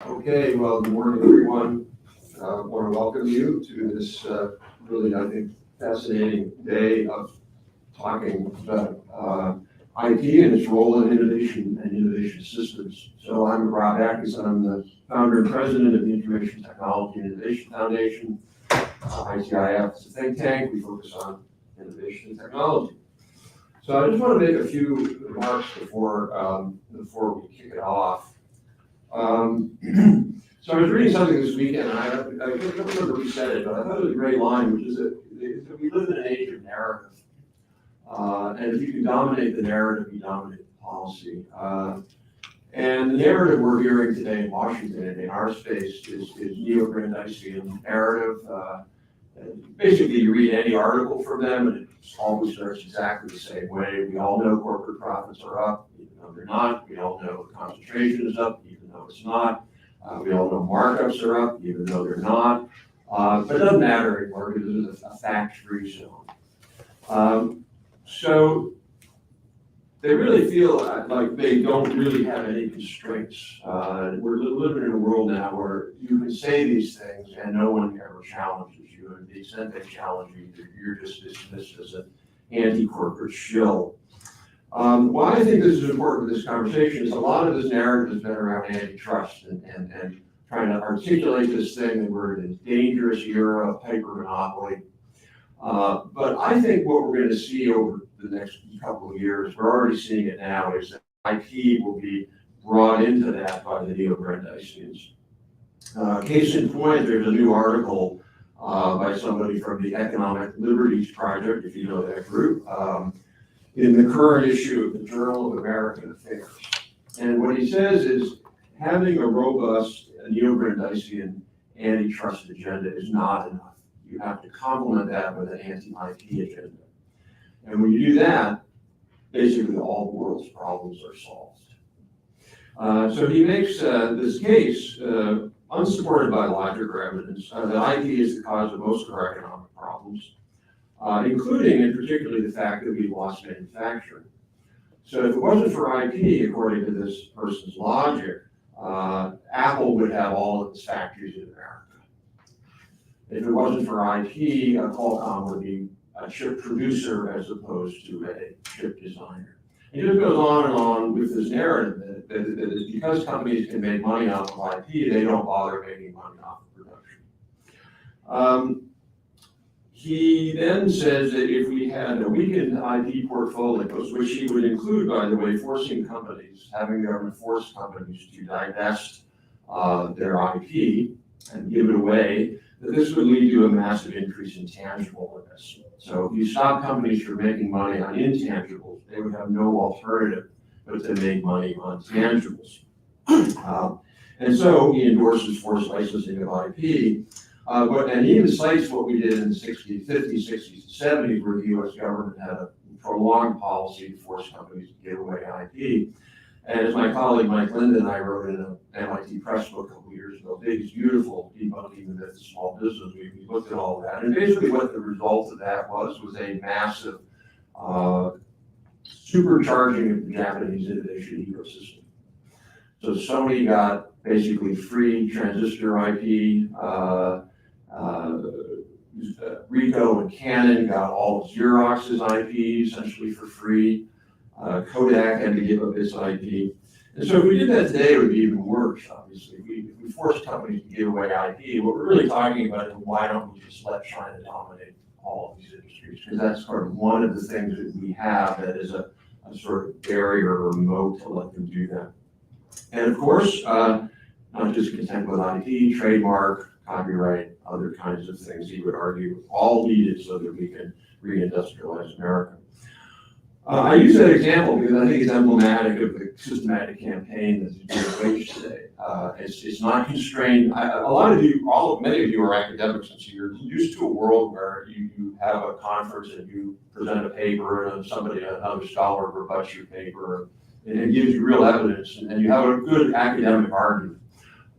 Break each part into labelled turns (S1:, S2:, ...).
S1: Okay, well, good morning, everyone. I want to welcome you to this really, I think, fascinating day of talking about IT and its role in innovation and innovation systems. So I'm Rob Atkins. I'm the founder and president of the Information Technology and Innovation Foundation. ITIF is a think tank. We focus on innovation and technology. So I just want to make a few remarks before we kick it off. So I was reading something this weekend, and I don't remember who said it, but I thought it was a great line, which is that we live in an age of narrative. And if you can dominate the narrative, you dominate the policy. And the narrative we're hearing today in Washington and in our space is neo-Brandeisian narrative. Basically, you read any article from them, and it always starts exactly the same way. We all know corporate profits are up, even though they're not. We all know the concentration is up, even though it's not. We all know markups are up, even though they're not. But it doesn't matter anymore because it's a fact-free zone. So they really feel like they don't really have any constraints. We're living in a world now where you can say these things and no one ever challenges you. And to the extent they challenge you, you're just dismissed as an anti-corporate shill. Why I think this is important for this conversation is a lot of this narrative has been around antitrust and trying to articulate this thing that we're in a dangerous era of hyper monopoly. But I think what we're going to see over the next couple of years, we're already seeing it now, is that IP will be brought into that by the neo-Brandeisians. Case in point, there's a new article by somebody from the Economic Liberties Project, if you know that group, in the current issue of the Journal of American Affairs. And what he says is having a robust neo-Brandeisian antitrust agenda is not enough. You have to complement that with an anti-IP agenda. And when you do that, basically all the world's problems are solved. So he makes this case, unsupported by logic or evidence, that IP is the cause of most of our economic problems, including and particularly the fact that we've lost manufacturing. So if it wasn't for IP, according to this person's logic, Apple would have all of its factories in America. If it wasn't for IP, Qualcomm would be a chip producer as opposed to a chip designer. It just goes on and on with this narrative that because companies can make money off of IP, they don't bother making money off of production. He then says that if we had a weakened IP portfolios, which he would include, by the way, forcing companies, having government force companies to divest their IP and give it away, that this would lead to a massive increase in tangible investment. So if you stop companies from making money on intangibles, they would have no alternative but to make money on tangibles. And so he endorses forced licensing of IP. And he even cites what we did in the 60s, 50s, 60s, and 70s, where the US government had a prolonged policy to force companies to give away IP. And as my colleague Mike Linden and I wrote in an MIT press book a couple years ago, Big is Beautiful, debunking the myth of small business, we looked at all of that. And basically what the result of that was a massive supercharging of the Japanese innovation ecosystem. So Sony got basically free transistor IP, Ricoh and Canon got all of Xerox's IP essentially for free. Kodak had to give up its IP. And so if we did that today, it would be even worse, obviously. If we forced companies to give away IP, what we're really talking about is why don't we just let China dominate all of these industries? Because that's sort of one of the things that we have that is a sort of barrier or moat to let them do that. And of course, not just content with IP, trademark, copyright, other kinds of things, he would argue, all needed so that we can reindustrialize America. I use that example because I think it's emblematic of the systematic campaign that's being waged today. It's not constrained. Many of you are academics, and so you're used to a world where you have a conference and you present a paper and another scholar rebuts your paper and it gives you real evidence and you have a good academic argument.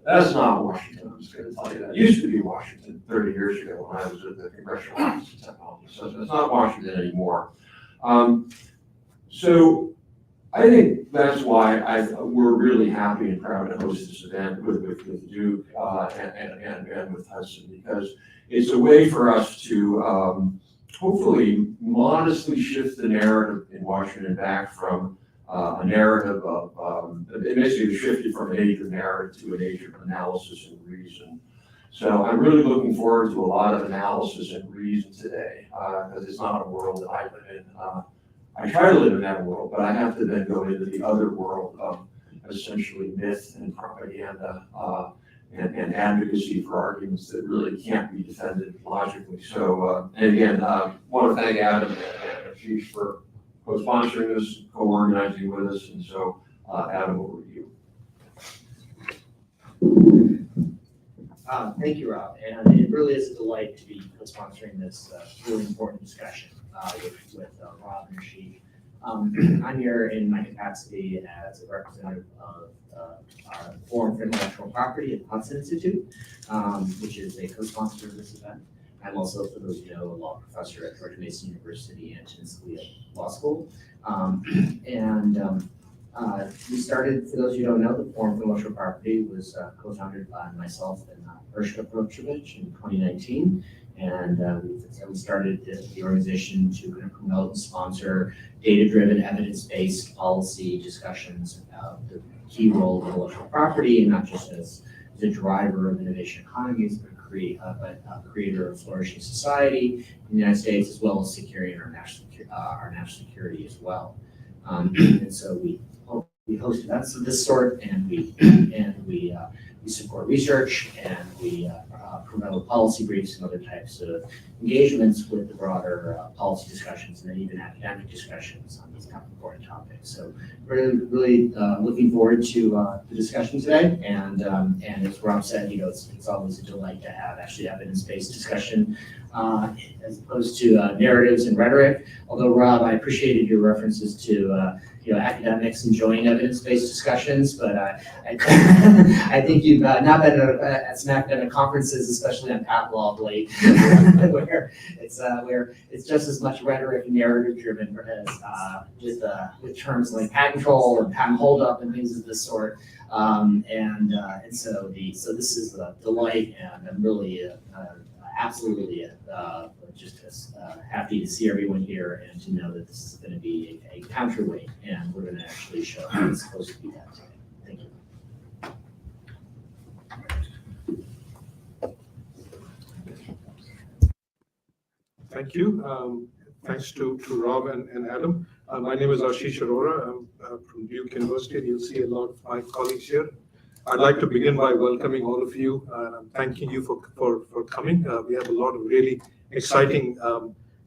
S1: That's not Washington, I'm just going to tell you that. It used to be Washington 30 years ago when I was at the Congressional Office of Technology. So it's not Washington anymore. So I think that's why we're really happy and proud to host this event with Duke and with Hudson, because it's a way for us to hopefully modestly shift the narrative in Washington back from a narrative of, basically shifted from an age of narrative to an age of analysis and reason. So I'm really looking forward to a lot of analysis and reason today, because it's not a world that I live in. I try to live in that world, but I have to then go into the other world of essentially myth and propaganda and advocacy for arguments that really can't be defended logically. So, and again, want to thank Adam and Ashish for co-sponsoring this, co-organizing with us, and so Adam, over to you.
S2: Thank you, Rob, and it really is a delight to be co-sponsoring this really important discussion with Rob and Ashish. I'm here in my capacity as a representative of Forum for Intellectual Property at the Hudson Institute, which is a co-sponsor of this event. I'm also, for those of you know, a law professor at George Mason University and Scalia Law School. We started, for those of you who don't know, the Forum for Intellectual Property was co-founded by myself and Urshka Prochevich in 2019. And we started the organization to kind of promote and sponsor data-driven, evidence-based policy discussions about the key role of intellectual property, and not just as a driver of innovation economies, but a creator of flourishing society in the United States, as well as securing our national security as well. And so we host events of this sort, and we support research, and we promote policy briefs and other types of engagements with the broader policy discussions and then even academic discussions on these kind of important topics. So we're really looking forward to the discussion today. And as Rob said, it's always a delight to have actually evidence-based discussion as opposed to narratives and rhetoric. Although, Rob, I appreciated your references to academics enjoying evidence-based discussions, but I think you've not been at some academic conferences, especially on patent law of late, where it's just as much rhetoric and narrative-driven as with terms like patent control or patent holdup and things of this sort. So this is a delight, and I'm really absolutely just as happy to see everyone here and to know that this is going to be a counterweight, and we're going to actually show how it's supposed to be done today. Thank you.
S3: Thank you. Thanks to Rob and Adam. My name is Ashish Arora. I'm from Duke University. You'll see a lot of my colleagues here. I'd like to begin by welcoming all of you and thanking you for coming. We have a lot of really exciting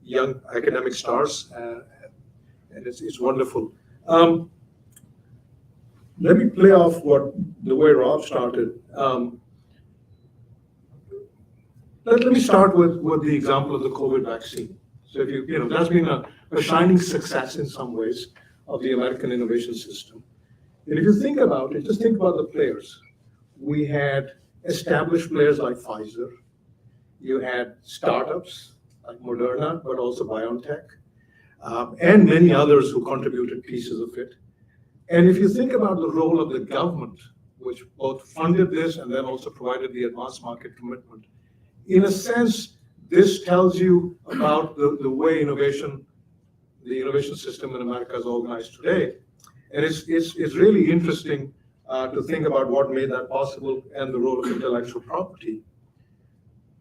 S3: young academic stars, and it's wonderful. Let me play off the way Rob started. Let me start with the example of the COVID vaccine. So that's been a shining success in some ways of the American innovation system. And if you think about it, just think about the players. We had established players like Pfizer. You had startups like Moderna, but also BioNTech, and many others who contributed pieces of it. And if you think about the role of the government, which both funded this and then also provided the advanced market commitment, in a sense, this tells you about the way the innovation system in America is organized today. And it's really interesting to think about what made that possible and the role of intellectual property.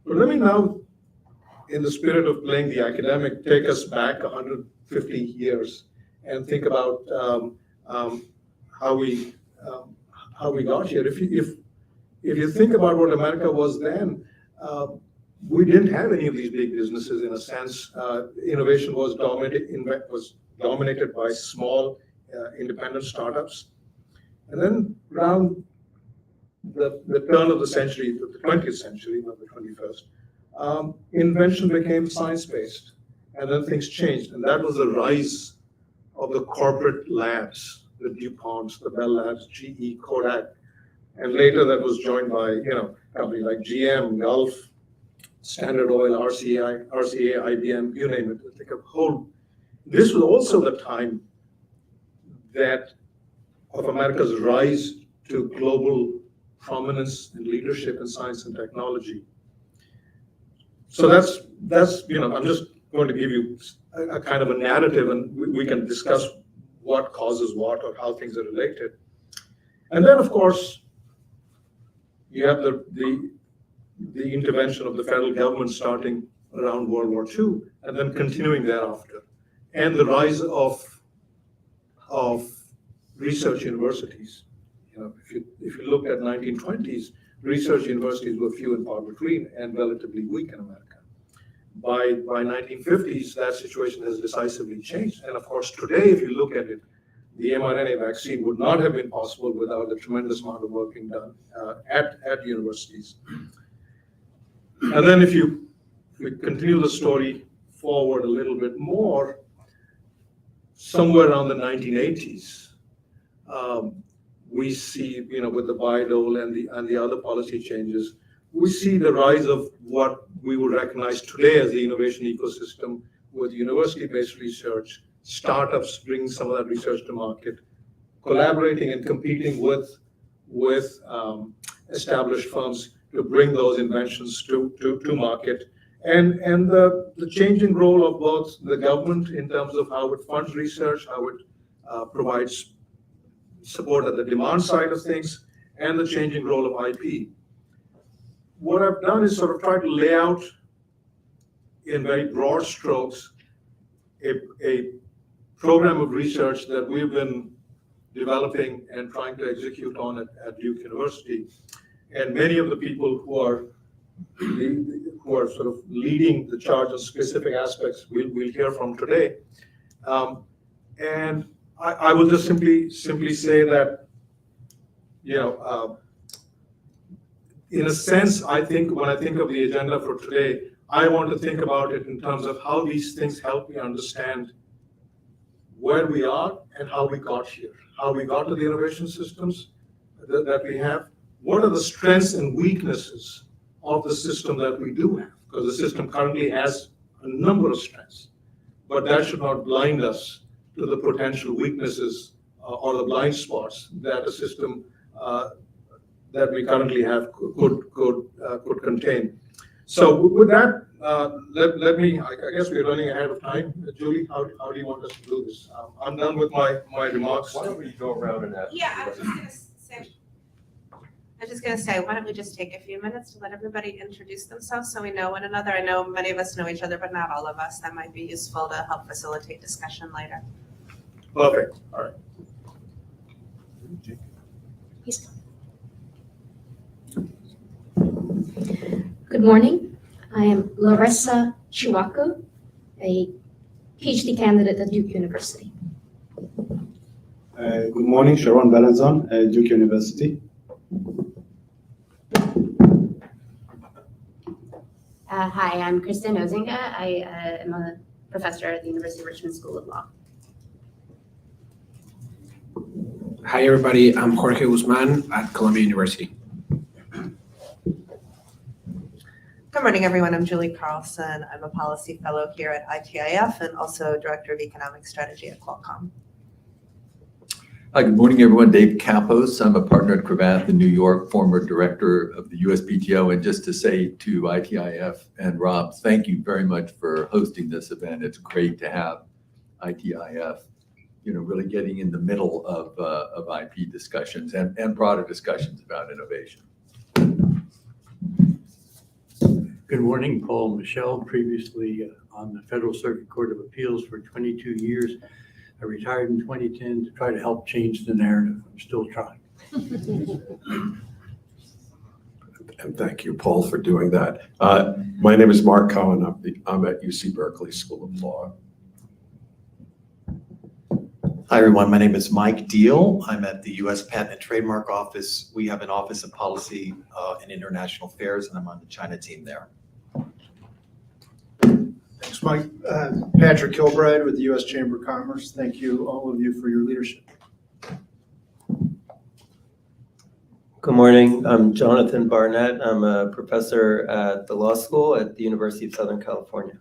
S3: But let me now, in the spirit of playing the academic, take us back 150 years and think about how we got here. If you think about what America was then, we didn't have any of these big businesses in a sense. Innovation was dominated by small independent startups. And then around the turn of the century, the 20th century, not the 21st, invention became science-based, and then things changed. And that was the rise of the corporate labs, the DuPonts, the Bell Labs, GE, Kodak. And later that was joined by companies like GM, Gulf, Standard Oil, RCA, IBM, you name it. This was also the time of America's rise to global prominence and leadership in science and technology. So that's I'm just going to give you a kind of a narrative, and we can discuss what causes what or how things are related. And then, of course, you have the intervention of the federal government starting around World War II and then continuing thereafter, and the rise of research universities. If you look at 1920s, research universities were few and far between and relatively weak in America. By 1950s, that situation has decisively changed. And of course, today, if you look at it, the mRNA vaccine would not have been possible without the tremendous amount of work being done at universities. And then if we continue the story forward a little bit more, somewhere around the 1980s, we see, with the Bayh-Dole and the other policy changes, we see the rise of what we would recognize today as the innovation ecosystem with university-based research, startups bringing some of that research to market, collaborating and competing with established firms to bring those inventions to market, and the changing role of both the government in terms of how it funds research, how it provides support at the demand side of things, and the changing role of IP. What I've done is sort of try to lay out in very broad strokes a program of research that we've been developing and trying to execute on at Duke University. And many of the people who are sort of leading the charge on specific aspects we'll hear from today. And I will just simply say that, in a sense, I think when I think of the agenda for today, I want to think about it in terms of how these things help me understand where we are and how we got here, how we got to the innovation systems that we have. What are the strengths and weaknesses of the system that we do have? Because the system currently has a number of strengths, but that should not blind us to the potential weaknesses or the blind spots that a system that we currently have could contain. So with that, let me, I guess we're running ahead of time. Julie, how do you want us to do this? I'm done with my remarks.
S1: Why don't we go around and ask?
S4: Yeah, I was just gonna say, why don't we just take a few minutes to let everybody introduce themselves so we know one another? I know many of us know each other, but not all of us. That might be useful to help facilitate discussion later.
S3: Perfect, all right.
S5: Good morning. I am Larissa Chiwako, a PhD candidate at Duke University.
S6: Good morning, Sharon Balanzon, Duke University.
S7: Hi, I'm Kristen Ozinga. I am a professor at the University of Richmond School of Law.
S8: Hi, everybody. I'm Jorge Guzman at Columbia University.
S4: Good morning, everyone. I'm Julie Carlson. I'm a policy fellow here at ITIF and also director of economic strategy at Qualcomm.
S9: Hi, good morning, everyone. Dave Kapos. I'm a partner at Cravath in New York, former director of the USPTO. And just to say to ITIF and Rob, thank you very much for hosting this event. It's great to have ITIF, really getting in the middle of IP discussions and broader discussions about innovation.
S10: Good morning, Paul Michel, previously on the Federal Circuit Court of Appeals for 22 years. I retired in 2010 to try to help change the narrative. I'm still trying.
S11: And thank you, Paul, for doing that. My name is Mark Cohen. I'm at UC Berkeley School of Law.
S12: Hi, everyone. My name is Mike Deal. I'm at the U.S. Patent and Trademark Office. We have an Office of Policy and International Affairs, and I'm on the China team there.
S13: Thanks, Mike. Patrick Kilbride with the U.S. Chamber of Commerce. Thank you, all of you, for your leadership.
S14: Good morning. I'm Jonathan Barnett. I'm a professor at the law school at the University of Southern California.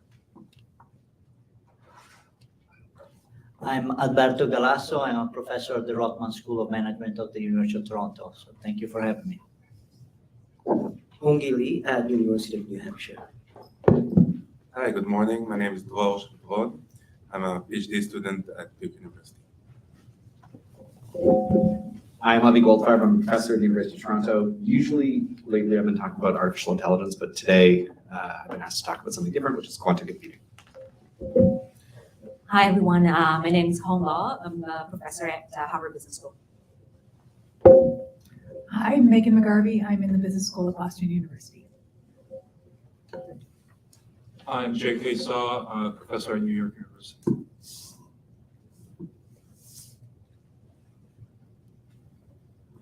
S15: I'm Alberto Galasso. I'm a professor at the Rotman School of Management of the University of Toronto. So thank you for having me.
S16: Hongi Lee at University of New Hampshire.
S17: Hi, good morning. My name is Dvorsh Dvor. I'm a PhD student at Duke University.
S18: I'm Avi Goldfarb. I'm a professor at the University of Toronto. Usually, lately, I've been talking about artificial intelligence, but today I've been asked to talk about something different, which is quantum computing.
S19: Hi, everyone. My name is Hong Law. I'm a professor at Harvard Business School.
S20: Hi, I'm Megan McGarvey. I'm in the Business School at Boston University.
S21: I'm J.K. Saw, a professor at New York University.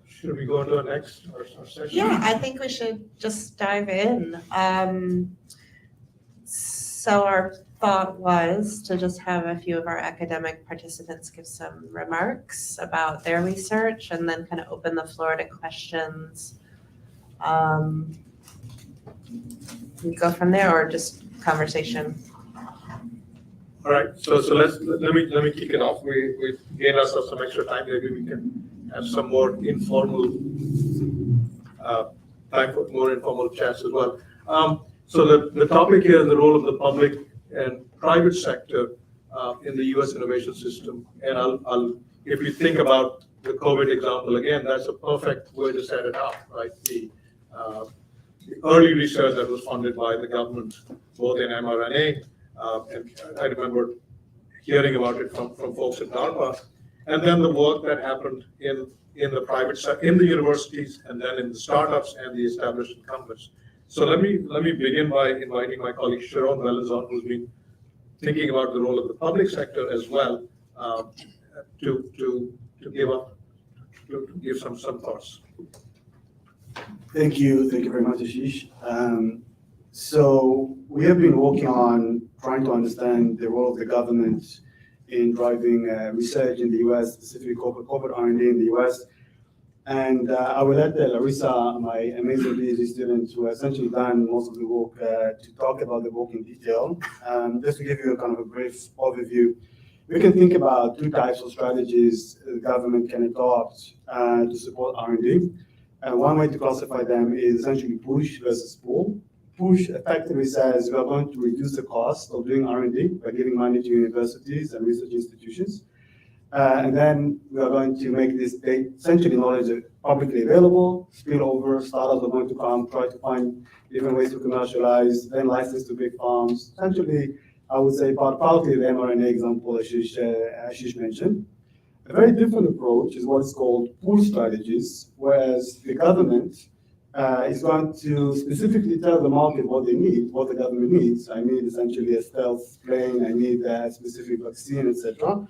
S3: Should we go to our next our session?
S4: Yeah, I think we should just dive in. So our thought was to just have a few of our academic participants give some remarks about their research and then kind of open the floor to questions. We go from there or just conversation.
S3: All right, so let me kick it off. We gain ourselves some extra time. Maybe we can have some more informal time for more informal chats as well. So the topic here is the role of the public and private sector in the U.S. innovation system. And I'll if you think about the COVID example again, that's a perfect way to set it up, right? The early research that was funded by the government, both in mRNA, and I remember hearing about it from folks at DARPA, and then the work that happened in the private sector, in the universities, and then in the startups and the established incumbents. So let me begin by inviting my colleague Sharon Belazon, who's been thinking about the role of the public sector as well, to give some thoughts.
S6: Thank you very much, Ashish. So we have been working on trying to understand the role of the government in driving research in the U.S., specifically corporate R&D in the U.S. And I will let Larissa, my amazing PhD student, who has essentially done most of the work, to talk about the work in detail. Just to give you a kind of a brief overview, we can think about two types of strategies the government can adopt to support R&D. One way to classify them is essentially push versus pull. Push effectively says we are going to reduce the cost of doing R&D by giving money to universities and research institutions. And then we are going to make this essentially knowledge publicly available, spill over, startups are going to come, try to find different ways to commercialize, then license to big farms. Essentially, I would say partly the mRNA example Ashish mentioned. A very different approach is what's called pull strategies, whereas the government is going to specifically tell the market what they need, what the government needs. I need essentially a stealth plane, I need a specific vaccine, etc.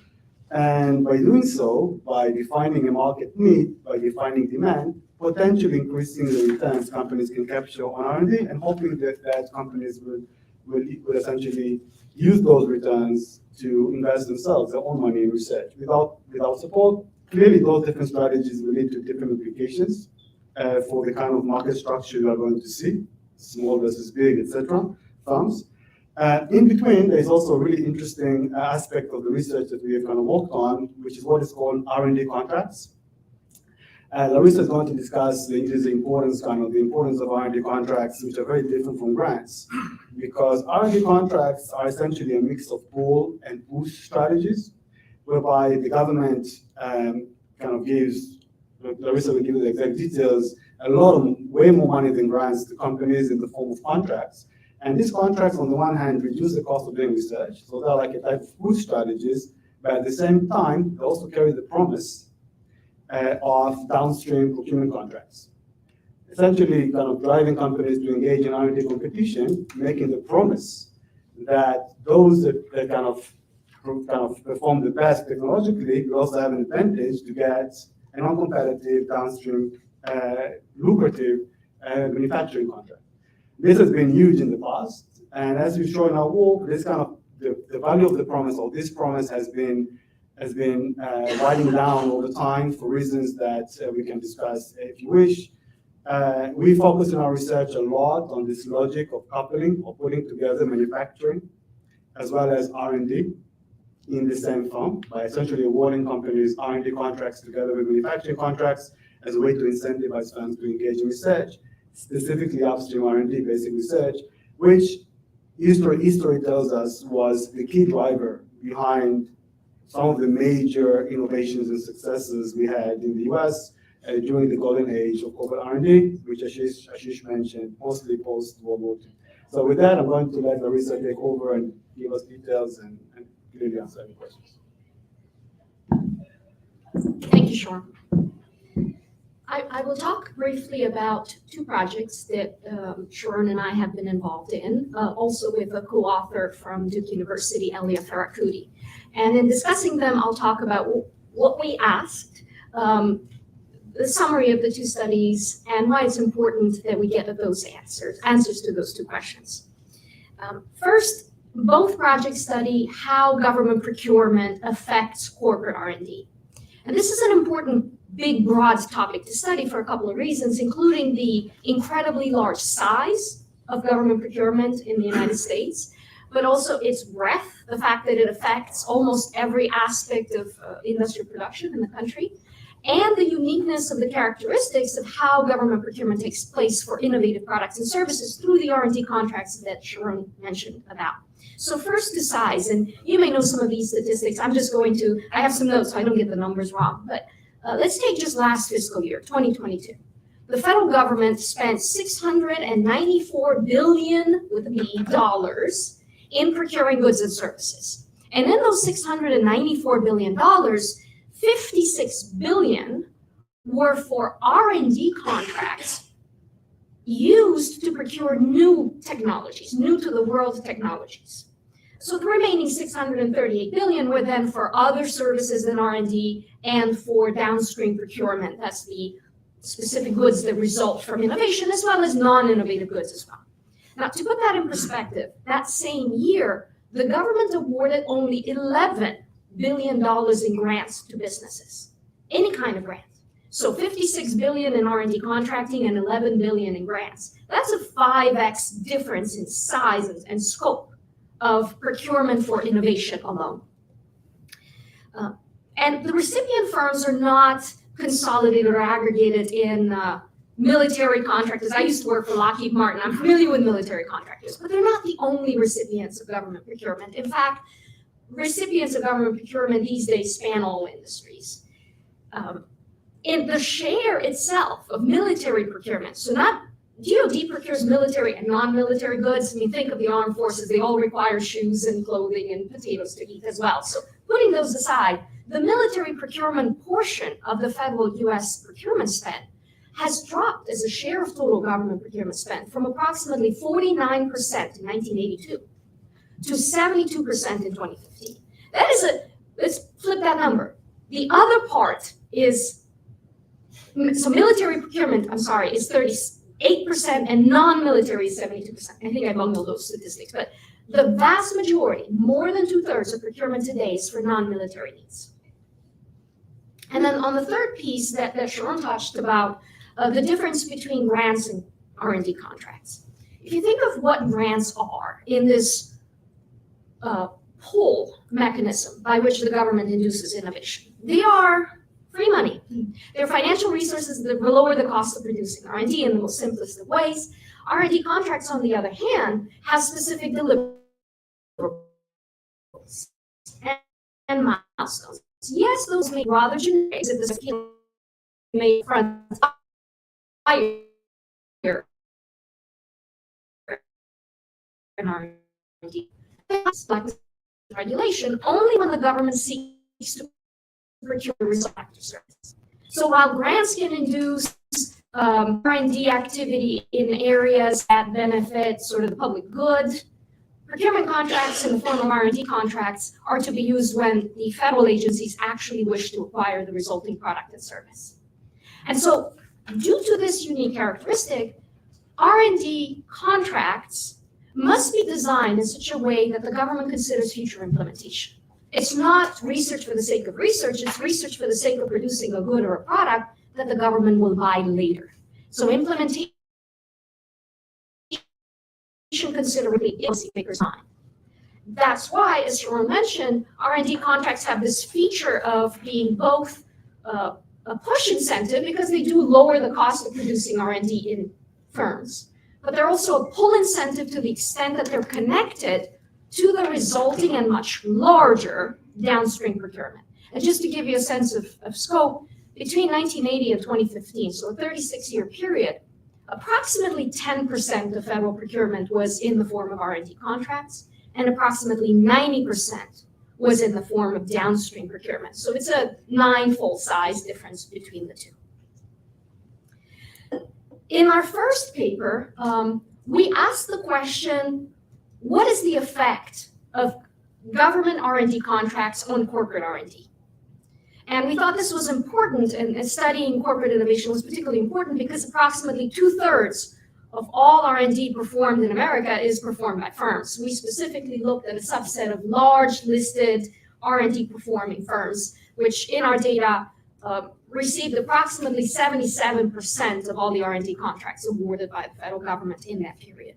S6: And by doing so, by defining a market need, by defining demand, potentially increasing the returns companies can capture on R&D, and hoping that companies will essentially use those returns to invest themselves, their own money in research. Without support, clearly those different strategies will lead to different implications for the kind of market structure we are going to see, small versus big, etc. firms. In between, there's also a really interesting aspect of the research that we have kind of worked on, which is what is called R&D contracts. Larissa is going to discuss the importance of R&D contracts, which are very different from grants, because R&D contracts are essentially a mix of pull and push strategies, whereby the government kind of gives, Larissa will give you the exact details, way more money than grants to companies in the form of contracts. And these contracts, on the one hand, reduce the cost of doing research, so they're like a type of push strategies, but at the same time, they also carry the promise of downstream procurement contracts. Essentially, kind of driving companies to engage in R&D competition, making the promise that those that kind of perform the best technologically will also have an advantage to get a non-competitive, downstream, lucrative manufacturing contract. This has been huge in the past, and as we show in our work, this kind of the value of the promise, or this promise, has been winding down over time for reasons that we can discuss if you wish. We focus in our research a lot on this logic of coupling or putting together manufacturing as well as R&D. in the same fund by essentially awarding companies R&D contracts together with manufacturing contracts as a way to incentivize firms to engage in research, specifically upstream R&D, basic research, which history tells us was the key driver behind some of the major innovations and successes we had in the US during the golden age of corporate R&D, which Ashish mentioned, mostly post-World War II. So with that, I'm going to let Larissa take over and give us details and clearly answer any questions.
S5: Thank you, Sean. I will talk briefly about two projects that Sharon and I have been involved in, also with a co-author from Duke University, Elia Ferracuti. And in discussing them, I'll talk about what we asked, the summary of the two studies, and why it's important that we get at those answers to those two questions. First, both projects study how government procurement affects corporate R&D. And this is an important, big, broad topic to study for a couple of reasons, including the incredibly large size of government procurement in the United States, but also its breadth, the fact that it affects almost every aspect of industrial production in the country, and the uniqueness of the characteristics of how government procurement takes place for innovative products and services through the R&D contracts that Sharon mentioned about. So first to size, and you may know some of these statistics. I have some notes so I don't get the numbers wrong, but let's take just last fiscal year, 2022. The federal government spent $694 billion with a B dollars in procuring goods and services. And in those $694 billion, $56 billion were for R&D contracts used to procure new technologies, new to the world technologies. So the remaining $638 billion were then for other services in R&D and for downstream procurement. That's the specific goods that result from innovation, as well as non-innovative goods as well. Now, to put that in perspective, that same year, the government awarded only $11 billion in grants to businesses, any kind of grant. So $56 billion in R&D contracting and $11 billion in grants. That's a 5x difference in size and scope of procurement for innovation alone. And the recipient firms are not consolidated or aggregated in military contractors. I used to work for Lockheed Martin. I'm familiar with military contractors, but they're not the only recipients of government procurement. In fact, recipients of government procurement these days span all industries. In the share itself of military procurement, so not DoD procures military and non-military goods. I mean, think of the armed forces. They all require shoes and clothing and potatoes to eat as well. So putting those aside, the military procurement portion of the federal U.S. procurement spend has dropped as a share of total government procurement spend from approximately 49% in 1982 to 72% in 2015. Let's flip that number. The other part is, so military procurement, is 38% and non-military is 72%. I think I bungled those statistics, but the vast majority, more than 2/3 of procurement today is for non-military needs. And then on the third piece that Sharon touched about, the difference between grants and R&D contracts. If you think of what grants are in this pull mechanism by which the government induces innovation, they are free money. They're financial resources that lower the cost of producing R&D in the most simplest of ways. R&D contracts, on the other hand, have specific deliverables and milestones. Yes, those may be rather generic if this may front higher in R&D. Like regulation only when the government seeks to procure result after service. So while grants can induce R&D activity in areas that benefit sort of the public good, procurement contracts in the form of R&D contracts are to be used when the federal agencies actually wish to acquire the resulting product and service. And so due to this unique characteristic, R&D contracts must be designed in such a way that the government considers future implementation. It's not research for the sake of research, it's research for the sake of producing a good or a product that the government will buy later. So implementation considerably policymakers' mind. that's why, as Sharon mentioned, R&D contracts have this feature of being both a push incentive because they do lower the cost of producing R&D in firms, but they're also a pull incentive to the extent that they're connected to the resulting and much larger downstream procurement. And just to give you a sense of scope, between 1980 and 2015, so a 36-year period, approximately 10% of federal procurement was in the form of R&D contracts, and approximately 90% was in the form of downstream procurement. So it's a 9-fold size difference between the two. In our first paper, we asked the question, what is the effect of government R&D contracts on corporate R&D? And we thought this was important, and studying corporate innovation was particularly important because approximately 2/3 of all R&D performed in America is performed by firms. We specifically looked at a subset of large listed R&D performing firms, which in our data received approximately 77% of all the R&D contracts awarded by the federal government in that period.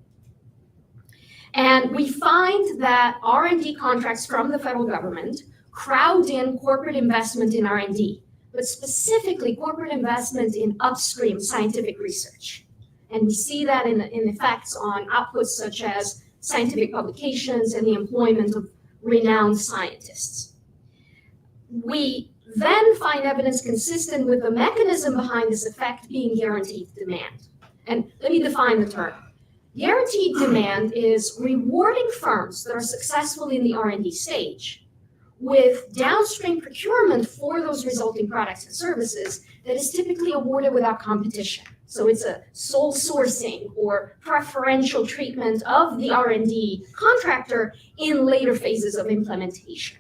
S5: And we find that R&D contracts from the federal government crowd in corporate investment in R&D, but specifically corporate investment in upstream scientific research. And we see that in effects on outputs such as scientific publications and the employment of renowned scientists. We then find evidence consistent with the mechanism behind this effect being guaranteed demand. And let me define the term. Guaranteed demand is rewarding firms that are successful in the R&D stage with downstream procurement for those resulting products and services that is typically awarded without competition. So it's a sole sourcing or preferential treatment of the R&D contractor in later phases of implementation.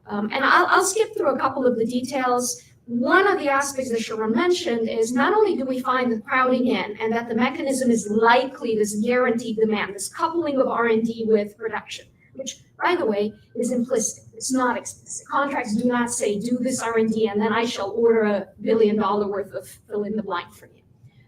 S5: And I'll skip through a couple of the details. One of the aspects that Sharon mentioned is not only do we find the crowding in and that the mechanism is likely this guaranteed demand, this coupling of R&D with production, which, by the way, is implicit. It's not explicit. Contracts do not say, do this R&D and then I shall order $1 billion worth of fill in the blank for you.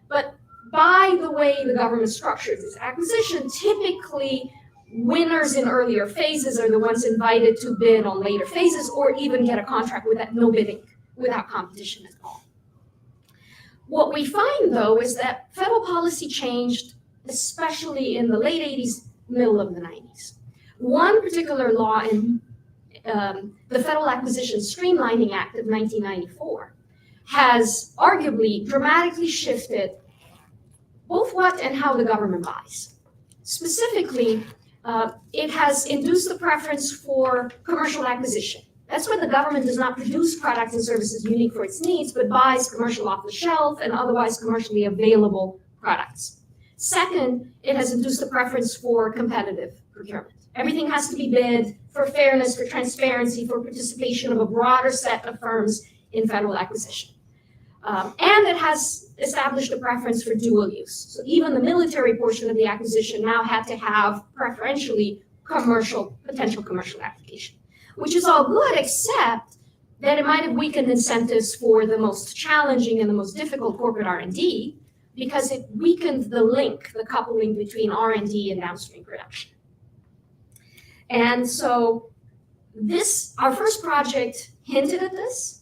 S5: But by the way the government structures its acquisition, typically winners in earlier phases are the ones invited to bid on later phases or even get a contract without no bidding, without competition at all. What we find, though, is that federal policy changed, especially in the late 80s, middle of the 90s. One particular law in the Federal Acquisition Streamlining Act of 1994 has arguably dramatically shifted both what and how the government buys. Specifically, it has induced the preference for commercial acquisition. That's when the government does not produce products and services unique for its needs, but buys commercial off the shelf and otherwise commercially available products. Second, it has induced the preference for competitive procurement. Everything has to be bid for fairness, for transparency, for participation of a broader set of firms in federal acquisition. And it has established a preference for dual use. So even the military portion of the acquisition now had to have preferentially potential commercial application, which is all good, except that it might have weakened incentives for the most challenging and the most difficult corporate R&D because it weakened the link, the coupling between R&D and downstream production. And so our first project hinted at this.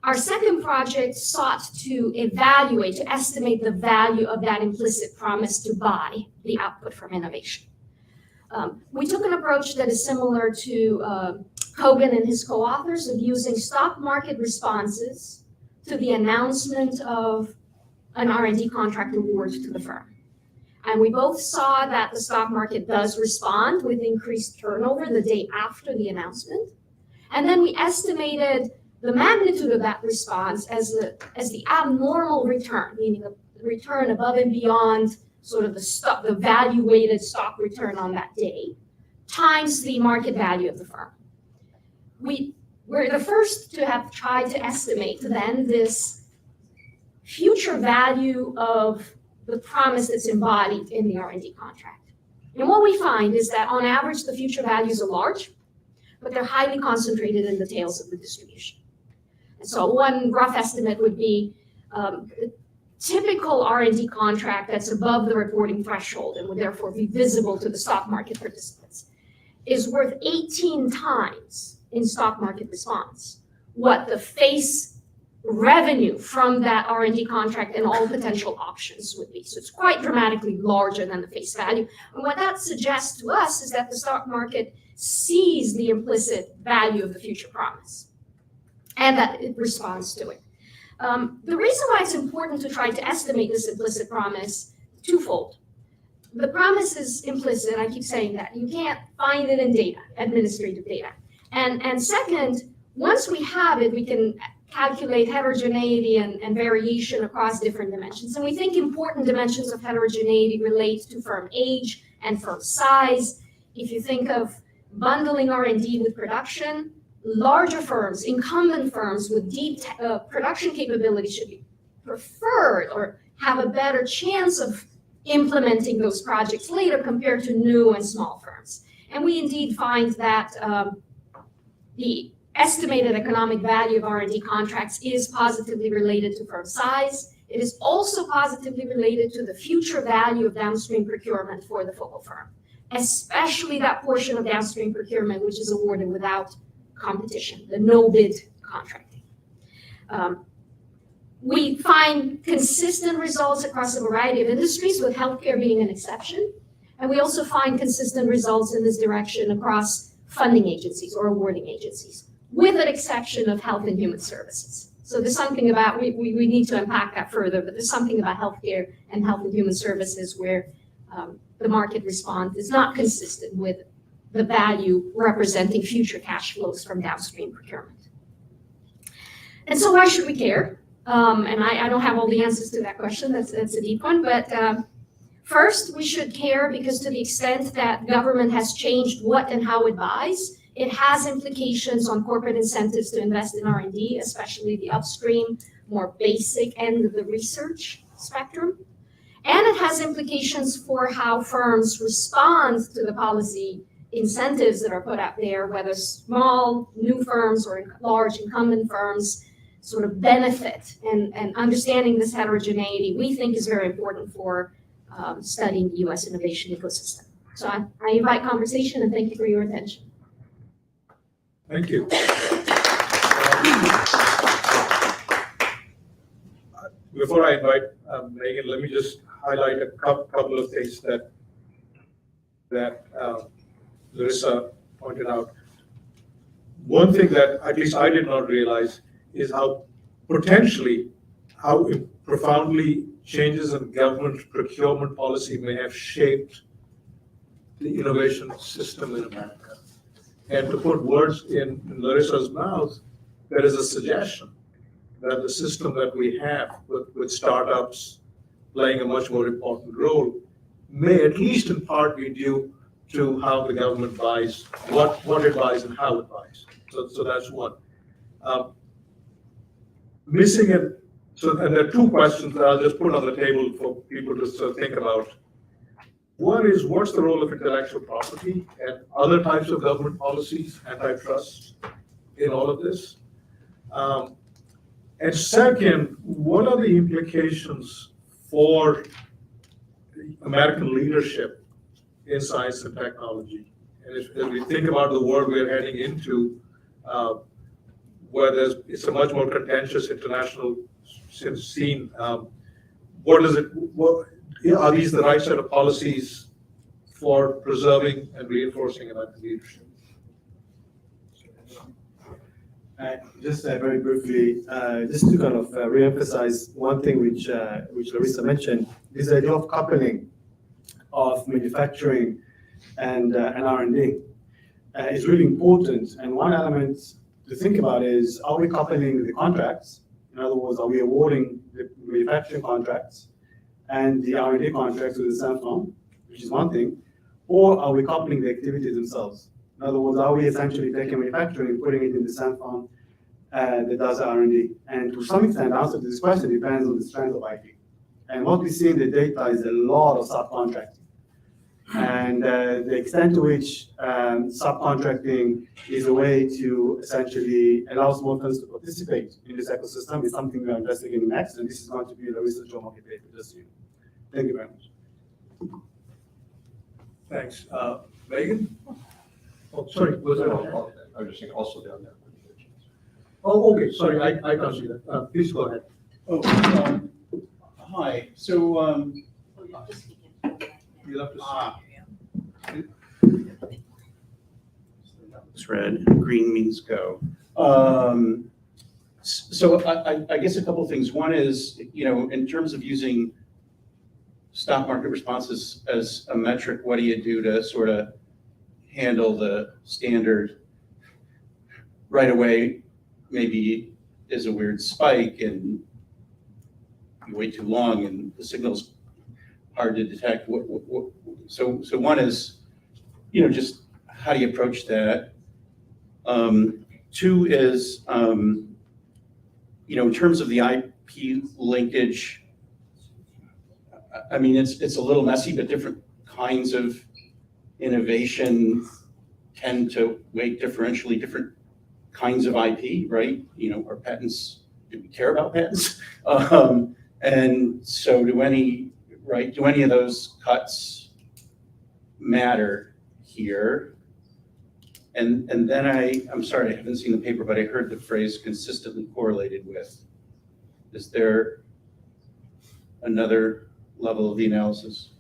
S5: Our second project sought to evaluate, to estimate the value of that implicit promise to buy the output from innovation. We took an approach that is similar to Kogan and his co-authors of using stock market responses to the announcement of an R&D contract award to the firm. And we both saw that the stock market does respond with increased turnover the day after the announcement. And then we estimated the magnitude of that response as the abnormal return, meaning the return above and beyond sort of the value-weighted stock return on that day, times the market value of the firm. We're the first to have tried to estimate then this future value of the promise that's embodied in the R&D contract. And what we find is that on average, the future values are large, but they're highly concentrated in the tails of the distribution. And so one rough estimate would be a typical R&D contract that's above the reporting threshold and would therefore be visible to the stock market participants is worth 18 times in stock market response what the face revenue from that R&D contract and all potential options would be. So it's quite dramatically larger than the face value. And what that suggests to us is that the stock market sees the implicit value of the future promise and that it responds to it. The reason why it's important to try to estimate this implicit promise, twofold. The promise is implicit, I keep saying that. You can't find it in data, administrative data. And second, once we have it, we can calculate heterogeneity and variation across different dimensions. And we think important dimensions of heterogeneity relate to firm age and firm size. If you think of bundling R&D with production, larger firms, incumbent firms with deep production capability should be preferred or have a better chance of implementing those projects later compared to new and small firms. And we indeed find that the estimated economic value of R&D contracts is positively related to firm size. It is also positively related to the future value of downstream procurement for the focal firm, especially that portion of downstream procurement which is awarded without competition, the no-bid contracting. We find consistent results across a variety of industries, with healthcare being an exception. And we also find consistent results in this direction across funding agencies or awarding agencies, with an exception of health and human services. So there's something about, we need to unpack that further, but there's something about healthcare and health and human services where the market response is not consistent with the value representing future cash flows from downstream procurement. And so why should we care? And I don't have all the answers to that question, that's a deep one, but first, we should care because to the extent that government has changed what and how it buys, it has implications on corporate incentives to invest in R&D, especially the upstream, more basic end of the research spectrum. And it has implications for how firms respond to the policy incentives that are put out there, whether small, new firms or large incumbent firms sort of benefit. And understanding this heterogeneity, we think is very important for studying the US innovation ecosystem. So I invite conversation and thank you for your attention.
S3: Thank you. Before I invite Megan, let me just highlight a couple of things that Larissa pointed out. One thing that at least I did not realize is how profoundly changes in government procurement policy may have shaped the innovation system in America. And to put words in Larissa's mouth, there is a suggestion that the system that we have with startups playing a much more important role may at least in part be due to how the government buys, what it buys and how it buys. So that's one. Missing it, and there are two questions that I'll just put on the table for people to sort of think about. One is, what's the role of intellectual property and other types of government policies, antitrust, in all of this? And second, what are the implications for American leadership in science and technology? And as we think about the world we're heading into, where it's a much more contentious international scene, are these the right set of policies for preserving and reinforcing American leadership?
S6: Just very briefly, just to kind of reemphasize one thing which Larissa mentioned, this idea of coupling of manufacturing and R&D is really important. And one element to think about is, are we coupling the contracts? In other words, are we awarding the manufacturing contracts and the R&D contracts with the same firm, which is one thing, or are we coupling the activities themselves? In other words, are we essentially taking manufacturing and putting it in the same firm that does R&D? And to some extent, the answer to this question depends on the strength of IP. And what we see in the data is a lot of subcontracting. And the extent to which subcontracting is a way to essentially allow small firms to participate in this ecosystem is something we are investigating next, and this is going to be the research on market paper, just so you know. Thank you very much.
S3: Thanks. Megan? Oh, sorry, was that?
S1: I was just saying also down there.
S3: Oh, okay, sorry, I can't see that. Please go ahead.
S2: Oh, hi. So,
S3: You'll have to.
S2: it's red, green means go. So I guess a couple of things. One is, in terms of using stock market responses as a metric, what do you do to sort of handle the standard right away? Maybe is a weird spike and you wait too long and the signal's hard to detect. So one is, just how do you approach that? Two is, in terms of the IP linkage, I mean, it's a little messy, but different kinds of innovation tend to weight differentially different kinds of IP, right? Our patents, do we care about patents? And so do any of those cuts matter here? And then I'm sorry, I haven't seen the paper, but I heard the phrase consistently correlated with. Is there another level of the analysis?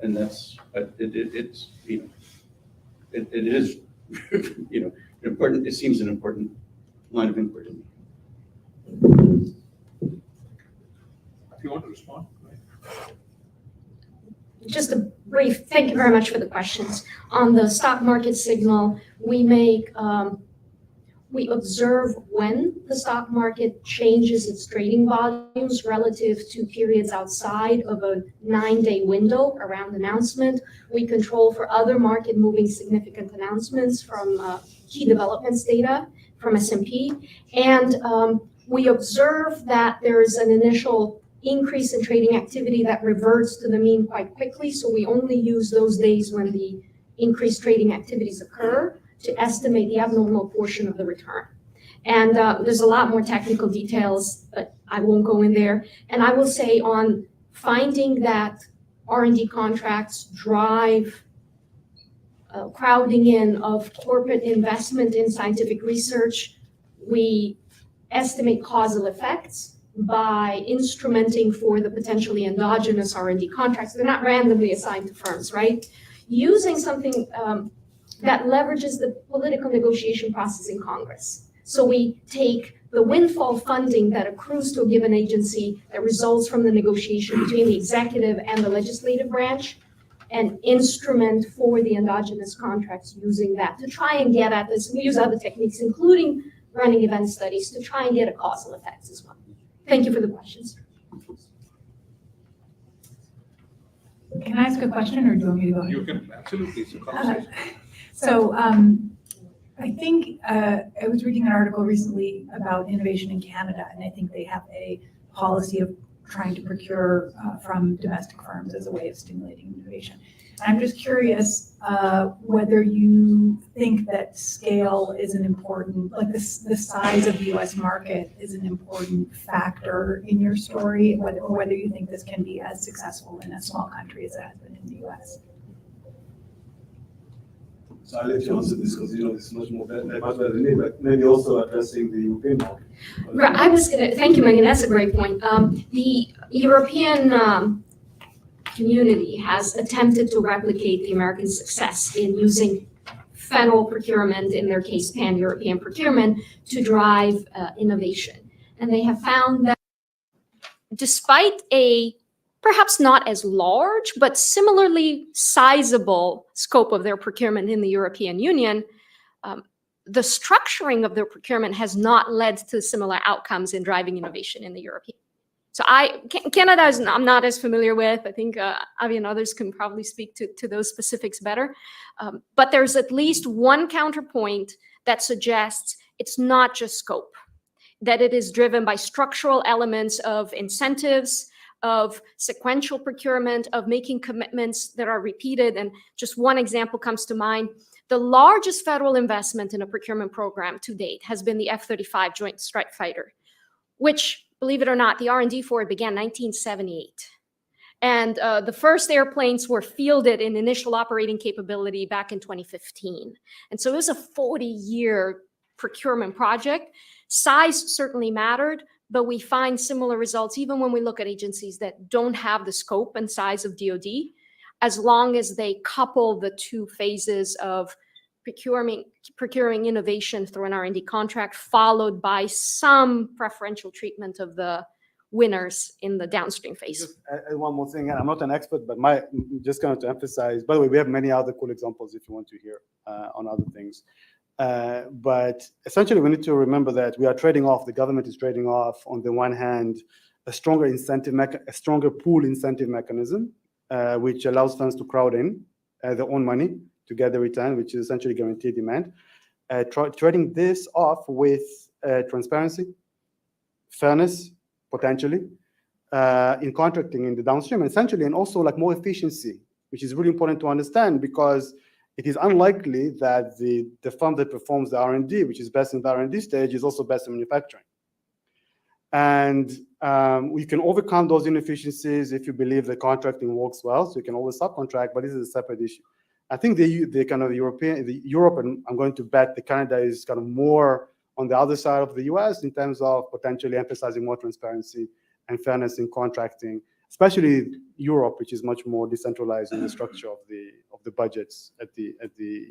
S2: And that's, but it is, important. It seems an important line of inquiry to me.
S3: If you want to respond.
S5: Just a brief, thank you very much for the questions. On the stock market signal, we observe when the stock market changes its trading volumes relative to periods outside of a 9-day window around announcement. We control for other market moving significant announcements from key developments data from S&P. And we observe that there is an initial increase in trading activity that reverts to the mean quite quickly. So we only use those days when the increased trading activities occur to estimate the abnormal portion of the return. And there's a lot more technical details, but I won't go in there. And I will say on finding that R&D contracts drive crowding in of corporate investment in scientific research, we estimate causal effects by instrumenting for the potentially endogenous R&D contracts. They're not randomly assigned to firms, right? Using something that leverages the political negotiation process in Congress. So we take the windfall funding that accrues to a given agency that results from the negotiation between the executive and the legislative branch and instrument for the endogenous contracts using that to try and get at this. We use other techniques, including running event studies, to try and get a causal effects as well. Thank you for the questions.
S20: Can I ask a question or do you want me to go ahead?
S3: You can, absolutely.
S20: So I think I was reading an article recently about innovation in Canada, and I think they have a policy of trying to procure from domestic firms as a way of stimulating innovation. And I'm just curious whether you think that scale is an important, like the size of the US market is an important factor in your story, or whether you think this can be as successful in a small country as it has been in the US.
S6: So I'll let you answer this because this is much better than me, but maybe also addressing the European market.
S5: Right, I was gonna, thank you, Megan, that's a great point. The European community has attempted to replicate the American success in using federal procurement, in their case, pan-European procurement, to drive innovation. And they have found that despite a perhaps not as large, but similarly sizable scope of their procurement in the European Union, the structuring of their procurement has not led to similar outcomes in driving innovation in the European. So Canada I'm not as familiar with. I think Avi and others can probably speak to those specifics better. But there's at least one counterpoint that suggests it's not just scope, that it is driven by structural elements of incentives, of sequential procurement, of making commitments that are repeated. And just one example comes to mind. The largest federal investment in a procurement program to date has been the F-35 Joint Strike Fighter, which, believe it or not, the R&D for it began in 1978. And the first airplanes were fielded in initial operating capability back in 2015. And so it was a 40-year procurement project. Size certainly mattered, but we find similar results even when we look at agencies that don't have the scope and size of DoD, as long as they couple the two phases of procuring innovation through an R&D contract, followed by some preferential treatment of the winners in the downstream phase.
S6: Just add one more thing, and I'm not an expert, but just kind of to emphasize, by the way, we have many other cool examples if you want to hear on other things. But essentially, we need to remember that we are trading off, the government is trading off, on the one hand, a stronger pool incentive mechanism, which allows firms to crowd in their own money to get the return, which is essentially guaranteed demand. Trading this off with transparency, fairness, potentially, in contracting in the downstream, essentially, and also like more efficiency, which is really important to understand, because it is unlikely that the firm that performs the R&D, which is best in the R&D stage, is also best in manufacturing. And we can overcome those inefficiencies if you believe the contracting works well, so you can always subcontract, but this is a separate issue. I think the kind of Europe, and I'm going to bet that Canada is kind of more on the other side of the US in terms of potentially emphasizing more transparency and fairness in contracting, especially Europe, which is much more decentralized in the structure of the budgets at the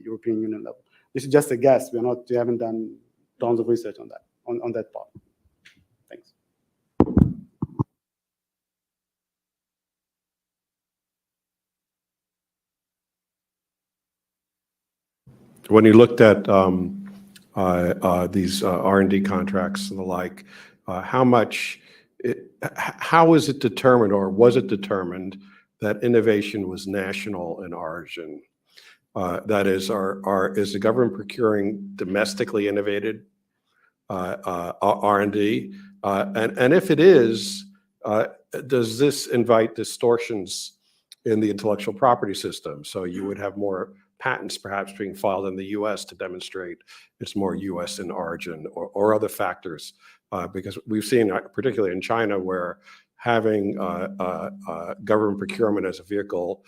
S6: European Union level. This is just a guess. We haven't done tons of research on that, on that part. Thanks.
S11: When you looked at these R&D contracts and the like, how is it determined, or was it determined, that innovation was national in origin? That is, is the government procuring domestically innovated R&D? And if it is, does this invite distortions in the intellectual property system? So you would have more patents perhaps being filed in the US to demonstrate it's more US in origin, or other factors. Because we've seen, particularly in China, where having government procurement as a vehicle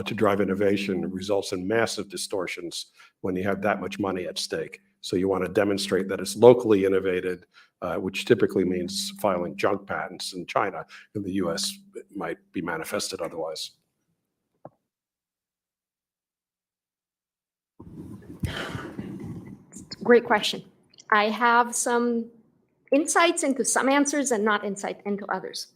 S11: to drive innovation results in massive distortions when you have that much money at stake. So you want to demonstrate that it's locally innovated, which typically means filing junk patents in China. In the US, it might be manifested otherwise.
S5: Great question. I have some insights into some answers and not insight into others.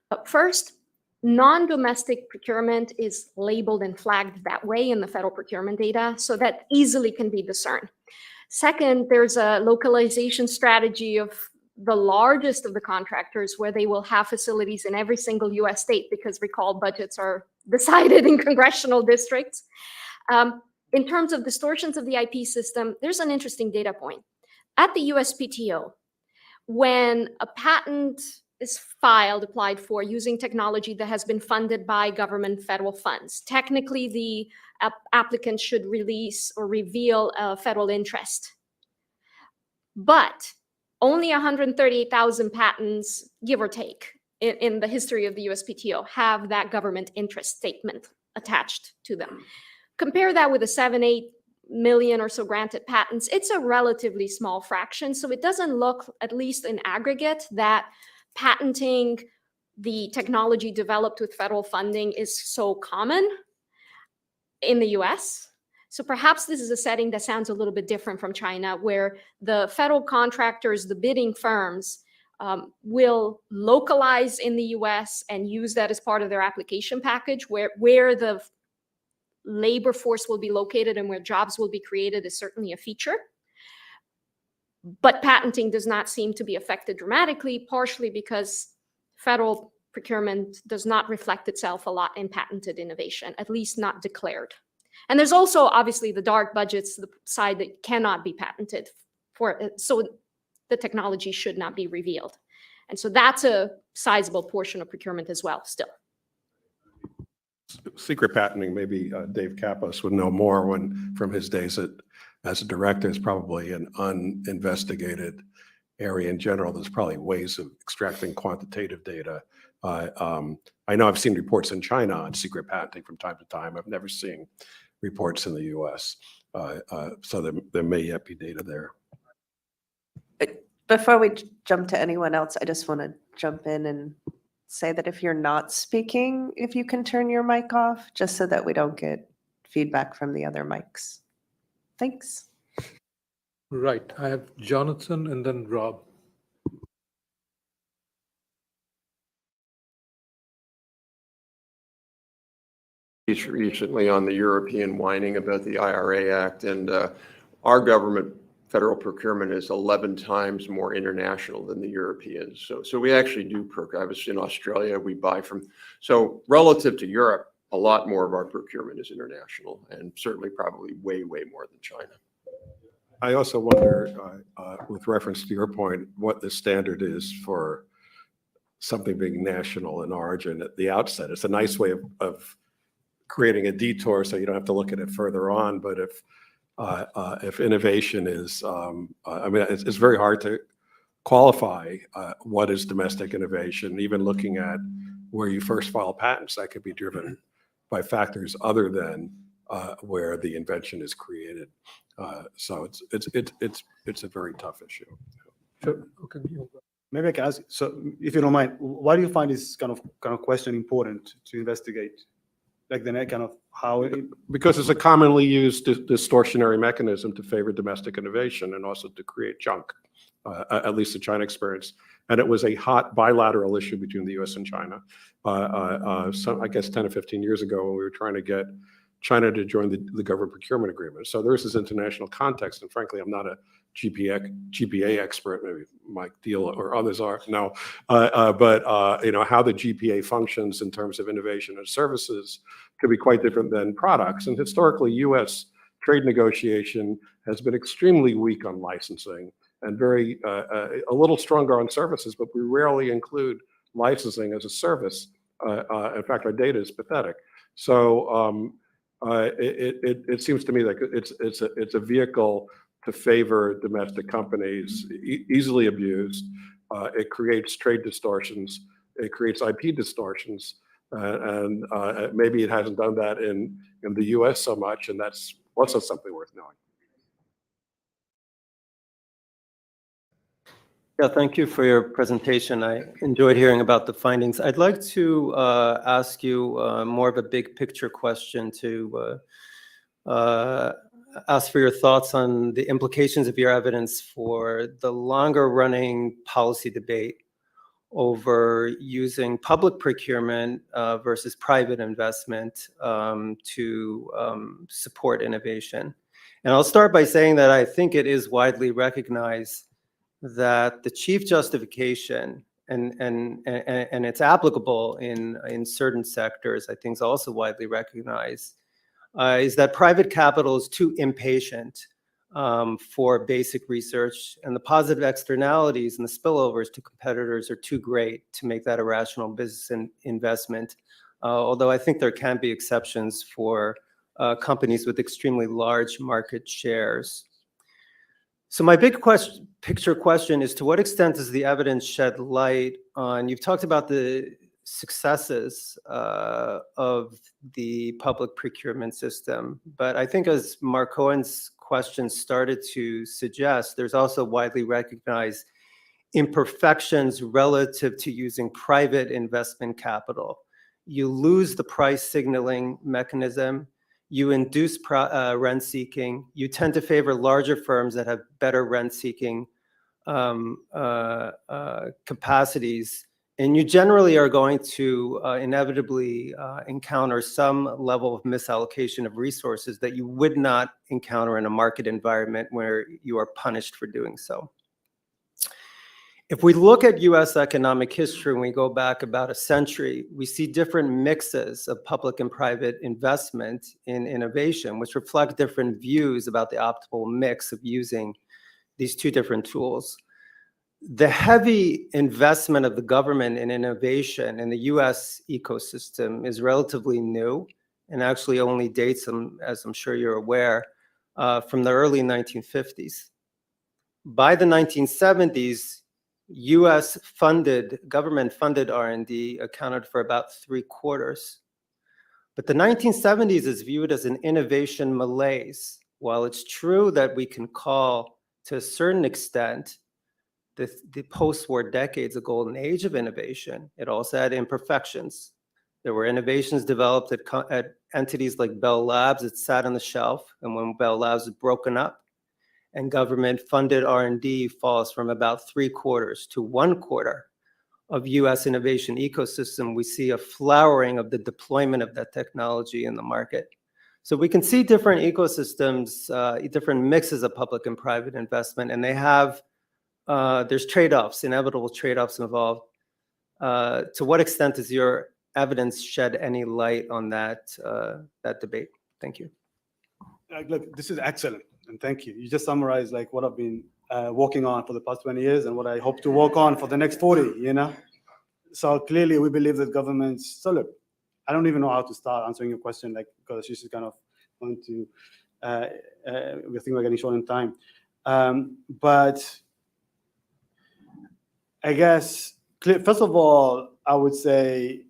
S5: But first, non-domestic procurement is labeled and flagged that way in the federal procurement data, so that easily can be discerned. Second, there's a localization strategy of the largest of the contractors, where they will have facilities in every single US state, because recall, budgets are decided in congressional districts. In terms of distortions of the IP system, there's an interesting data point. At the USPTO, when a patent is applied for using technology that has been funded by government federal funds, technically the applicant should release or reveal a federal interest. But only 138,000 patents, give or take, in the history of the USPTO have that government interest statement attached to them. Compare that with the 7-8 million or so granted patents. It's a relatively small fraction, so it doesn't look, at least in aggregate, that patenting the technology developed with federal funding is so common in the US. So perhaps this is a setting that sounds a little bit different from China, where the federal contractors, the bidding firms, will localize in the US and use that as part of their application package, where the labor force will be located and where jobs will be created is certainly a feature. But patenting does not seem to be affected dramatically, partially because federal procurement does not reflect itself a lot in patented innovation, at least not declared. And there's also obviously the dark budgets, the side that cannot be patented for, so the technology should not be revealed. And so that's a sizable portion of procurement as well, still.
S11: Secret patenting, maybe Dave Kapos would know more from his days as a director. Is probably an uninvestigated area in general, there's probably ways of extracting quantitative data. I know I've seen reports in China on secret patenting from time to time. I've never seen reports in the US. So there may yet be data there.
S4: Before we jump to anyone else, I just want to jump in and say that if you're not speaking, if you can turn your mic off, just so that we don't get feedback from the other mics. Thanks.
S3: Right, I have Jonathan and then Rob.
S1: Recently on the European whining about the IRA Act, and our government federal procurement is 11 times more international than the Europeans. So we actually do procure. I was in Australia, we buy from, so relative to Europe, a lot more of our procurement is international, and certainly probably way, way more than China.
S11: I also wonder, with reference to your point, what the standard is for something being national in origin at the outset. It's a nice way of creating a detour so you don't have to look at it further on. But if innovation is, I mean, it's very hard to qualify what is domestic innovation. Even looking at where you first file patents, that could be driven by factors other than where the invention is created. So it's a very tough issue.
S3: Sure. Okay.
S6: Maybe I can ask, so if you don't mind, why do you find this kind of question important to investigate? Like the kind of how it...
S11: Because it's a commonly used distortionary mechanism to favor domestic innovation and also to create junk, at least the China experience. And it was a hot bilateral issue between the US and China. So I guess 10 or 15 years ago when we were trying to get China to join the government procurement agreement. So there is this international context, and frankly, I'm not a GPA expert, maybe Mike Deal or others are, no. But you know, how the GPA functions in terms of innovation and services could be quite different than products. And historically, US trade negotiation has been extremely weak on licensing and very, a little stronger on services, but we rarely include licensing as a service. In fact, our data is pathetic. So it seems to me like it's a vehicle to favor domestic companies, easily abused. It creates trade distortions. It creates IP distortions. And maybe it hasn't done that in the US so much, and that's also something worth knowing.
S14: Yeah, thank you for your presentation. I enjoyed hearing about the findings. I'd like to ask you more of a big picture question to ask for your thoughts on the implications of your evidence for the longer running policy debate over using public procurement versus private investment to support innovation. And I'll start by saying that I think it is widely recognized that the chief justification, and it's applicable in certain sectors, I think is also widely recognized, is that private capital is too impatient for basic research, and the positive externalities and the spillovers to competitors are too great to make that a rational business investment. Although I think there can be exceptions for companies with extremely large market shares. So my big picture question is, to what extent does the evidence shed light on, you've talked about the successes of the public procurement system, but I think as Mark Cohen's question started to suggest, there's also widely recognized imperfections relative to using private investment capital. You lose the price signaling mechanism. You induce rent seeking. You tend to favor larger firms that have better rent seeking capacities. And you generally are going to inevitably encounter some level of misallocation of resources that you would not encounter in a market environment where you are punished for doing so. If we look at US economic history and we go back about a century, we see different mixes of public and private investment in innovation, which reflect different views about the optimal mix of using these two different tools. The heavy investment of the government in innovation in the US ecosystem is relatively new and actually only dates, as I'm sure you're aware, from the early 1950s. by the 1970s, US government funded R&D accounted for about 3/4. But the 1970s is viewed as an innovation malaise. While it's true that we can call, to a certain extent, the post-war decades a golden age of innovation, it also had imperfections. There were innovations developed at entities like Bell Labs that sat on the shelf, and when Bell Labs was broken up, and government-funded R&D falls from about 3/4 to 1/4 of US innovation ecosystem, we see a flowering of the deployment of that technology in the market. So we can see different ecosystems, different mixes of public and private investment, and they have, there's trade-offs, inevitable trade-offs involved. To what extent does your evidence shed any light on that debate? Thank you.
S6: Look, this is excellent, and thank you. You just summarized like what I've been working on for the past 20 years and what I hope to work on for the next 40, you know? So clearly we believe that governments, so look, I don't even know how to start answering your question, like, because she's kind of going to, we think we're getting short in time. But I guess, first of all, I would say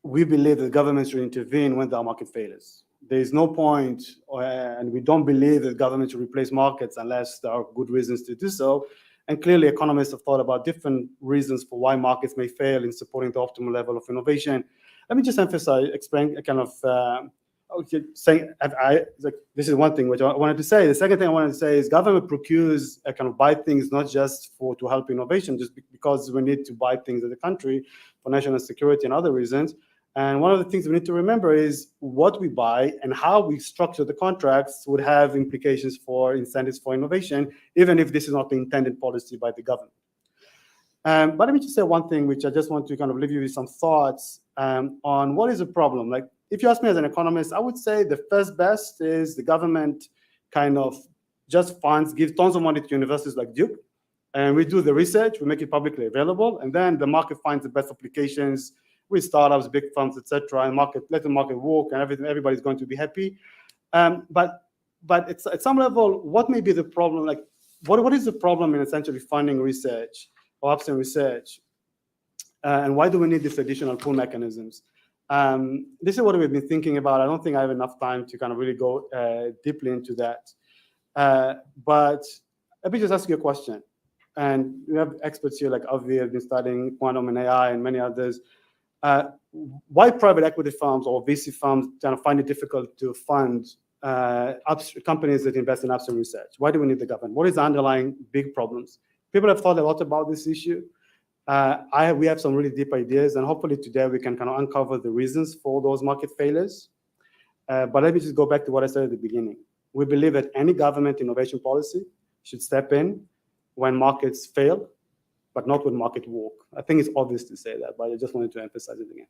S6: we believe that governments should intervene when there are market failures. There is no point, and we don't believe that government should replace markets unless there are good reasons to do so. And clearly, economists have thought about different reasons for why markets may fail in supporting the optimal level of innovation. Let me just emphasize, explain, kind of, saying, like, this is one thing which I wanted to say. The second thing I wanted to say is government procures, kind of buy things not just to help innovation, just because we need to buy things in the country for national security and other reasons. And one of the things we need to remember is what we buy and how we structure the contracts would have implications for incentives for innovation, even if this is not the intended policy by the government. But let me just say one thing, which I just want to kind of leave you with some thoughts on what is the problem. Like, if you ask me as an economist, I would say the first best is the government kind of just funds, gives tons of money to universities like Duke, and we do the research, we make it publicly available, and then the market finds the best applications with startups, big firms, etc., and let the market work, and everybody's going to be happy. But it's, at some level, what may be the problem? Like, what is the problem in essentially funding research or upstream research? And why do we need these additional pool mechanisms? This is what we've been thinking about. I don't think I have enough time to kind of really go deeply into that. But let me just ask you a question. And we have experts here like Avi have been studying quantum and AI and many others. Why private equity firms or VC firms kind of find it difficult to fund companies that invest in upstream research? Why do we need the government? What is the underlying big problems? People have thought a lot about this issue. We have some really deep ideas, and hopefully today we can kind of uncover the reasons for those market failures. But let me just go back to what I said at the beginning. We believe that any government innovation policy should step in when markets fail, but not when market work. I think it's obvious to say that, but I just wanted to emphasize it again.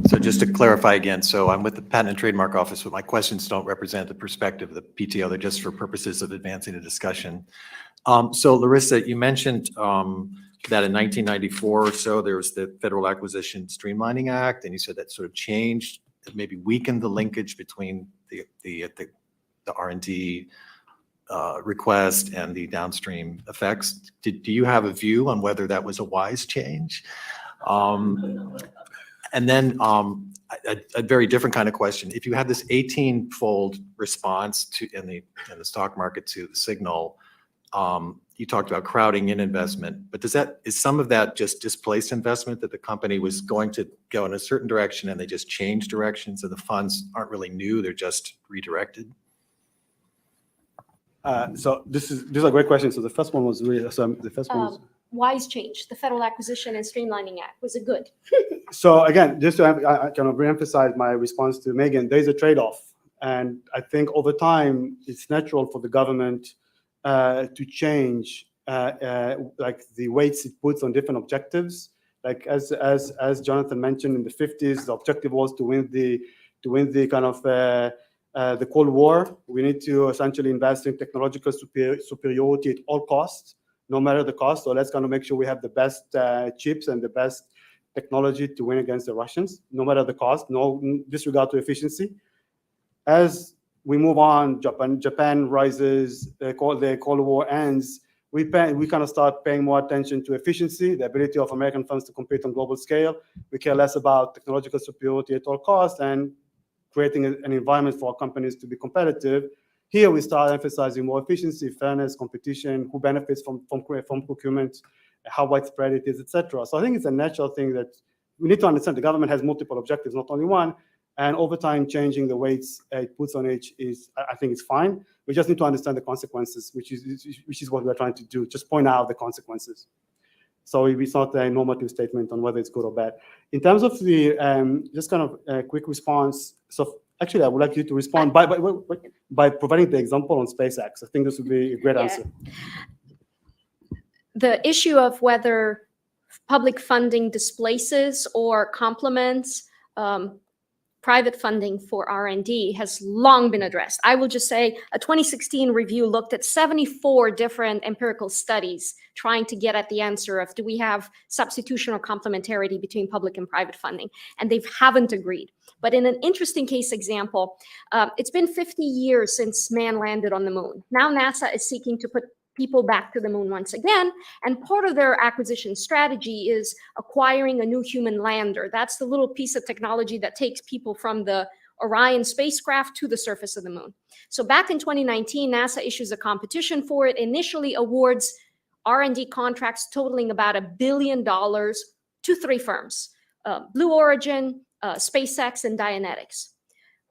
S12: So just to clarify again, so I'm with the Patent and Trademark Office, but my questions don't represent the perspective of the PTO. They're just for purposes of advancing the discussion. So Larissa, you mentioned that in 1994 or so, there was the Federal Acquisition Streamlining Act, and you said that sort of changed, maybe weakened the linkage between the R&D request and the downstream effects. Do you have a view on whether that was a wise change? And then a very different kind of question. If you had this 18-fold response in the stock market to the signal, you talked about crowding in investment, but is some of that just displaced investment, that the company was going to go in a certain direction and they just changed directions and the funds aren't really new, they're just redirected?
S6: So these are great questions. So the first one was really,
S5: Wise change, the Federal Acquisition and Streamlining Act, was it good?
S6: So again, just to kind of reemphasize my response to Megan, there is a trade-off. And I think over time, it's natural for the government to change like the weights it puts on different objectives. Like as Jonathan mentioned, in the 50s, the objective was to win the kind of the Cold War. We need to essentially invest in technological superiority at all costs, no matter the cost. So let's kind of make sure we have the best chips and the best technology to win against the Russians, no matter the cost, no disregard to efficiency. As we move on, Japan rises, the Cold War ends, we kind of start paying more attention to efficiency, the ability of American firms to compete on global scale. We care less about technological superiority at all costs and creating an environment for our companies to be competitive. Here we start emphasizing more efficiency, fairness, competition, who benefits from procurement, how widespread it is, etc. So I think it's a natural thing that we need to understand. The government has multiple objectives, not only one, and over time changing the weights it puts on each is, I think it's fine. We just need to understand the consequences, which is what we're trying to do, just point out the consequences. So it's not a normative statement on whether it's good or bad. In terms of the, just kind of a quick response, so actually I would like you to respond by providing the example on SpaceX. I think this would be a great answer.
S5: The issue of whether public funding displaces or complements private funding for R&D has long been addressed. I will just say a 2016 review looked at 74 different empirical studies trying to get at the answer of, do we have substitution or complementarity between public and private funding? And they haven't agreed. But in an interesting case example, it's been 50 years since man landed on the moon. Now NASA is seeking to put people back to the moon once again. And part of their acquisition strategy is acquiring a new human lander. That's the little piece of technology that takes people from the Orion spacecraft to the surface of the moon. So back in 2019, NASA issues a competition for it, initially awards R&D contracts totaling about $1 billion to 3 firms, Blue Origin, SpaceX, and Dianetics.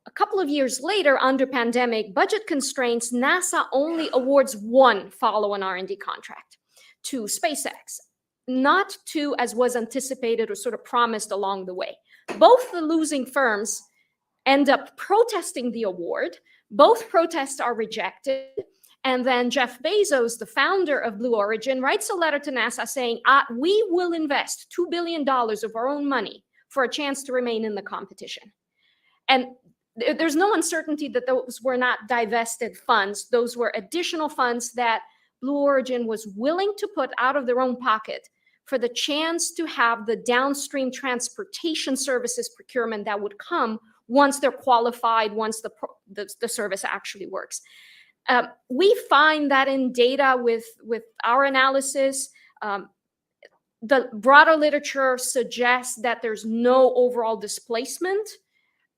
S5: A couple of years later, under pandemic budget constraints, NASA only awards 1 follow-on R&D contract to SpaceX, not 2 as was anticipated or sort of promised along the way. Both the losing firms end up protesting the award. Both protests are rejected. And then Jeff Bezos, the founder of Blue Origin, writes a letter to NASA saying, we will invest $2 billion of our own money for a chance to remain in the competition. And there's no uncertainty that those were not divested funds. Those were additional funds that Blue Origin was willing to put out of their own pocket for the chance to have the downstream transportation services procurement that would come once they're qualified, once the service actually works. We find that in data with our analysis, the broader literature suggests that there's no overall displacement,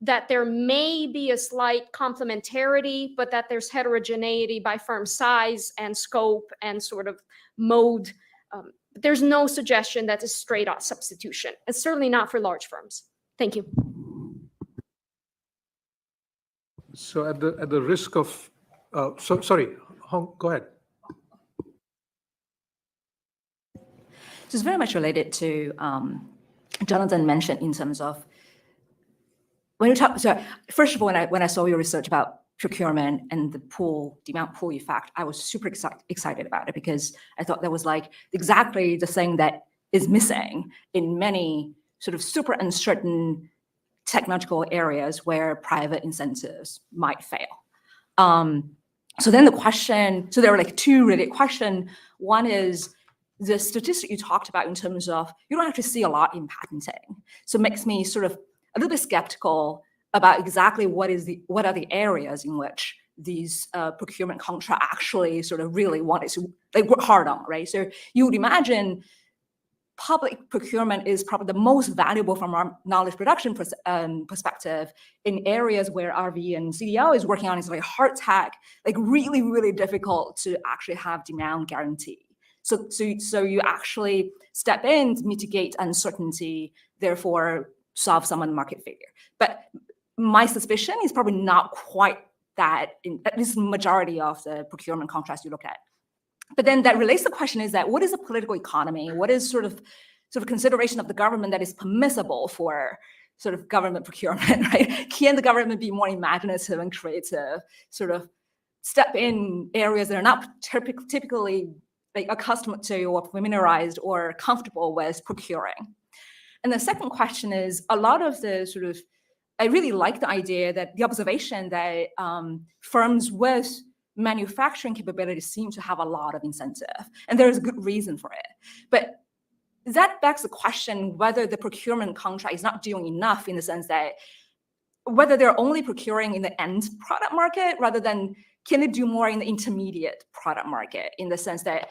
S5: that there may be a slight complementarity, but that there's heterogeneity by firm size and scope and sort of mode. There's no suggestion that it's straight up substitution. It's certainly not for large firms. Thank you.
S3: So at the risk of, sorry, Hong, go ahead.
S19: So it's very much related to Jonathan mentioned in terms of when you talk. So first of all, when I saw your research about procurement and the demand pool effect, I was super excited about it because I thought that was like exactly the thing that is missing in many sort of super uncertain technological areas where private incentives might fail. So then the question, so there are like 2 related questions. One is the statistic you talked about in terms of you don't actually see a lot in patenting. So it makes me sort of a little bit skeptical about exactly what are the areas in which these procurement contracts actually sort of really wanted to work hard on, right? So you would imagine public procurement is probably the most valuable from our knowledge production perspective in areas where RV and CDL is working on is like hard tech, like really, really difficult to actually have demand guarantee. So you actually step in to mitigate uncertainty, therefore solve some of the market failure. But my suspicion is probably not quite that in at least the majority of the procurement contracts you look at. But then that relates to the question is that what is a political economy? What is sort of consideration of the government that is permissible for sort of government procurement, right? Can the government be more imaginative and creative, sort of step in areas that are not typically like accustomed to or familiarized or comfortable with procuring? And the second question is a lot of the sort of, I really like the idea that the observation that firms with manufacturing capabilities seem to have a lot of incentive, and there's a good reason for it. But that begs the question whether the procurement contract is not doing enough in the sense that whether they're only procuring in the end product market rather than can they do more in the intermediate product market in the sense that,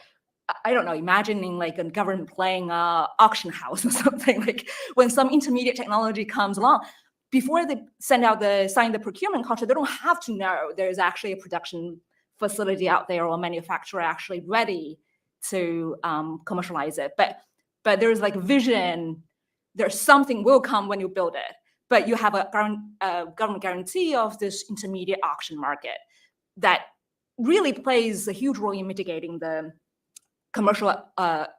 S19: I don't know, imagining like a government playing a auction house or something, like when some intermediate technology comes along, before they sign the procurement contract, they don't have to know there's actually a production facility out there or a manufacturer actually ready to commercialize it. But there's like vision, there's something will come when you build it, but you have a government guarantee of this intermediate auction market that really plays a huge role in mitigating the commercial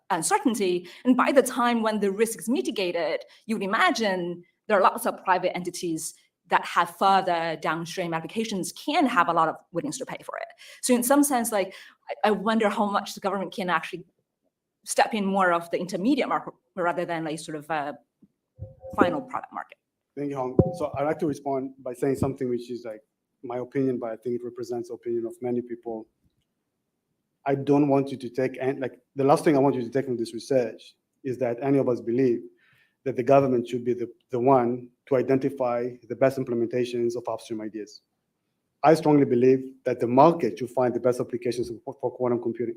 S19: uncertainty. And by the time when the risk is mitigated, you would imagine there are lots of private entities that have further downstream applications can have a lot of willingness to pay for it. So in some sense, like, I wonder how much the government can actually step in more of the intermediate market rather than like sort of a final product market.
S6: Thank you, Hong. So I'd like to respond by saying something which is like my opinion, but I think it represents the opinion of many people. I don't want you to take, and like the last thing I want you to take from this research is that any of us believe that the government should be the one to identify the best implementations of upstream ideas. I strongly believe that the market should find the best applications for quantum computing,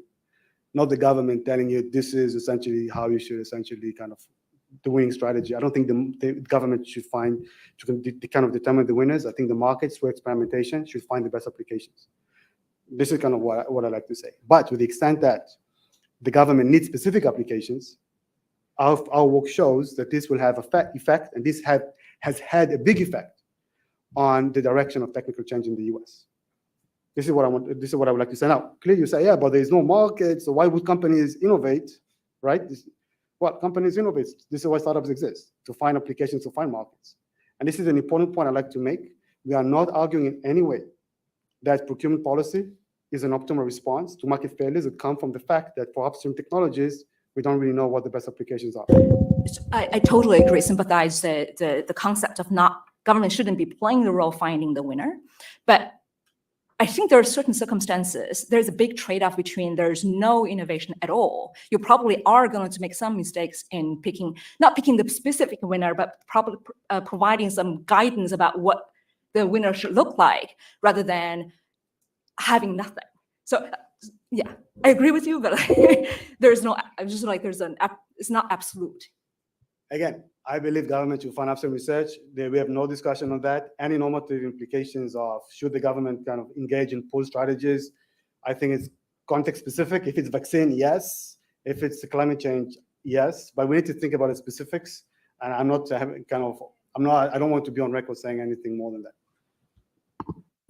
S6: not the government telling you this is essentially how you should essentially kind of the winning strategy. I don't think the government should kind of determine the winners. I think the markets through experimentation should find the best applications. This is kind of what I like to say. But to the extent that the government needs specific applications, our work shows that this will have effect, and this has had a big effect on the direction of technical change in the US. This is what I want. This is what I would like to say. Now, clearly you say, yeah, but there is no market, so why would companies innovate, right? What companies innovate? This is why startups exist, to find applications, to find markets. And this is an important point I'd like to make. We are not arguing in any way that procurement policy is an optimal response to market failures that come from the fact that for upstream technologies, we don't really know what the best applications are.
S19: I totally agree, sympathize the concept of government shouldn't be playing the role finding the winner. But I think there are certain circumstances, there's a big trade-off between there's no innovation at all. You probably are going to make some mistakes in not picking the specific winner, but probably providing some guidance about what the winner should look like rather than having nothing. So yeah, I agree with you, but it's not absolute.
S6: Again, I believe government should fund upstream research. We have no discussion on that. Any normative implications of should the government kind of engage in pull strategies, I think it's context specific. If it's vaccine, yes. If it's climate change, yes. But we need to think about the specifics. And I don't want to be on record saying anything more than that.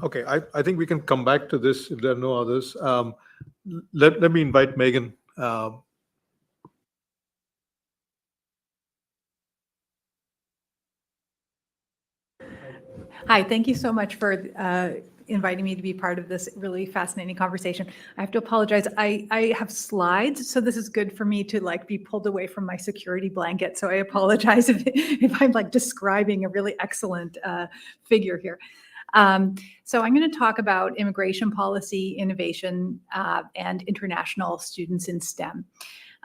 S3: Okay, I think we can come back to this if there are no others. Let me invite Megan.
S20: Hi, thank you so much for inviting me to be part of this really fascinating conversation. I have to apologize. I have slides, so this is good for me to like be pulled away from my security blanket. So I apologize if I'm like describing a really excellent figure here. So I'm going to talk about immigration policy, innovation, and international students in STEM.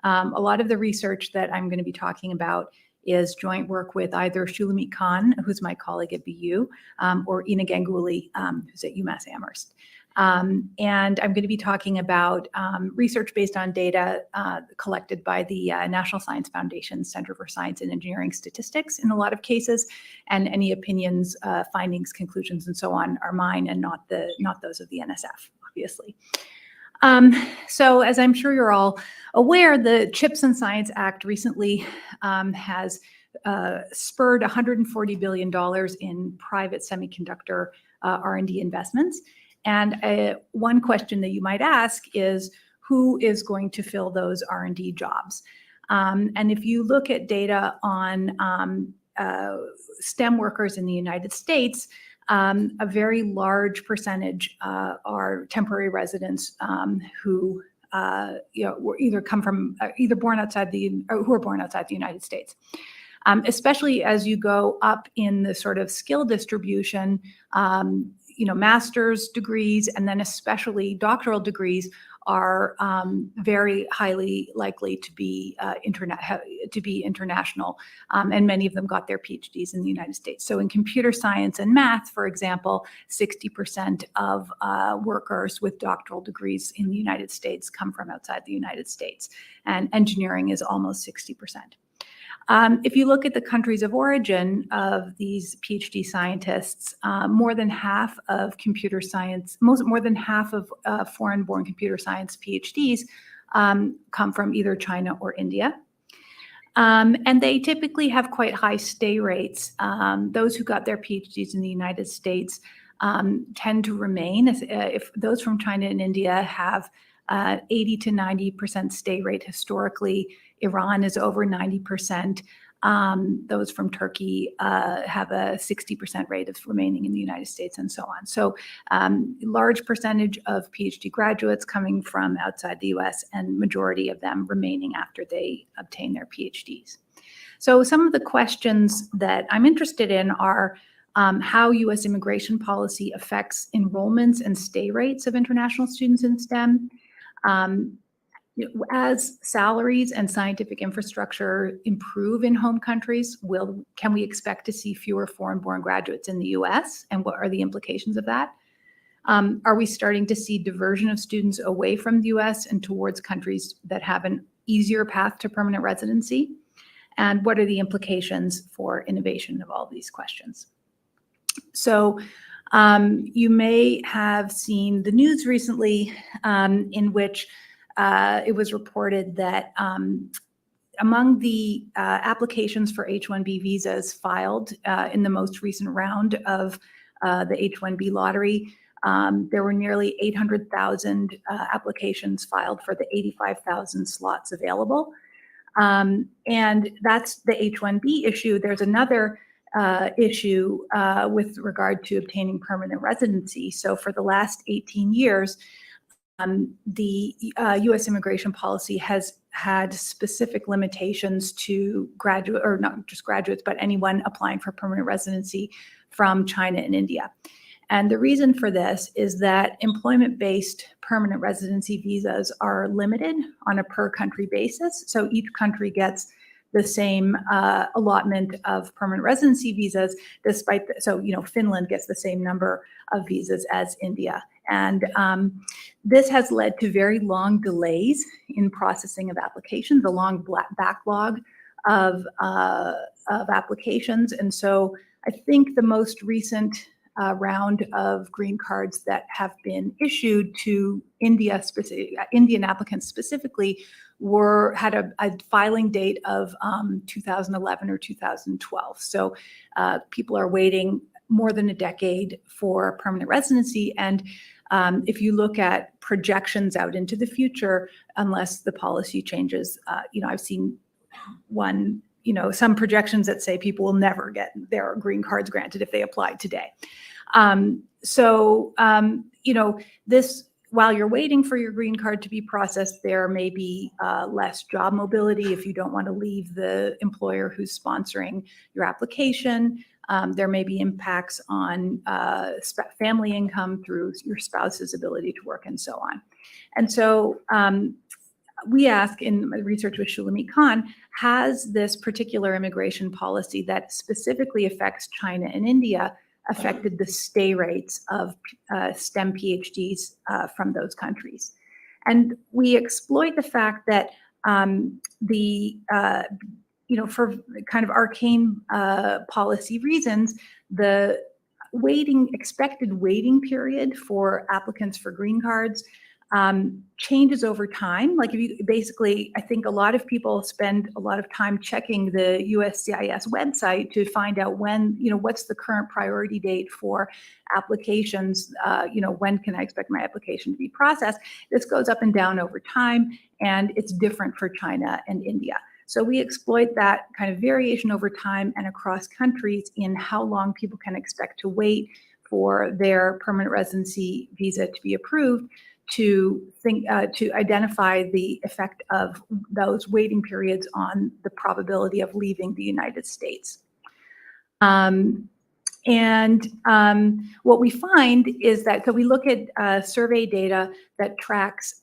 S20: A lot of the research that I'm going to be talking about is joint work with either Shulamit Khan, who's my colleague at BU, or Ina Ganguly, who's at UMass Amherst. And I'm going to be talking about research based on data collected by the National Science Foundation Center for Science and Engineering Statistics in a lot of cases, and any opinions, findings, conclusions, and so on are mine and not those of the NSF, obviously. So as I'm sure you're all aware, the CHIPS and Science Act recently has spurred $140 billion in private semiconductor R&D investments. And one question that you might ask is, who is going to fill those R&D jobs? And if you look at data on STEM workers in the United States, a very large percentage are temporary residents who were either born outside who are born outside the United States. Especially as you go up in the sort of skill distribution, master's degrees and then especially doctoral degrees are very highly likely to be international, and many of them got their PhDs in the United States. So in computer science and math, for example, 60% of workers with doctoral degrees in the United States come from outside the United States, and engineering is almost 60%. If you look at the countries of origin of these PhD scientists, more than half of computer science, more than half of foreign-born computer science PhDs come from either China or India. And they typically have quite high stay rates. Those who got their PhDs in the United States tend to remain. If those from China and India have 80 to 90% stay rate historically. Iran is over 90%. Those from Turkey have a 60% rate of remaining in the United States, and so on. So large percentage of PhD graduates coming from outside the US, and majority of them remaining after they obtain their PhDs. So some of the questions that I'm interested in are how US immigration policy affects enrollments and stay rates of international students in STEM. As salaries and scientific infrastructure improve in home countries, can we expect to see fewer foreign-born graduates in the US? And what are the implications of that? Are we starting to see diversion of students away from the US and towards countries that have an easier path to permanent residency? And what are the implications for innovation of all these questions? So you may have seen the news recently in which it was reported that among the applications for H-1B visas filed in the most recent round of the H-1B lottery, there were nearly 800,000 applications filed for the 85,000 slots available. And that's the H-1B issue. There's another issue with regard to obtaining permanent residency. So for the last 18 years, the US immigration policy has had specific limitations to graduate, or not just graduates, but anyone applying for permanent residency from China and India. And the reason for this is that employment-based permanent residency visas are limited on a per country basis. So each country gets the same allotment of permanent residency visas, despite, Finland gets the same number of visas as India. And this has led to very long delays in processing of applications, a long backlog of applications. And so I think the most recent round of green cards that have been issued to Indian applicants specifically had a filing date of 2011 or 2012. So people are waiting more than a decade for permanent residency. And if you look at projections out into the future, unless the policy changes, I've seen some projections that say people will never get their green cards granted if they applied today. While you're waiting for your green card to be processed, there may be less job mobility if you don't want to leave the employer who's sponsoring your application. There may be impacts on family income through your spouse's ability to work, and so on. And so we ask in research with Shulamit Khan, has this particular immigration policy that specifically affects China and India affected the stay rates of STEM PhDs from those countries? And we exploit the fact that for kind of arcane policy reasons, the expected waiting period for applicants for green cards changes over time. Like I think a lot of people spend a lot of time checking the USCIS website to find out what's the current priority date for applications, when can I expect my application to be processed? This goes up and down over time, and it's different for China and India. So we exploit that kind of variation over time and across countries in how long people can expect to wait for their permanent residency visa to be approved, to identify the effect of those waiting periods on the probability of leaving the United States. What we find is that, so we look at survey data that tracks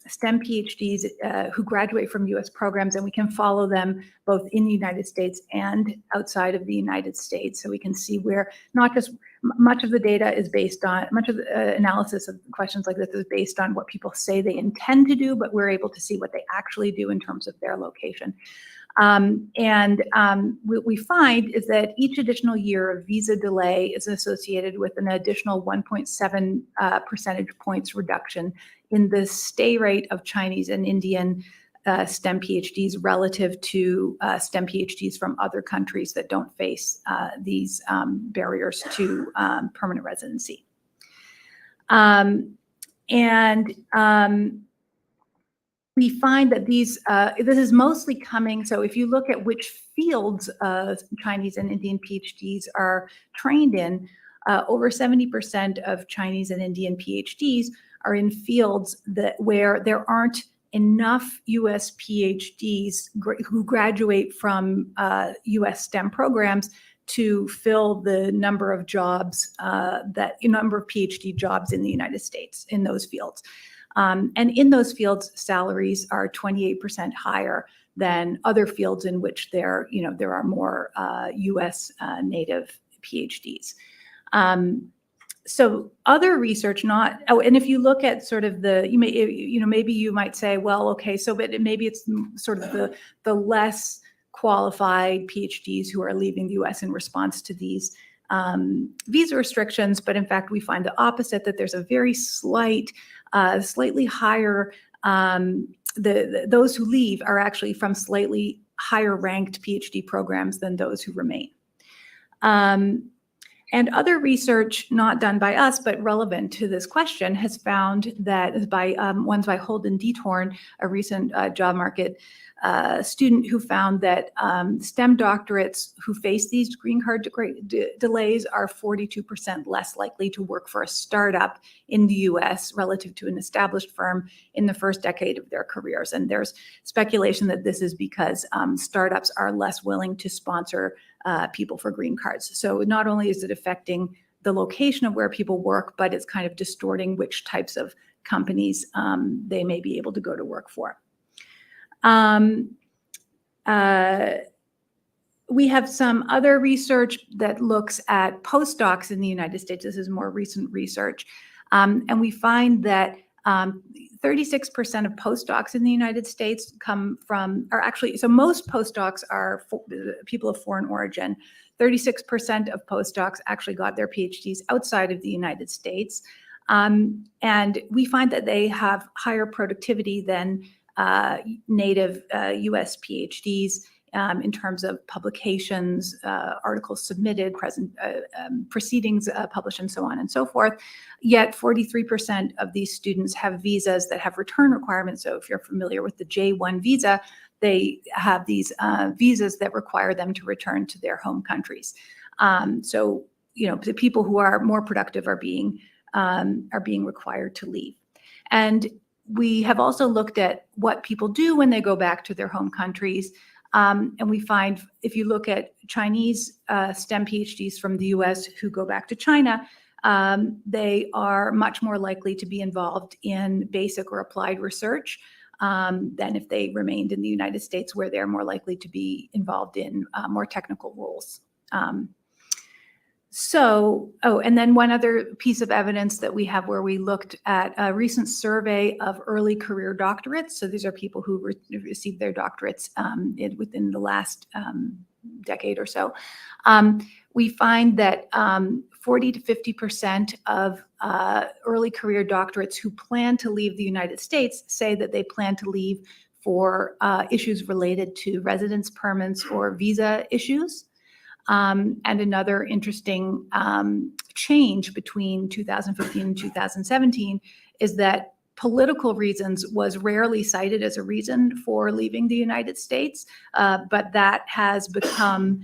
S20: STEM PhDs who graduate from US programs, and we can follow them both in the United States and outside of the United States. So we can see where not just much of the data is based on, much of the analysis of questions like this is based on what people say they intend to do, but we're able to see what they actually do in terms of their location. What we find is that each additional year of visa delay is associated with an additional 1.7 percentage points reduction in the stay rate of Chinese and Indian STEM PhDs relative to STEM PhDs from other countries that don't face these barriers to permanent residency. We find that these, this is mostly coming, so if you look at which fields Chinese and Indian PhDs are trained in, over 70% of Chinese and Indian PhDs are in fields where there aren't enough US PhDs who graduate from US STEM programs to fill the number of jobs, number of PhD jobs in the United States in those fields. And in those fields, salaries are 28% higher than other fields in which there are more US native PhDs. So other research, and if you look at sort of maybe you might say, well, okay, so but maybe it's sort of the less qualified PhDs who are leaving the US in response to these visa restrictions, but in fact, we find the opposite, that there's a very slightly higher, those who leave are actually from slightly higher ranked PhD programs than those who remain. And other research not done by us, but relevant to this question, has found that ones by Holden Dethorn, a recent job market student, who found that STEM doctorates who face these green card delays are 42% less likely to work for a startup in the US relative to an established firm in the first decade of their careers. And there's speculation that this is because startups are less willing to sponsor people for green cards. So not only is it affecting the location of where people work, but it's kind of distorting which types of companies they may be able to go to work for. We have some other research that looks at postdocs in the United States. This is more recent research. And we find that 36% of postdocs in the United States so most postdocs are people of foreign origin. 36% of postdocs actually got their PhDs outside of the United States. And we find that they have higher productivity than native US PhDs in terms of publications, articles submitted, proceedings published, and so on and so forth. Yet 43% of these students have visas that have return requirements. So if you're familiar with the J1 visa, they have these visas that require them to return to their home countries. So the people who are more productive are being required to leave. And we have also looked at what people do when they go back to their home countries. And we find, if you look at Chinese STEM PhDs from the US who go back to China, they are much more likely to be involved in basic or applied research than if they remained in the United States, where they're more likely to be involved in more technical roles. And then one other piece of evidence that we have, where we looked at a recent survey of early career doctorates. So these are people who received their doctorates within the last decade or so. We find that 40 to 50% of early career doctorates who plan to leave the United States say that they plan to leave for issues related to residence permits or visa issues. And another interesting change between 2015 and 2017 is that political reasons was rarely cited as a reason for leaving the United States, but that has become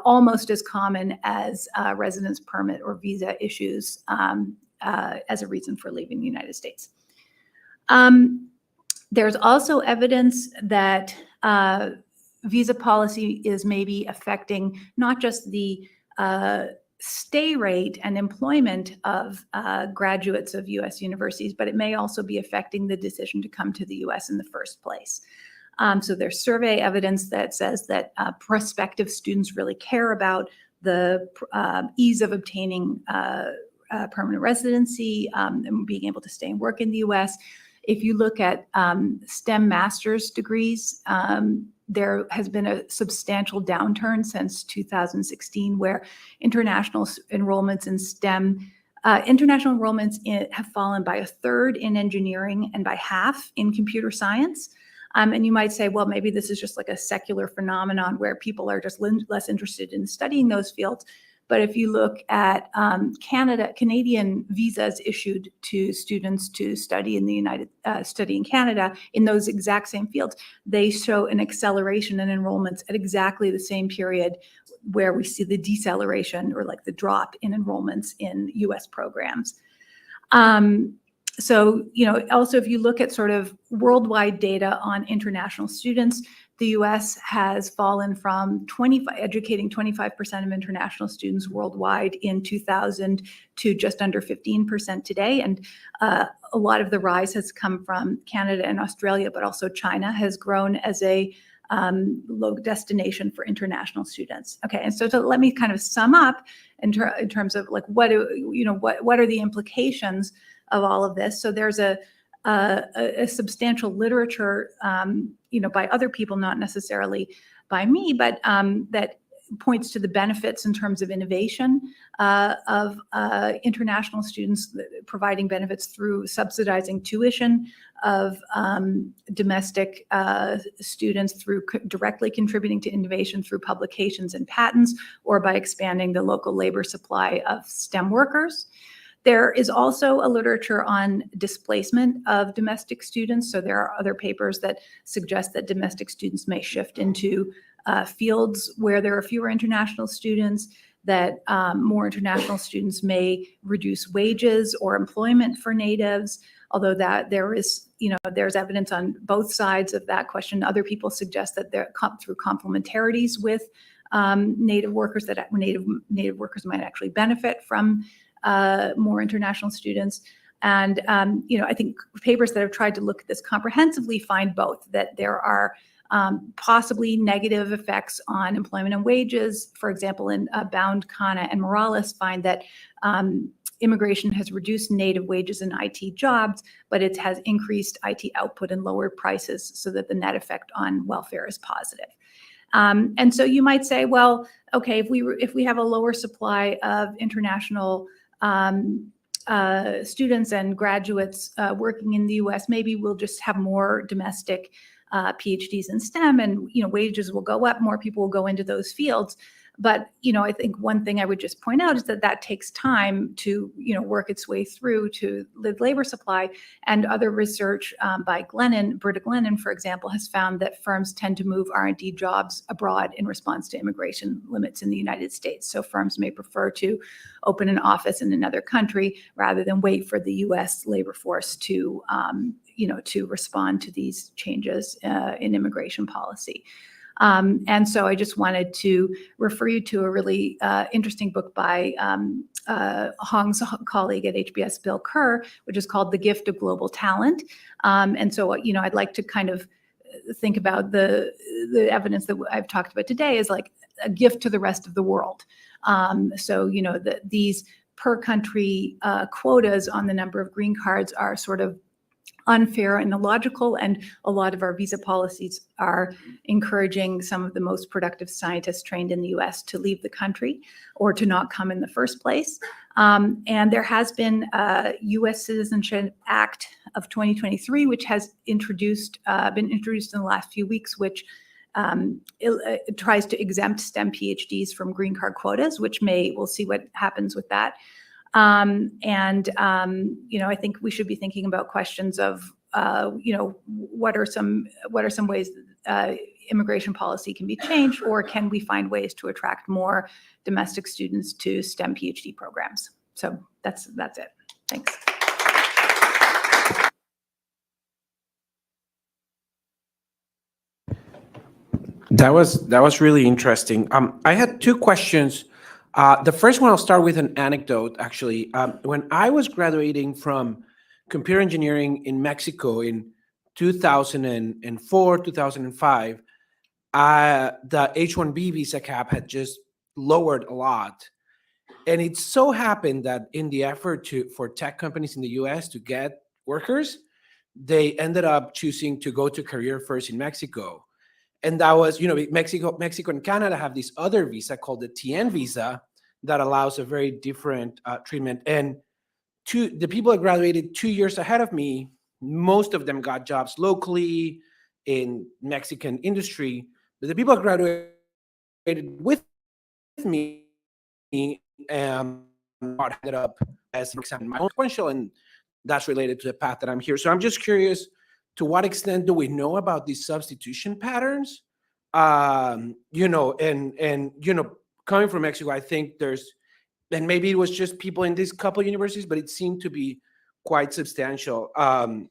S20: almost as common as residence permit or visa issues as a reason for leaving the United States. There's also evidence that visa policy is maybe affecting not just the stay rate and employment of graduates of US universities, but it may also be affecting the decision to come to the US in the first place. So there's survey evidence that says that prospective students really care about the ease of obtaining permanent residency and being able to stay and work in the US. If you look at STEM master's degrees, there has been a substantial downturn since 2016 where international enrollments in STEM, international enrollments have fallen by 1/3 in engineering and by 1/2 in computer science. And you might say, well, maybe this is just like a secular phenomenon where people are just less interested in studying those fields. But if you look at Canadian visas issued to students to study in study in Canada in those exact same fields, they show an acceleration in enrollments at exactly the same period where we see the deceleration or like the drop in enrollments in US programs. So, also if you look at sort of worldwide data on international students, the US has fallen from educating 25% of international students worldwide in 2000 to just under 15% today. And a lot of the rise has come from Canada and Australia, but also China has grown as a low destination for international students. Okay, and so let me kind of sum up in terms of like what are the implications of all of this. So there's a substantial literature, by other people, not necessarily by me, but that points to the benefits in terms of innovation of international students, providing benefits through subsidizing tuition of domestic students, through directly contributing to innovation through publications and patents, or by expanding the local labor supply of STEM workers. There is also a literature on displacement of domestic students. So there are other papers that suggest that domestic students may shift into fields where there are fewer international students, that more international students may reduce wages or employment for natives, although that there's evidence on both sides of that question. Other people suggest that through complementarities with native workers, that native workers might actually benefit from more international students. And, I think papers that have tried to look at this comprehensively find both, that there are possibly negative effects on employment and wages. For example, in Bound, Khanna, and Morales find that immigration has reduced native wages in IT jobs, but it has increased IT output and lowered prices, so that the net effect on welfare is positive. And so you might say, well, okay, if we have a lower supply of international students and graduates working in the US, maybe we'll just have more domestic PhDs in STEM, and wages will go up, more people will go into those fields. But I think one thing I would just point out is that takes time to work its way through to the labor supply. And other research by Britta Glennon, for example, has found that firms tend to move R&D jobs abroad in response to immigration limits in the United States. So firms may prefer to open an office in another country rather than wait for the US labor force to respond to these changes in immigration policy. And so I just wanted to refer you to a really interesting book by Hong's colleague at HBS, Bill Kerr, which is called The Gift of Global Talent. And so, I'd like to kind of think about the evidence that I've talked about today as like a gift to the rest of the world. So, these per country quotas on the number of green cards are sort of unfair and illogical, and a lot of our visa policies are encouraging some of the most productive scientists trained in the US to leave the country or to not come in the first place. And there has been a US Citizenship Act of 2023, which has been introduced in the last few weeks, which it tries to exempt STEM PhDs from green card quotas, we'll see what happens with that. I think we should be thinking about questions of, what are some ways immigration policy can be changed, or can we find ways to attract more domestic students to STEM PhD programs? So that's it. Thanks.
S7: That was really interesting. I had two questions
S8: The first one, I'll start with an anecdote, actually. When I was graduating from computer engineering in Mexico in 2004, 2005, the H-1B visa cap had just lowered a lot. And it so happened that in the effort for tech companies in the US to get workers, they ended up choosing to go to career first in Mexico. And that was, Mexico and Canada have this other visa called the TN visa that allows a very different treatment. And the people that graduated 2 years ahead of me, most of them got jobs locally in Mexican industry. But the people that graduated with me ended up as my own potential, and that's related to the path that I'm here. So I'm just curious, to what extent do we know about these substitution patterns? Coming from Mexico, I think and maybe it was just people in these couple universities, but it seemed to be quite substantial. And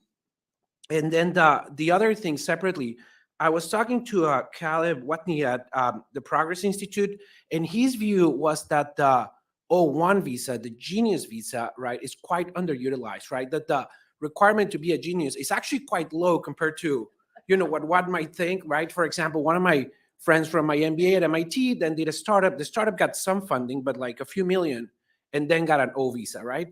S8: then the other thing separately, I was talking to Caleb Watney at the Progress Institute, and his view was that the O1 visa, the genius visa, right, is quite underutilized, right? That the requirement to be a genius is actually quite low compared to, what one might think, right? For example, one of my friends from my MBA at MIT then did a startup. The startup got some funding, but like a few million, and then got an O visa, right?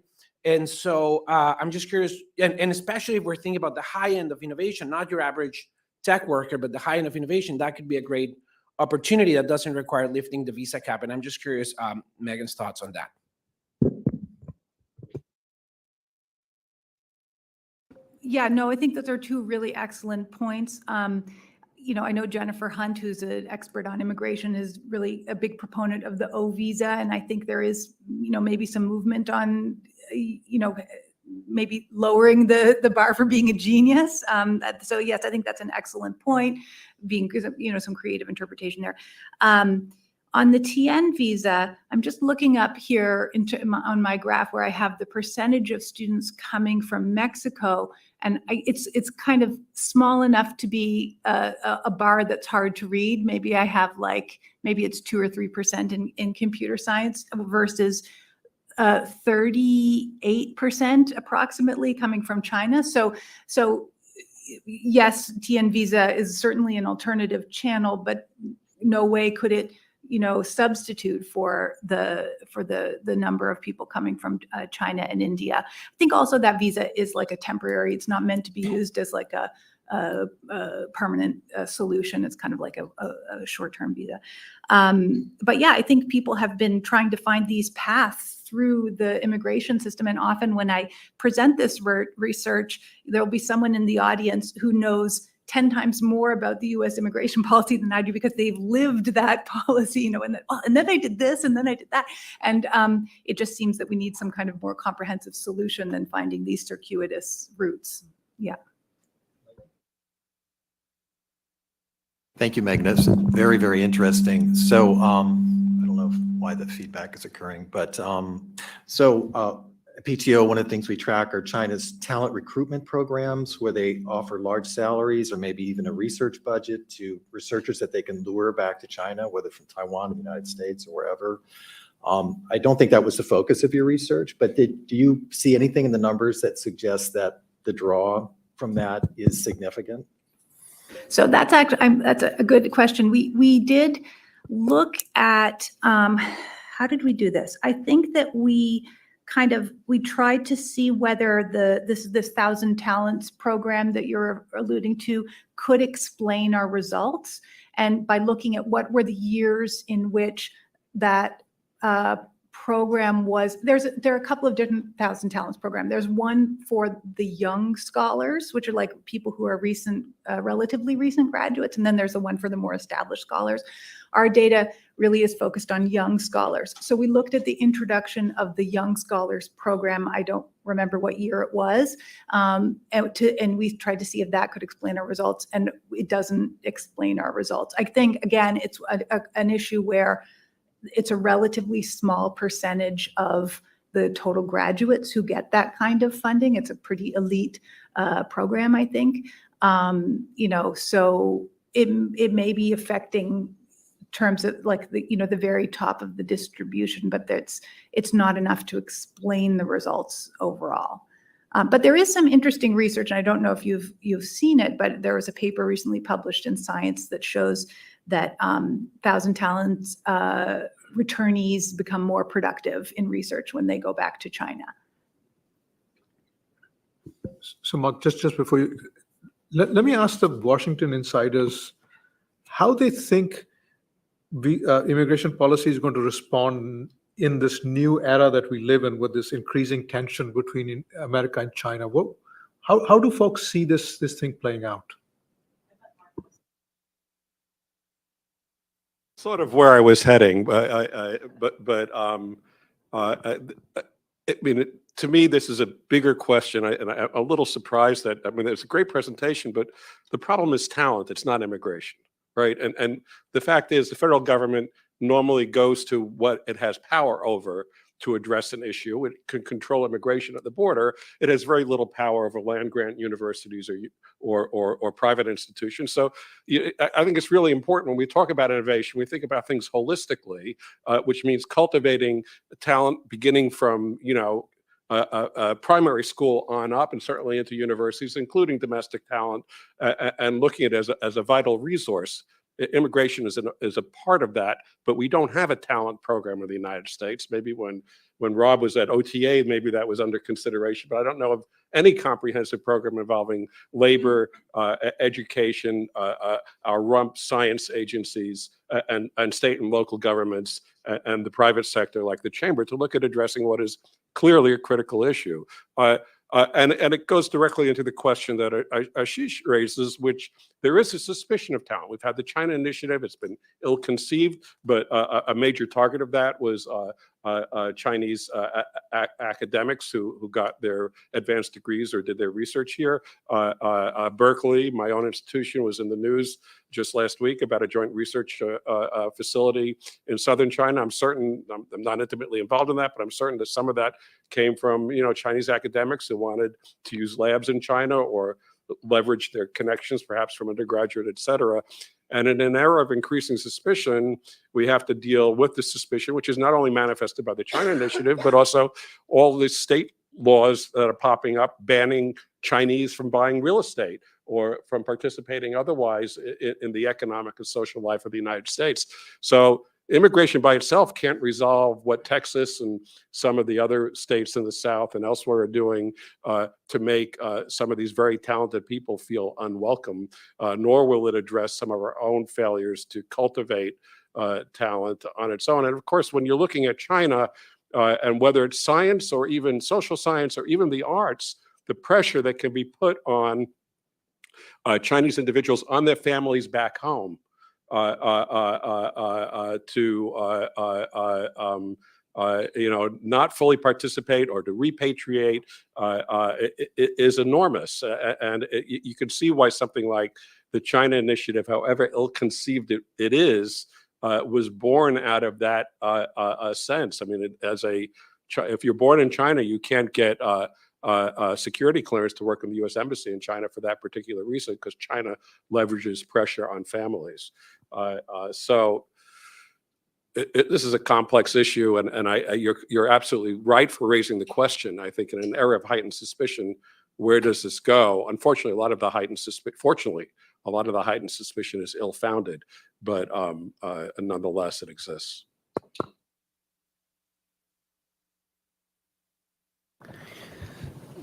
S8: And so I'm just curious, and especially if we're thinking about the high end of innovation, not your average tech worker, but the high end of innovation, that could be a great opportunity that doesn't require lifting the visa cap. And I'm just curious, Megan's thoughts on that.
S20: Yeah, no, I think those are two really excellent points. I know Jennifer Hunt, who's an expert on immigration, is really a big proponent of the O visa. And I think there is, maybe some movement on, maybe lowering the bar for being a genius. So yes, I think that's an excellent point, being, some creative interpretation there. On the TN visa, I'm just looking up here on my graph where I have the percentage of students coming from Mexico, and it's kind of small enough to be a bar that's hard to read. Maybe I have maybe it's 2 or 3% in computer science versus 38% approximately coming from China. So yes, TN visa is certainly an alternative channel, but no way could it substitute for the number of people coming from China and India. I think also that visa is like a temporary. It's not meant to be used as like a permanent solution. It's kind of like a short-term visa. But yeah, I think people have been trying to find these paths through the immigration system. And often when I present this research, there'll be someone in the audience who knows 10 times more about the US immigration policy than I do because they've lived that policy, and then I did this and then I did that. And it just seems that we need some kind of more comprehensive solution than finding these circuitous routes. Yeah.
S12: Thank you, Megan. That's very, very interesting. So I don't know why the feedback is occurring, but at PTO, one of the things we track are China's talent recruitment programs, where they offer large salaries or maybe even a research budget to researchers that they can lure back to China, whether from Taiwan, the United States, or wherever. I don't think that was the focus of your research, but do you see anything in the numbers that suggests that the draw from that is significant?
S20: So that's a good question. We did look at, how did we do this? I think that we tried to see whether this 1,000 Talents program that you're alluding to could explain our results. And by looking at what were the years in which that program was, there are a couple of different 1,000 Talents program. There's one for the young scholars, which are like people who are relatively recent graduates. And then there's the one for the more established scholars. Our data really is focused on young scholars. So we looked at the introduction of the young scholars program. I don't remember what year it was. And we tried to see if that could explain our results, and it doesn't explain our results. I think, again, it's an issue where it's a relatively small percentage of the total graduates who get that kind of funding. It's a pretty elite program, I think. So it may be affecting terms of like the very top of the distribution, but it's not enough to explain the results overall. But there is some interesting research, and I don't know if you've seen it, but there was a paper recently published in Science that shows that 1,000 Talents returnees become more productive in research when they go back to China.
S3: So Mark, just before you, let me ask the Washington insiders how they think immigration policy is going to respond in this new era that we live in with this increasing tension between America and China. How do folks see this thing playing out?
S11: Sort of where I was heading, to me, this is a bigger question, and I'm a little surprised that, it's a great presentation, but the problem is talent, it's not immigration, right? And the fact is the federal government normally goes to what it has power over to address an issue. It can control immigration at the border. It has very little power over land grant universities or private institutions. So I think it's really important when we talk about innovation, we think about things holistically, which means cultivating talent beginning from, primary school on up and certainly into universities, including domestic talent, and looking at it as a vital resource. Immigration is a part of that, but we don't have a talent program in the United States. Maybe when Rob was at OTA, maybe that was under consideration, but I don't know of any comprehensive program involving labor, education, our rump science agencies, and state and local governments, and the private sector like the chamber to look at addressing what is clearly a critical issue. And it goes directly into the question that Ashish raises, which there is a suspicion of talent. We've had the China initiative. It's been ill-conceived, but a major target of that was Chinese academics who got their advanced degrees or did their research here. Berkeley, my own institution, was in the news just last week about a joint research facility in southern China. I'm certain, I'm not intimately involved in that, but I'm certain that some of that came from Chinese academics who wanted to use labs in China or leverage their connections, perhaps from undergraduate, et cetera. And in an era of increasing suspicion, we have to deal with the suspicion, which is not only manifested by the China initiative, but also all the state laws that are popping up banning Chinese from buying real estate or from participating otherwise in the economic and social life of the United States. So immigration by itself can't resolve what Texas and some of the other states in the South and elsewhere are doing to make some of these very talented people feel unwelcome, nor will it address some of our own failures to cultivate talent on its own. And of course, when you're looking at China, and whether it's science or even social science or even the arts, the pressure that can be put on Chinese individuals on their families back home not fully participate or to repatriate is enormous. And you can see why something like the China initiative, however ill-conceived it is, was born out of that sense. I mean, if you're born in China, you can't get security clearance to work in the U.S. Embassy in China for that particular reason, because China leverages pressure on families. So this is a complex issue, and you're absolutely right for raising the question. I think in an era of heightened suspicion, where does this go? Unfortunately, a lot of the heightened suspicion is ill-founded, but nonetheless, it exists.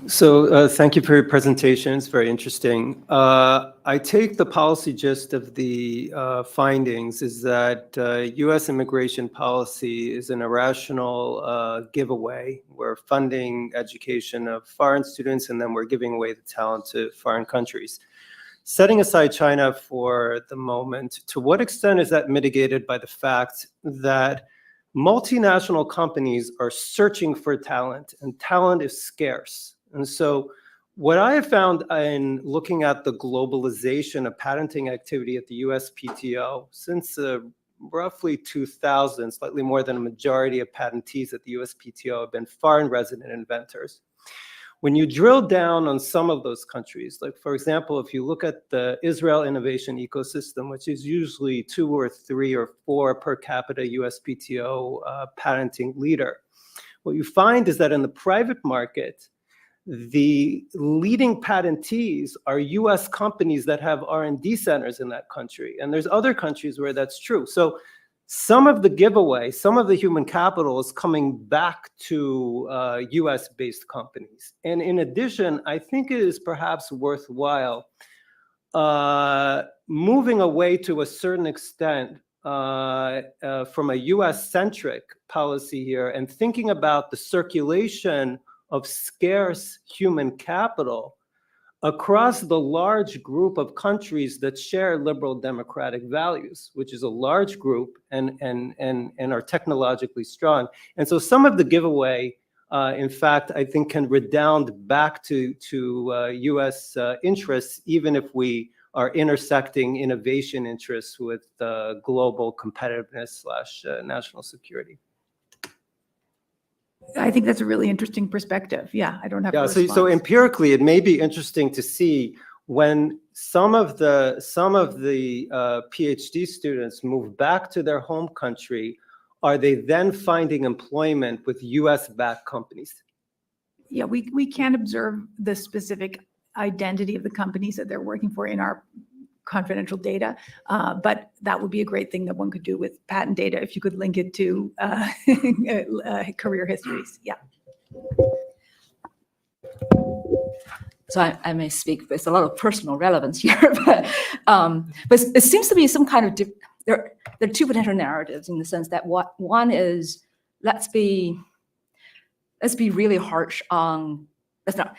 S14: So thank you for your presentation. It's very interesting. I take the policy gist of the findings is that U.S. immigration policy is an irrational giveaway. We're funding education of foreign students, and then we're giving away the talent to foreign countries. Setting aside China for the moment, to what extent is that mitigated by the fact that multinational companies are searching for talent, and talent is scarce? And so what I have found in looking at the globalization of patenting activity at the USPTO since roughly 2000, slightly more than a majority of patentees at the USPTO have been foreign resident inventors. When you drill down on some of those countries, like for example, if you look at the Israel innovation ecosystem, which is usually 2 or 3 or 4 per capita USPTO patenting leader, what you find is that in the private market, the leading patentees are US companies that have R&D centers in that country. And there's other countries where that's true. So some of the giveaway, some of the human capital is coming back to US-based companies. And in addition, I think it is perhaps worthwhile moving away to a certain extent from a US-centric policy here and thinking about the circulation of scarce human capital across the large group of countries that share liberal democratic values, which is a large group and are technologically strong. And so some of the giveaway, in fact, I think can redound back to US interests, even if we are intersecting innovation interests with global competitiveness / national security.
S20: I think that's a really interesting perspective. Yeah, I don't have a response.
S14: So empirically, it may be interesting to see when some of the PhD students move back to their home country, are they then finding employment with US-backed companies?
S20: Yeah, we can't observe the specific identity of the companies that they're working for in our confidential data, but that would be a great thing that one could do with patent data if you could link it to career histories. Yeah.
S19: So I may speak with a lot of personal relevance here, but it seems to be some kind of there are 2 potential narratives in the sense that one is let's be really harsh on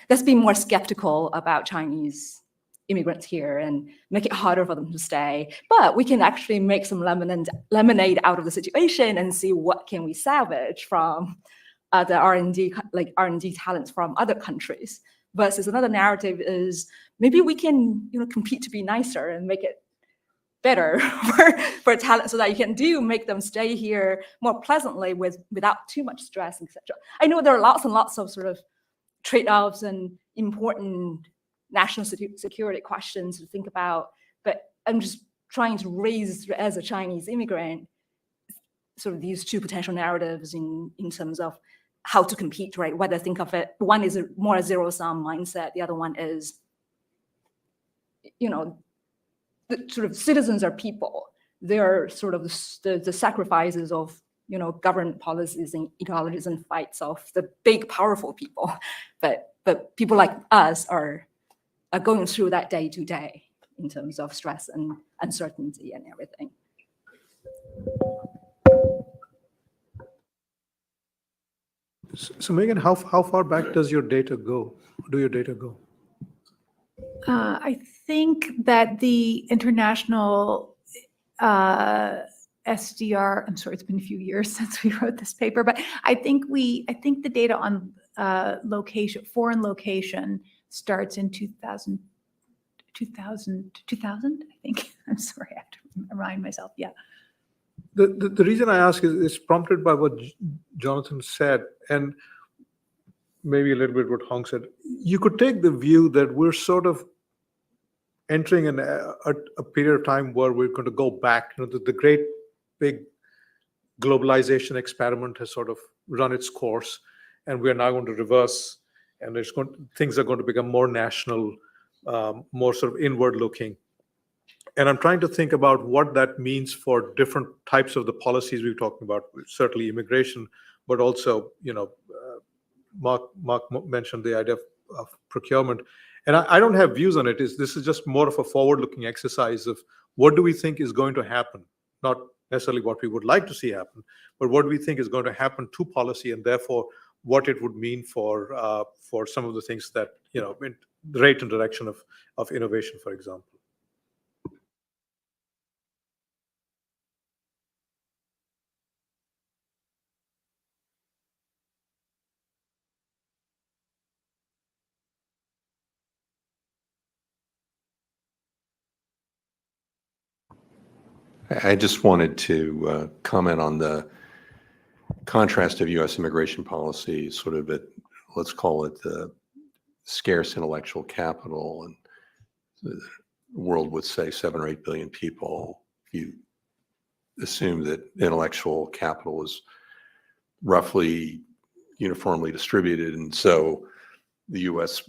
S19: let's be more skeptical about Chinese immigrants here and make it harder for them to stay. But we can actually make some lemonade out of the situation and see what can we salvage from the R&D talents from other countries. Versus another narrative is maybe we can compete to be nicer and make it better for talent so that you can make them stay here more pleasantly without too much stress, etc. I know there are lots and lots of sort of trade-offs and important national security questions to think about, but I'm just trying to raise, as a Chinese immigrant, sort of these 2 potential narratives in terms of how to compete, right? Whether think of it, one is more a zero-sum mindset, the other one is, the sort of citizens are people. They're sort of the sacrifices of, government policies and ideologies and fights of the big, powerful people. But people like us are going through that day to day in terms of stress and uncertainty and everything.
S3: So Megan, how far back does your data go? Do your data go?
S20: I think that the international SDR, I'm sorry, it's been a few years since we wrote this paper, but I think the data on foreign location starts in 2000, I think. I'm sorry, I have to remind myself. Yeah.
S3: The reason I ask is prompted by what Jonathan said, and maybe a little bit what Hong said. You could take the view that we're sort of entering a period of time where we're going to go back. The great big globalization experiment has sort of run its course, and we're now going to reverse, and things are going to become more national, more sort of inward-looking. And I'm trying to think about what that means for different types of the policies we're talking about, certainly immigration, but also, Mark mentioned the idea of procurement. And I don't have views on it. This is just more of a forward-looking exercise of what do we think is going to happen, not necessarily what we would like to see happen, but what we think is going to happen to policy, and therefore what it would mean for some of the things that, in the rate and direction of innovation, for example.
S11: I just wanted to comment on the contrast of U.S. immigration policy, sort of let's call it the scarce intellectual capital, and the world would say 7 or 8 billion people. If you assume that intellectual capital is roughly uniformly distributed, and so the U.S.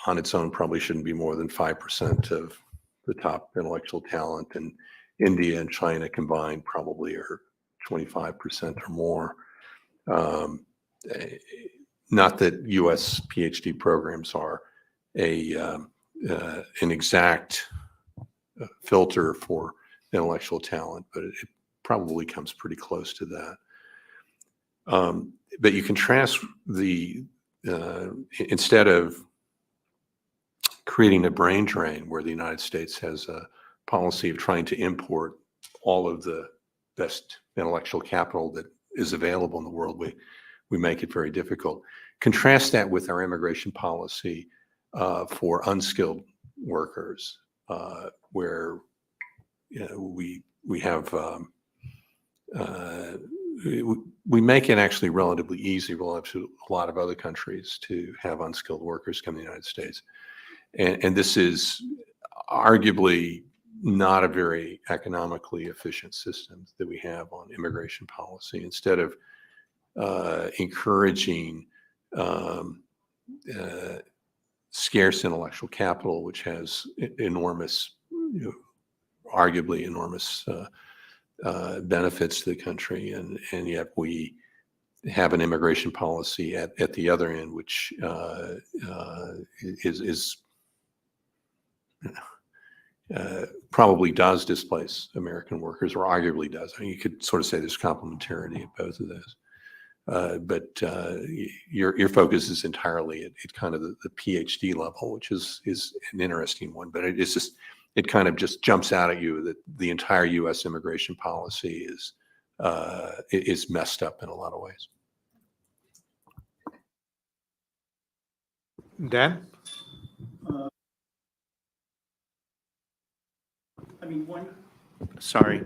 S11: on its own probably shouldn't be more than 5% of the top intellectual talent, and India and China combined probably are 25% or more. Not that U.S. PhD programs are an exact filter for intellectual talent, but it probably comes pretty close to that. But you contrast instead of creating a brain drain where the United States has a policy of trying to import all of the best intellectual capital that is available in the world, we make it very difficult. Contrast that with our immigration policy for unskilled workers, where we have we make it actually relatively easy relative to a lot of other countries to have unskilled workers come to the United States. And this is arguably not a very economically efficient system that we have on immigration policy. Instead of encouraging scarce intellectual capital, which has enormous, arguably enormous benefits to the country, and yet we have an immigration policy at the other end, which is probably does displace American workers, or arguably does. I mean, you could sort of say there's complementarity of both of those. But your focus is entirely at kind of the PhD level, which is an interesting one. But it kind of just jumps out at you that the entire U.S. immigration policy is messed up in a lot of ways.
S3: Dan?
S2: I mean, sorry,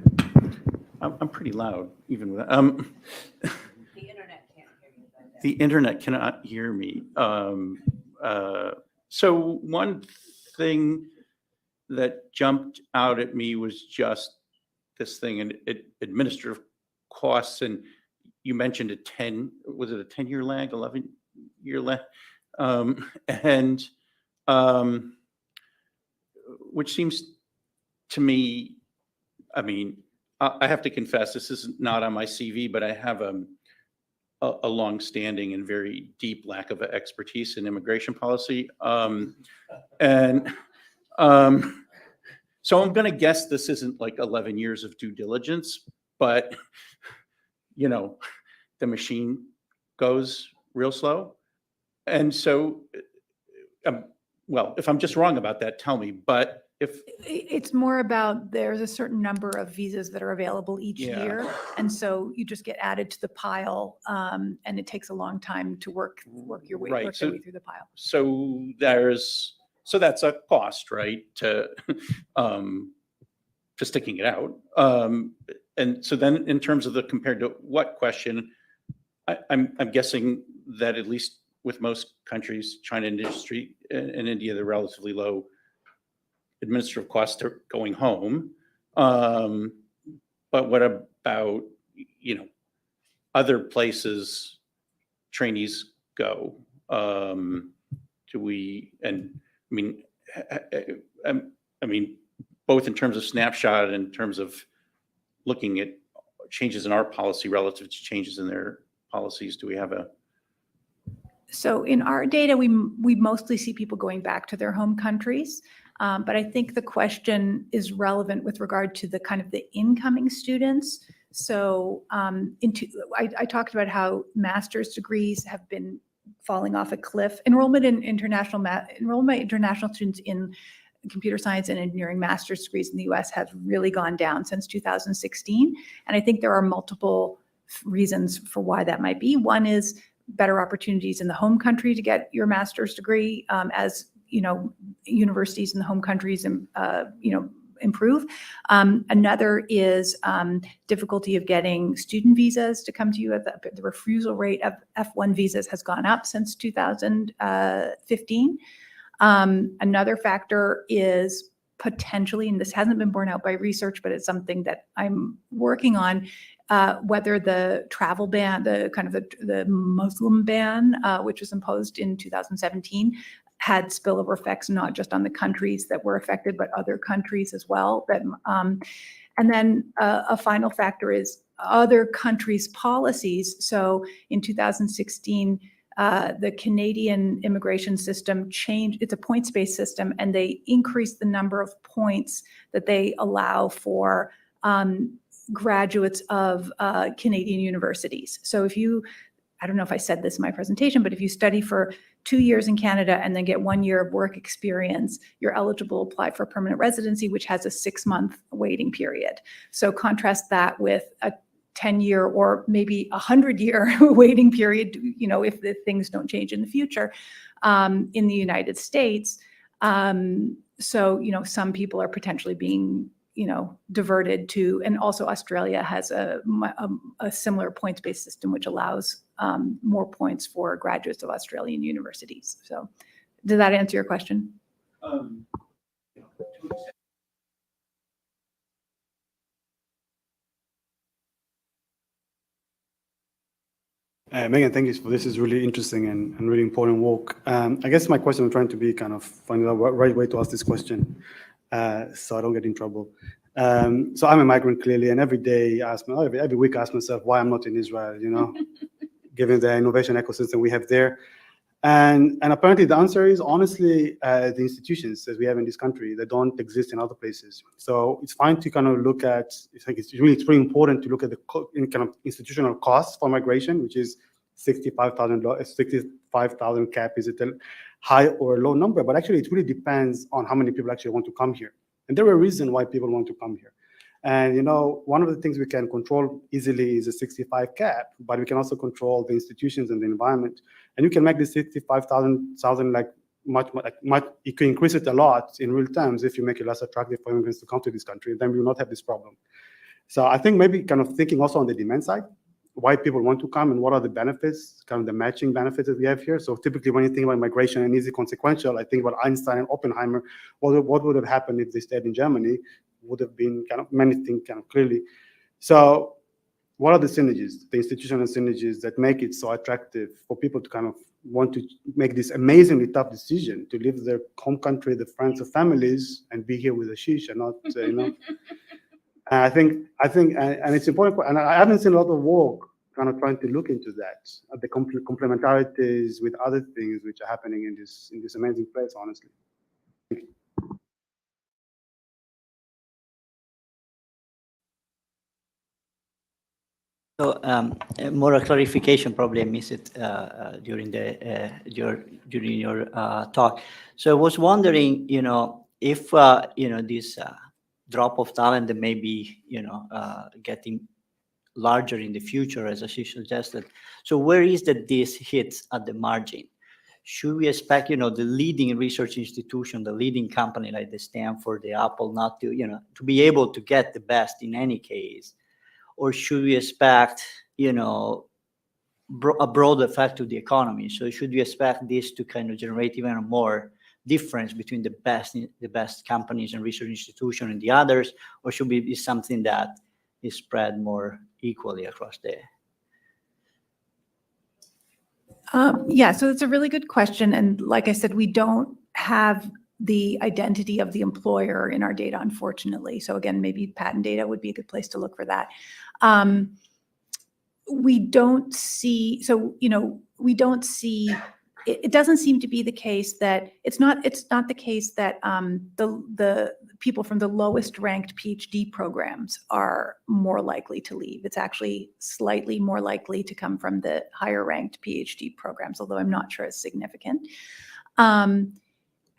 S2: I'm pretty loud, even with,
S4: The internet can't hear you.
S2: the internet cannot hear me. So one thing that jumped out at me was just this thing, and administrative costs, and you mentioned was it a 10-year lag, 11-year lag? Which seems to me, I mean, I have to confess, this is not on my CV, but I have a long-standing and very deep lack of expertise in immigration policy. So I'm going to guess this isn't like 11 years of due diligence, but the machine goes real slow. And so, well, if I'm just wrong about that, tell me, but
S20: It's more about there's a certain number of visas that are available each year. And so you just get added to the pile, and it takes a long time to work your way,
S2: Right.
S20: work your way through the pile.
S2: So that's a cost, right? To sticking it out. And so then in terms of the compared to what question, I'm guessing that at least with most countries, China industry and India, they're relatively low administrative costs are going home. But what about, other places trainees go? I mean, both in terms of snapshot and in terms of looking at changes in our policy relative to changes in their policies, do we have a?
S20: So in our data, we mostly see people going back to their home countries. But I think the question is relevant with regard to the kind of the incoming students. So I talked about how master's degrees have been falling off a cliff. Enrollment international students in computer science and engineering master's degrees in the US has really gone down since 2016. And I think there are multiple reasons for why that might be. One is better opportunities in the home country to get your master's degree, as universities in the home countries improve. Another is difficulty of getting student visas to come to you. The refusal rate of F1 visas has gone up since 2015. Another factor is potentially, and this hasn't been borne out by research, but it's something that I'm working on, whether the travel ban, the Muslim ban, which was imposed in 2017, had spillover effects, not just on the countries that were affected, but other countries as well. And then a final factor is other countries' policies. So in 2016, the Canadian immigration system changed. It's a points-based system, and they increased the number of points that they allow for graduates of Canadian universities. So if you, I don't know if I said this in my presentation, but if you study for 2 years in Canada and then get 1 year of work experience, you're eligible to apply for permanent residency, which has a 6-month waiting period. So contrast that with a 10-year or maybe 100-year waiting period, if the things don't change in the future in the United States. So, some people are potentially being, diverted to, and also Australia has a similar points-based system, which allows more points for graduates of Australian universities. So did that answer your question?
S6: Megan, thank you for this. Is really interesting and really important work. I guess my question, I'm trying to be kind of finding the right way to ask this question so I don't get in trouble. So I'm a migrant clearly, and every day every week I ask myself why I'm not in Israel, given the innovation ecosystem we have there. And apparently the answer is honestly the institutions that we have in this country that don't exist in other places. So it's fine to kind of look at, I think it's really important to look at the kind of institutional costs for migration, which is $65,000 cap. Is it a high or a low number? But actually it really depends on how many people actually want to come here. And there are reasons why people want to come here. And one of the things we can control easily is a 65 cap, but we can also control the institutions and the environment. And you can make the 65,000 like much. You can increase it a lot in real terms if you make it less attractive for immigrants to come to this country. Then we will not have this problem. So I think maybe kind of thinking also on the demand side, why people want to come and what are the benefits, kind of the matching benefits that we have here. So typically when you think about migration and easy consequential, I think about Einstein and Oppenheimer, what would have happened if they stayed in Germany would have been kind of many things kind of clearly. So what are the synergies, the institutional synergies that make it so attractive for people to kind of want to make this amazingly tough decision to leave their home country, their friends, their families, and be here with Ashish and not, And I think, and it's important, and I haven't seen a lot of work kind of trying to look into that, the complementarities with other things which are happening in this amazing place, honestly.
S15: So more a clarification, probably I missed it during your talk. So I was wondering, if this drop of talent that may be getting larger in the future, as Ashish suggested. So where is that this hits at the margin? Should we expect, the leading research institution, the leading company like the Stanford, the Apple, not to, to be able to get the best in any case? Or should we expect, a broad effect to the economy? So should we expect this to kind of generate even more difference between the best companies and research institutions and the others? Or should it be something that is spread more equally across the...
S20: Yeah, so it's a really good question. And like I said, we don't have the identity of the employer in our data, unfortunately. So again, maybe patent data would be a good place to look for that. We don't see, it doesn't seem to be the case that, it's not the case that the people from the lowest ranked PhD programs are more likely to leave. It's actually slightly more likely to come from the higher ranked PhD programs, although I'm not sure it's significant.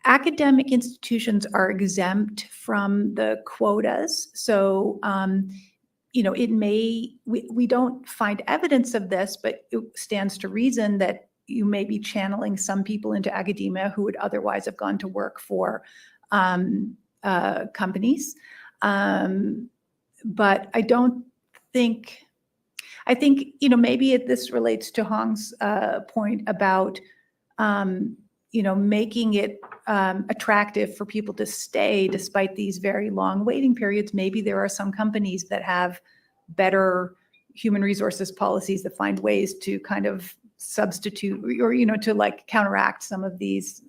S20: Academic institutions are exempt from the quotas. So, we don't find evidence of this, but it stands to reason that you may be channeling some people into academia who would otherwise have gone to work for companies. But I don't think, I think, maybe this relates to Hong's point about, making it attractive for people to stay despite these very long waiting periods. Maybe there are some companies that have better human resources policies that find ways to kind of substitute or, to like counteract some of these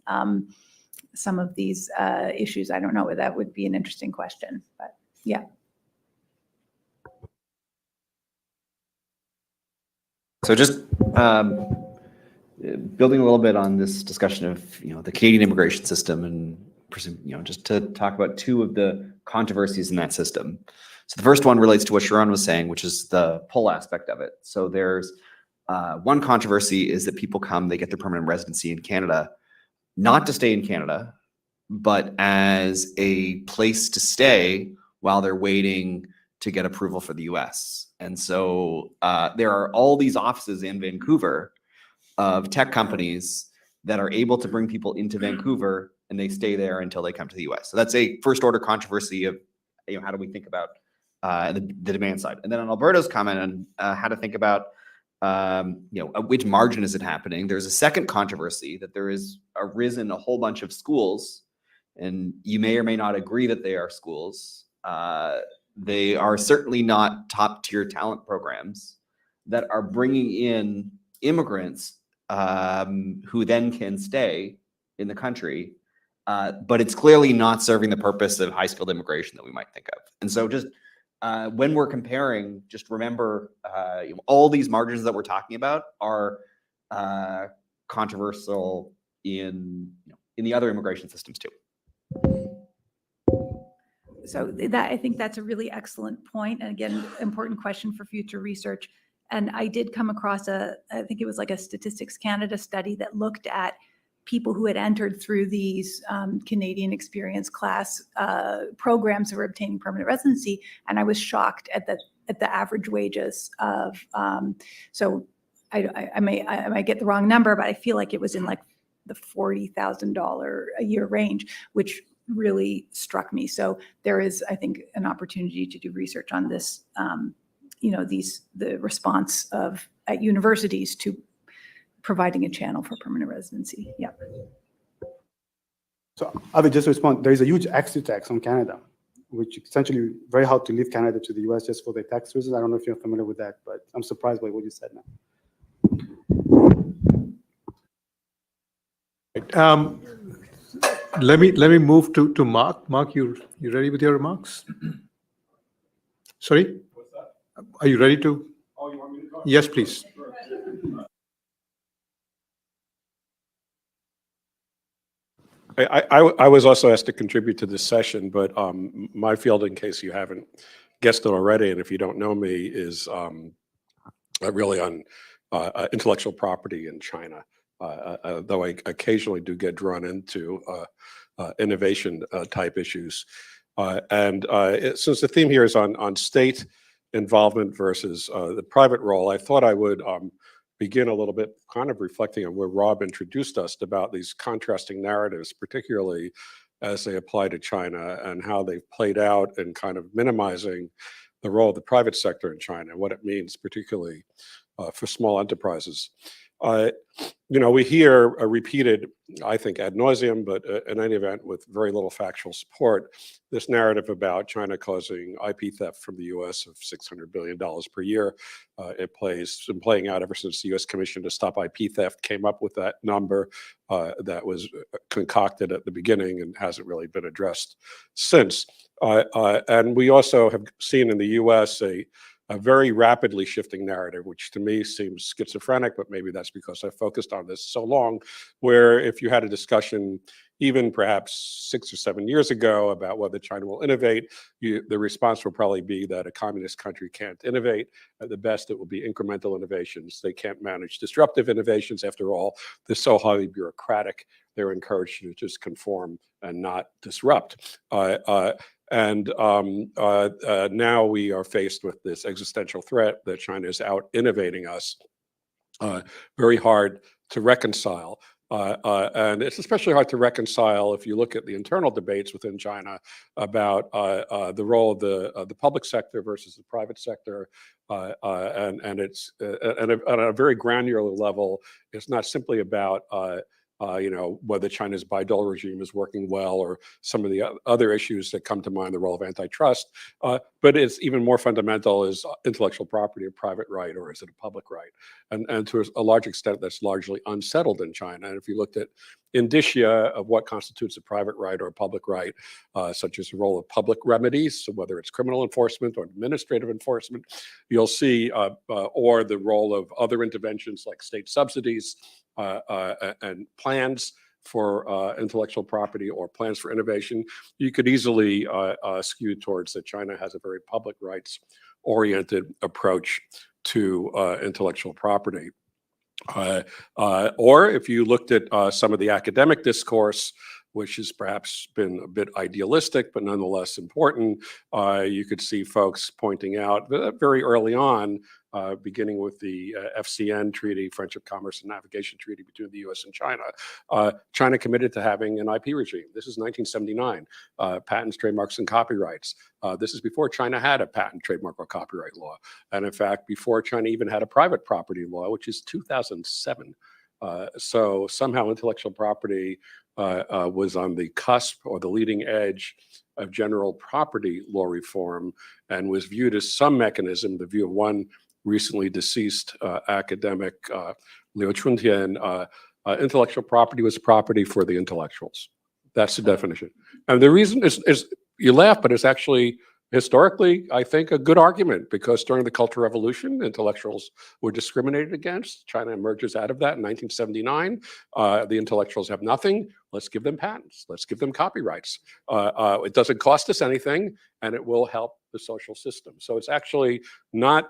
S20: issues. I don't know. That would be an interesting question, but yeah.
S18: So just building a little bit on this discussion of the Canadian immigration system, and just to talk about two of the controversies in that system. So the first one relates to what Sharon was saying, which is the pull aspect of it. So there's one controversy is that people come, they get their permanent residency in Canada, not to stay in Canada, but as a place to stay while they're waiting to get approval for the US. And so there are all these offices in Vancouver of tech companies that are able to bring people into Vancouver, and they stay there until they come to the US. So that's a first order controversy of how do we think about the demand side. And then on Alberto's comment on how to think about at which margin is it happening, there's a second controversy that there is arisen a whole bunch of schools, and you may or may not agree that they are schools. They are certainly not top tier talent programs that are bringing in immigrants who then can stay in the country, but it's clearly not serving the purpose of high skilled immigration that we might think of. And so just when we're comparing, just remember all these margins that we're talking about are controversial in the other immigration systems too.
S20: So I think that's a really excellent point. And again, important question for future research. And I did come across I think it was like a Statistics Canada study that looked at people who had entered through these Canadian Experience class programs that were obtaining permanent residency. And I was shocked at the average wages of, so I might get the wrong number, but I feel like it was in like the $40,000 a year range, which really struck me. So there is, I think, an opportunity to do research on this, the response at universities to providing a channel for permanent residency. Yeah.
S6: So I would just respond, there is a huge exit tax on Canada, which essentially very hard to leave Canada to the US just for the tax reasons. I don't know if you're familiar with that, but I'm surprised by what you said now.
S3: Let me move to Mark. Mark, you ready with your remarks? Sorry? What's that? Are you ready to? Oh, you want me to go? Yes, please.
S11: I was also asked to contribute to this session, but my field, in case you haven't guessed it already, and if you don't know me, is really on intellectual property in China. Though I occasionally do get drawn into innovation type issues. Since the theme here is on state involvement versus the private role, I thought I would begin a little bit kind of reflecting on where Rob introduced us about these contrasting narratives, particularly as they apply to China and how they've played out in kind of minimizing the role of the private sector in China and what it means, particularly for small enterprises. We hear repeated, I think ad nauseum, but in any event with very little factual support, this narrative about China causing IP theft from the US of $600 billion per year. It's been playing out ever since the US Commission to Stop IP Theft came up with that number that was concocted at the beginning and hasn't really been addressed since. And we also have seen in the US a very rapidly shifting narrative, which to me seems schizophrenic, but maybe that's because I focused on this so long, where if you had a discussion even perhaps 6 or 7 years ago about whether China will innovate, the response will probably be that a communist country can't innovate. At the best, it will be incremental innovations. They can't manage disruptive innovations. After all, they're so highly bureaucratic, they're encouraged to just conform and not disrupt. Now we are faced with this existential threat that China is out innovating us. Very hard to reconcile. And it's especially hard to reconcile if you look at the internal debates within China about the role of the public sector versus the private sector, and it's at a very granular level. It's not simply about whether China's buy-dole regime is working well or some of the other issues that come to mind, the role of antitrust. But it's even more fundamental: is intellectual property a private right or is it a public right? And to a large extent, that's largely unsettled in China. And if you looked at indicia of what constitutes a private right or a public right, such as the role of public remedies, so whether it's criminal enforcement or administrative enforcement, you'll see, or the role of other interventions like state subsidies and plans for intellectual property or plans for innovation, you could easily skew towards that China has a very public rights oriented approach to intellectual property. Or if you looked at some of the academic discourse, which has perhaps been a bit idealistic, but nonetheless important, you could see folks pointing out that very early on, beginning with the FCN Treaty, Friendship, Commerce, and Navigation Treaty between the US and China, China committed to having an IP regime. This is 1979, patents, trademarks, and copyrights. This is before China had a patent, trademark, or copyright law. And in fact, before China even had a private property law, which is 2007. So somehow intellectual property was on the cusp or the leading edge of general property law reform and was viewed as some mechanism, the view of one recently deceased academic, Liu Chuntian, intellectual property was property for the intellectuals. That's the definition. And the reason is you laugh, but it's actually historically, I think, a good argument, because during the Cultural Revolution, intellectuals were discriminated against. China emerges out of that in 1979. The intellectuals have nothing. Let's give them patents. Let's give them copyrights. It doesn't cost us anything, and it will help the social system. So it's actually not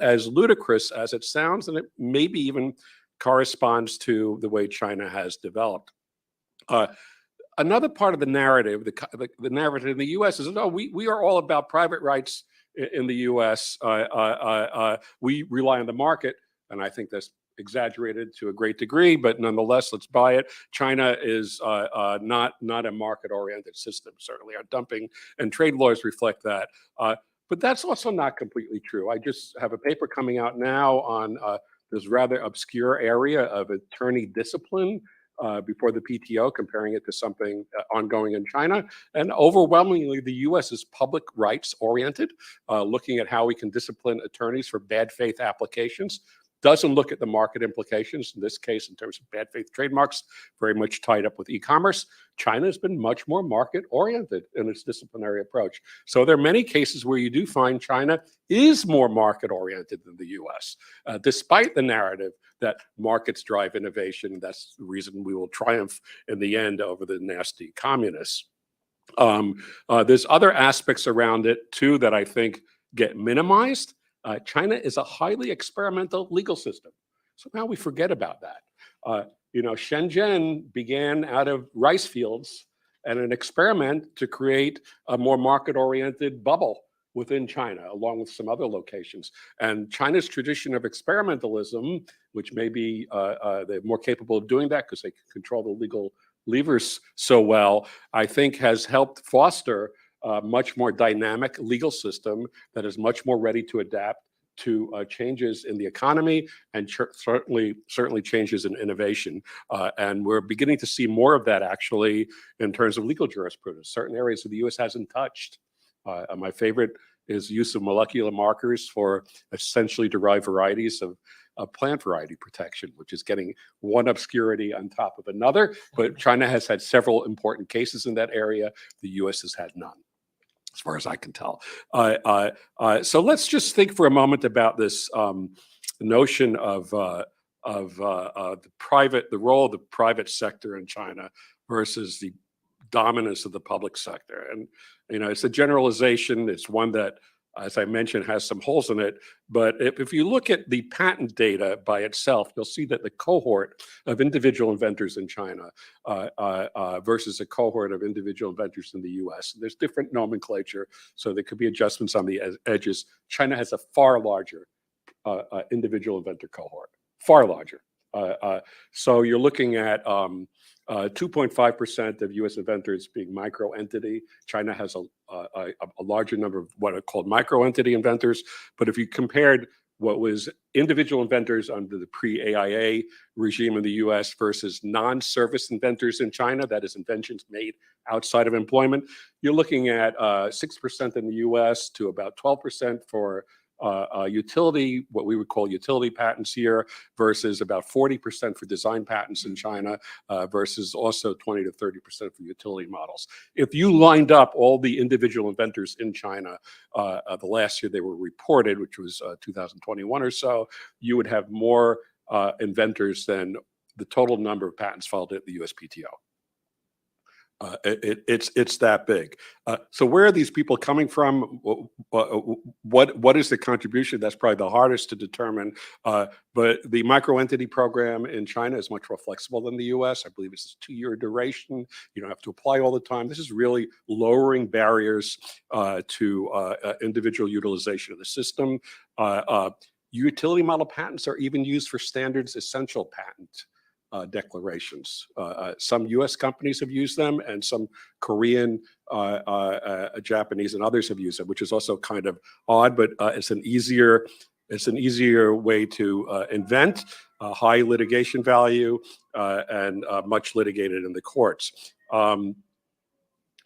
S11: as ludicrous as it sounds, and it maybe even corresponds to the way China has developed. Another part of the narrative, the narrative in the U.S. is, no, we are all about private rights in the U.S. We rely on the market, and I think that's exaggerated to a great degree, but nonetheless, let's buy it. China is not a market-oriented system. Certainly, our dumping and trade laws reflect that. But that's also not completely true. I just have a paper coming out now on this rather obscure area of attorney discipline before the PTO, comparing it to something ongoing in China. And overwhelmingly, the US is public rights oriented, looking at how we can discipline attorneys for bad faith applications. Doesn't look at the market implications, in this case, in terms of bad faith trademarks, very much tied up with e-commerce. China has been much more market oriented in its disciplinary approach. So there are many cases where you do find China is more market oriented than the US, despite the narrative that markets drive innovation. That's the reason we will triumph in the end over the nasty communists. There's other aspects around it too that I think get minimized. China is a highly experimental legal system. Somehow we forget about that. Shenzhen began out of rice fields and an experiment to create a more market-oriented bubble within China, along with some other locations. And China's tradition of experimentalism, which may be they're more capable of doing that because they can control the legal levers so well, I think has helped foster a much more dynamic legal system that is much more ready to adapt to changes in the economy and certainly changes in innovation. And we're beginning to see more of that actually in terms of legal jurisprudence. Certain areas of the US hasn't touched. My favorite is use of molecular markers for essentially derived varieties of plant variety protection, which is getting one obscurity on top of another. But China has had several important cases in that area. The US has had none, as far as I can tell. So let's just think for a moment about this notion of the role of the private sector in China versus the dominance of the public sector. And it's a generalization. It's one that, as I mentioned, has some holes in it. But if you look at the patent data by itself, you'll see that the cohort of individual inventors in China versus a cohort of individual inventors in the US, there's different nomenclature, so there could be adjustments on the edges. China has a far larger individual inventor cohort, far larger. So you're looking at 2.5% of U.S. inventors being micro-entity. China has a larger number of what are called micro-entity inventors. But if you compared what was individual inventors under the pre-AIA regime in the US versus non-service inventors in China, that is inventions made outside of employment, you're looking at 6% in the US to about 12% for utility, what we would call utility patents here, versus about 40% for design patents in China, versus also 20 to 30% for utility models. If you lined up all the individual inventors in China, the last year they were reported, which was 2021 or so, you would have more inventors than the total number of patents filed at the USPTO. It's that big. So where are these people coming from? What is the contribution? That's probably the hardest to determine. But the micro-entity program in China is much more flexible than the US. I believe it's a 2-year duration. You don't have to apply all the time. This is really lowering barriers to individual utilization of the system. Utility model patents are even used for standards essential patent declarations. Some US companies have used them, and some Korean, Japanese, and others have used them, which is also kind of odd, but it's an easier way to invent, high litigation value, and much litigated in the courts.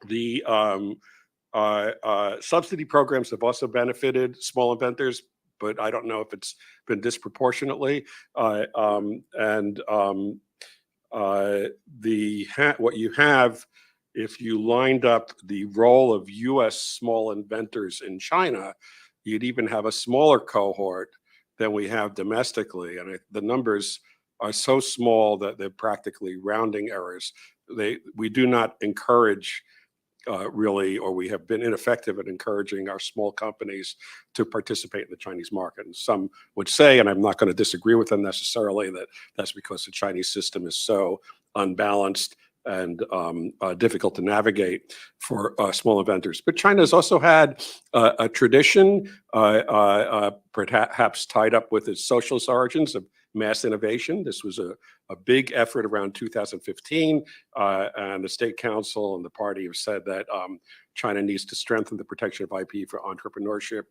S11: The subsidy programs have also benefited small inventors, but I don't know if it's been disproportionately. What you have, if you lined up the role of US small inventors in China, you'd even have a smaller cohort than we have domestically. And the numbers are so small that they're practically rounding errors. We do not encourage really, or we have been ineffective at encouraging our small companies to participate in the Chinese market. And some would say, and I'm not going to disagree with them necessarily, that that's because the Chinese system is so unbalanced and difficult to navigate for small inventors. But China has also had a tradition, perhaps tied up with its socialist origins, of mass innovation. This was a big effort around 2015, and the State Council and the party have said that China needs to strengthen the protection of IP for entrepreneurship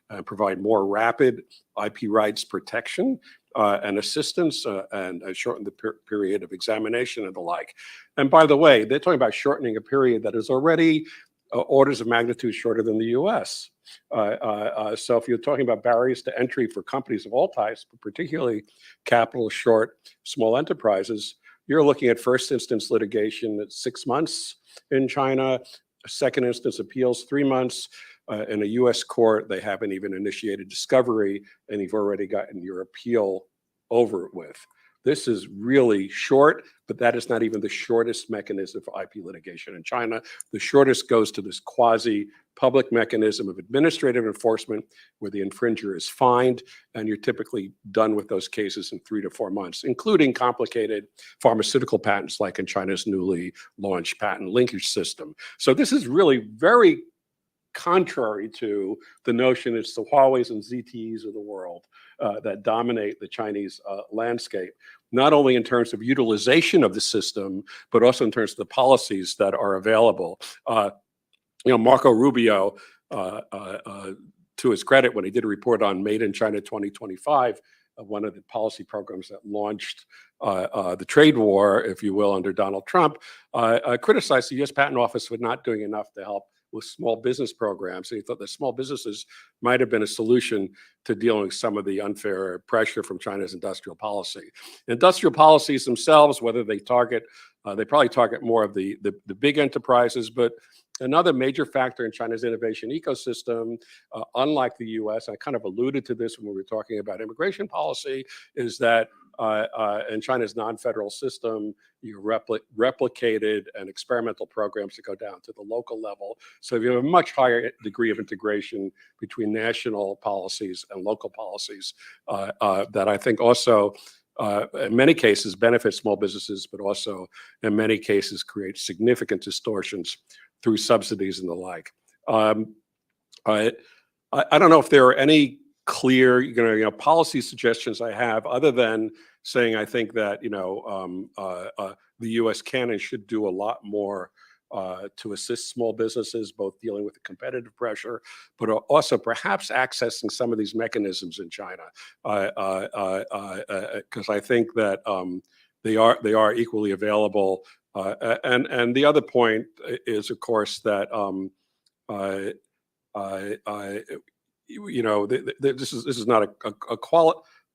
S11: and provide more rapid IP rights protection and assistance, and shorten the period of examination and the like. And by the way, they're talking about shortening a period that is already orders of magnitude shorter than the US. So if you're talking about barriers to entry for companies of all types, but particularly capital short small enterprises, you're looking at first instance litigation at 6 months in China, second instance appeals 3 months. In a US court, they haven't even initiated discovery, and you've already gotten your appeal over with. This is really short, but that is not even the shortest mechanism for IP litigation in China. The shortest goes to this quasi-public mechanism of administrative enforcement, where the infringer is fined, and you're typically done with those cases in 3 to 4 months, including complicated pharmaceutical patents, like in China's newly launched patent linkage system. So this is really very contrary to the notion it's the Huawei's and ZTEs of the world that dominate the Chinese landscape, not only in terms of utilization of the system, but also in terms of the policies that are available. Marco Rubio, to his credit, when he did a report on Made in China 2025, one of the policy programs that launched the trade war, if you will, under Donald Trump, criticized the US Patent Office for not doing enough to help with small business programs. And he thought that small businesses might have been a solution to dealing with some of the unfair pressure from China's industrial policy. Industrial policies themselves, whether they target, they probably target more of the big enterprises, but another major factor in China's innovation ecosystem, unlike the US, I kind of alluded to this when we were talking about immigration policy, is that in China's non-federal system, you replicated and experimental programs that go down to the local level. So you have a much higher degree of integration between national policies and local policies that I think also, in many cases, benefit small businesses, but also in many cases create significant distortions through subsidies and the like. I don't know if there are any clear, policy suggestions I have, other than saying I think that, the U.S. can and should do a lot more to assist small businesses, both dealing with the competitive pressure, but also perhaps accessing some of these mechanisms in China, because I think that they are equally available. And the other point is, of course, that this is not a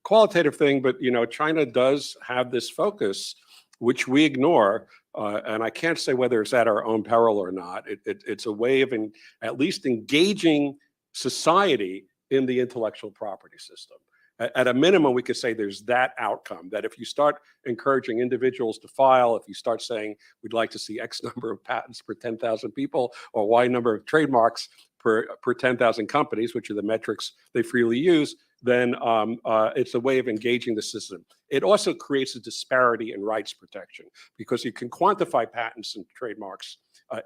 S11: qualitative thing, but China does have this focus, which we ignore, and I can't say whether it's at our own peril or not. It's a way of at least engaging society in the intellectual property system. At a minimum, we could say there's that outcome, that if you start encouraging individuals to file, if you start saying we'd like to see X number of patents per 10,000 people or Y number of trademarks per 10,000 companies, which are the metrics they freely use, then it's a way of engaging the system. It also creates a disparity in rights protection, because you can quantify patents and trademarks,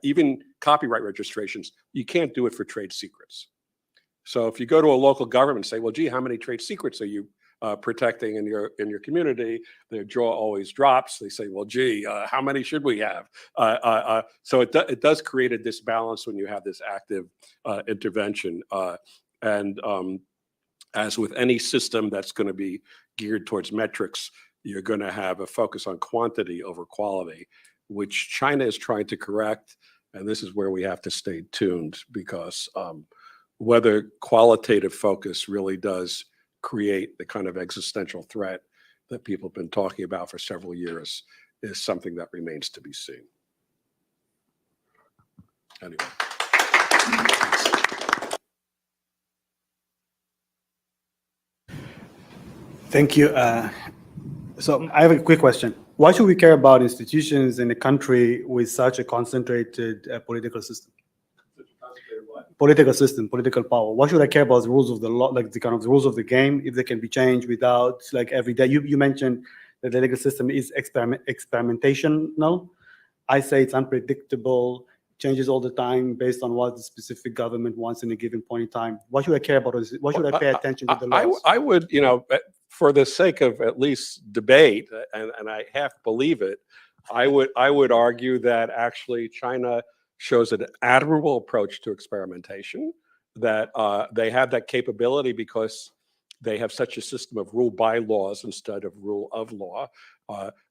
S11: even copyright registrations. You can't do it for trade secrets. So if you go to a local government and say, well, gee, how many trade secrets are you protecting in your community? Their jaw always drops. They say, well, gee, how many should we have? So it does create a disbalance when you have this active intervention. And as with any system that's going to be geared towards metrics, you're going to have a focus on quantity over quality, which China is trying to correct. And this is where we have to stay tuned, because whether qualitative focus really does create the kind of existential threat that people have been talking about for several years is something that remains to be seen. Anyway.
S6: Thank you. So I have a quick question. Why should we care about institutions in a country with such a concentrated political system? Political system, political power. Why should I care about the rules of the law, like the kind of the rules of the game, if they can be changed without, like, every day? You mentioned that the legal system is experimentational. I say it's unpredictable, changes all the time based on what the specific government wants in a given point in time. Why should I care about it? Why should I pay attention to the laws?
S11: I would, for the sake of at least debate, and I half believe it, I would argue that actually China shows an admirable approach to experimentation, that they have that capability because they have such a system of rule by laws instead of rule of law,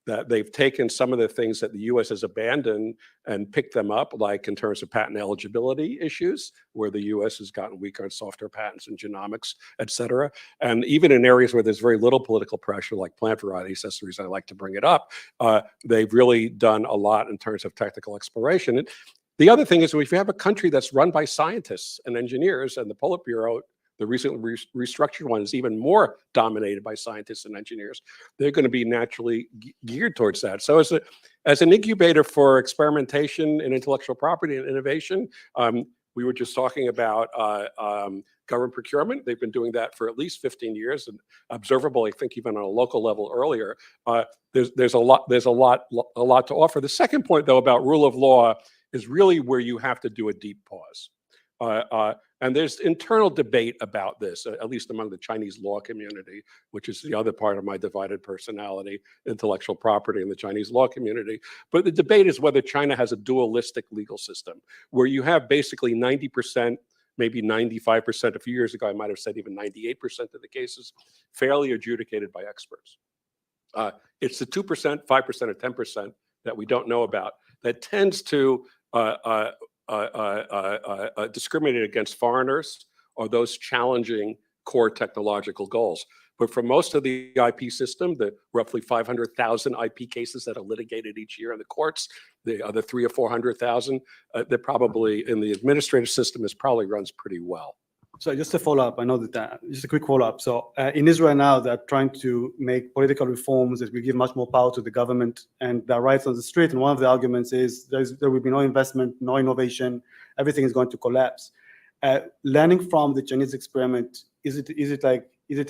S11: that they've taken some of the things that the US has abandoned and picked them up, like in terms of patent eligibility issues, where the US has gotten weaker on software patents and genomics, et cetera. And even in areas where there's very little political pressure, like plant varieties, that's the reason I like to bring it up, they've really done a lot in terms of technical exploration. And the other thing is, if you have a country that's run by scientists and engineers, and the Politburo, the recently restructured one, is even more dominated by scientists and engineers, they're going to be naturally geared towards that. So as an incubator for experimentation in intellectual property and innovation, we were just talking about government procurement. They've been doing that for at least 15 years, and observable, I think, even on a local level earlier. There's a lot to offer. The second point, though, about rule of law is really where you have to do a deep pause. And there's internal debate about this, at least among the Chinese law community, which is the other part of my divided personality, intellectual property in the Chinese law community. But the debate is whether China has a dualistic legal system, where you have basically 90%, maybe 95%, a few years ago I might have said even 98% of the cases, fairly adjudicated by experts. It's the 2%, 5%, or 10% that we don't know about that tends to discriminated against foreigners or those challenging core technological goals. But for most of the IP system, the roughly 500,000 IP cases that are litigated each year in the courts, the other 300,000 or 400,000, they're probably in the administrative system, probably runs pretty well.
S6: So just to follow up, I know that just a quick follow up. So in Israel now, they're trying to make political reforms that will give much more power to the government and their rights on the street. And one of the arguments is there will be no investment, no innovation, everything is going to collapse. Learning from the Chinese experiment, is it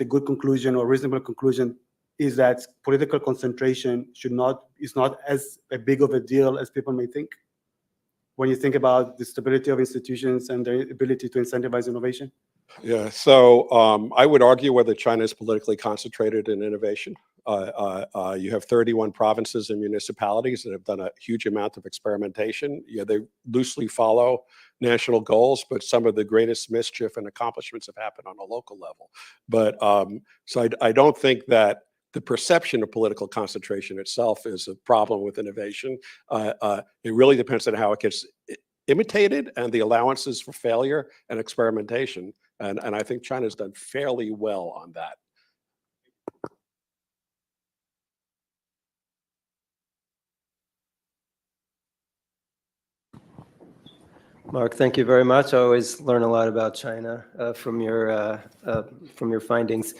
S6: a good conclusion or reasonable conclusion? Is that political concentration is not as big of a deal as people may think, when you think about the stability of institutions and their ability to incentivize innovation?
S11: Yeah, so I would argue whether China is politically concentrated in innovation. You have 31 provinces and municipalities that have done a huge amount of experimentation. Yeah, they loosely follow national goals, but some of the greatest mischief and accomplishments have happened on a local level. But so I don't think that the perception of political concentration itself is a problem with innovation. It really depends on how it gets imitated and the allowances for failure and experimentation. And I think China's done fairly well on that.
S14: Mark, thank you very much. I always learn a lot about China from your findings.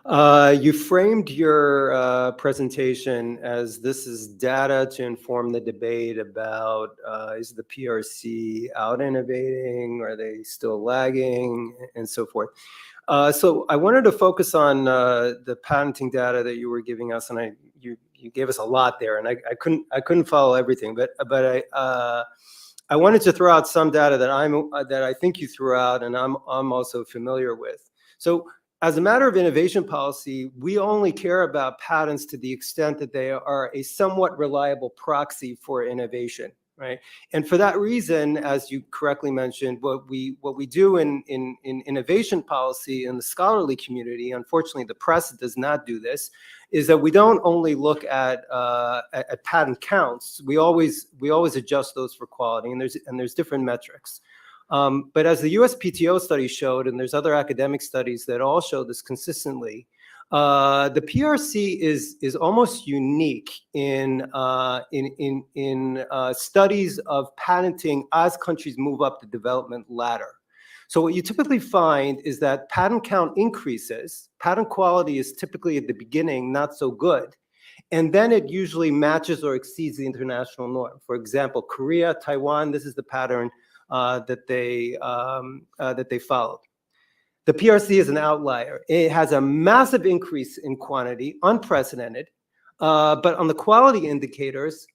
S14: You framed your presentation as this is data to inform the debate about is the PRC out innovating, are they still lagging, and so forth. So I wanted to focus on the patenting data that you were giving us, and you gave us a lot there, and I couldn't follow everything, but I wanted to throw out some data that I think you threw out, and I'm also familiar with. So as a matter of innovation policy, we only care about patents to the extent that they are a somewhat reliable proxy for innovation, right? And for that reason, as you correctly mentioned, what we do in innovation policy in the scholarly community, unfortunately the press does not do this, is that we don't only look at patent counts. We always adjust those for quality, and there's different metrics. But as the USPTO study showed, and there's other academic studies that all show this consistently, the PRC is almost unique in studies of patenting as countries move up the development ladder. So what you typically find is that patent count increases, patent quality is typically at the beginning not so good, and then it usually matches or exceeds the international norm. For example, Korea, Taiwan, this is the pattern that they followed. The PRC is an outlier. It has a massive increase in quantity, unprecedented, but on the quality indicators,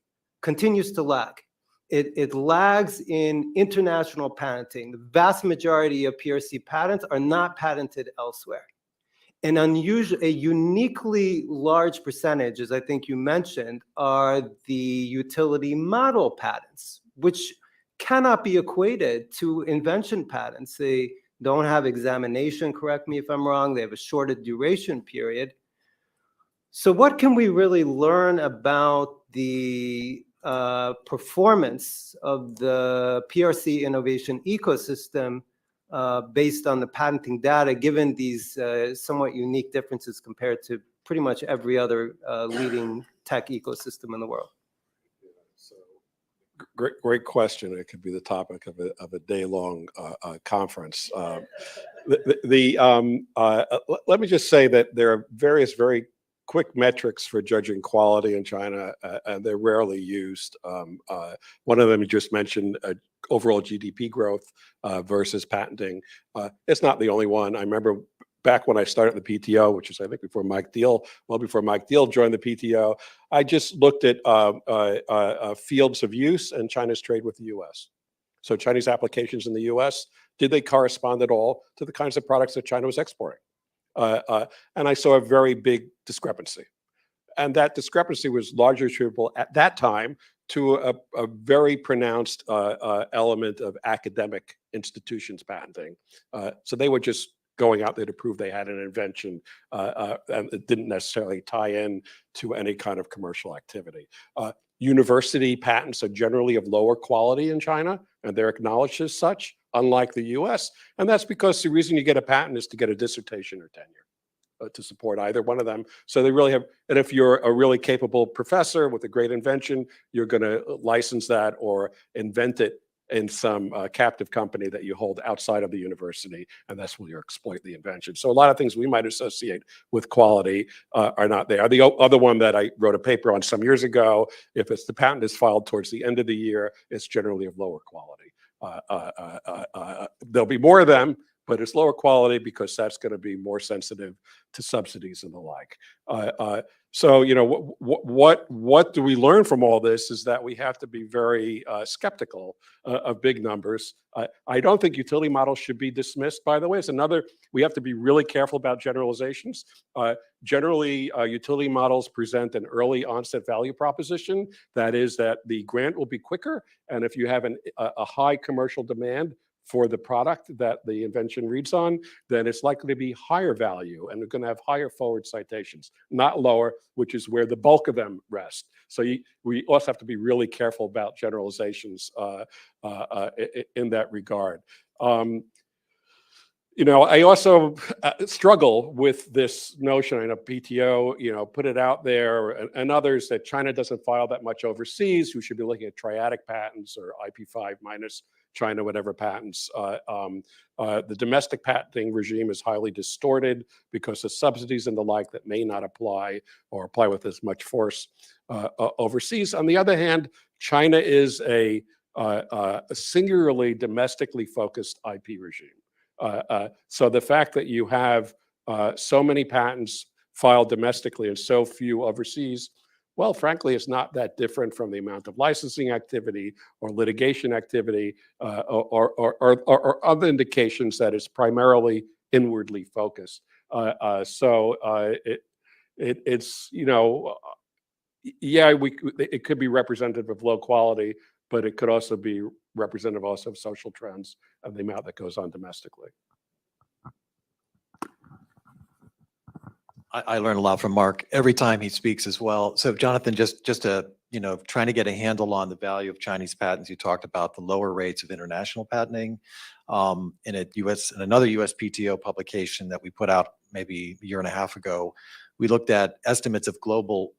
S14: continues to lag. It lags in international patenting. The vast majority of PRC patents are not patented elsewhere. A uniquely large percentage, as I think you mentioned, are the utility model patents, which cannot be equated to invention patents. They don't have examination, correct me if I'm wrong, they have a shorter duration period. So what can we really learn about the performance of the PRC innovation ecosystem based on the patenting data, given these somewhat unique differences compared to pretty much every other leading tech ecosystem in the world?
S11: Great question. It could be the topic of a day-long conference. Let me just say that there are various very quick metrics for judging quality in China, and they're rarely used. One of them you just mentioned, overall GDP growth versus patenting. It's not the only one. I remember back when I started the PTO, which is I think before Mike Deal joined the PTO, I just looked at fields of use and China's trade with the US. So Chinese applications in the US, did they correspond at all to the kinds of products that China was exporting? And I saw a very big discrepancy. And that discrepancy was largely attributable at that time to a very pronounced element of academic institutions patenting. So they were just going out there to prove they had an invention, and it didn't necessarily tie in to any kind of commercial activity. University patents are generally of lower quality in China, and they're acknowledged as such, unlike the US. And that's because the reason you get a patent is to get a dissertation or tenure to support either one of them. So they really have, and if you're a really capable professor with a great invention, you're going to license that or invent it in some captive company that you hold outside of the university, and that's where you exploit the invention. So a lot of things we might associate with quality are not there. The other one that I wrote a paper on some years ago, if the patent is filed towards the end of the year, it's generally of lower quality. There'll be more of them, but it's lower quality because that's going to be more sensitive to subsidies and the like. So, what do we learn from all this is that we have to be very skeptical of big numbers. I don't think utility models should be dismissed, by the way. It's another, we have to be really careful about generalizations. Generally, utility models present an early onset value proposition. That is that the grant will be quicker, and if you have a high commercial demand for the product that the invention reads on, then it's likely to be higher value and they're going to have higher forward citations, not lower, which is where the bulk of them rest. So we also have to be really careful about generalizations in that regard. I also struggle with this notion. I know PTO, put it out there, and others, that China doesn't file that much overseas. We should be looking at triadic patents or IP5 minus China, whatever patents. The domestic patenting regime is highly distorted because of subsidies and the like that may not apply or apply with as much force overseas. On the other hand, China is a singularly domestically focused IP regime. So the fact that you have so many patents filed domestically and so few overseas, well, frankly, it's not that different from the amount of licensing activity or litigation activity or other indications that it's primarily inwardly focused. It's it could be representative of low quality, but it could also be representative also of social trends and the amount that goes on domestically.
S12: I learn a lot from Mark every time he speaks as well. So Jonathan, just trying to get a handle on the value of Chinese patents. You talked about the lower rates of international patenting. In another USPTO publication that we put out maybe a year and a half ago, we looked at estimates of global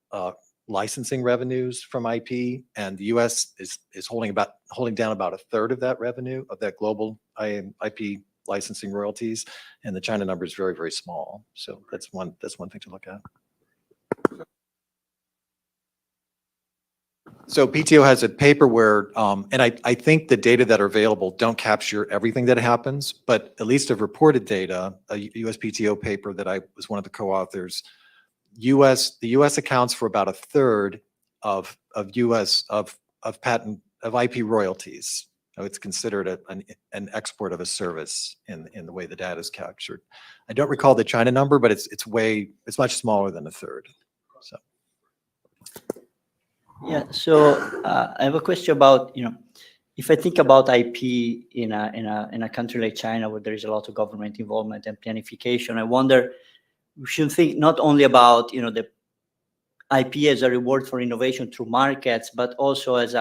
S12: licensing revenues from IP, and the U.S. is holding down about a third of that revenue, of that global IP licensing royalties, and the China number is very, very small. So that's one thing to look at. So PTO has a paper where, and I think the data that are available don't capture everything that happens, but at least of reported data, a USPTO paper that I was one of the co-authors, the U.S. accounts for about a third of IP royalties. So it's considered an export of a service in the way the data is captured. I don't recall the China number, but it's much smaller than a third. So.
S15: Yeah. So I have a question about, if I think about IP in a country like China where there is a lot of government involvement and planification, I wonder, we should think not only about the IP as a reward for innovation through markets, but also as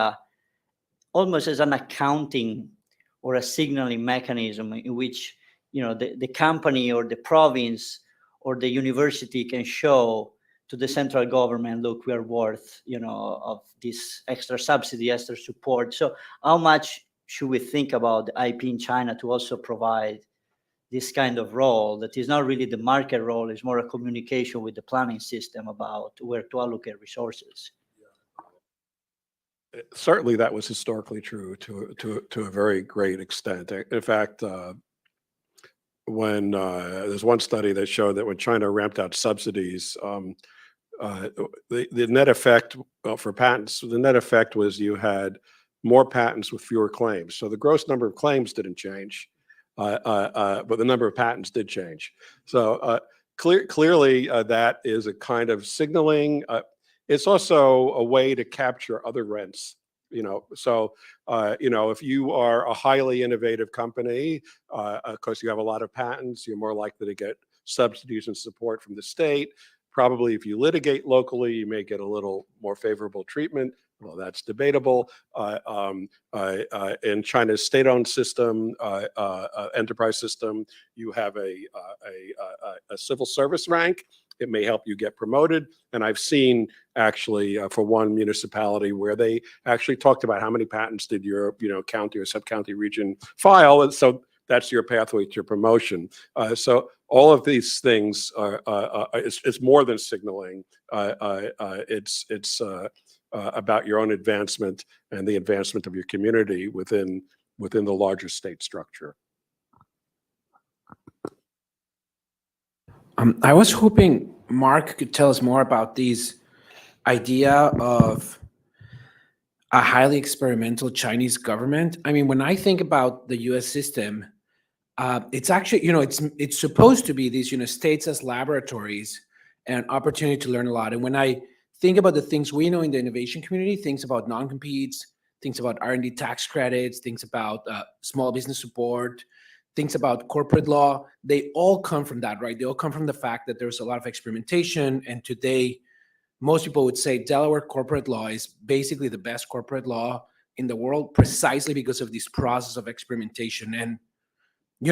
S15: almost as an accounting or a signaling mechanism in which the company or the province or the university can show to the central government, look, we are worth of this extra subsidy, extra support. So how much should we think about the IP in China to also provide this kind of role that is not really the market role, it's more a communication with the planning system about where to allocate resources?
S11: Certainly that was historically true to a very great extent. In fact, when there's one study that showed that when China ramped out subsidies, the net effect for patents, the net effect was you had more patents with fewer claims. So the gross number of claims didn't change, but the number of patents did change. So clearly that is a kind of signaling. It's also a way to capture other rents. So if you are a highly innovative company, because you have a lot of patents, you're more likely to get subsidies and support from the state. Probably if you litigate locally, you may get a little more favorable treatment. Well, that's debatable. In China's state-owned system, enterprise system, you have a civil service rank. It may help you get promoted. And I've seen actually for one municipality where they actually talked about how many patents did your county or sub-county region file. And so that's your pathway to promotion. So all of these things it's more than signaling. It's about your own advancement and the advancement of your community within the larger state structure.
S8: I was hoping Mark could tell us more about this idea of a highly experimental Chinese government. I mean, when I think about the U.S. system, it's actually, it's supposed to be these, states as laboratories and opportunity to learn a lot. And when I think about the things we know in the innovation community, things about non-competes, things about R&D tax credits, things about small business support, things about corporate law, they all come from that, right? They all come from the fact that there's a lot of experimentation. And today, most people would say Delaware corporate law is basically the best corporate law in the world precisely because of this process of experimentation. And,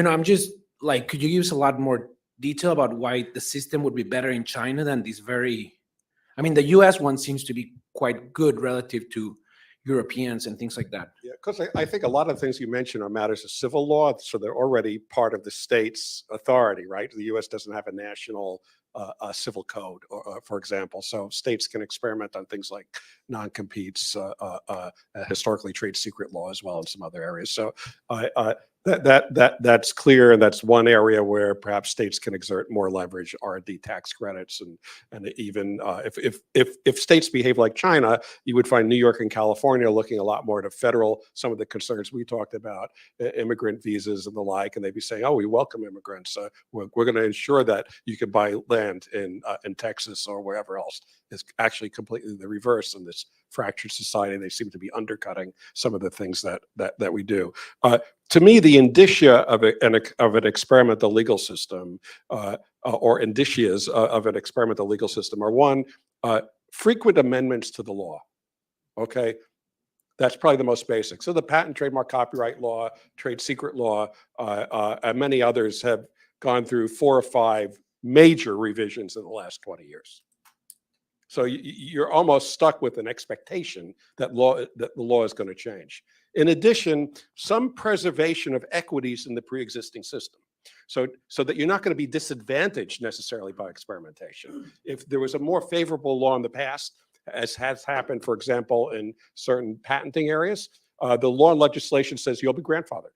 S8: I'm just like, could you give us a lot more detail about why the system would be better in China than this the US one seems to be quite good relative to Europeans and things like that.
S11: Yeah, because I think a lot of the things you mentioned are matters of civil law, so they're already part of the state's authority, right? The U.S. doesn't have a national civil code, for example, so states can experiment on things like non-competes, historically trade secret law as well in some other areas. So that's clear, and that's one area where perhaps states can exert more leverage, R&D tax credits, and even if states behave like China, you would find New York and California looking a lot more to federal, some of the concerns we talked about, immigrant visas and the like, and they'd be saying, oh, we welcome immigrants. We're going to ensure that you can buy land in Texas or wherever else. It's actually completely the reverse in this fractured society. They seem to be undercutting some of the things that we do. To me, the indicia of an experimental legal system, or indicias of an experimental legal system, are one, frequent amendments to the law. Okay, that's probably the most basic. So the patent, trademark, copyright law, trade secret law, and many others have gone through 4 or 5 major revisions in the last 20 years. So you're almost stuck with an expectation that the law is going to change. In addition, some preservation of equities in the pre-existing system, so that you're not going to be disadvantaged necessarily by experimentation. If there was a more favorable law in the past, as has happened, for example, in certain patenting areas, the law and legislation says you'll be grandfathered.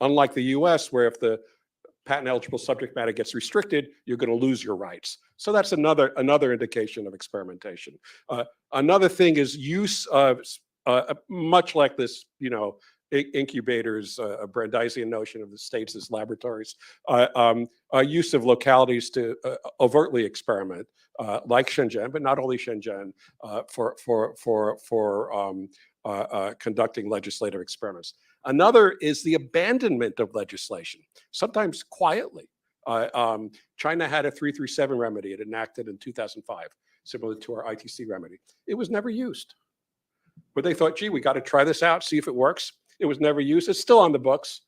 S11: Unlike the US, where if the patent eligible subject matter gets restricted, you're going to lose your rights. So that's another indication of experimentation. Another thing is use of, much like this, incubators, a Brandeisian notion of the states as laboratories, use of localities to overtly experiment, like Shenzhen, but not only Shenzhen, for conducting legislative experiments. Another is the abandonment of legislation, sometimes quietly. China had a 337 remedy it enacted in 2005, similar to our ITC remedy. It was never used. But they thought, gee, we got to try this out, see if it works. It was never used. It's still on the books.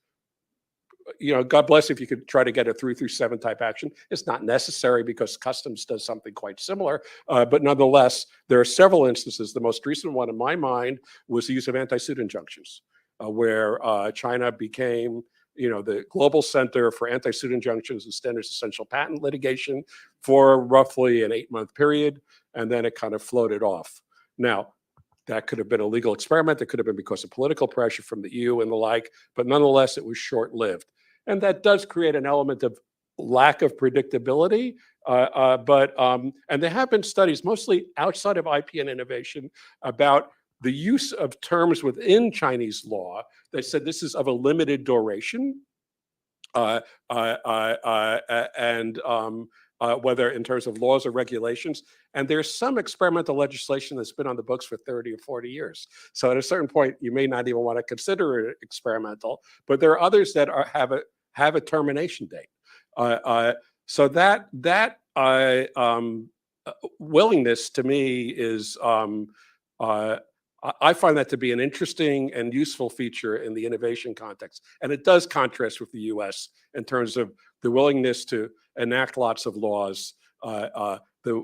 S11: God bless if you could try to get a 337 type action. It's not necessary because customs does something quite similar. But nonetheless, there are several instances. The most recent one in my mind was the use of anti-suit injunctions, where China became the global center for anti-suit injunctions and standards essential patent litigation for roughly an 8-month period, and then it kind of floated off. Now, that could have been a legal experiment. It could have been because of political pressure from the EU and the like, but nonetheless, it was short-lived. And that does create an element of lack of predictability. And there have been studies, mostly outside of IP and innovation, about the use of terms within Chinese law that said this is of a limited duration, whether in terms of laws or regulations. And there's some experimental legislation that's been on the books for 30 or 40 years. So at a certain point, you may not even want to consider it experimental, but there are others that have a termination date. So that willingness to me is, I find that to be an interesting and useful feature in the innovation context. And it does contrast with the US in terms of the willingness to enact lots of laws, the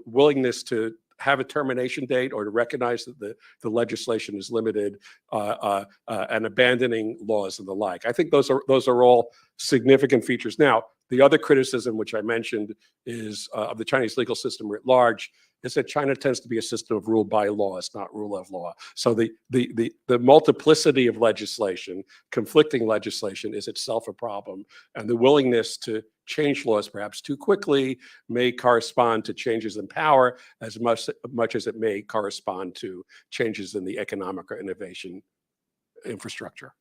S11: willingness to have a termination date or to recognize that the legislation is limited, and abandoning laws and the like. I think those are all significant features. Now, the other criticism, which I mentioned, is of the Chinese legal system writ large, is that China tends to be a system of rule by law. It's not rule of law. So the multiplicity of legislation, conflicting legislation, is itself a problem. And the willingness to change laws perhaps too quickly may correspond to changes in power as much as it may correspond to changes in the economic or innovation infrastructure.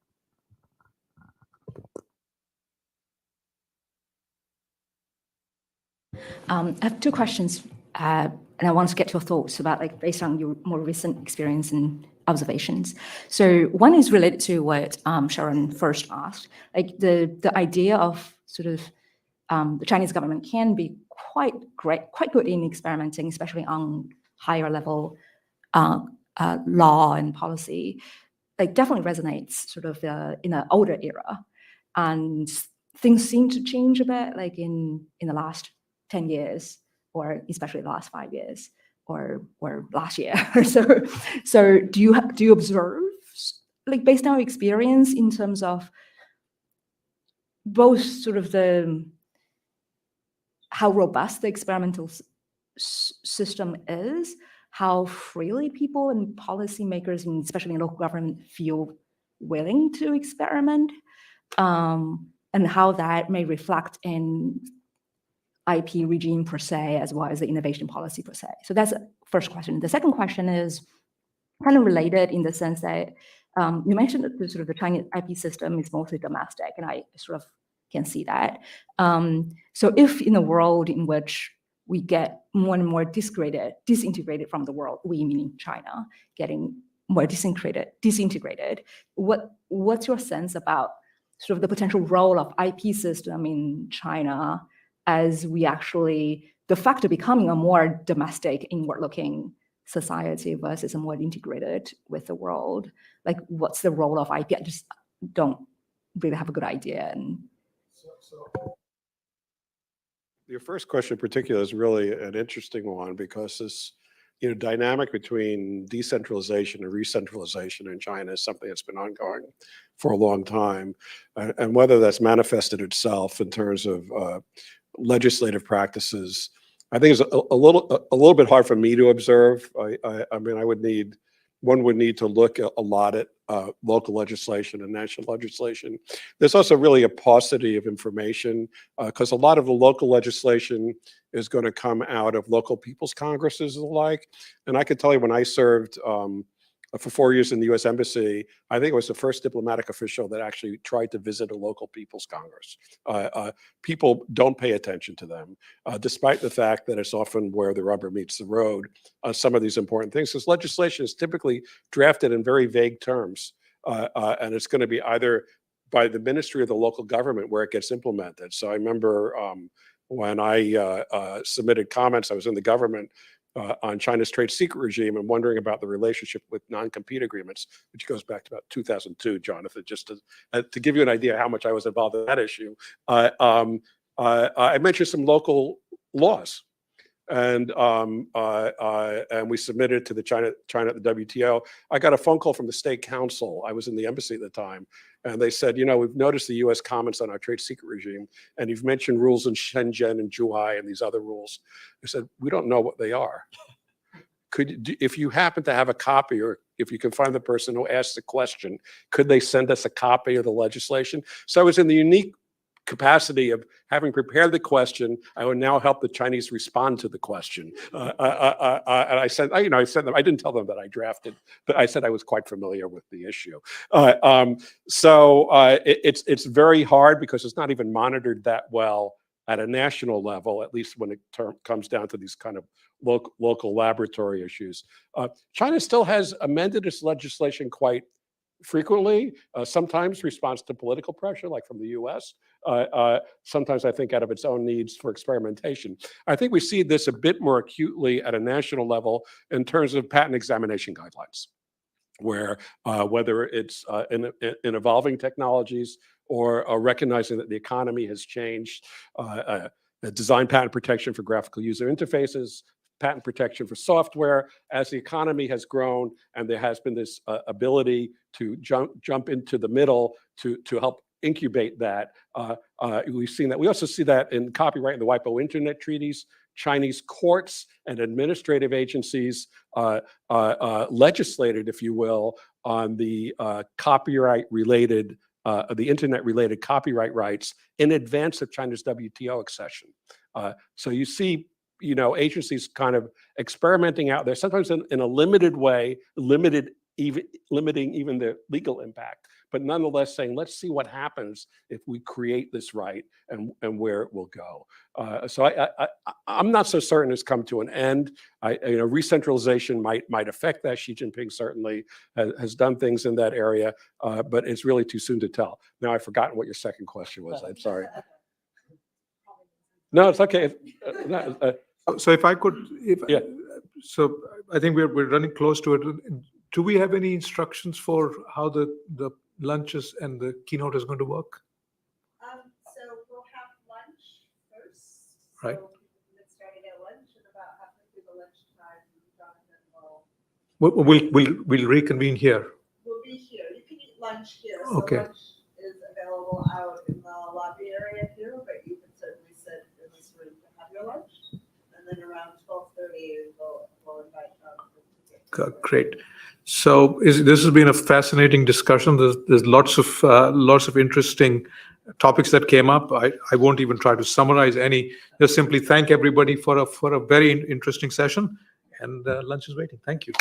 S19: I have two questions, and I want to get your thoughts about, like, based on your more recent experience and observations. So one is related to what Sharon first asked, like the idea of sort of the Chinese government can be quite good in experimenting, especially on higher level law and policy. Like, definitely resonates sort of in an older era, and things seem to change a bit, like in the last 10 years, or especially the last 5 years, or last year. So do you observe, like, based on your experience in terms of both sort of how robust the experimental system is, how freely people and policymakers, and especially in local government, feel willing to experiment, and how that may reflect in IP regime per se, as well as the innovation policy per se. So that's the first question. The second question is kind of related in the sense that you mentioned that the Chinese IP system is mostly domestic, and I sort of can see that. So if in a world in which we get more and more disintegrated from the world, we meaning China, getting more disintegrated, what's your sense about sort of the potential role of IP system in China as we actually de facto becoming a more domestic, inward-looking society versus a more integrated with the world? Like, what's the role of IP? I just don't really have a good idea. And
S11: your first question in particular is really an interesting one, because this dynamic between decentralization and re-centralization in China is something that's been ongoing for a long time, and whether that's manifested itself in terms of legislative practices, I think is a little bit hard for me to observe. I mean, one would need to look a lot at local legislation and national legislation. There's also really a paucity of information, because a lot of the local legislation is going to come out of local people's congresses and the like. And I can tell you, when I served for 4 years in the U.S. Embassy, I think it was the first diplomatic official that actually tried to visit a local people's congress. People don't pay attention to them, despite the fact that it's often where the rubber meets the road on some of these important things, because legislation is typically drafted in very vague terms, and it's going to be either by the ministry or the local government where it gets implemented. So I remember when I submitted comments, I was in the government, on China's trade secret regime, and wondering about the relationship with non-compete agreements, which goes back to about 2002, Jonathan, just to give you an idea how much I was involved in that issue. I mentioned some local laws, and we submitted to the China at the WTO. I got a phone call from the state council. I was in the embassy at the time, and they said, we've noticed the U.S. comments on our trade secret regime, and you've mentioned rules in Shenzhen and Zhuhai and these other rules. I said, we don't know what they are. If you happen to have a copy, or if you can find the person who asked the question, could they send us a copy of the legislation? So I was in the unique capacity of having prepared the question. I would now help the Chinese respond to the question. And I said, I said them, I didn't tell them that I drafted, but I said I was quite familiar with the issue. It's very hard, because it's not even monitored that well at a national level, at least when it comes down to these kind of local laboratory issues. China still has amended its legislation quite frequently, sometimes response to political pressure, like from the US, sometimes I think out of its own needs for experimentation. I think we see this a bit more acutely at a national level in terms of patent examination guidelines, where whether it's in evolving technologies or recognizing that the economy has changed, design patent protection for graphical user interfaces, patent protection for software, as the economy has grown and there has been this ability to jump into the middle to help incubate that. We've seen that. We also see that in copyright and the WIPO internet treaties. Chinese courts and administrative agencies legislated, if you will, on the copyright-related, the internet-related copyright rights in advance of China's WTO accession. So you see, agencies kind of experimenting out there, sometimes in a limited way, limiting even the legal impact, but nonetheless saying, let's see what happens if we create this right and where it will go. So I'm not so certain it's come to an end. Recentralization might affect that. Xi Jinping certainly has done things in that area, but it's really too soon to tell. Now I've forgotten what your second question was. I'm sorry. No, it's okay.
S3: So if I could,
S11: Yeah.
S3: So I think we're running close to it. Do we have any instructions for how the lunches and the keynote is going to work?
S4: So we'll have lunch first.
S3: Right.
S4: So we'll get started at lunch, and about halfway through the lunchtime, Jonathan will.
S3: We'll reconvene here.
S4: We'll be here. You can eat lunch here.
S3: Okay.
S4: So lunch is available out in the lobby area here, but you can certainly sit in this room to have your lunch. And then around 12:30, we'll invite Jonathan.
S3: Great. So this has been a fascinating discussion. There's lots of interesting topics that came up. I won't even try to summarize any. Just simply thank everybody for a very interesting session, and lunch is waiting. Thank you.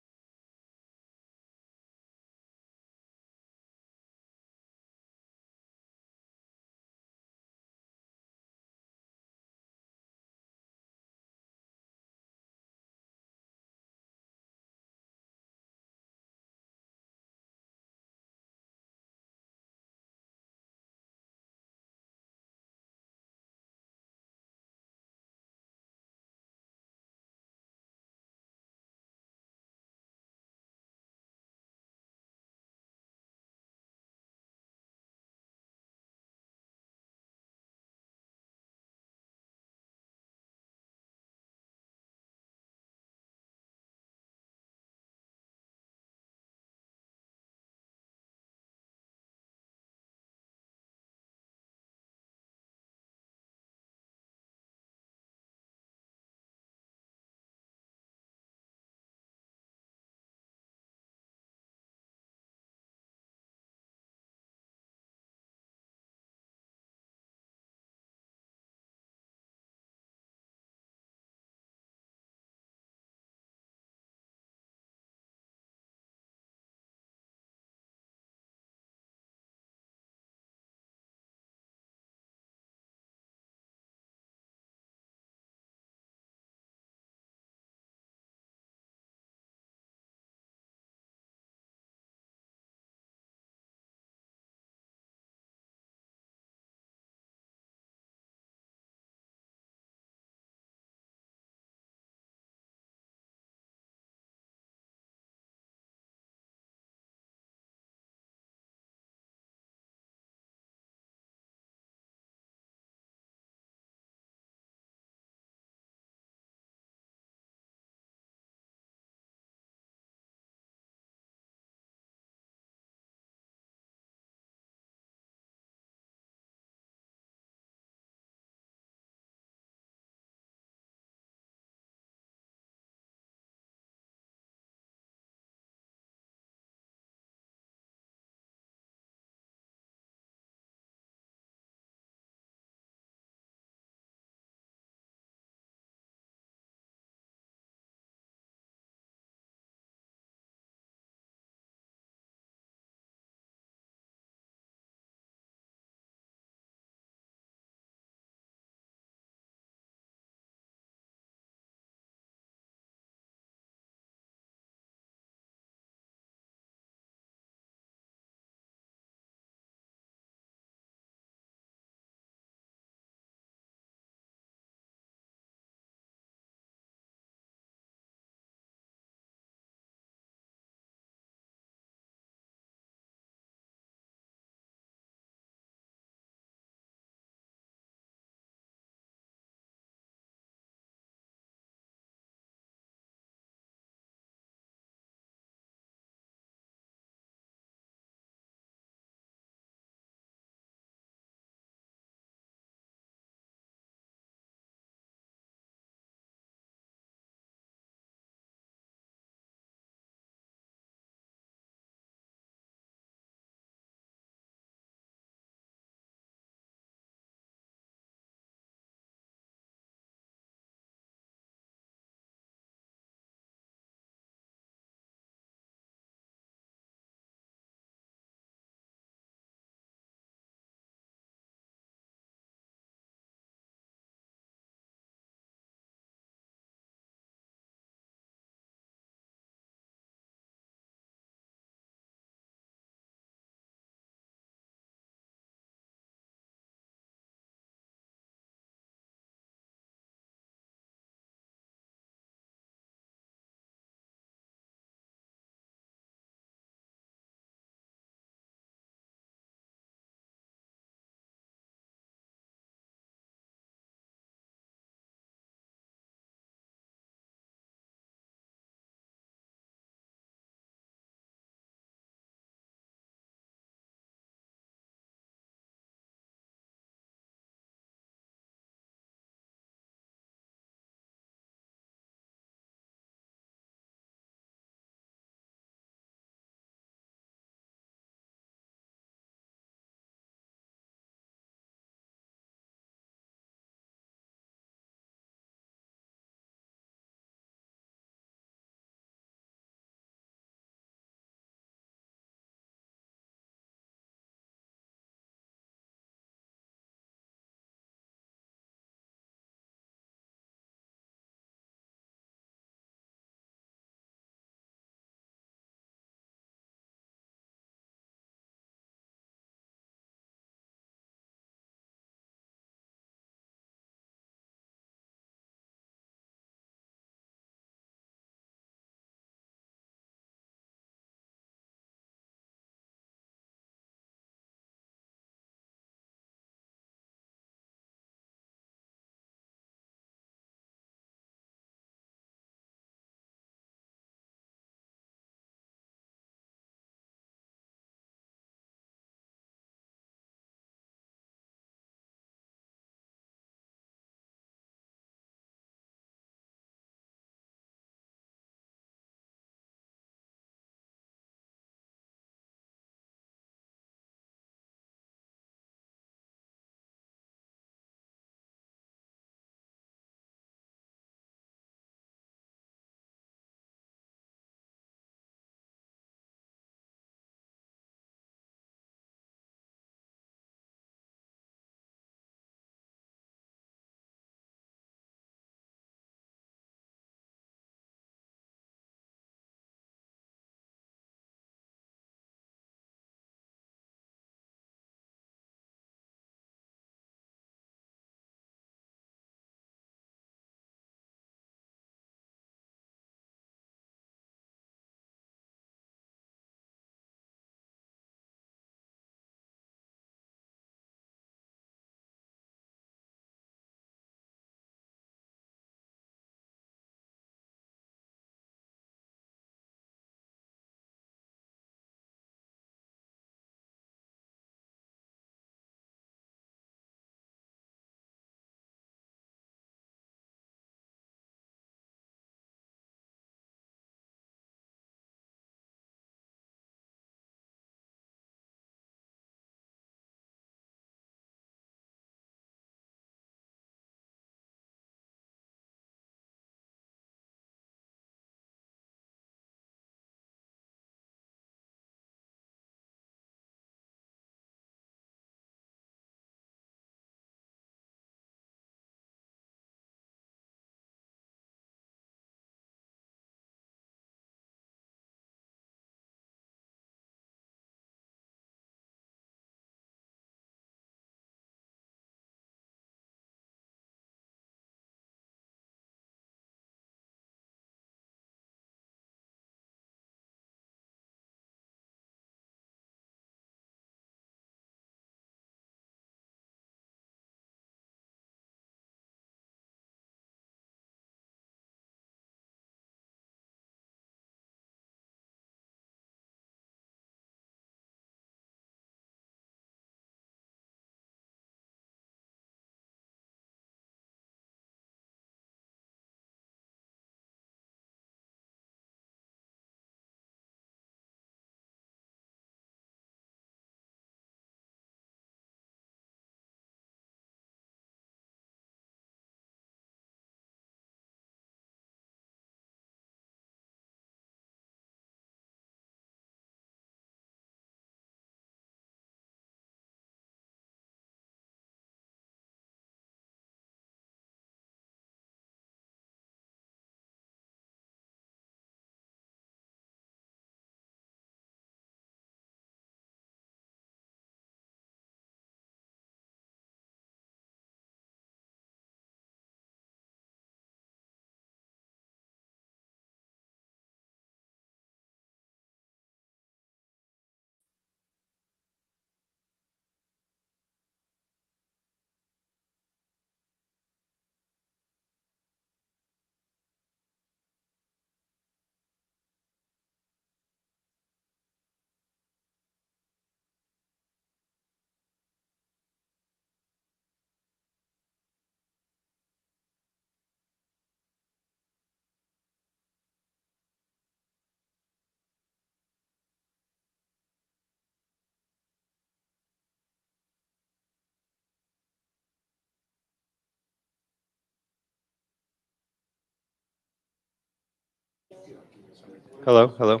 S14: Hello, hello.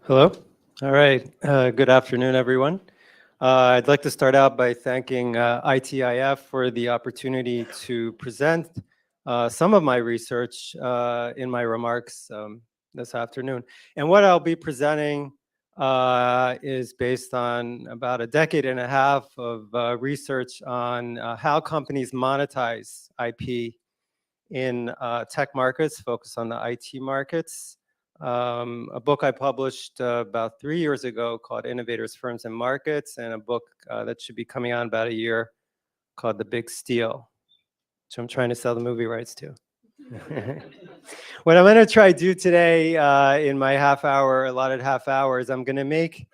S14: Hello. All right. Good afternoon, everyone. I'd like to start out by thanking ITIF for the opportunity to present some of my research in my remarks this afternoon. And what I'll be presenting is based on about a decade and a half of research on how companies monetize IP in tech markets, focus on the IT markets. A book I published about 3 years ago called Innovators, Firms, and Markets, and a book that should be coming out in about a year called The Big Steal, which I'm trying to sell the movie rights to. What I'm going to try to do today in my allotted half hour, is I'm going to make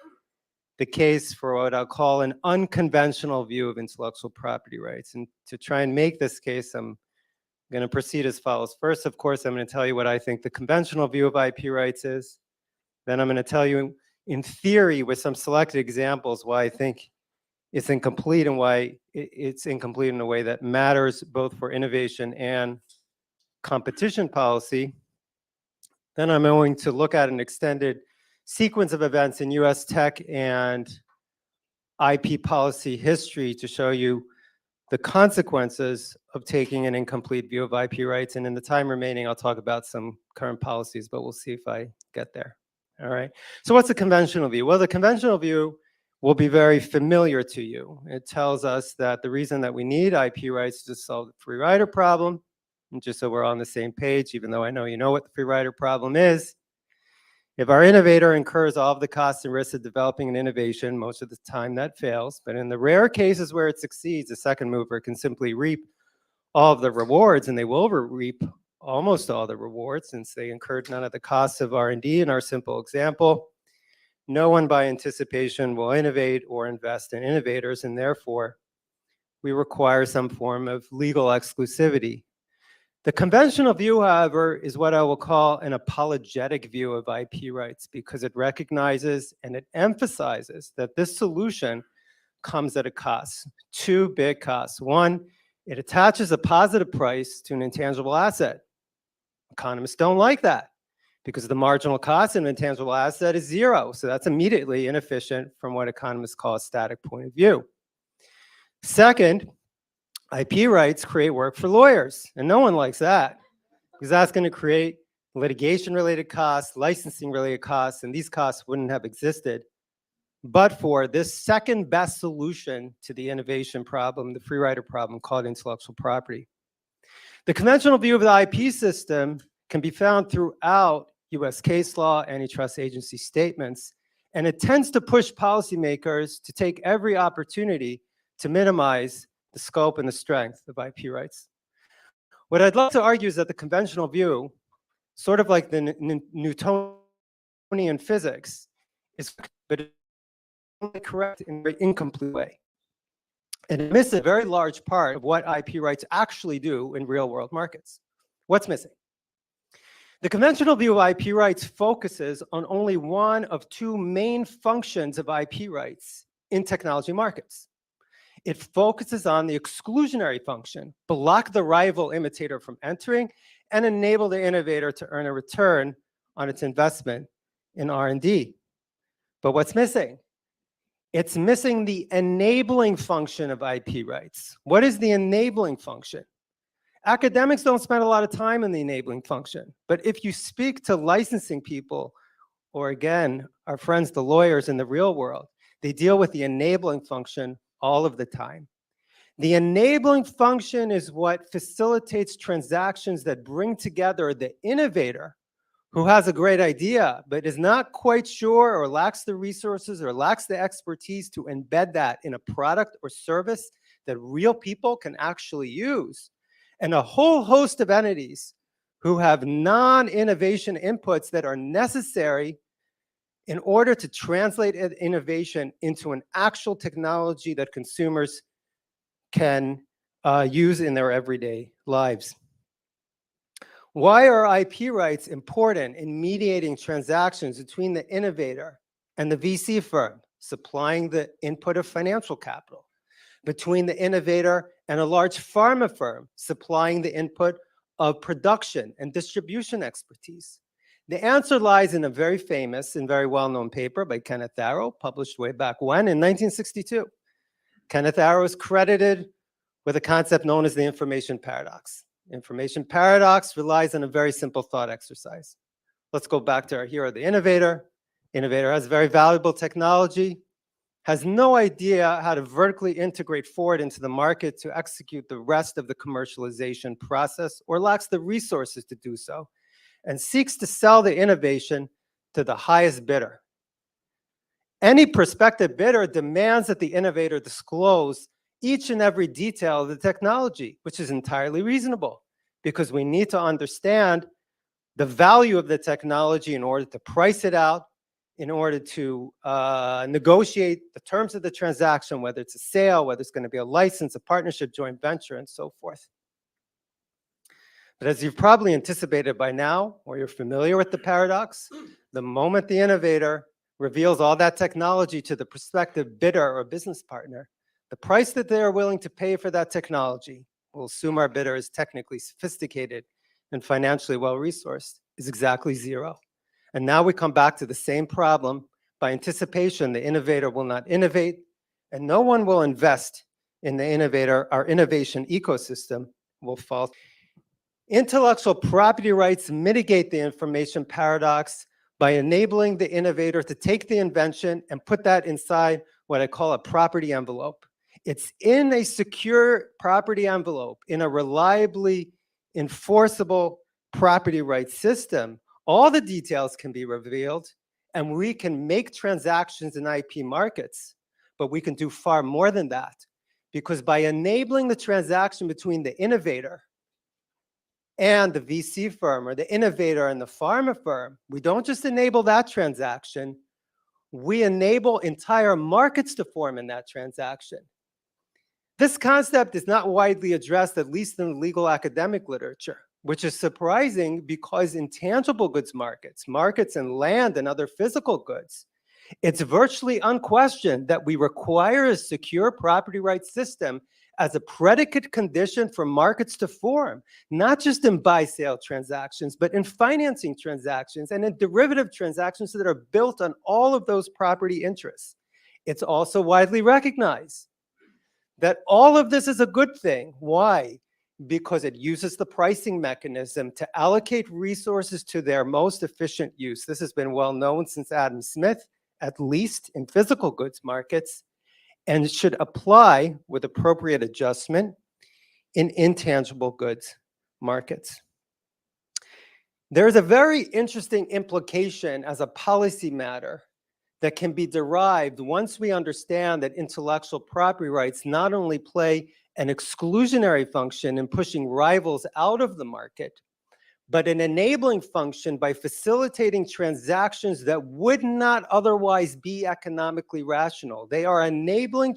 S14: the case for what I'll call an unconventional view of intellectual property rights. And to try and make this case, I'm going to proceed as follows. First, of course, I'm going to tell you what I think the conventional view of IP rights is. Then I'm going to tell you in theory with some selected examples why I think it's incomplete and why it's incomplete in a way that matters both for innovation and competition policy. Then I'm going to look at an extended sequence of events in US tech and IP policy history to show you the consequences of taking an incomplete view of IP rights. And in the time remaining, I'll talk about some current policies, but we'll see if I get there. All right. So what's the conventional view? Well, the conventional view will be very familiar to you. It tells us that the reason that we need IP rights is to solve the free rider problem. And just so we're on the same page, even though I know you know what the free rider problem is, if our innovator incurs all of the costs and risks of developing an innovation, most of the time that fails. But in the rare cases where it succeeds, a second mover can simply reap all of the rewards, and they will reap almost all the rewards since they incurred none of the costs of R&D in our simple example. No one by anticipation will innovate or invest in innovators, and therefore we require some form of legal exclusivity. The conventional view, however, is what I will call an apologetic view of IP rights because it recognizes and it emphasizes that this solution comes at a cost, two big costs. One, it attaches a positive price to an intangible asset. Economists don't like that because the marginal cost of an intangible asset is zero. So that's immediately inefficient from what economists call a static point of view. Second, IP rights create work for lawyers, and no one likes that because that's going to create litigation-related costs, licensing-related costs, and these costs wouldn't have existed but for this second best solution to the innovation problem, the free rider problem called intellectual property. The conventional view of the IP system can be found throughout US case law, antitrust agency statements, and it tends to push policymakers to take every opportunity to minimize the scope and the strength of IP rights. What I'd like to argue is that the conventional view, sort of like the Newtonian physics, is but it's only correct in a very incomplete way. And it misses a very large part of what IP rights actually do in real world markets. What's missing? The conventional view of IP rights focuses on only one of two main functions of IP rights in technology markets. It focuses on the exclusionary function, block the rival imitator from entering, and enable the innovator to earn a return on its investment in R&D. But what's missing? It's missing the enabling function of IP rights. What is the enabling function? Academics don't spend a lot of time in the enabling function, but if you speak to licensing people, or again, our friends, the lawyers in the real world, they deal with the enabling function all of the time. The enabling function is what facilitates transactions that bring together the innovator who has a great idea, but is not quite sure or lacks the resources or lacks the expertise to embed that in a product or service that real people can actually use. And a whole host of entities who have non-innovation inputs that are necessary in order to translate innovation into an actual technology that consumers can use in their everyday lives. Why are IP rights important in mediating transactions between the innovator and the VC firm, supplying the input of financial capital, between the innovator and a large pharma firm, supplying the input of production and distribution expertise? The answer lies in a very famous and very well-known paper by Kenneth Arrow, published way back when, in 1962. Kenneth Arrow is credited with a concept known as the information paradox. Information paradox relies on a very simple thought exercise. Let's go back to our hero, the innovator. Innovator has very valuable technology, has no idea how to vertically integrate forward into the market to execute the rest of the commercialization process, or lacks the resources to do so, and seeks to sell the innovation to the highest bidder. Any prospective bidder demands that the innovator disclose each and every detail of the technology, which is entirely reasonable, because we need to understand the value of the technology in order to price it out, in order to negotiate the terms of the transaction, whether it's a sale, whether it's going to be a license, a partnership, joint venture, and so forth. But as you've probably anticipated by now, or you're familiar with the paradox, the moment the innovator reveals all that technology to the prospective bidder or business partner, the price that they are willing to pay for that technology, we'll assume our bidder is technically sophisticated and financially well-resourced, is exactly zero. And now we come back to the same problem. By anticipation, the innovator will not innovate, and no one will invest in the innovator. Our innovation ecosystem will fall. Intellectual property rights mitigate the information paradox by enabling the innovator to take the invention and put that inside what I call a property envelope. It's in a secure property envelope, in a reliably enforceable property rights system. All the details can be revealed, and we can make transactions in IP markets, but we can do far more than that, because by enabling the transaction between the innovator and the VC firm, or the innovator and the pharma firm, we don't just enable that transaction, we enable entire markets to form in that transaction. This concept is not widely addressed, at least in legal academic literature, which is surprising because in tangible goods markets, markets in land and other physical goods, it's virtually unquestioned that we require a secure property rights system as a predicate condition for markets to form, not just in buy-sale transactions, but in financing transactions and in derivative transactions that are built on all of those property interests. It's also widely recognized that all of this is a good thing. Why? Because it uses the pricing mechanism to allocate resources to their most efficient use. This has been well known since Adam Smith, at least in physical goods markets, and it should apply with appropriate adjustment in intangible goods markets. There's a very interesting implication as a policy matter that can be derived once we understand that intellectual property rights not only play an exclusionary function in pushing rivals out of the market, but an enabling function by facilitating transactions that would not otherwise be economically rational. They are enabling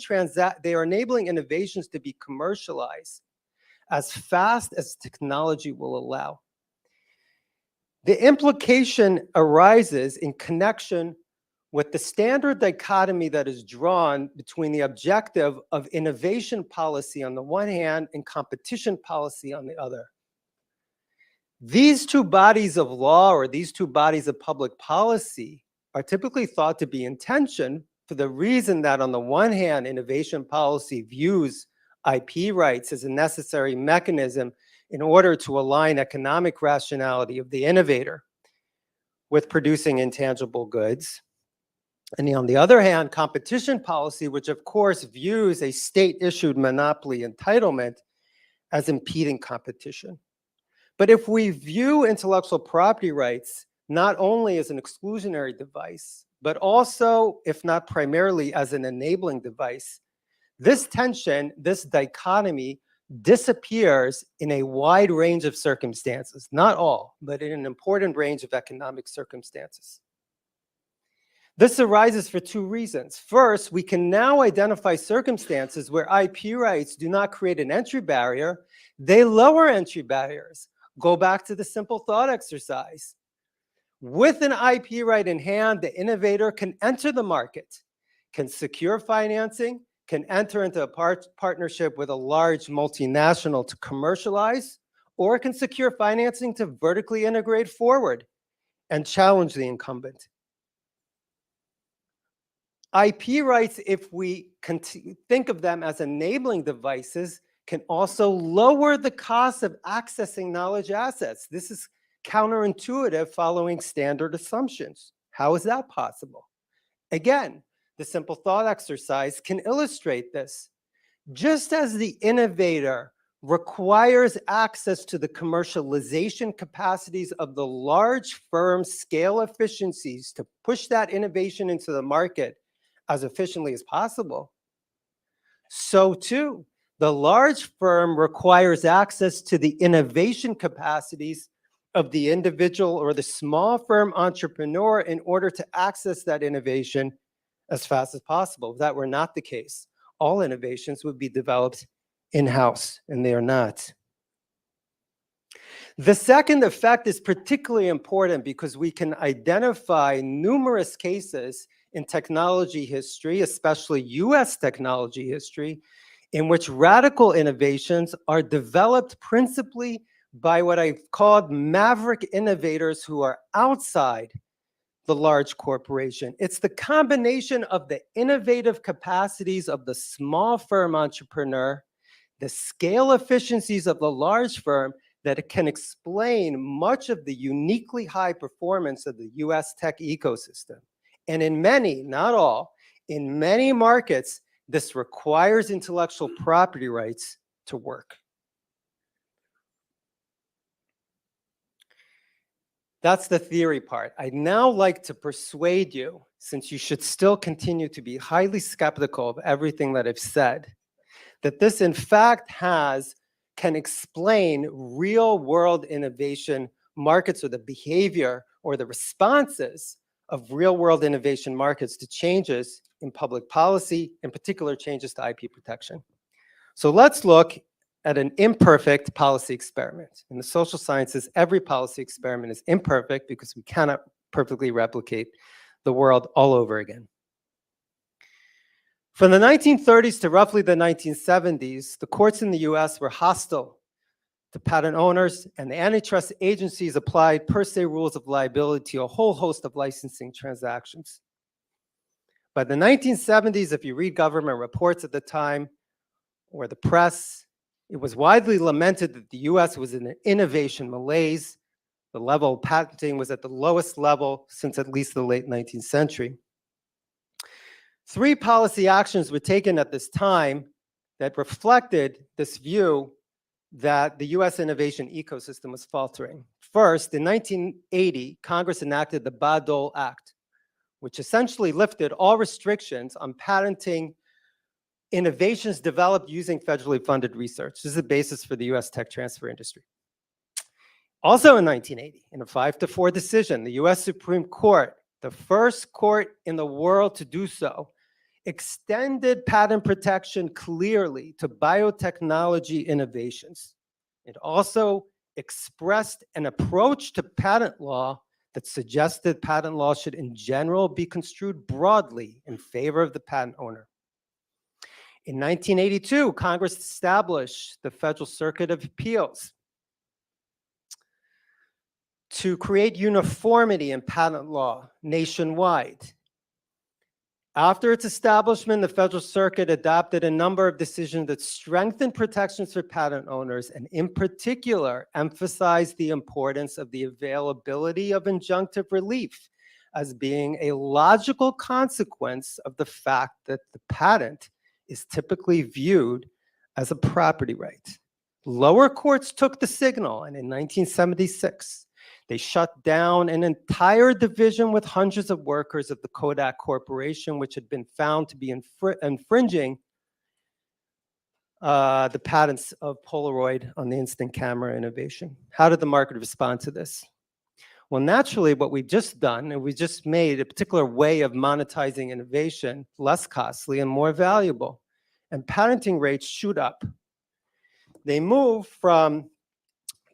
S14: innovations to be commercialized as fast as technology will allow. The implication arises in connection with the standard dichotomy that is drawn between the objective of innovation policy on the one hand and competition policy on the other. These two bodies of law, or these two bodies of public policy, are typically thought to be in tension for the reason that on the one hand, innovation policy views IP rights as a necessary mechanism in order to align economic rationality of the innovator with producing intangible goods. And on the other hand, competition policy, which of course views a state-issued monopoly entitlement as impeding competition. But if we view intellectual property rights not only as an exclusionary device, but also, if not primarily, as an enabling device, this tension, this dichotomy disappears in a wide range of circumstances, not all, but in an important range of economic circumstances. This arises for two reasons. First, we can now identify circumstances where IP rights do not create an entry barrier, they lower entry barriers. Go back to the simple thought exercise. With an IP right in hand, the innovator can enter the market, can secure financing, can enter into a partnership with a large multinational to commercialize, or can secure financing to vertically integrate forward and challenge the incumbent. IP rights, if we think of them as enabling devices, can also lower the cost of accessing knowledge assets. This is counterintuitive following standard assumptions. How is that possible? Again, the simple thought exercise can illustrate this. Just as the innovator requires access to the commercialization capacities of the large firm's scale efficiencies to push that innovation into the market as efficiently as possible, so too, the large firm requires access to the innovation capacities of the individual or the small firm entrepreneur in order to access that innovation as fast as possible. If that were not the case, all innovations would be developed in-house, and they are not. The second effect is particularly important because we can identify numerous cases in technology history, especially US technology history, in which radical innovations are developed principally by what I've called maverick innovators who are outside the large corporation. It's the combination of the innovative capacities of the small firm entrepreneur, the scale efficiencies of the large firm that can explain much of the uniquely high performance of the US tech ecosystem. And in many, not all, in many markets, this requires intellectual property rights to work. That's the theory part. I'd now like to persuade you, since you should still continue to be highly skeptical of everything that I've said, that this in fact can explain real world innovation markets, or the behavior or the responses of real world innovation markets to changes in public policy, in particular changes to IP protection. So let's look at an imperfect policy experiment. In the social sciences, every policy experiment is imperfect because we cannot perfectly replicate the world all over again. From the 1930s to roughly the 1970s, the courts in the US were hostile to patent owners, and the antitrust agencies applied per se rules of liability to a whole host of licensing transactions. By the 1970s, if you read government reports at the time, or the press, it was widely lamented that the US was in an innovation malaise. The level of patenting was at the lowest level since at least the late 19th century. 3 policy actions were taken at this time that reflected this view that the US innovation ecosystem was faltering. First, in 1980, Congress enacted the Bayh-Dole Act, which essentially lifted all restrictions on patenting innovations developed using federally funded research. This is the basis for the US tech transfer industry. Also in 1980, in a 5-4 decision, the US Supreme Court, the first court in the world to do so, extended patent protection clearly to biotechnology innovations. It also expressed an approach to patent law that suggested patent law should in general be construed broadly in favor of the patent owner. In 1982, Congress established the Federal Circuit of Appeals to create uniformity in patent law nationwide. After its establishment, the Federal Circuit adopted a number of decisions that strengthened protections for patent owners and in particular emphasized the importance of the availability of injunctive relief as being a logical consequence of the fact that the patent is typically viewed as a property right. Lower courts took the signal, and in 1976, they shut down an entire division with hundreds of workers of the Kodak Corporation, which had been found to be infringing the patents of Polaroid on the instant camera innovation. How did the market respond to this? Well, naturally, what we've just done, and we just made a particular way of monetizing innovation less costly and more valuable. And patenting rates shoot up. They move from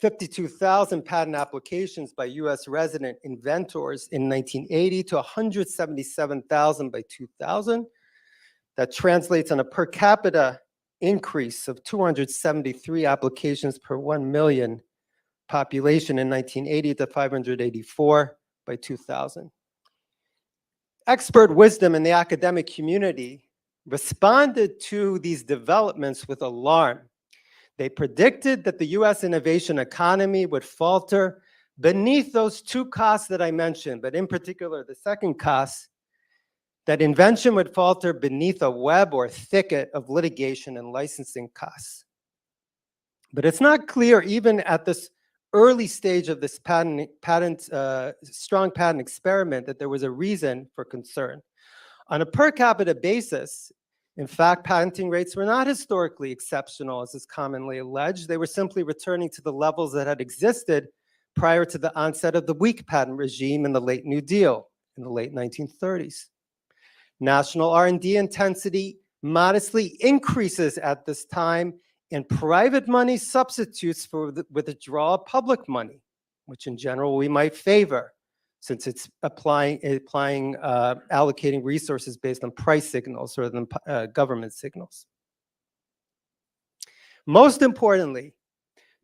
S14: 52,000 patent applications by US resident inventors in 1980 to 177,000 by 2000. That translates on a per capita increase of 273 applications per 1 million population in 1980 to 584 by 2000. Expert wisdom in the academic community responded to these developments with alarm. They predicted that the US innovation economy would falter beneath those two costs that I mentioned, but in particular, the second cost, that invention would falter beneath a web or thicket of litigation and licensing costs. But it's not clear, even at this early stage of this strong patent experiment, that there was a reason for concern. On a per capita basis, in fact, patenting rates were not historically exceptional, as is commonly alleged. They were simply returning to the levels that had existed prior to the onset of the weak patent regime in the late New Deal in the late 1930s. National R&D intensity modestly increases at this time, and private money substitutes for the withdrawal of public money, which in general we might favor, since it's allocating resources based on price signals rather than government signals. Most importantly,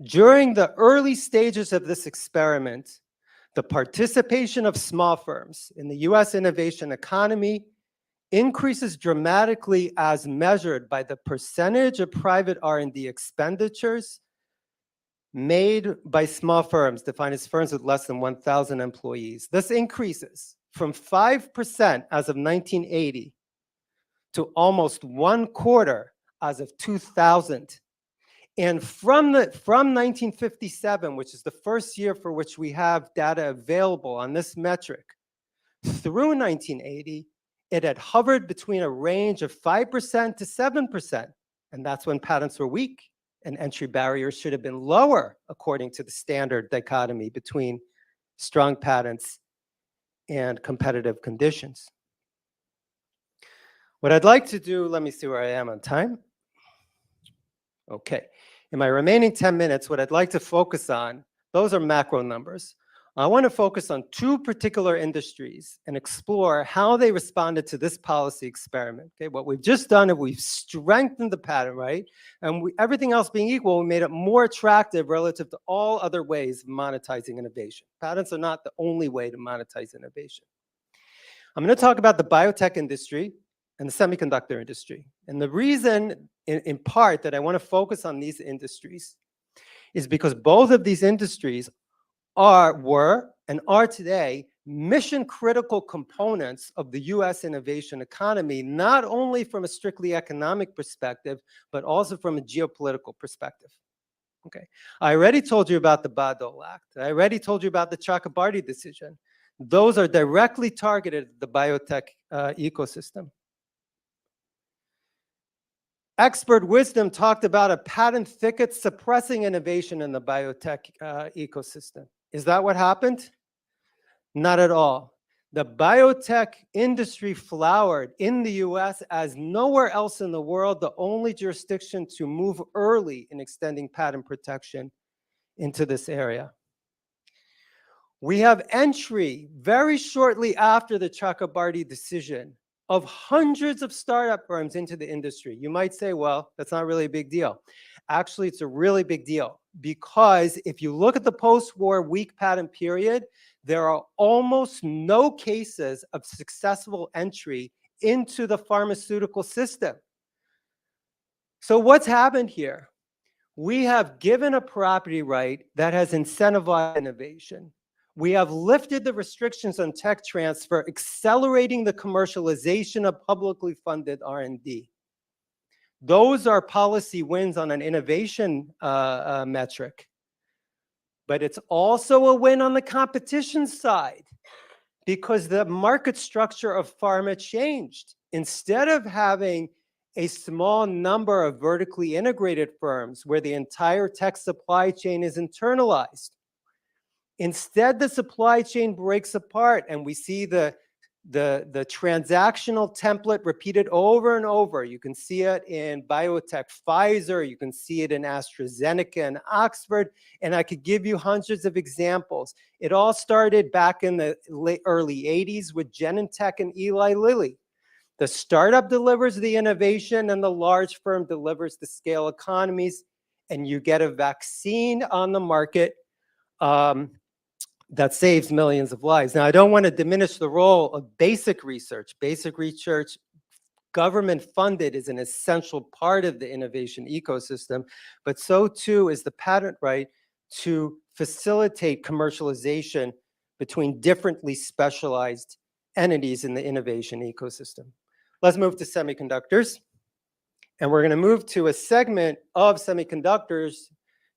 S14: during the early stages of this experiment, the participation of small firms in the US innovation economy increases dramatically as measured by the percentage of private R&D expenditures made by small firms, defined as firms with less than 1,000 employees. This increases from 5% as of 1980 to almost 1/4 as of 2000. And from 1957, which is the first year for which we have data available on this metric, through 1980, it had hovered between a range of 5% to 7%. And that's when patents were weak and entry barriers should have been lower, according to the standard dichotomy between strong patents and competitive conditions. What I'd like to do, let me see where I am on time. Okay, in my remaining 10 minutes, what I'd like to focus on, those are macro numbers. I want to focus on two particular industries and explore how they responded to this policy experiment. Okay, what we've just done is we've strengthened the patent right, and everything else being equal, we made it more attractive relative to all other ways of monetizing innovation. Patents are not the only way to monetize innovation. I'm going to talk about the biotech industry and the semiconductor industry. And the reason, in part, that I want to focus on these industries is because both of these industries were and are today mission-critical components of the US innovation economy, not only from a strictly economic perspective, but also from a geopolitical perspective. Okay, I already told you about the Bayh-Dole Act. I already told you about the Chakrabarty decision. Those are directly targeted at the biotech ecosystem. Expert wisdom talked about a patent thicket suppressing innovation in the biotech ecosystem. Is that what happened? Not at all. The biotech industry flowered in the US as nowhere else in the world, the only jurisdiction to move early in extending patent protection into this area. We have entry very shortly after the Chakrabarty decision of hundreds of startup firms into the industry. You might say, well, that's not really a big deal. Actually, it's a really big deal because if you look at the post-war weak patent period, there are almost no cases of successful entry into the pharmaceutical system. So what's happened here? We have given a property right that has incentivized innovation. We have lifted the restrictions on tech transfer, accelerating the commercialization of publicly funded R&D. Those are policy wins on an innovation metric. But it's also a win on the competition side because the market structure of pharma changed. Instead of having a small number of vertically integrated firms where the entire tech supply chain is internalized, instead the supply chain breaks apart and we see the transactional template repeated over and over. You can see it in biotech Pfizer, you can see it in AstraZeneca and Oxford, and I could give you hundreds of examples. It all started back in the early 80s with Genentech and Eli Lilly. The startup delivers the innovation and the large firm delivers the scale economies, and you get a vaccine on the market that saves millions of lives. Now, I don't want to diminish the role of basic research. Basic research, government funded, is an essential part of the innovation ecosystem, but so too is the patent right to facilitate commercialization between differently specialized entities in the innovation ecosystem. Let's move to semiconductors. And we're going to move to a segment of semiconductors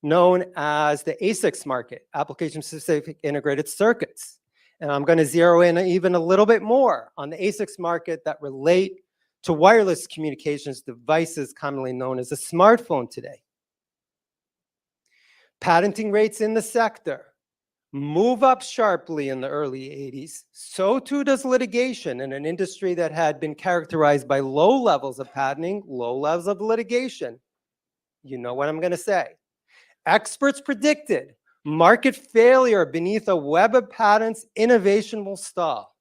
S14: known as the ASICs market, application-specific integrated circuits. And I'm going to zero in even a little bit more on the ASICs market that relate to wireless communications devices commonly known as a smartphone today. Patenting rates in the sector move up sharply in the early 80s. So too does litigation in an industry that had been characterized by low levels of patenting, low levels of litigation. You know what I'm going to say. Experts predicted market failure beneath a web of patents, innovation will stall.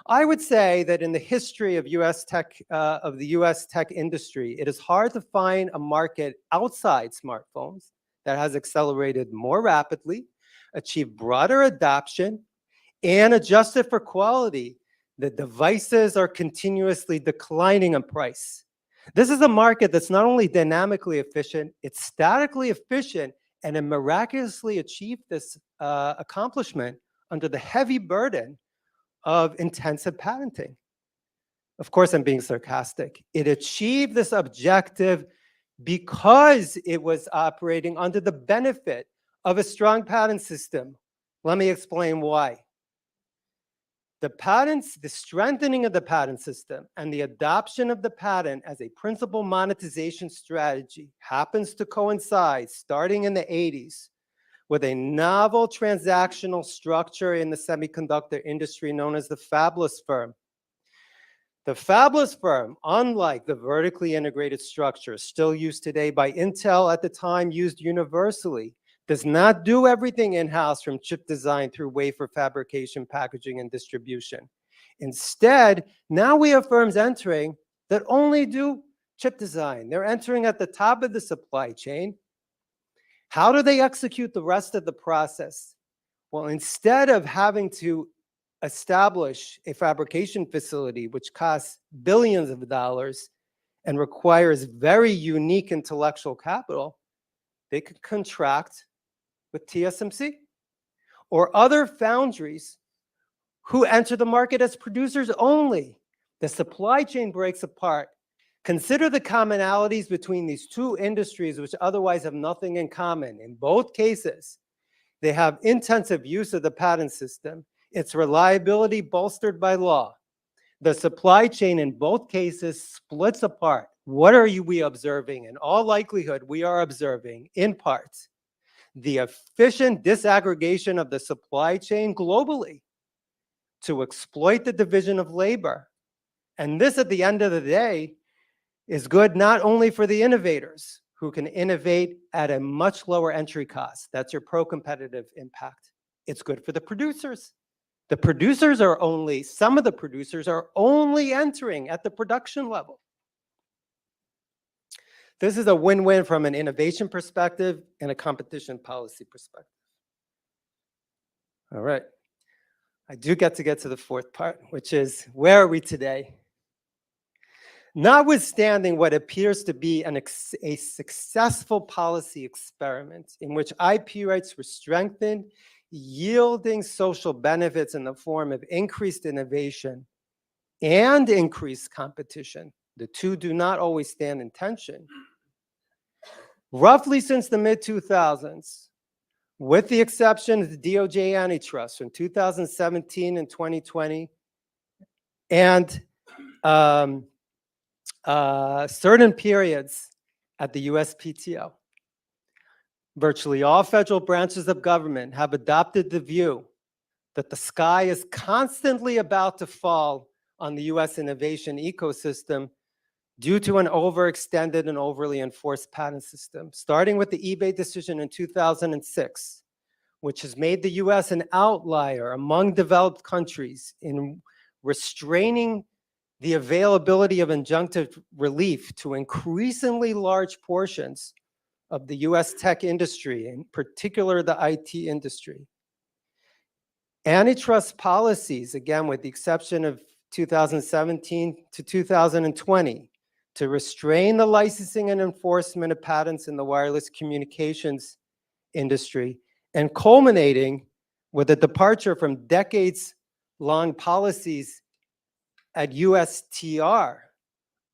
S14: I would say that in the history of the U.S. tech industry, it is hard to find a market outside smartphones that has accelerated more rapidly, achieved broader adoption, and adjusted for quality. The devices are continuously declining in price. This is a market that's not only dynamically efficient, it's statically efficient, and it miraculously achieved this accomplishment under the heavy burden of intensive patenting. Of course, I'm being sarcastic. It achieved this objective because it was operating under the benefit of a strong patent system. Let me explain why. The patents, the strengthening of the patent system and the adoption of the patent as a principal monetization strategy happens to coincide, starting in the 80s, with a novel transactional structure in the semiconductor industry known as the fabless firm. The fabless firm, unlike the vertically integrated structure still used today by Intel, at the time used universally, does not do everything in-house from chip design through wafer fabrication, packaging, and distribution. Instead, now we have firms entering that only do chip design. They're entering at the top of the supply chain. How do they execute the rest of the process? Well, instead of having to establish a fabrication facility, which costs billions of dollars and requires very unique intellectual capital, they could contract with TSMC or other foundries who enter the market as producers only. The supply chain breaks apart. Consider the commonalities between these two industries, which otherwise have nothing in common. In both cases, they have intensive use of the patent system. Its reliability bolstered by law. The supply chain in both cases splits apart. What are we observing? In all likelihood, we are observing, in part, the efficient disaggregation of the supply chain globally to exploit the division of labor. And this, at the end of the day, is good not only for the innovators who can innovate at a much lower entry cost. That's your pro-competitive impact. It's good for the producers. The producers are only, some of the producers are only entering at the production level. This is a win-win from an innovation perspective and a competition policy perspective. All right. I do get to the fourth part, which is, where are we today? Notwithstanding what appears to be a successful policy experiment in which IP rights were strengthened, yielding social benefits in the form of increased innovation and increased competition, the two do not always stand in tension. Roughly since the mid-2000s, with the exception of the DOJ antitrust from 2017 and 2020, and certain periods at the USPTO, virtually all federal branches of government have adopted the view that the sky is constantly about to fall on the US innovation ecosystem due to an overextended and overly enforced patent system, starting with the eBay decision in 2006, which has made the US an outlier among developed countries in restraining the availability of injunctive relief to increasingly large portions of the US tech industry, in particular the IT industry. Antitrust policies, again, with the exception of 2017 to 2020, to restrain the licensing and enforcement of patents in the wireless communications industry, and culminating with a departure from decades-long policies at USTR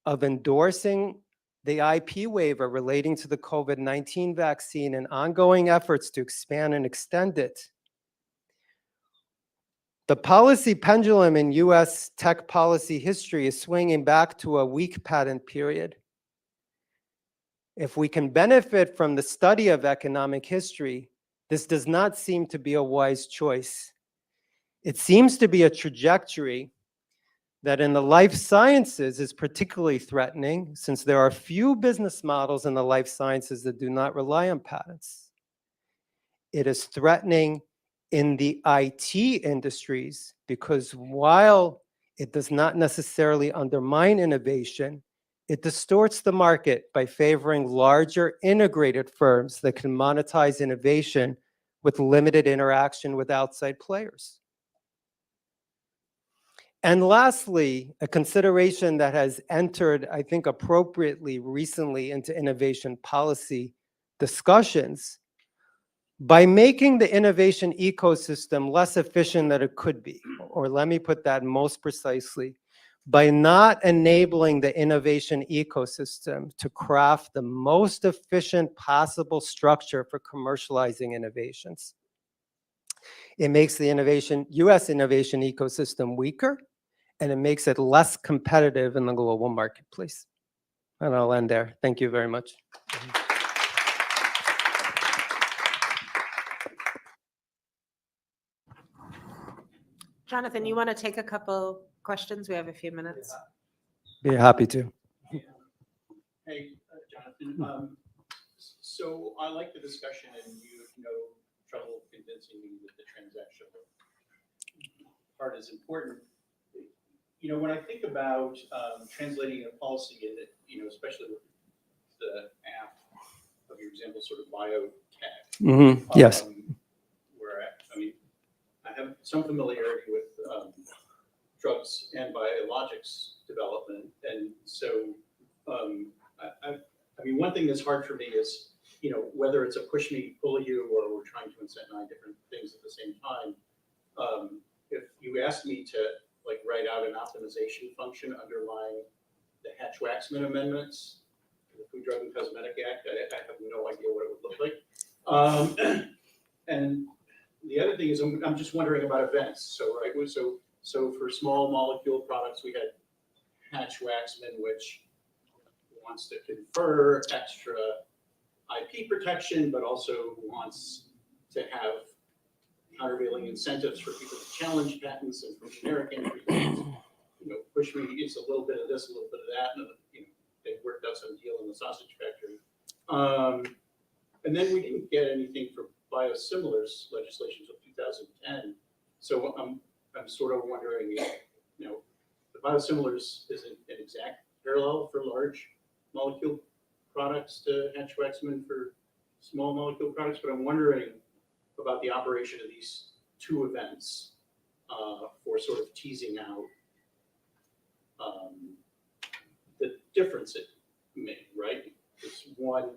S14: of endorsing the IP waiver relating to the COVID-19 vaccine and ongoing efforts to expand and extend it. The policy pendulum in US tech policy history is swinging back to a weak patent period. If we can benefit from the study of economic history, this does not seem to be a wise choice. It seems to be a trajectory that in the life sciences is particularly threatening, since there are few business models in the life sciences that do not rely on patents. It is threatening in the IT industries because while it does not necessarily undermine innovation, it distorts the market by favoring larger integrated firms that can monetize innovation with limited interaction with outside players. And lastly, a consideration that has entered, I think, appropriately recently into innovation policy discussions, by making the innovation ecosystem less efficient than it could be, or let me put that most precisely, by not enabling the innovation ecosystem to craft the most efficient possible structure for commercializing innovations. It makes the US innovation ecosystem weaker, and it makes it less competitive in the global marketplace. And I'll end there. Thank you very much.
S4: Jonathan, you want to take a couple questions? We have a few minutes.
S14: Be happy to.
S2: Hey, Jonathan. So I like the discussion, and you have no trouble convincing me that the transactional part is important. You know, when I think about translating a policy in it, you know, especially with the app of your example, sort of biotech.
S14: Yes.
S2: Where I mean, I have some familiarity with drugs and biologics development, and so I mean, one thing that's hard for me is, you know, whether it's a push me, pull you, or we're trying to incent 9 different things at the same time. If you asked me to like write out an optimization function underlying the Hatch-Waxman amendments, the Food, Drug, and Cosmetic Act, I have no idea what it would look like. And the other thing is, I'm just wondering about events. So, right, so for small molecule products, we had Hatch-Waxman, which wants to confer extra IP protection, but also wants to have countervailing incentives for people to challenge patents and for generic entries. You know, push me is a little bit of this, a little bit of that, and you know, they worked out some deal in the sausage factory. And then we didn't get anything for biosimilars legislation until 2010. So I'm sort of wondering if, you know, the biosimilars isn't an exact parallel for large molecule products to Hatch-Waxman for small molecule products, but I'm wondering about the operation of these two events for sort of teasing out the difference it made, right? It's one,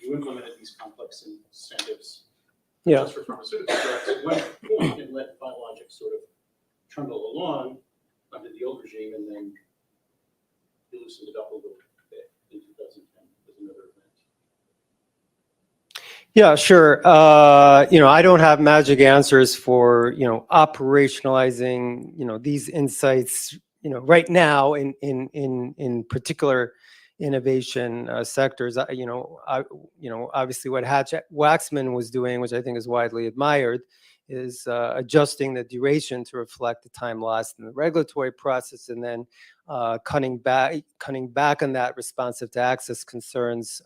S2: you implemented these complex incentives
S14: Yeah.
S2: just for pharmaceutical drugs at one point and let biologics sort of trundle along under the old regime, and then you loosened it up a little bit in 2010 with another event.
S14: Yeah, sure. I don't have magic answers for, operationalizing, these insights, right now in particular innovation sectors. Obviously what Hatch Waxman was doing, which I think is widely admired, is adjusting the duration to reflect the time lost in the regulatory process, and then cutting back on that responsive to access concerns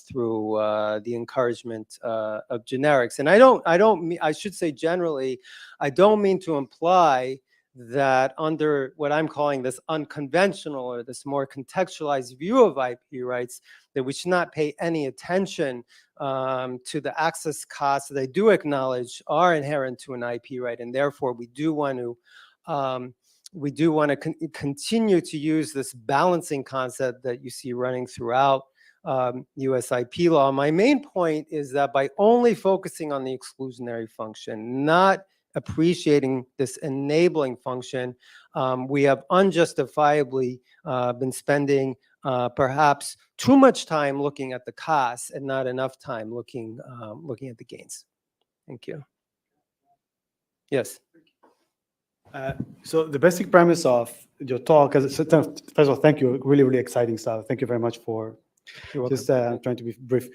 S14: through the encouragement of generics. And I should say generally, I don't mean to imply that under what I'm calling this unconventional or this more contextualized view of IP rights, that we should not pay any attention to the access costs that I do acknowledge are inherent to an IP right, and therefore we do want to continue to use this balancing concept that you see running throughout US IP law. My main point is that by only focusing on the exclusionary function, not appreciating this enabling function, we have unjustifiably been spending perhaps too much time looking at the costs and not enough time looking at the gains. Thank you. Yes.
S6: So the basic premise of your talk, first of all, thank you, really, really exciting stuff. Thank you very much for just trying to be brief.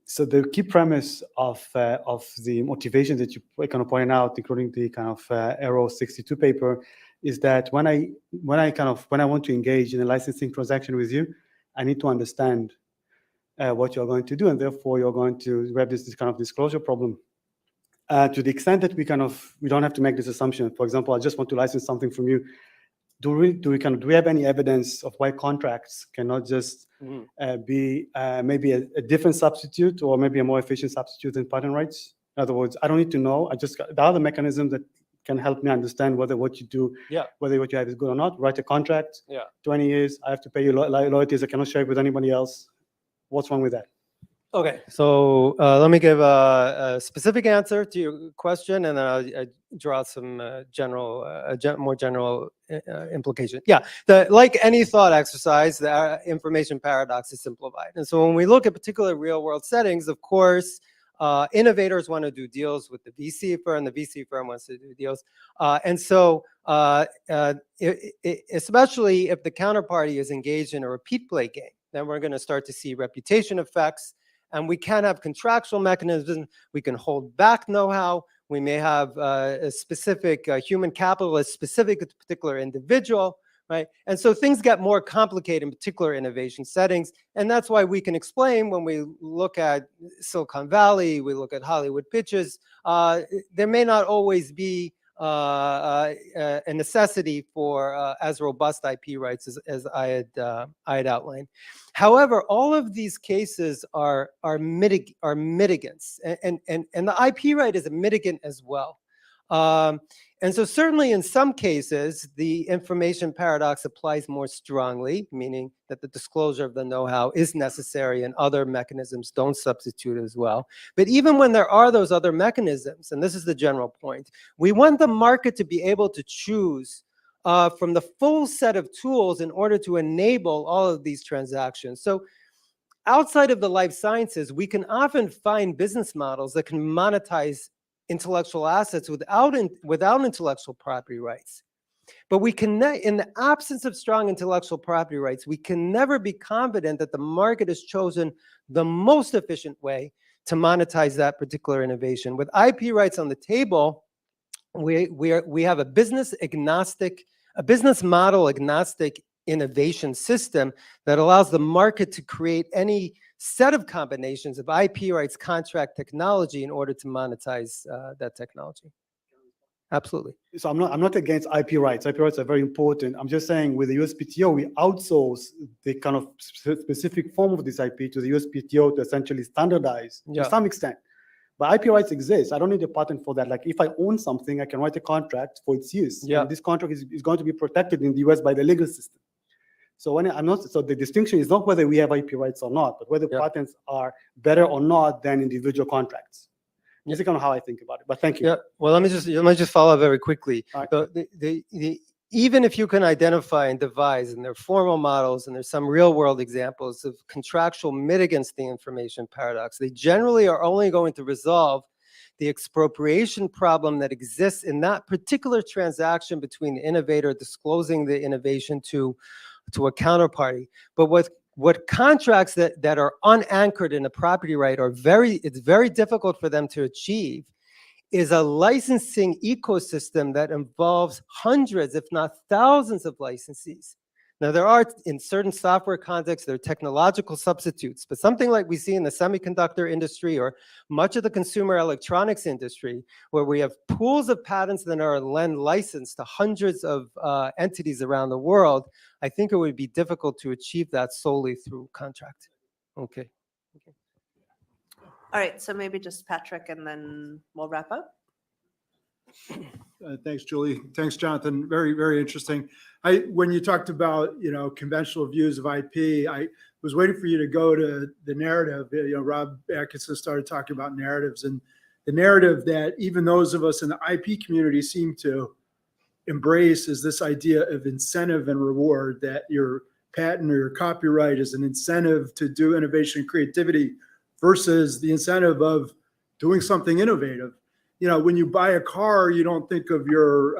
S6: So the key premise of the motivation that you kind of pointed out, including the kind of Arrow 62 paper, is that when I want to engage in a licensing transaction with you, I need to understand what you're going to do, and therefore we have this kind of disclosure problem. To the extent that we don't have to make this assumption. For example, I just want to license something from you. Do we have any evidence of why contracts cannot just be maybe a different substitute or maybe a more efficient substitute than patent rights? In other words, I don't need to know. There are the mechanisms that can help me understand whether what you do, whether what you have is good or not. Write a contract. 20 years. I have to pay you royalties. I cannot share it with anybody else. What's wrong with that?
S14: Okay, so let me give a specific answer to your question, and then I'll draw out some more general implication. Yeah, like any thought exercise, the information paradox is simplified. And so when we look at particular real-world settings, of course, innovators want to do deals with the VC firm, the VC firm wants to do deals. And so especially if the counterparty is engaged in a repeat play game, then we're going to start to see reputation effects. And we can have contractual mechanisms. We can hold back know-how. We may have a specific human capital as specific to a particular individual, right? And so things get more complicated in particular innovation settings. And that's why we can explain when we look at Silicon Valley, we look at Hollywood pitches, there may not always be a necessity for as robust IP rights as I had outlined. However, all of these cases are mitigants, and the IP right is a mitigant as well. And so certainly in some cases, the information paradox applies more strongly, meaning that the disclosure of the know-how is necessary and other mechanisms don't substitute as well. But even when there are those other mechanisms, and this is the general point, we want the market to be able to choose from the full set of tools in order to enable all of these transactions. So outside of the life sciences, we can often find business models that can monetize intellectual assets without intellectual property rights. But we can, in the absence of strong intellectual property rights, we can never be confident that the market has chosen the most efficient way to monetize that particular innovation. With IP rights on the table, we have a business model agnostic innovation system that allows the market to create any set of combinations of IP rights, contract technology in order to monetize that technology. Absolutely.
S6: So I'm not against IP rights. IP rights are very important. I'm just saying with the USPTO, we outsource the kind of specific form of this IP to the USPTO to essentially standardize to some extent. But IP rights exist. I don't need a patent for that. Like if I own something, I can write a contract for its use.
S8: Yeah.
S6: And this contract is going to be protected in the US by the legal system. So so the distinction is not whether we have IP rights or not, but whether patents are better or not than individual contracts. That's kind of how I think about it. But thank you.
S8: Yeah, well, let me just follow up very quickly.
S6: All right.
S8: So even if you can identify and devise, and there are formal models, and there's some real world examples of contractual mitigants to the information paradox, they generally are only going to resolve the expropriation problem that exists in that particular transaction between the innovator disclosing the innovation to a counterparty. But what contracts that are unanchored in a property right it's very difficult for them to achieve is a licensing ecosystem that involves hundreds, if not thousands of licensees. Now, there are, in certain software contexts, there are technological substitutes, but something like we see in the semiconductor industry or much of the consumer electronics industry, where we have pools of patents that are licensed to hundreds of entities around the world, I think it would be difficult to achieve that solely through contract. Okay.
S4: All right, so maybe just Patrick and then we'll wrap up.
S13: Thanks, Julie. Thanks, Jonathan. Very, very interesting. When you talked about, conventional views of IP, I was waiting for you to go to the narrative. Rob Atkinson started talking about narratives, and the narrative that even those of us in the IP community seem to embrace is this idea of incentive and reward, that your patent or your copyright is an incentive to do innovation and creativity versus the incentive of doing something innovative. When you buy a car, you don't think of your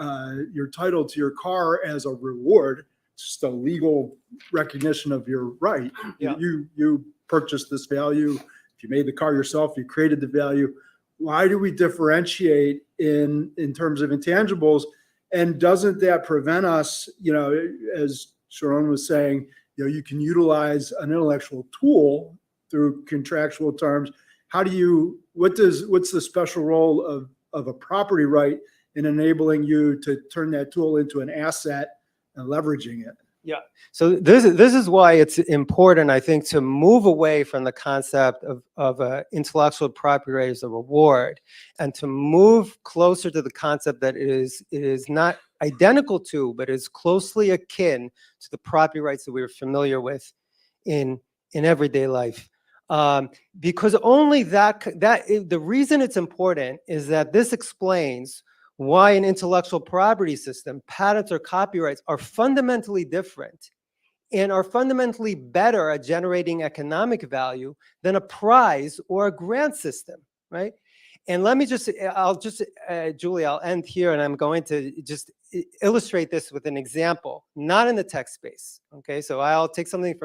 S13: title to your car as a reward. It's just a legal recognition of your right.
S8: Yeah.
S13: You purchased this value. If you made the car yourself, you created the value. Why do we differentiate in terms of intangibles? And doesn't that prevent us, as Sharon was saying, you can utilize an intellectual tool through contractual terms. What's the special role of a property right in enabling you to turn that tool into an asset and leveraging it?
S8: Yeah. So this is why it's important, I think, to move away from the concept of intellectual property right as a reward, and to move closer to the concept that it is not identical to, but is closely akin to the property rights that we're familiar with in everyday life. Because only the reason it's important is that this explains why an intellectual property system, patents or copyrights, are fundamentally different and are fundamentally better at generating economic value than a prize or a grant system, right? And let me Julie, I'll end here, and I'm going to just illustrate this with an example, not in the tech space, okay? So I'll take something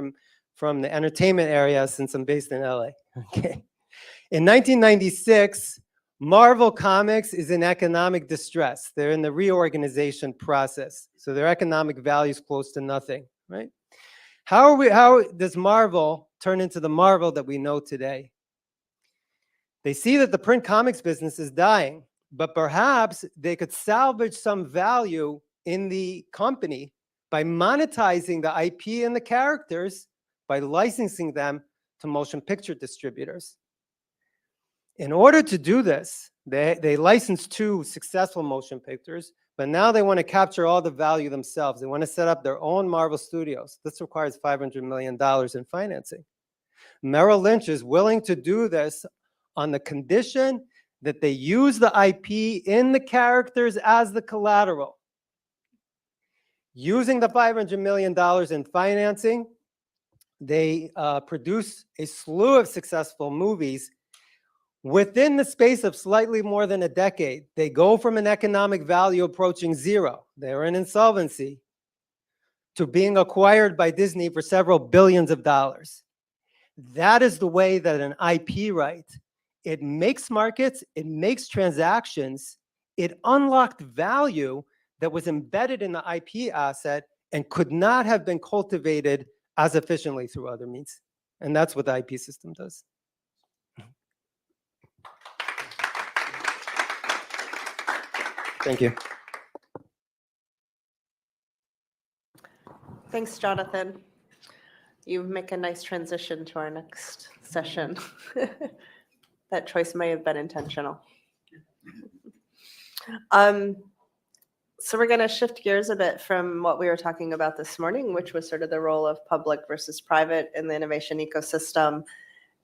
S8: from the entertainment area, since I'm based in LA. Okay. In 1996, Marvel Comics is in economic distress. They're in the reorganization process. So their economic value is close to nothing, right? How does Marvel turn into the Marvel that we know today? They see that the print comics business is dying, but perhaps they could salvage some value in the company by monetizing the IP and the characters, by licensing them to motion picture distributors. In order to do this, they licensed 2 successful motion pictures, but now they want to capture all the value themselves. They want to set up their own Marvel Studios. This requires $500 million in financing. Merrill Lynch is willing to do this on the condition that they use the IP in the characters as the collateral. Using the $500 million in financing, they produce a slew of successful movies. Within the space of slightly more than a decade, they go from an economic value approaching 0, they're in insolvency, to being acquired by Disney for several billions of dollars. That is the way that an IP right, it makes markets, it makes transactions, it unlocked value that was embedded in the IP asset and could not have been cultivated as efficiently through other means. And that's what the IP system does. Thank you.
S4: Thanks, Jonathan. You make a nice transition to our next session. That choice may have been intentional. So we're going to shift gears a bit from what we were talking about this morning, which was sort of the role of public versus private in the innovation ecosystem,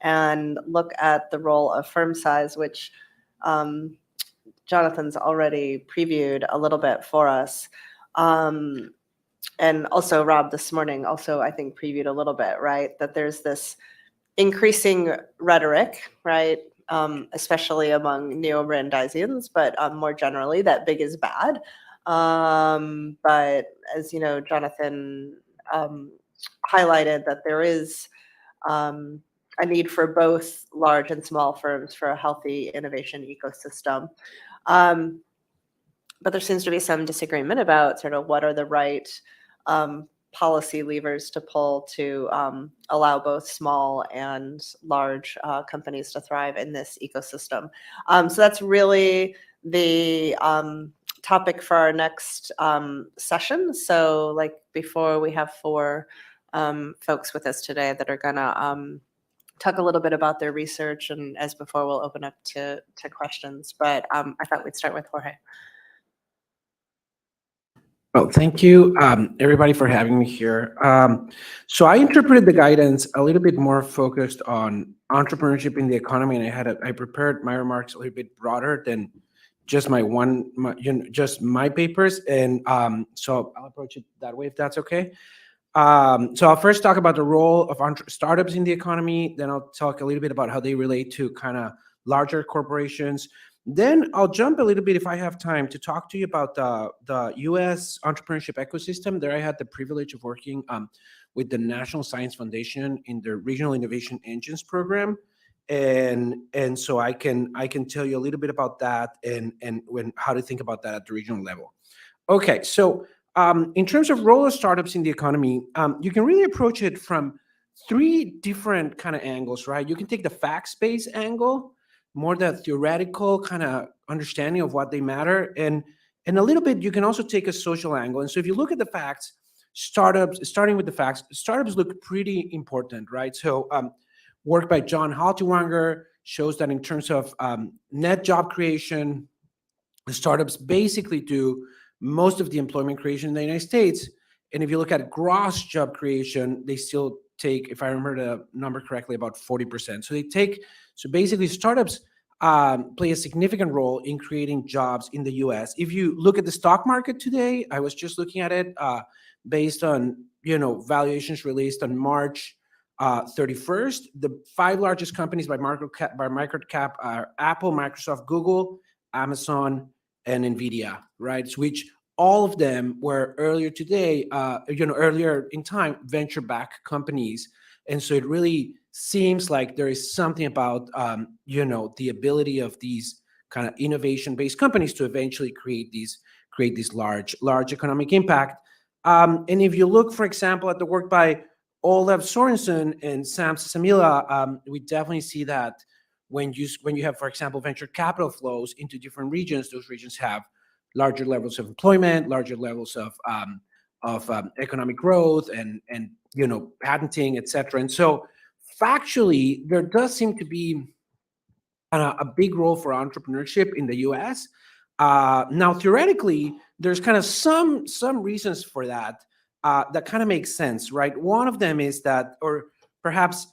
S4: and look at the role of firm size, which Jonathan's already previewed a little bit for us. And also Rob this morning also, I think, previewed a little bit, right? That there's this increasing rhetoric, right? Especially among neo-Brandeisians, but more generally, that big is bad. But as you know, Jonathan highlighted that there is a need for both large and small firms for a healthy innovation ecosystem. But there seems to be some disagreement about sort of what are the right policy levers to pull to allow both small and large companies to thrive in this ecosystem. So that's really the topic for our next session. So like before, we have 4 folks with us today that are gonna talk a little bit about their research, and as before, we'll open up to questions. But I thought we'd start with Jorge.
S7: Well, thank you, everybody, for having me here. So I interpreted the guidance a little bit more focused on entrepreneurship in the economy, and I prepared my remarks a little bit broader than just just my papers, and so I'll approach it that way if that's okay. So I'll first talk about the role of startups in the economy. Then I'll talk a little bit about how they relate to kind of larger corporations. Then I'll jump a little bit, if I have time, to talk to you about the U.S. entrepreneurship ecosystem. There I had the privilege of working with the National Science Foundation in the Regional Innovation Engines program. And so I can tell you a little bit about that and how to think about that at the regional level. Okay, so in terms of role of startups in the economy, you can really approach it from 3 different kind of angles, right? You can take the facts-based angle, more the theoretical kind of understanding of what they matter, and a little bit you can also take a social angle. And so if you look at the facts, starting with the facts, startups look pretty important, right? So work by John Haltiwanger shows that in terms of net job creation, the startups basically do most of the employment creation in the United States. And if you look at gross job creation, they still take, if I remember the number correctly, about 40%. So basically startups play a significant role in creating jobs in the US. If you look at the stock market today, I was just looking at it based on, valuations released on March 31st. The 5 largest companies by market cap are Apple, Microsoft, Google, Amazon, and Nvidia, right? Which all of them were earlier today, earlier in time, venture-backed companies. And so it really seems like there is something about, the ability of these kind of innovation-based companies to eventually create these large economic impact. And if you look, for example, at the work by Olav Sorensen and Sam Samila, we definitely see that when you have, for example, venture capital flows into different regions, those regions have larger levels of employment, larger levels of economic growth, and patenting, et cetera. And so factually, there does seem to be a big role for entrepreneurship in the U.S. Now, theoretically, there's kind of some reasons for that that kind of makes sense, right? One of them is that, or perhaps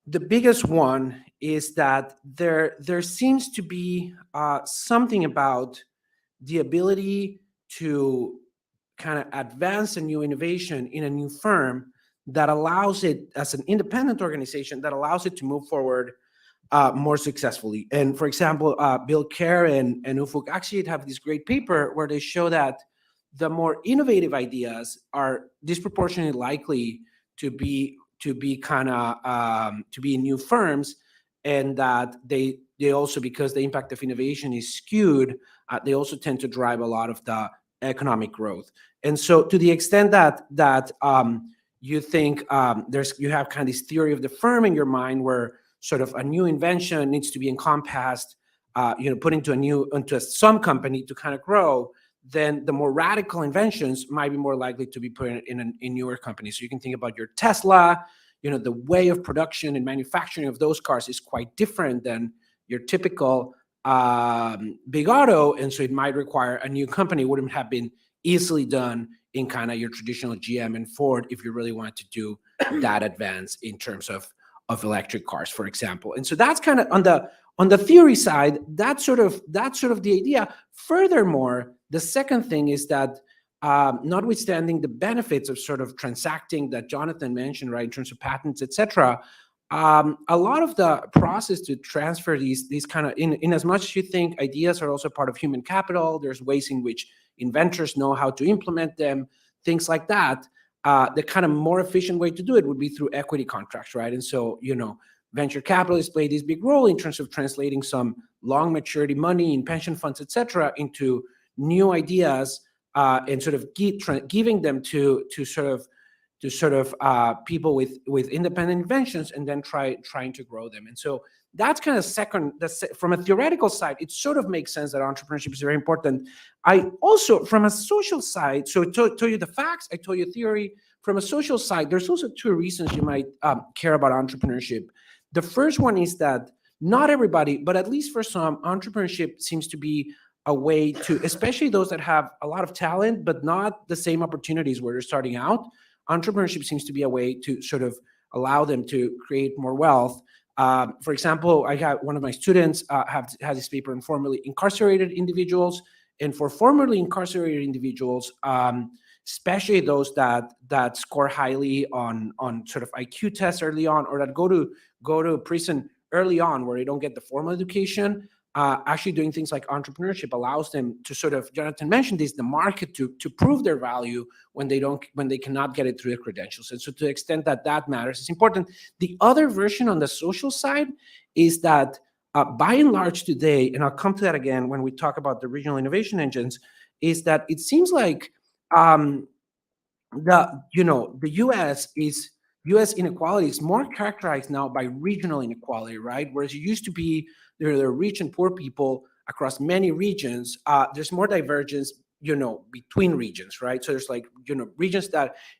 S7: the biggest one is that there seems to be something about the ability to kind of advance a new innovation in a new firm that allows it, as an independent organization, that allows it to move forward more successfully. And for example, Bill Kerr and Ufuk Akşit have this great paper where they show that the more innovative ideas are disproportionately likely to be in new firms, and that they also, because the impact of innovation is skewed, they also tend to drive a lot of the economic growth. And so to the extent that you think you have kind of this theory of the firm in your mind where sort of a new invention needs to be encompassed, put into some company to kind of grow, then the more radical inventions might be more likely to be put in newer companies. So you can think about your Tesla. The way of production and manufacturing of those cars is quite different than your typical big auto, and so it might require a new company. It wouldn't have been easily done in kind of your traditional GM and Ford if you really wanted to do that advance in terms of electric cars, for example. And so that's kind of on the theory side, that's sort of the idea. Furthermore, the second thing is that notwithstanding the benefits of sort of transacting that Jonathan mentioned, right, in terms of patents, et cetera, a lot of the process to transfer these kind of, in as much as you think ideas are also part of human capital, there's ways in which inventors know how to implement them, things like that. The kind of more efficient way to do it would be through equity contracts, right? And so, venture capitalists play this big role in terms of translating some long maturity money in pension funds, et cetera, into new ideas and sort of giving them to people with independent inventions, and then trying to grow them. And so that's kind of from a theoretical side, it sort of makes sense that entrepreneurship is very important. I also, from a social side, so I told you the facts, I told you theory. From a social side, there's also two reasons you might care about entrepreneurship. The first one is that not everybody, but at least for some, entrepreneurship seems to be a way to, especially those that have a lot of talent, but not the same opportunities where they're starting out. Entrepreneurship seems to be a way to sort of allow them to create more wealth. For example, I had one of my students has this paper on formerly incarcerated individuals, and for formerly incarcerated individuals, especially those that score highly on sort of IQ tests early on, or that go to prison early on where they don't get the formal education. Actually doing things like entrepreneurship allows them to sort of, Jonathan mentioned this, the market to prove their value when they cannot get it through the credentials. And so to the extent that matters, it's important. The other version on the social side is that by and large today, and I'll come to that again when we talk about the regional innovation engines, is that it seems like the U.S. inequality is more characterized now by regional inequality, right? Whereas it used to be there are rich and poor people across many regions. There's more divergence, between regions, right? So there's regions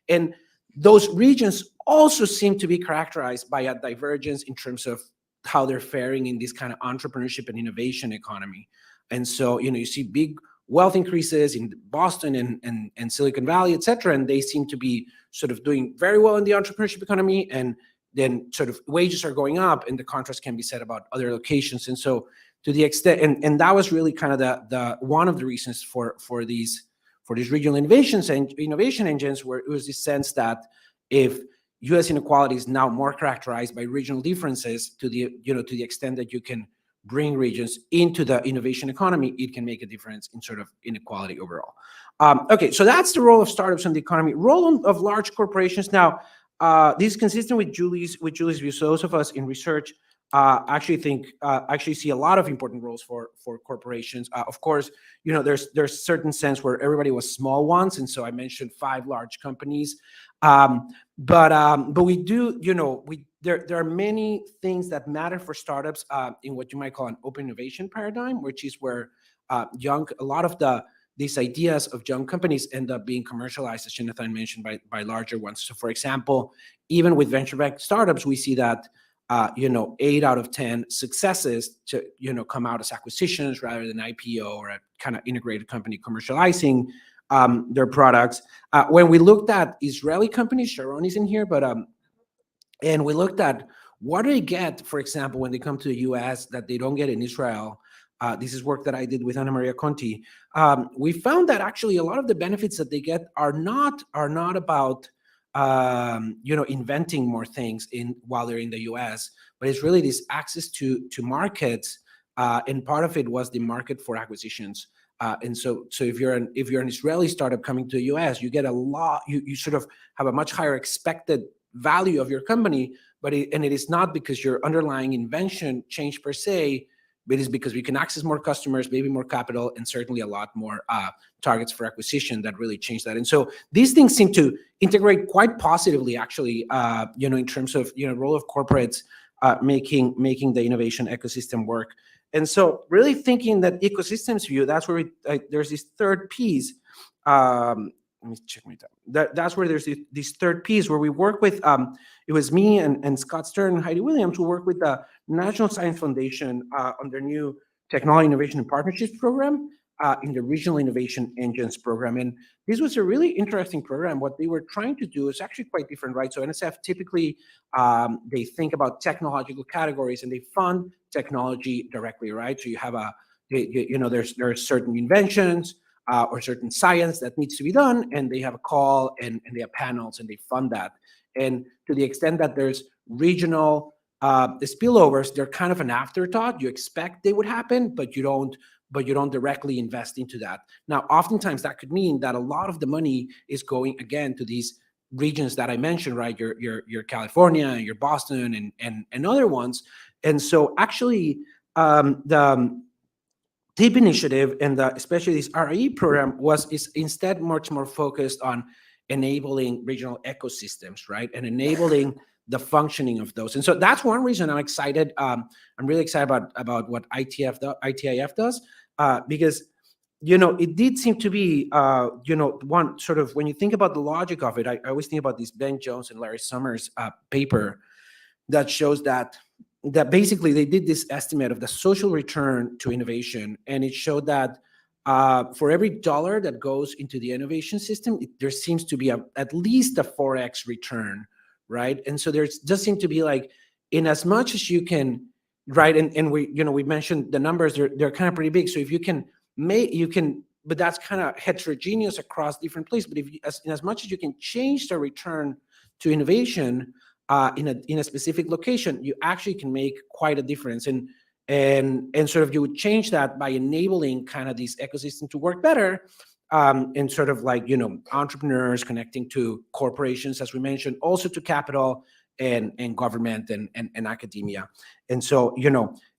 S7: and those regions also seem to be characterized by a divergence in terms of how they're faring in this kind of entrepreneurship and innovation economy. And so, you see big wealth increases in Boston and Silicon Valley, et cetera, and they seem to be sort of doing very well in the entrepreneurship economy, and then sort of wages are going up, and the contrast can be said about other locations. And so to the extent, and that was really kind of the one of the reasons for these regional innovations and innovation engines, where it was this sense that if U.S. inequality is now more characterized by regional differences to the extent that you can bring regions into the innovation economy, it can make a difference in sort of inequality overall. Okay, so that's the role of startups in the economy. Role of large corporations. Now, this is consistent with Julie's view. So those of us in research actually see a lot of important roles for corporations. Of course, there's certain sense where everybody was small ones, and so I mentioned 5 large companies. But we do, there are many things that matter for startups in what you might call an open innovation paradigm, which is where a lot of these ideas of young companies end up being commercialized, as Jonathan mentioned, by larger ones. So for example, even with venture-backed startups, we see that 8 out of 10 successes to come out as acquisitions rather than IPO or a kind of integrated company commercializing their products. When we looked at Israeli companies, Sharon is in here, but and we looked at what do they get, for example, when they come to the US that they don't get in Israel. This is work that I did with Ana Maria Conti. We found that actually a lot of the benefits that they get are not about inventing more things while they're in the US, but it's really this access to markets, and part of it was the market for acquisitions. And so if you're an Israeli startup coming to the US, you get a lot. You sort of have a much higher expected value of your company, but it is not because your underlying invention changed per se, but it is because we can access more customers, maybe more capital, and certainly a lot more targets for acquisition that really change that. And so these things seem to integrate quite positively, actually, in terms of role of corporates making the innovation ecosystem work. And so really thinking that ecosystems view, that's where there's this third piece let me check my time. That's where there's this third piece where we work with, it was me and Scott Stern and Heidi Williams who work with the National Science Foundation on their new Technology Innovation and Partnerships program in the Regional Innovation Engines program. And this was a really interesting program. What they were trying to do is actually quite different, right? So NSF typically, they think about technological categories and they fund technology directly, right? So you have there are certain inventions, or certain science that needs to be done, and they have a call and they have panels and they fund that. And to the extent that there's regional spillovers, they're kind of an afterthought. You expect they would happen, but you don't directly invest into that. Now, oftentimes that could mean that a lot of the money is going again to these regions that I mentioned, right? Your California and your Boston and other ones. And so actually the TIP initiative and especially this RIE program is instead much more focused on enabling regional ecosystems, right? And enabling the functioning of those. And so that's one reason I'm excited. I'm really excited about what ITIF does, because, it did seem to be, one sort of, when you think about the logic of it, I always think about this Ben Jones and Larry Summers paper that shows that basically they did this estimate of the social return to innovation, and it showed that for every dollar that goes into the innovation system, there seems to be at least a 4x return, right? And so there's just seem to be like, in as much as you can, right? And we mentioned the numbers, they're kind of pretty big. So if you can but that's kind of heterogeneous across different places. But in as much as you can change the return to innovation in a specific location, you actually can make quite a difference. And sort of you would change that by enabling kind of this ecosystem to work better, and sort of like, entrepreneurs connecting to corporations, as we mentioned, also to capital and government and academia. And so,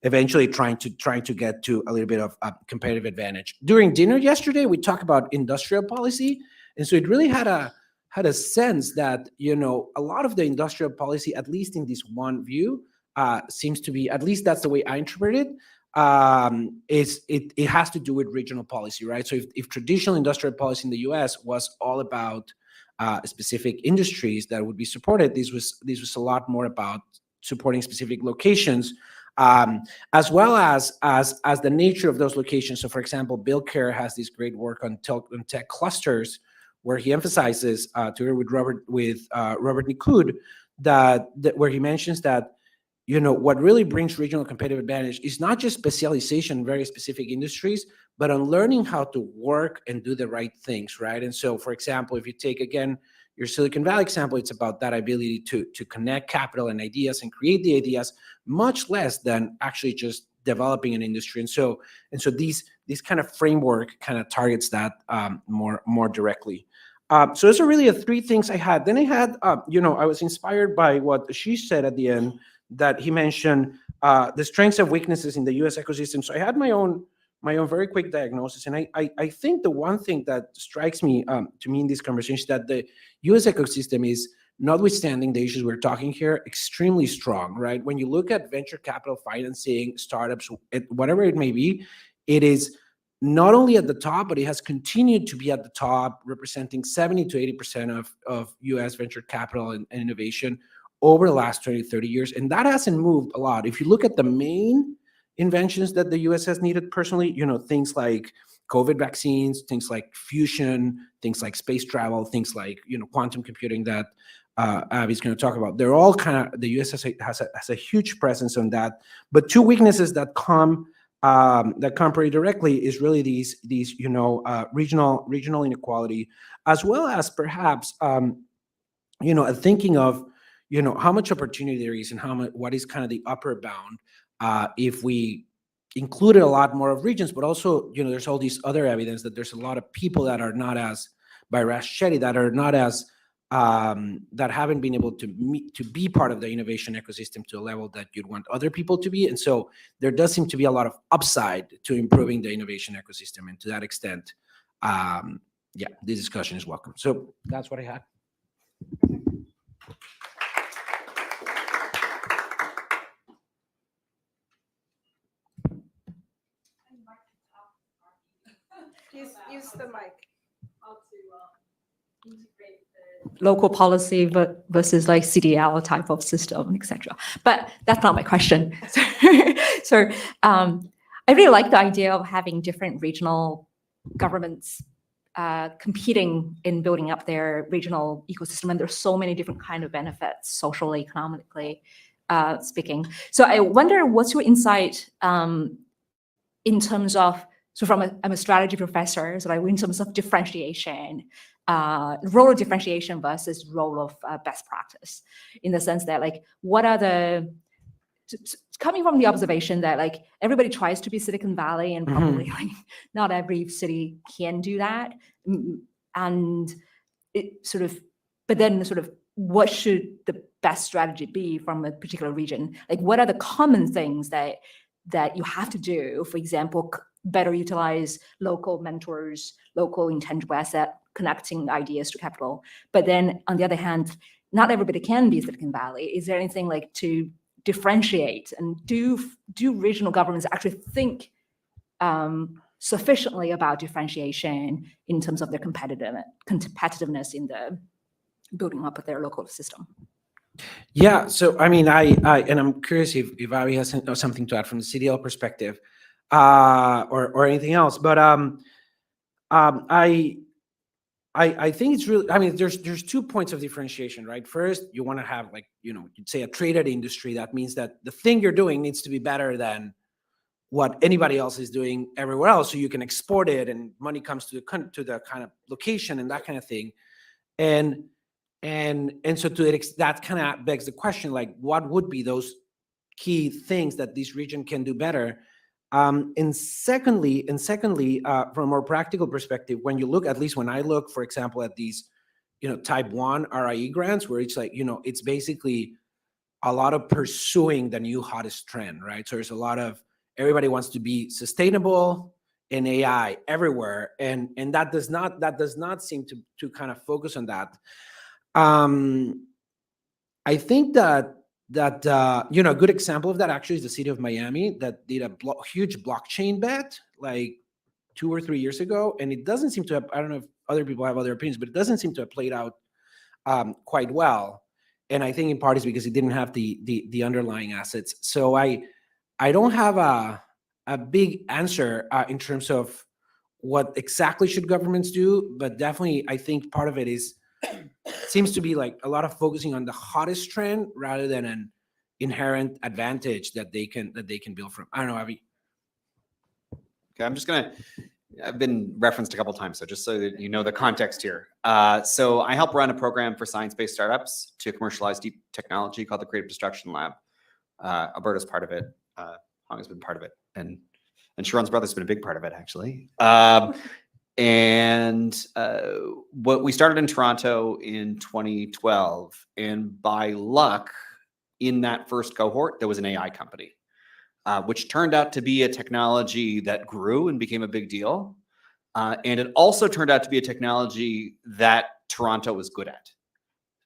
S7: eventually trying to get to a little bit of a competitive advantage. During dinner yesterday, we talked about industrial policy. And so it really had a sense that, a lot of the industrial policy, at least in this one view, seems to be, at least that's the way I interpret it, it has to do with regional policy, right? So if traditional industrial policy in the US was all about specific industries that would be supported, this was a lot more about supporting specific locations, as well as the nature of those locations. So for example, Bill Kerr has this great work on tech clusters, where he emphasizes, together with Robert Nikud, where he mentions that, what really brings regional competitive advantage is not just specialization in very specific industries, but on learning how to work and do the right things, right? And so, for example, if you take, again, your Silicon Valley example, it's about that ability to connect capital and ideas and create the ideas, much less than actually just developing an industry. And so these kind of framework kind of targets that more directly. So those are really the three things I had. Then I had, I was inspired by what Ashish said at the end, that he mentioned the strengths and weaknesses in the U.S. ecosystem. So I had my own very quick diagnosis. And I think the one thing that strikes me, to me in this conversation, is that the U.S. ecosystem is, notwithstanding the issues we're talking here, extremely strong, right? When you look at venture capital financing, startups, whatever it may be, it is not only at the top, but it has continued to be at the top, representing 70 to 80% of U.S. venture capital and innovation over the last 20, 30 years. And that hasn't moved a lot. If you look at the main inventions that the U.S. has needed personally, things like COVID vaccines, things like fusion, things like space travel, things like, quantum computing that Avi's going to talk about. They're all kind of, the U.S. has a huge presence on that. But two weaknesses that come pretty directly is really these regional inequality, as well as perhaps thinking of how much opportunity there is and what is kind of the upper bound if we included a lot more of regions. But also, there's all these other evidence that there's a lot of people that are not as, by Rash Shetty, that are not as that haven't been able to be part of the innovation ecosystem to a level that you'd want other people to be. And so there does seem to be a lot of upside to improving the innovation ecosystem. And to that extent, this discussion is welcome. So that's what I had.
S4: Use the mic.
S19: local policy versus like CDL type of system, etc. But that's not my question. So I really like the idea of having different regional governments competing in building up their regional ecosystem, and there's so many different kind of benefits, socially, economically speaking. So I wonder, what's your insight in terms of, so I'm a strategy professor, so like in terms of differentiation, role of differentiation versus role of best practice, in the sense that like, what are the, coming from the observation that like everybody tries to be Silicon Valley, and probably like not every city can do that. And it sort of, but then sort of what should the best strategy be from a particular region? Like what are the common things that you have to do? For example, better utilize local mentors, local intangible asset, connecting ideas to capital. But then on the other hand, not everybody can be Silicon Valley. Is there anything like to differentiate, and do regional governments actually think sufficiently about differentiation in terms of their competitiveness in the building up of their local system?
S7: Yeah, so I mean, I and I'm curious if Avi has something to add from the CDL perspective, or anything else. But I think it's really, I mean, there's 2 points of differentiation, right? First, you want to have like, you'd say a traded industry. That means that the thing you're doing needs to be better than what anybody else is doing everywhere else, so you can export it and money comes to the kind of location and that kind of thing. And so that kind of begs the question, like, what would be those key things that this region can do better? And secondly, from a more practical perspective, when you look, at least when I look, for example, at these, type 1 RIE grants, where it's like, it's basically a lot of pursuing the new hottest trend, right? So there's a lot of, everybody wants to be sustainable in AI everywhere. And that does not seem to kind of focus on that. I think that a good example of that actually is the city of Miami, that did a huge blockchain bet like 2 or 3 years ago, and it doesn't seem to have, I don't know if other people have other opinions, but it doesn't seem to have played out quite well. And I think in part is because it didn't have the underlying assets. So I don't have a big answer in terms of what exactly should governments do, but definitely I think part of it seems to be like a lot of focusing on the hottest trend rather than an inherent advantage that they can build from. I don't know, Avi.
S18: Okay, I've been referenced a couple of times, so just so that you know the context here. So I help run a program for science-based startups to commercialize deep technology called the Creative Destruction Lab. Alberta's part of it. Hong has been part of it, and Sharon's brother's been a big part of it, actually. And what we started in Toronto in 2012, and by luck, in that first cohort, there was an AI company, which turned out to be a technology that grew and became a big deal. And it also turned out to be a technology that Toronto was good at,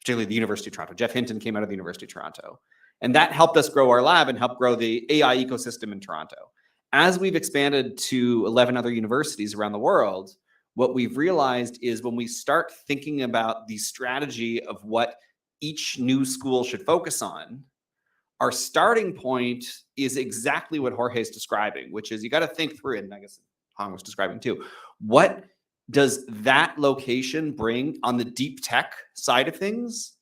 S18: particularly the University of Toronto. Jeff Hinton came out of the University of Toronto. And that helped us grow our lab and help grow the AI ecosystem in Toronto. As we've expanded to 11 other universities around the world, what we've realized is when we start thinking about the strategy of what each new school should focus on, our starting point is exactly what Jorge is describing, which is you got to think through it, and I guess Hong was describing too. What does that location bring on the deep tech side of things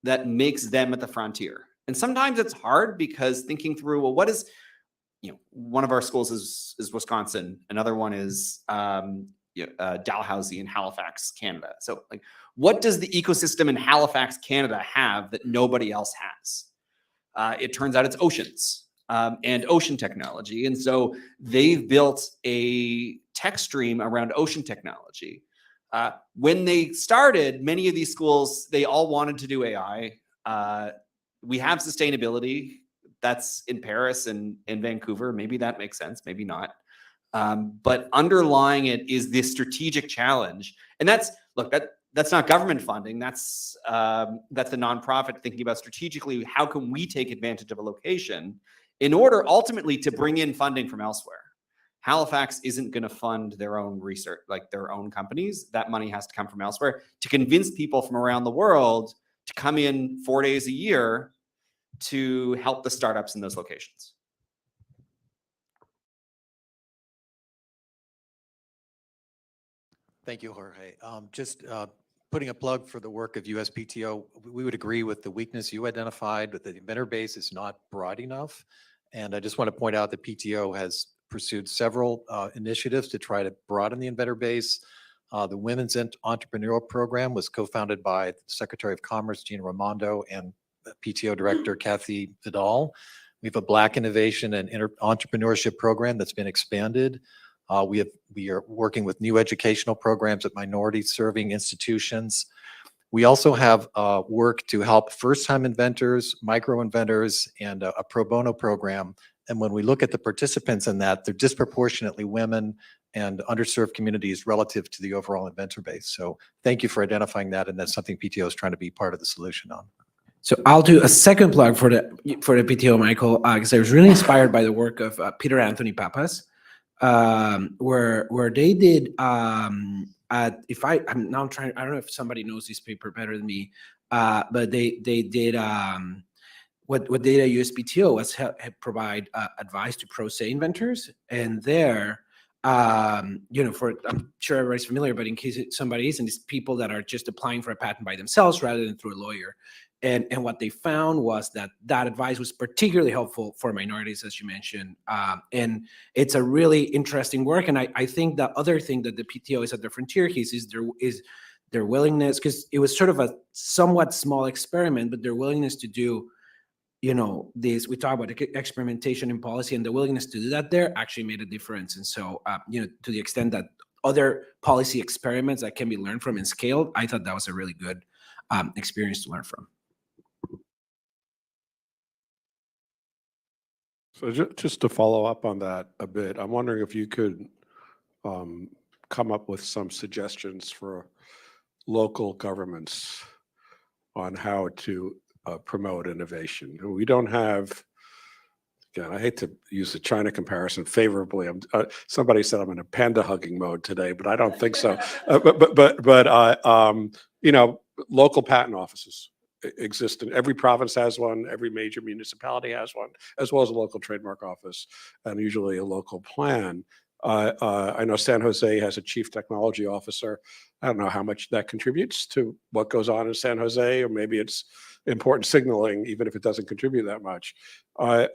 S18: that makes them at the frontier? And sometimes it's hard because thinking through, well, what is, one of our schools is Wisconsin, another one is Dalhousie in Halifax, Canada. So like, what does the ecosystem in Halifax, Canada have that nobody else has? It turns out it's oceans and ocean technology. And so they've built a tech stream around ocean technology. When they started, many of these schools, they all wanted to do AI. We have sustainability. That's in Paris and in Vancouver. Maybe that makes sense, maybe not. But underlying it is this strategic challenge. And that's not government funding. That's the nonprofit thinking about strategically, how can we take advantage of a location in order ultimately to bring in funding from elsewhere? Halifax isn't going to fund their own research, like their own companies. That money has to come from elsewhere to convince people from around the world to come in 4 days a year to help the startups in those locations.
S12: Thank you, Jorge. Just putting a plug for the work of USPTO, we would agree with the weakness you identified, that the inventor base is not broad enough. And I just want to point out that PTO has pursued several initiatives to try to broaden the inventor base. The Women's Entrepreneurial Program was co-founded by Secretary of Commerce Gina Raimondo and PTO Director Kathy Vidal. We have a Black Innovation and Entrepreneurship Program that's been expanded. We are working with new educational programs at minority-serving institutions. We also have work to help first-time inventors, micro-inventors, and a pro bono program. And when we look at the participants in that, they're disproportionately women and underserved communities relative to the overall inventor base. So thank you for identifying that, and that's something PTO is trying to be part of the solution on.
S7: So I'll do a second plug for the PTO, Michael, because I was really inspired by the work of Peter Anthony Papas, where they did I'm now trying, I don't know if somebody knows this paper better than me, but they did what data USPTO was provide advice to pro se inventors, and there for, I'm sure everybody's familiar, but in case somebody isn't, it's people that are just applying for a patent by themselves rather than through a lawyer. And what they found was that advice was particularly helpful for minorities, as you mentioned. And it's a really interesting work. And I think the other thing that the PTO is at the frontier is their willingness, because it was sort of a somewhat small experiment, but their willingness to do, this, we talk about experimentation in policy, and the willingness to do that there actually made a difference. And so, to the extent that other policy experiments that can be learned from and scaled, I thought that was a really good experience to learn from.
S11: So just to follow up on that a bit, I'm wondering if you could come up with some suggestions for local governments on how to promote innovation. We don't have, again, I hate to use the China comparison favorably. Somebody said I'm in a panda hugging mode today, but I don't think so. Local patent offices exist in every province has one, every major municipality has one, as well as a local trademark office, and usually a local plan. I know San Jose has a chief technology officer. I don't know how much that contributes to what goes on in San Jose, or maybe it's important signaling, even if it doesn't contribute that much. I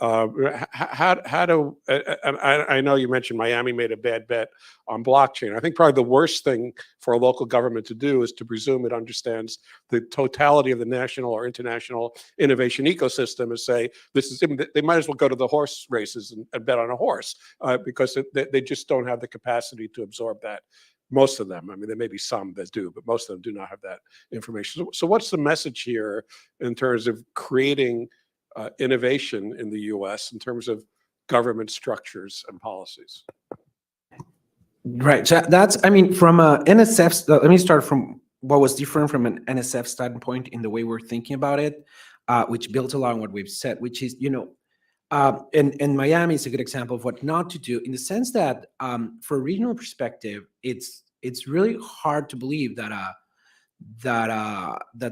S11: know you mentioned Miami made a bad bet on blockchain. I think probably the worst thing for a local government to do is to presume it understands the totality of the national or international innovation ecosystem and say, they might as well go to the horse races and bet on a horse because they just don't have the capacity to absorb that. Most of them, I mean, there may be some that do, but most of them do not have that information. So what's the message here in terms of creating innovation in the US in terms of government structures and policies?
S7: Right. So that's, from a NSF, let me start from what was different from an NSF standpoint in the way we're thinking about it, which builds a lot on what we've said, which is, and Miami is a good example of what not to do, in the sense that for a regional perspective, it's really hard to believe that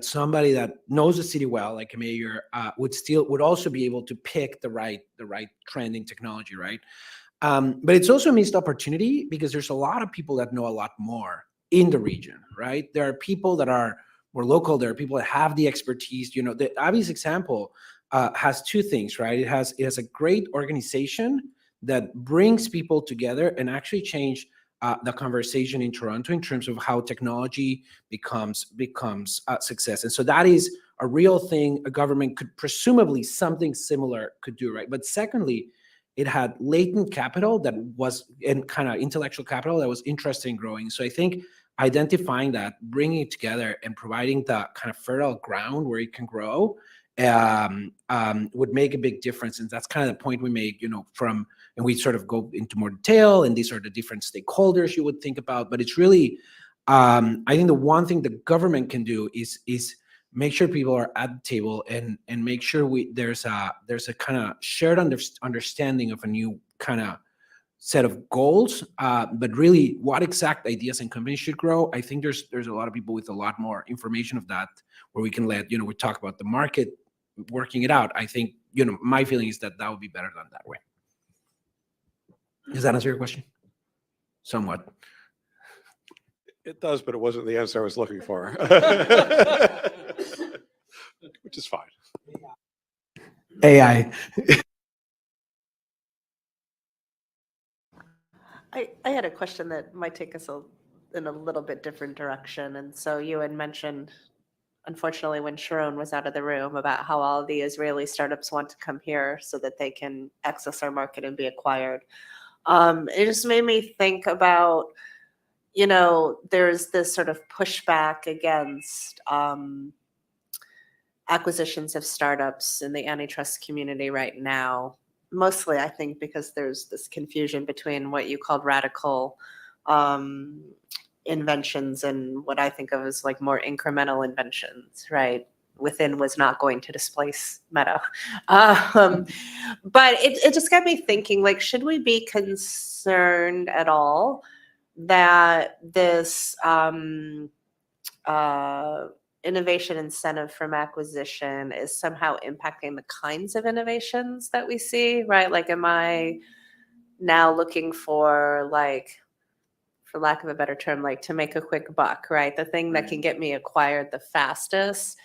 S7: somebody that knows the city well, like a mayor, would also be able to pick the right trending technology, right? But it's also a missed opportunity because there's a lot of people that know a lot more in the region, right? There are people that are more local. There are people that have the expertise. The obvious example has two things, right? It has a great organization that brings people together and actually change the conversation in Toronto in terms of how technology becomes success. And so that is a real thing a government could presumably something similar could do, right? But secondly, it had latent capital that was, and kind of intellectual capital that was interested in growing. So I think identifying that, bringing it together and providing the kind of fertile ground where it can grow would make a big difference. And that's kind of the point we make, and we sort of go into more detail, and these are the different stakeholders you would think about. But it's really, I think the one thing the government can do is make sure people are at the table and make sure there's a kind of shared understanding of a new kind of set of goals, but really what exact ideas and companies should grow. I think there's a lot of people with a lot more information of that where we can let, we talk about the market, working it out. I think, my feeling is that would be better done that way. Does that answer your question? Somewhat.
S11: It does, but it wasn't the answer I was looking for. Which is fine.
S7: AI.
S4: I had a question that might take us in a little bit different direction. And so you had mentioned, unfortunately, when Sharon was out of the room, about how all the Israeli startups want to come here so that they can access our market and be acquired. It just made me think about, there's this sort of pushback against acquisitions of startups in the antitrust community right now. Mostly, I think, because there's this confusion between what you called radical inventions and what I think of as like more incremental inventions, right? Within was not going to displace Meta. But it just got me thinking, like, should we be concerned at all that this innovation incentive from acquisition is somehow impacting the kinds of innovations that we see, right? Like, am I now looking for, like, for lack of a better term, like to make a quick buck, right? The thing that can get me acquired the fastest,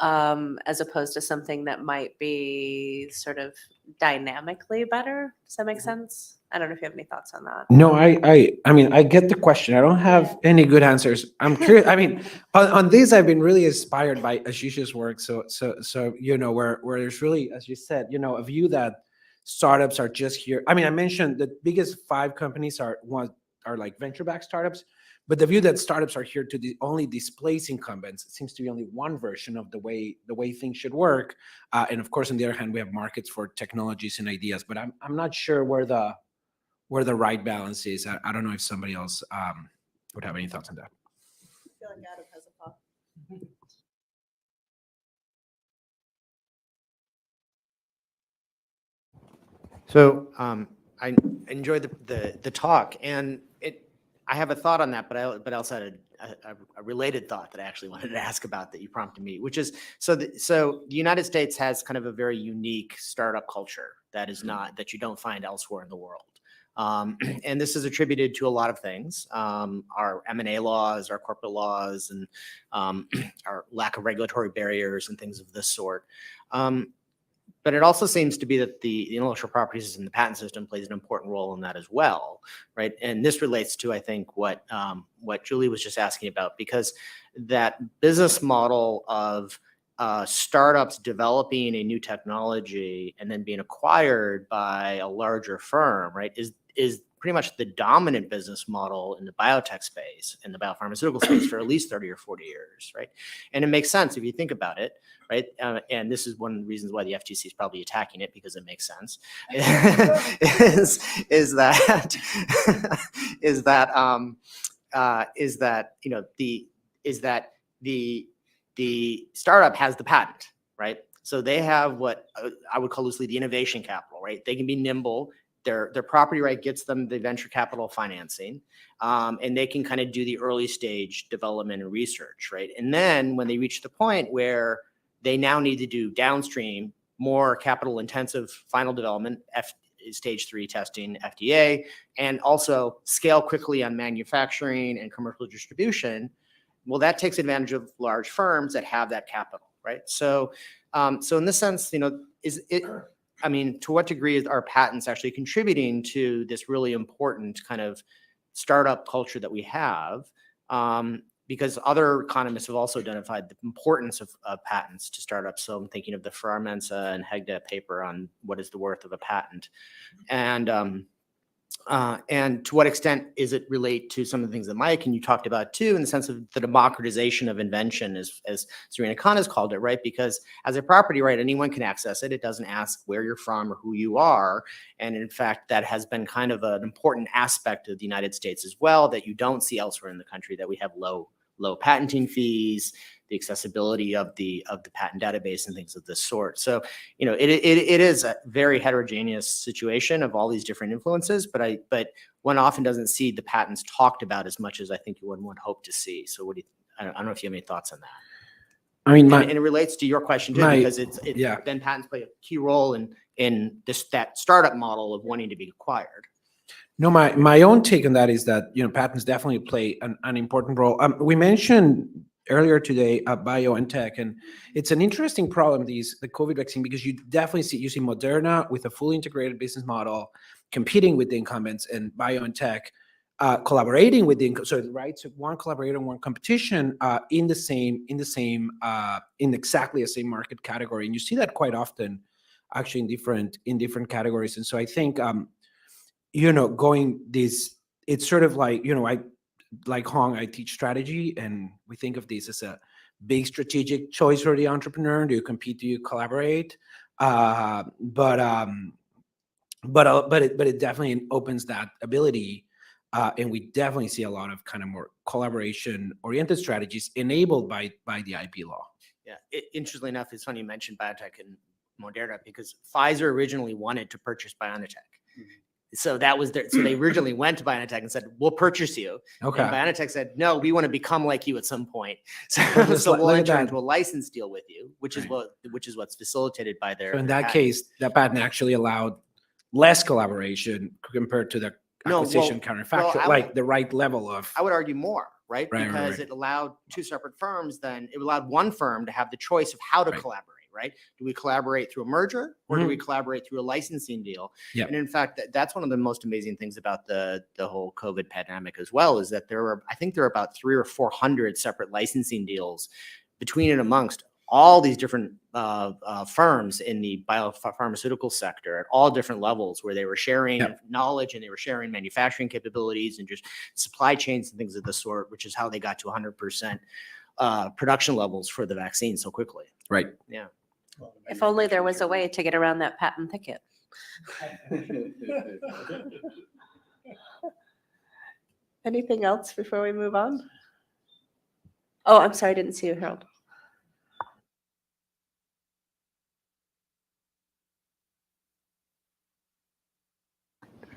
S4: as opposed to something that might be sort of dynamically better. Does that make sense? I don't know if you have any thoughts on that.
S7: No, I mean, I get the question. I don't have any good answers. I'm curious. I mean, on this, I've been really inspired by Ashish's work. So, where there's really, as you said, a view that startups are just here. I mean, I mentioned the biggest 5 companies are like venture-backed startups, but the view that startups are here to only displace incumbents seems to be only one version of the way things should work. And of course, on the other hand, we have markets for technologies and ideas, but I'm not sure where the right balance is. I don't know if somebody else would have any thoughts on that.
S4: I feel like Adam has a thought.
S9: So I enjoyed the talk, and I have a thought on that, but I also had a related thought that I actually wanted to ask about that you prompted me, which is so the United States has kind of a very unique startup culture that you don't find elsewhere in the world. And this is attributed to a lot of things, our M&A laws, our corporate laws, and our lack of regulatory barriers and things of this sort. But it also seems to be that the intellectual property system and the patent system plays an important role in that as well, right? And this relates to, I think, what Julie was just asking about, because that business model of startups developing a new technology and then being acquired by a larger firm, right, is pretty much the dominant business model in the biotech space, in the biopharmaceutical space for at least 30 or 40 years, right? And it makes sense if you think about it, right? And this is one of the reasons why the FTC is probably attacking it, because it makes sense. is that the startup has the patent, right? So they have what I would call loosely the innovation capital, right? They can be nimble. Their property right gets them the venture capital financing, and they can kind of do the early stage development and research, right? And then when they reach the point where they now need to do downstream, more capital intensive final development, stage 3 testing, FDA, and also scale quickly on manufacturing and commercial distribution, well, that takes advantage of large firms that have that capital, right? So in this sense, to what degree are patents actually contributing to this really important kind of startup culture that we have? Because other economists have also identified the importance of patents to startups. So I'm thinking of the Ferrar-Mensa and Hegde paper on what is the worth of a patent. And to what extent is it relate to some of the things that Mike and you talked about too, in the sense of the democratization of invention, as Serena Khan has called it, right? Because as a property right, anyone can access it. It doesn't ask where you're from or who you are. And in fact, that has been kind of an important aspect of the United States as well, that you don't see elsewhere in the country, that we have low patenting fees, the accessibility of the patent database and things of this sort. So, you know, it is a very heterogeneous situation of all these different influences, but one often doesn't see the patents talked about as much as I think one would hope to see. So what do you, I don't know if you have any thoughts on that.
S7: I mean,
S9: And it relates to your question too,
S7: my-
S9: because
S7: yeah.
S9: then patents play a key role in that startup model of wanting to be acquired.
S7: No, my own take on that is that, you know, patents definitely play an important role. We mentioned earlier today BioNTech, and it's an interesting problem, the COVID vaccine, because you definitely see Moderna with a fully integrated business model competing with the incumbents, and BioNTech collaborating with so one collaborator, one competition in exactly the same market category, and you see that quite often, actually in different categories. And so I think you know, it's sort of like, you know, like Hong, I teach strategy, and we think of this as a big strategic choice for the entrepreneur. Do you compete? Do you collaborate? But it definitely opens that ability, and we definitely see a lot of kind of more collaboration-oriented strategies enabled by the IP law.
S9: Yeah, interestingly enough, it's funny you mentioned biotech and Moderna, because Pfizer originally wanted to purchase BioNTech. So that was so they originally went to BioNTech and said, "We'll purchase you."
S7: Okay.
S9: And BioNTech said, "No, we want to become like you at some point. So we'll
S7: look at
S9: enter
S7: that.
S9: into a license deal with you," which is what's facilitated by their.
S7: So in
S9: their
S7: that
S9: patent.
S7: case, that patent actually allowed less collaboration compared to the
S9: No,
S7: acquisition
S9: well,
S7: counterfactual,
S9: I
S7: like
S9: would-
S7: the right level of.
S9: I would argue more, right?
S7: Right,
S9: Because
S7: right.
S9: it allowed two separate firms, then it allowed one firm to have the choice of how to
S7: Right.
S9: collaborate, right? Do we collaborate through a merger, or do we collaborate through a licensing deal?
S7: Yep.
S9: And in fact, that's one of the most amazing things about the whole COVID pandemic as well, is that I think there are about 300 or 400 separate licensing deals between and amongst all these different firms in the biopharmaceutical sector at all different levels, where they were sharing knowledge and they were sharing manufacturing capabilities and just supply chains and things of the sort, which is how they got to 100% production levels for the vaccine so quickly.
S7: Right.
S9: Yeah.
S4: If only there was a way to get around that patent thicket. Anything else before we move on? Oh, I'm sorry, I didn't see you, Harold.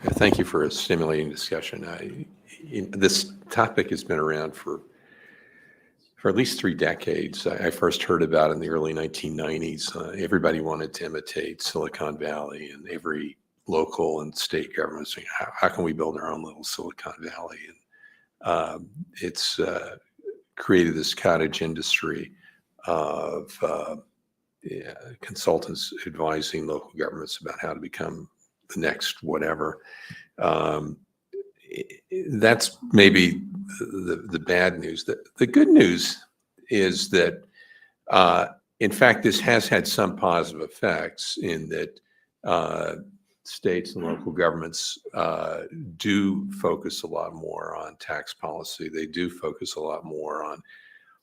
S11: Thank you for a stimulating discussion. This topic has been around for at least 3 decades. I first heard about it in the early 1990s. Everybody wanted to imitate Silicon Valley, and every local and state government saying, how can we build our own little Silicon Valley? And it's created this cottage industry of consultants advising local governments about how to become the next whatever. That's maybe the bad news. The good news is that, in fact, this has had some positive effects in that states and local governments do focus a lot more on tax policy. They do focus a lot more on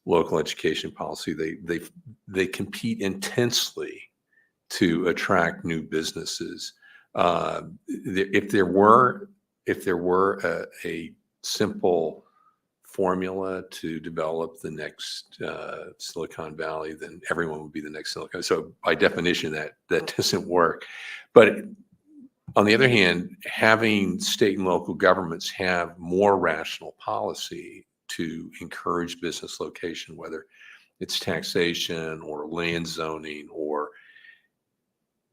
S11: local education policy. They compete intensely to attract new businesses. If there were a simple formula to develop the next Silicon Valley, then everyone would be the next Silicon. So by definition, that doesn't work. But on the other hand, having state and local governments have more rational policy to encourage business location, whether it's taxation or land zoning or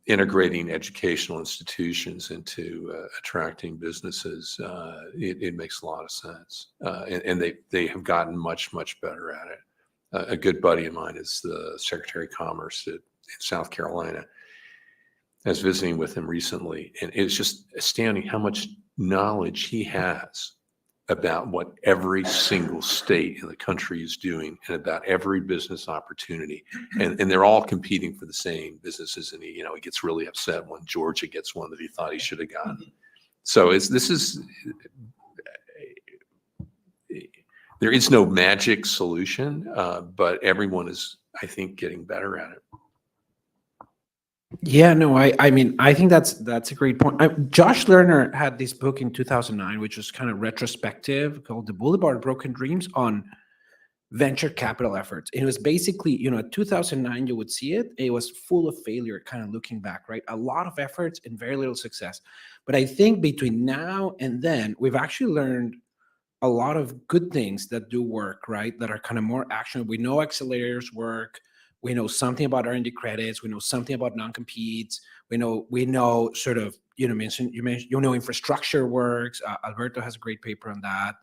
S11: integrating educational institutions into attracting businesses, it makes a lot of sense. And they have gotten much, much better at it. A good buddy of mine is the Secretary of Commerce in South Carolina. I was visiting with him recently, and it's just astounding how much knowledge he has about what every single state in the country is doing and about every business opportunity. And they're all competing for the same businesses. And he gets really upset when Georgia gets one that he thought he should have gotten. So there is no magic solution, but everyone is, I think, getting better at it.
S7: Yeah, no, I mean, I think that's a great point. Josh Lerner had this book in 2009, which was kind of retrospective, called The Boulevard of Broken Dreams, on venture capital efforts. It was basically, 2009, you would see it. It was full of failure, kind of looking back, right? A lot of efforts and very little success. But I think between now and then, we've actually learned a lot of good things that do work, right? That are kind of more actionable. We know accelerators work. We know something about R&D credits. We know something about non-competes. We know sort of, you mentioned, infrastructure works. Alberto has a great paper on that.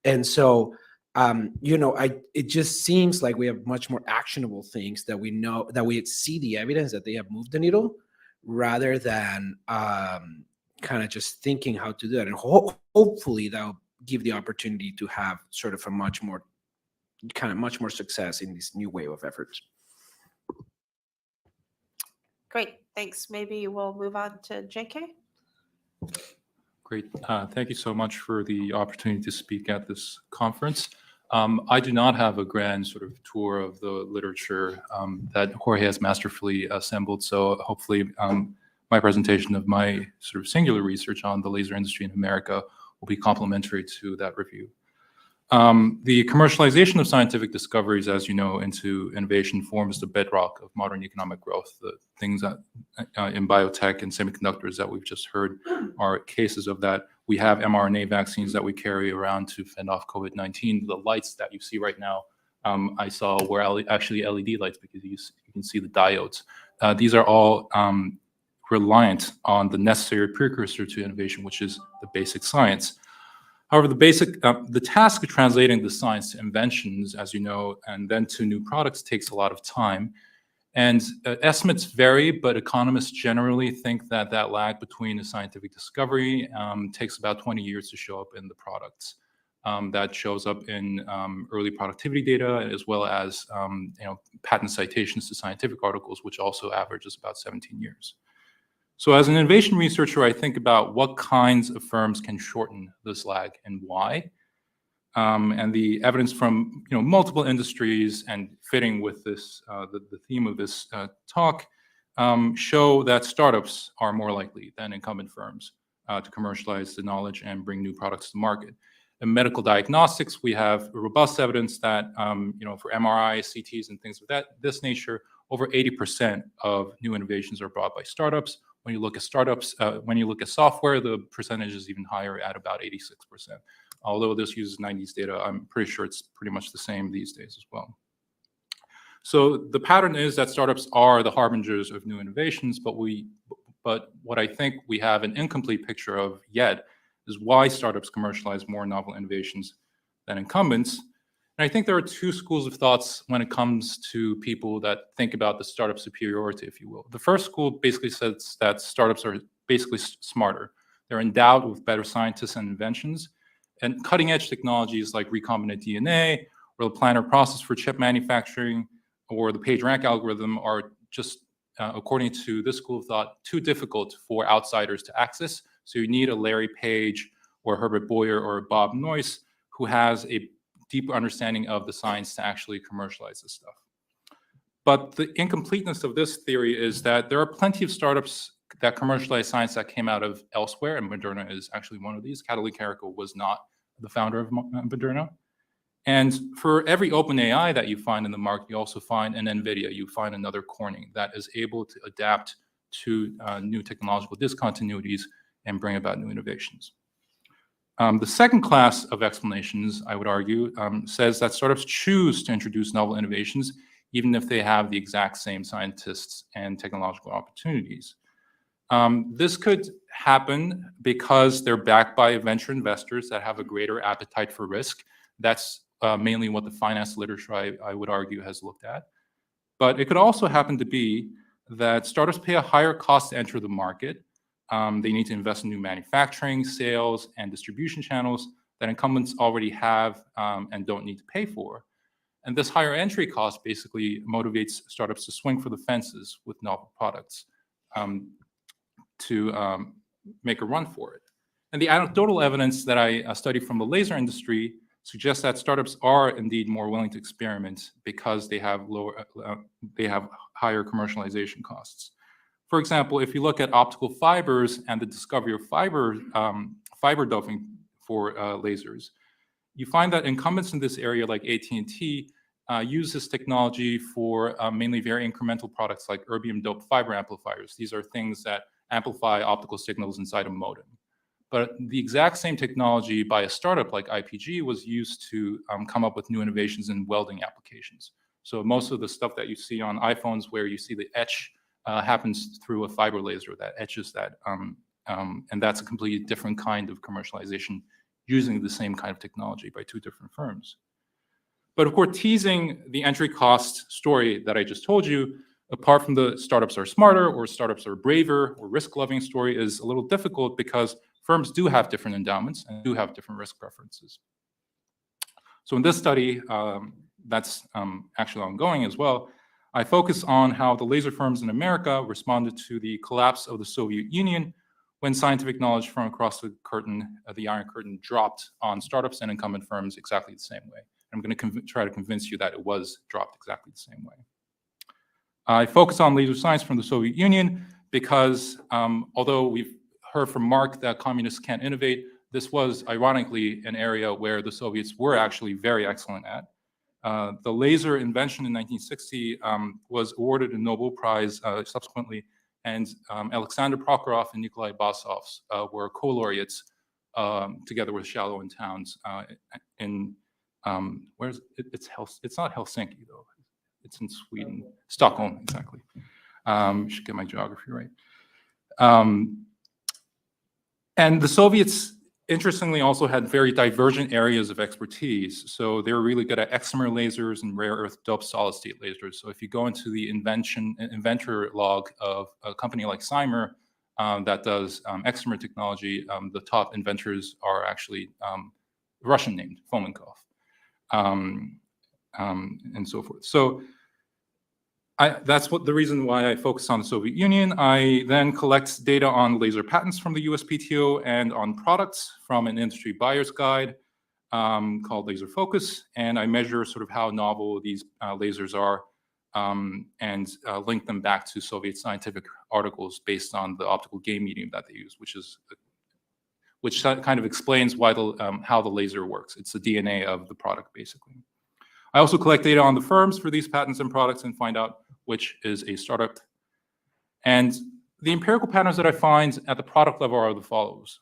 S7: And so, it just seems like we have much more actionable things that we know, that we see the evidence that they have moved the needle, rather than kind of just thinking how to do that. And hopefully that'll give the opportunity to have sort of a much more success in this new wave of efforts.
S4: Great, thanks. Maybe we'll move on to JK.
S21: Great. Thank you so much for the opportunity to speak at this conference. I do not have a grand sort of tour of the literature that Jorge has masterfully assembled. So hopefully my presentation of my sort of singular research on the laser industry in America will be complementary to that review. The commercialization of scientific discoveries, as you know, into innovation forms the bedrock of modern economic growth. The things that in biotech and semiconductors that we've just heard are cases of that. We have mRNA vaccines that we carry around to fend off COVID-19. The lights that you see right now, I saw were actually LED lights, because you can see the diodes. These are all reliant on the necessary precursor to innovation, which is the basic science. However, the task of translating the science to inventions, as you know, and then to new products takes a lot of time. And estimates vary, but economists generally think that that lag between a scientific discovery takes about 20 years to show up in the products. That shows up in early productivity data, as well as patent citations to scientific articles, which also averages about 17 years. So as an innovation researcher, I think about what kinds of firms can shorten this lag and why. And the evidence from multiple industries, and fitting with this the theme of this talk, show that startups are more likely than incumbent firms to commercialize the knowledge and bring new products to market. In medical diagnostics, we have robust evidence that for MRI, CTs, and things of this nature, over 80% of new innovations are brought by startups. When you look at startups, when you look at software, the percentage is even higher at about 86%. Although this uses 90s data, I'm pretty sure it's pretty much the same these days as well. So the pattern is that startups are the harbingers of new innovations, but what I think we have an incomplete picture of yet is why startups commercialize more novel innovations than incumbents. And I think there are two schools of thoughts when it comes to people that think about the startup superiority, if you will. The first school basically says that startups are basically smarter. They're endowed with better scientists and inventions, and cutting-edge technologies like recombinant DNA, or the planar process for chip manufacturing, or the PageRank algorithm are just, according to this school of thought, too difficult for outsiders to access. So you need a Larry Page, or Herbert Boyer, or Bob Noyce, who has a deeper understanding of the science to actually commercialize this stuff. But the incompleteness of this theory is that there are plenty of startups that commercialize science that came out of elsewhere, and Moderna is actually one of these. Katalin Karikó was not the founder of Moderna. And for every OpenAI that you find in the market, you also find an NVIDIA, you find another Corning that is able to adapt to new technological discontinuities and bring about new innovations. The second class of explanations, I would argue, says that startups choose to introduce novel innovations, even if they have the exact same scientists and technological opportunities. This could happen because they're backed by venture investors that have a greater appetite for risk. That's mainly what the finance literature, I would argue, has looked at. But it could also happen to be that startups pay a higher cost to enter the market. They need to invest in new manufacturing, sales, and distribution channels that incumbents already have and don't need to pay for. And this higher entry cost basically motivates startups to swing for the fences with novel products to make a run for it. And the anecdotal evidence that I studied from the laser industry suggests that startups are indeed more willing to experiment because they have higher commercialization costs. For example, if you look at optical fibers and the discovery of fiber doping for lasers, you find that incumbents in this area like AT&T use this technology for mainly very incremental products like erbium doped fiber amplifiers. These are things that amplify optical signals inside a modem. But the exact same technology by a startup like IPG was used to come up with new innovations in welding applications. So most of the stuff that you see on iPhones where you see the etch happens through a fiber laser that etches that. And that's a completely different kind of commercialization using the same kind of technology by two different firms. But of course, teasing the entry cost story that I just told you, apart from the startups are smarter or startups are braver or risk-loving story is a little difficult because firms do have different endowments and do have different risk preferences. So in this study, that's actually ongoing as well, I focus on how the laser firms in America responded to the collapse of the Soviet Union when scientific knowledge from across the curtain, the Iron Curtain, dropped on startups and incumbent firms exactly the same way. I'm going to try to convince you that it was dropped exactly the same way. I focus on laser science from the Soviet Union because although we've heard from Mark that communists can't innovate, this was ironically an area where the Soviets were actually very excellent at. The laser invention in 1960 was awarded a Nobel Prize subsequently, and Alexander Prokhorov and Nikolai Basov were co-laureates together with Shallow and Towns in where's it? It's not Helsinki though. It's in Sweden, Stockholm, exactly. Should get my geography right. And the Soviets, interestingly, also had very divergent areas of expertise. So they were really good at excimer lasers and rare earth doped solid state lasers. So if you go into the inventor log of a company like Cymer that does excimer technology, the top inventors are actually Russian named, Fomenkov, and so forth. So that's the reason why I focus on the Soviet Union. I then collect data on laser patents from the USPTO and on products from an industry buyer's guide called Laser Focus, and I measure sort of how novel these lasers are and link them back to Soviet scientific articles based on the optical gain medium that they use, which kind of explains why how the laser works. It's the DNA of the product, basically. I also collect data on the firms for these patents and products and find out which is a startup. And the empirical patterns that I find at the product level are the follows.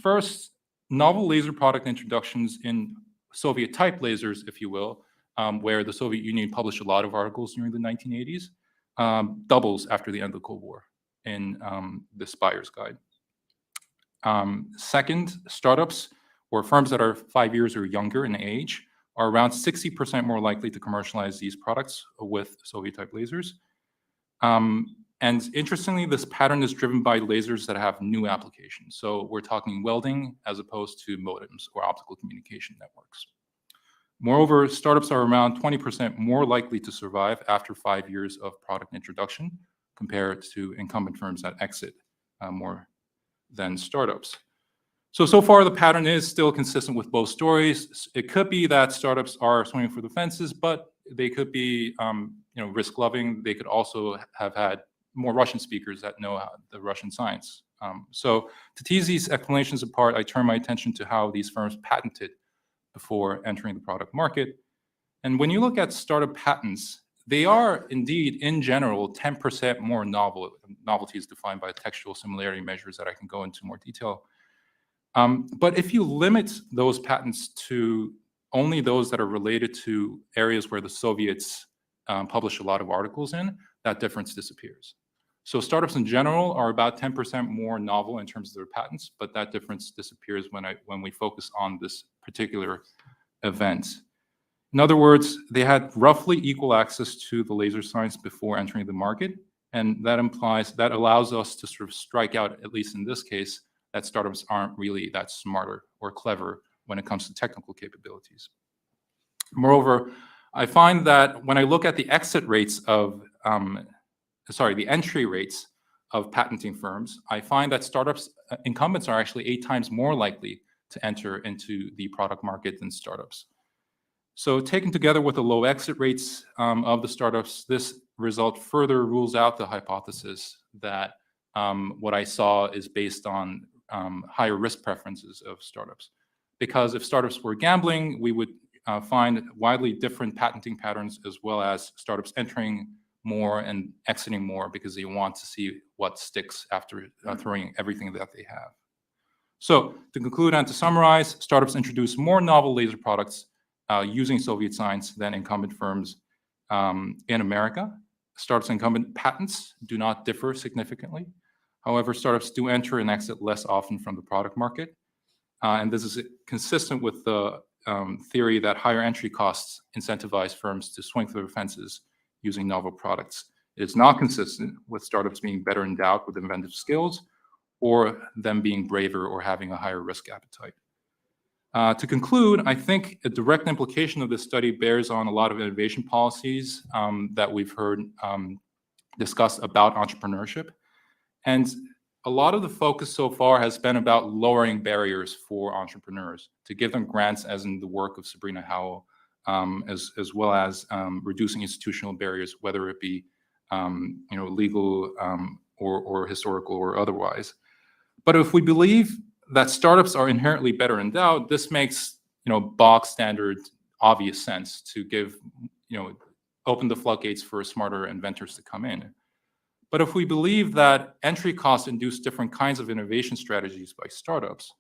S21: First, novel laser product introductions in Soviet-type lasers, if you will, where the Soviet Union published a lot of articles during the 1980s, doubles after the end of the Cold War in this buyer's guide. Second, startups or firms that are 5 years or younger in age are around 60% more likely to commercialize these products with Soviet-type lasers. And interestingly, this pattern is driven by lasers that have new applications. So we're talking welding as opposed to modems or optical communication networks. Moreover, startups are around 20% more likely to survive after 5 years of product introduction compared to incumbent firms that exit more than startups. So far the pattern is still consistent with both stories. It could be that startups are swinging for the fences, but they could be risk-loving. They could also have had more Russian speakers that know the Russian science. So to tease these explanations apart, I turn my attention to how these firms patented before entering the product market. And when you look at startup patents, they are indeed, in general, 10% more novel. Novelty is defined by textual similarity measures that I can go into more detail. But if you limit those patents to only those that are related to areas where the Soviets publish a lot of articles in, that difference disappears. So startups in general are about 10% more novel in terms of their patents, but that difference disappears when we focus on this particular event. In other words, they had roughly equal access to the laser science before entering the market, and that allows us to sort of strike out, at least in this case, that startups aren't really that smarter or clever when it comes to technical capabilities. Moreover, I find that when I look at the exit rates of, the entry rates of patenting firms, I find that startups, incumbents are actually 8 times more likely to enter into the product market than startups. So taken together with the low exit rates of the startups, this result further rules out the hypothesis that what I saw is based on higher risk preferences of startups. because if startups were gambling, we would find widely different patenting patterns, as well as startups entering more and exiting more because they want to see what sticks after throwing everything that they have. So to conclude and to summarize, startups introduce more novel laser products using Soviet science than incumbent firms in America. Startups' incumbent patents do not differ significantly. However, startups do enter and exit less often from the product market. And this is consistent with the theory that higher entry costs incentivize firms to swing for the fences using novel products. It is not consistent with startups being better endowed with inventive skills or them being braver or having a higher risk appetite. To conclude, I think a direct implication of this study bears on a lot of innovation policies that we've heard discussed about entrepreneurship. And a lot of the focus so far has been about lowering barriers for entrepreneurs, to give them grants, as in the work of Sabrina Howell, as well as reducing institutional barriers, whether it be legal or historical or otherwise. But if we believe that startups are inherently better endowed, this makes bog standard obvious sense to give open the floodgates for smarter inventors to come in. But if we believe that entry costs induce different kinds of innovation strategies by startups,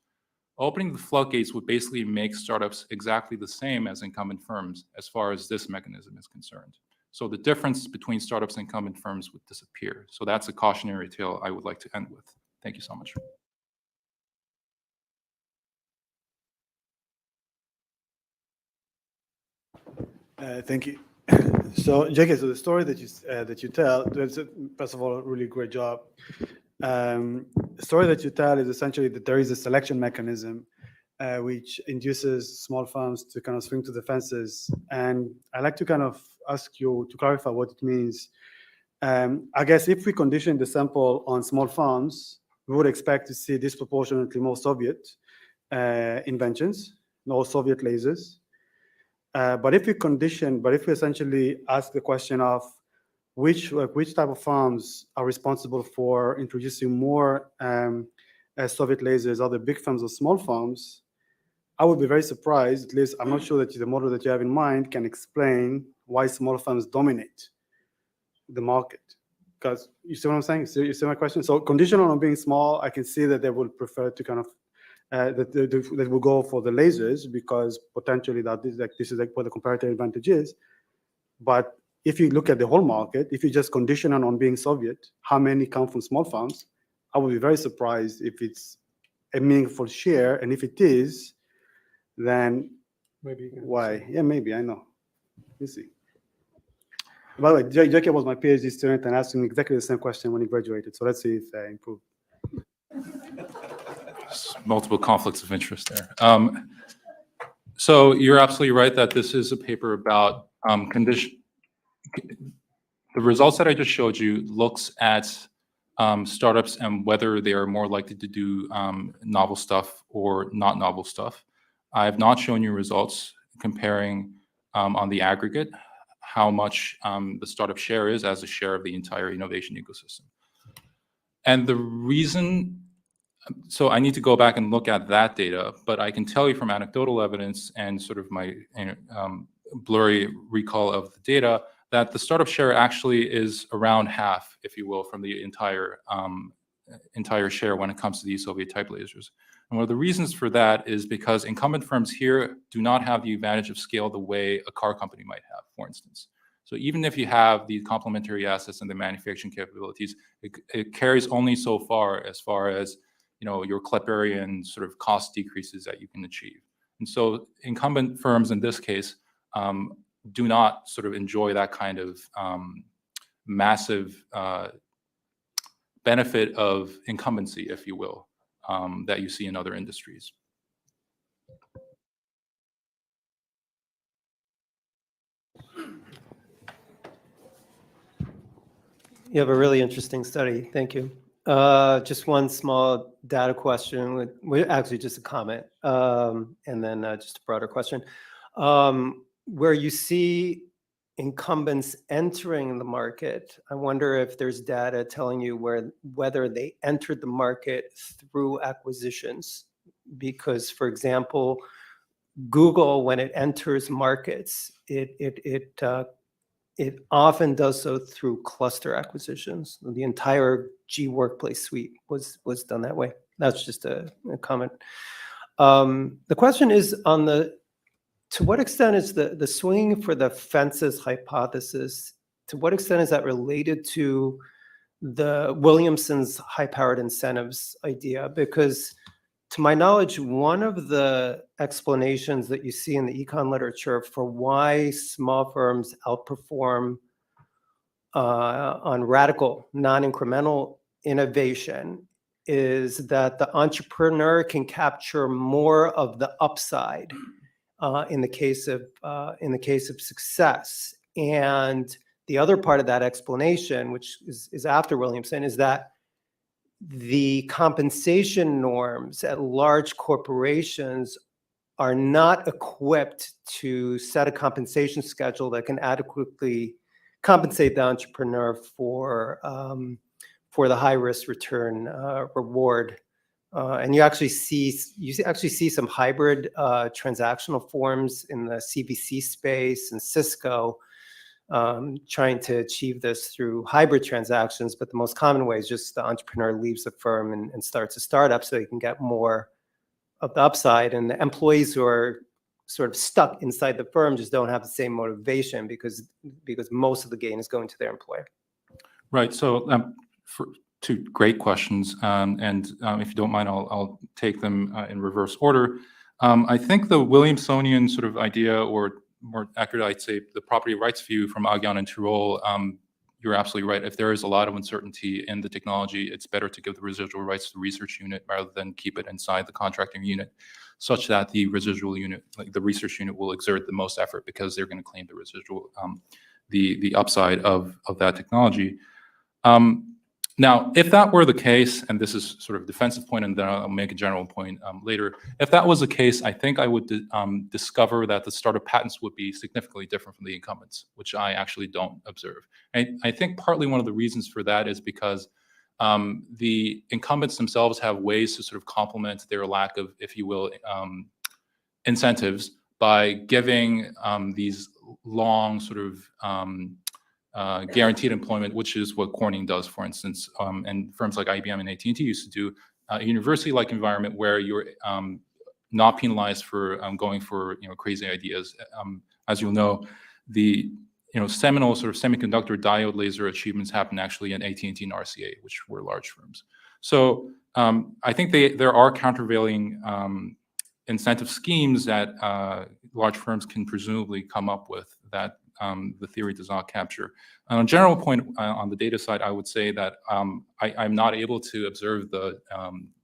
S21: opening the floodgates would basically make startups exactly the same as incumbent firms as far as this mechanism is concerned. So the difference between startups and incumbent firms would disappear. So that's a cautionary tale I would like to end with. Thank you so much.
S6: Thank you. So, JK, so the story that you tell, first of all, a really great job. The story that you tell is essentially that there is a selection mechanism which induces small firms to kind of swing to the fences. And I'd like to kind of ask you to clarify what it means. I guess if we condition the sample on small firms, we would expect to see disproportionately more Soviet inventions, no Soviet lasers. But if we essentially ask the question of which type of firms are responsible for introducing more Soviet lasers, are the big firms or small firms, I would be very surprised. At least I'm not sure that the model that you have in mind can explain why small firms dominate the market. Because you see what I'm saying? You see my question? So conditional on being small, I can see that they would prefer to kind of that will go for the lasers because potentially this is where the comparative advantage is. But if you look at the whole market, if you just condition on being Soviet, how many come from small firms? I would be very surprised if it's a meaningful share, and if it is, then
S3: Maybe
S6: why? Yeah, maybe, I know. Let's see. By the way, JK was my PhD student and asked him exactly the same question when he graduated. So let's see if I improve.
S21: Multiple conflicts of interest there. So you're absolutely right that this is a paper about condition. The results that I just showed you looks at startups and whether they are more likely to do novel stuff or not novel stuff. I have not shown you results comparing on the aggregate how much the startup share is as a share of the entire innovation ecosystem. And the reason, so I need to go back and look at that data, but I can tell you from anecdotal evidence and sort of my blurry recall of the data that the startup share actually is around half, if you will, from the entire share when it comes to these Soviet type lasers. And one of the reasons for that is because incumbent firms here do not have the advantage of scale the way a car company might have, for instance. So even if you have the complementary assets and the manufacturing capabilities, it carries only so far as your Klepperian sort of cost decreases that you can achieve. And so incumbent firms in this case do not sort of enjoy that kind of massive benefit of incumbency, if you will, that you see in other industries.
S14: You have a really interesting study. Thank you. Just one small data question, actually just a comment, and then just a broader question. Where you see incumbents entering the market, I wonder if there's data telling you whether they entered the market through acquisitions because, for example, Google, when it enters markets, it often does so through cluster acquisitions. The entire G Workplace suite was done that way. That's just a comment. The question is to what extent is the swinging for the fences hypothesis, to what extent is that related to the Williamson's high-powered incentives idea? Because to my knowledge, one of the explanations that you see in the econ literature for why small firms outperform on radical, non-incremental innovation is that the entrepreneur can capture more of the upside in the case of success. And the other part of that explanation, which is after Williamson, is that the compensation norms at large corporations are not equipped to set a compensation schedule that can adequately compensate the entrepreneur for the high risk return reward. And you actually see some hybrid transactional forms in the CVC space and Cisco trying to achieve this through hybrid transactions, but the most common way is just the entrepreneur leaves the firm and starts a startup so he can get more of the upside, and the employees who are sort of stuck inside the firm just don't have the same motivation because most of the gain is going to their employer.
S21: Right. So for two great questions, and if you don't mind, I'll take them in reverse order. I think the Williamsonian sort of idea, or more accurate, I'd say the property rights view from Aghion and Tirole, you're absolutely right. If there is a lot of uncertainty in the technology, it's better to give the residual rights to the research unit rather than keep it inside the contracting unit, such that the residual unit, like the research unit, will exert the most effort because they're going to claim the residual, the upside of that technology. Now, if that were the case, and this is sort of a defensive point, and then I'll make a general point later. If that was the case, I think I would discover that the startup patents would be significantly different from the incumbents, which I actually don't observe. I think partly one of the reasons for that is because the incumbents themselves have ways to sort of complement their lack of, if you will, incentives by giving these long sort of guaranteed employment, which is what Corning does, for instance, and firms like IBM and AT&T used to do, a university-like environment where you're not penalized for going for crazy ideas. As you'll know, the seminal sort of semiconductor diode laser achievements happen actually in AT&T and RCA, which were large firms. So I think there are countervailing incentive schemes that large firms can presumably come up with that the theory does not capture. On a general point on the data side, I would say that I'm not able to observe the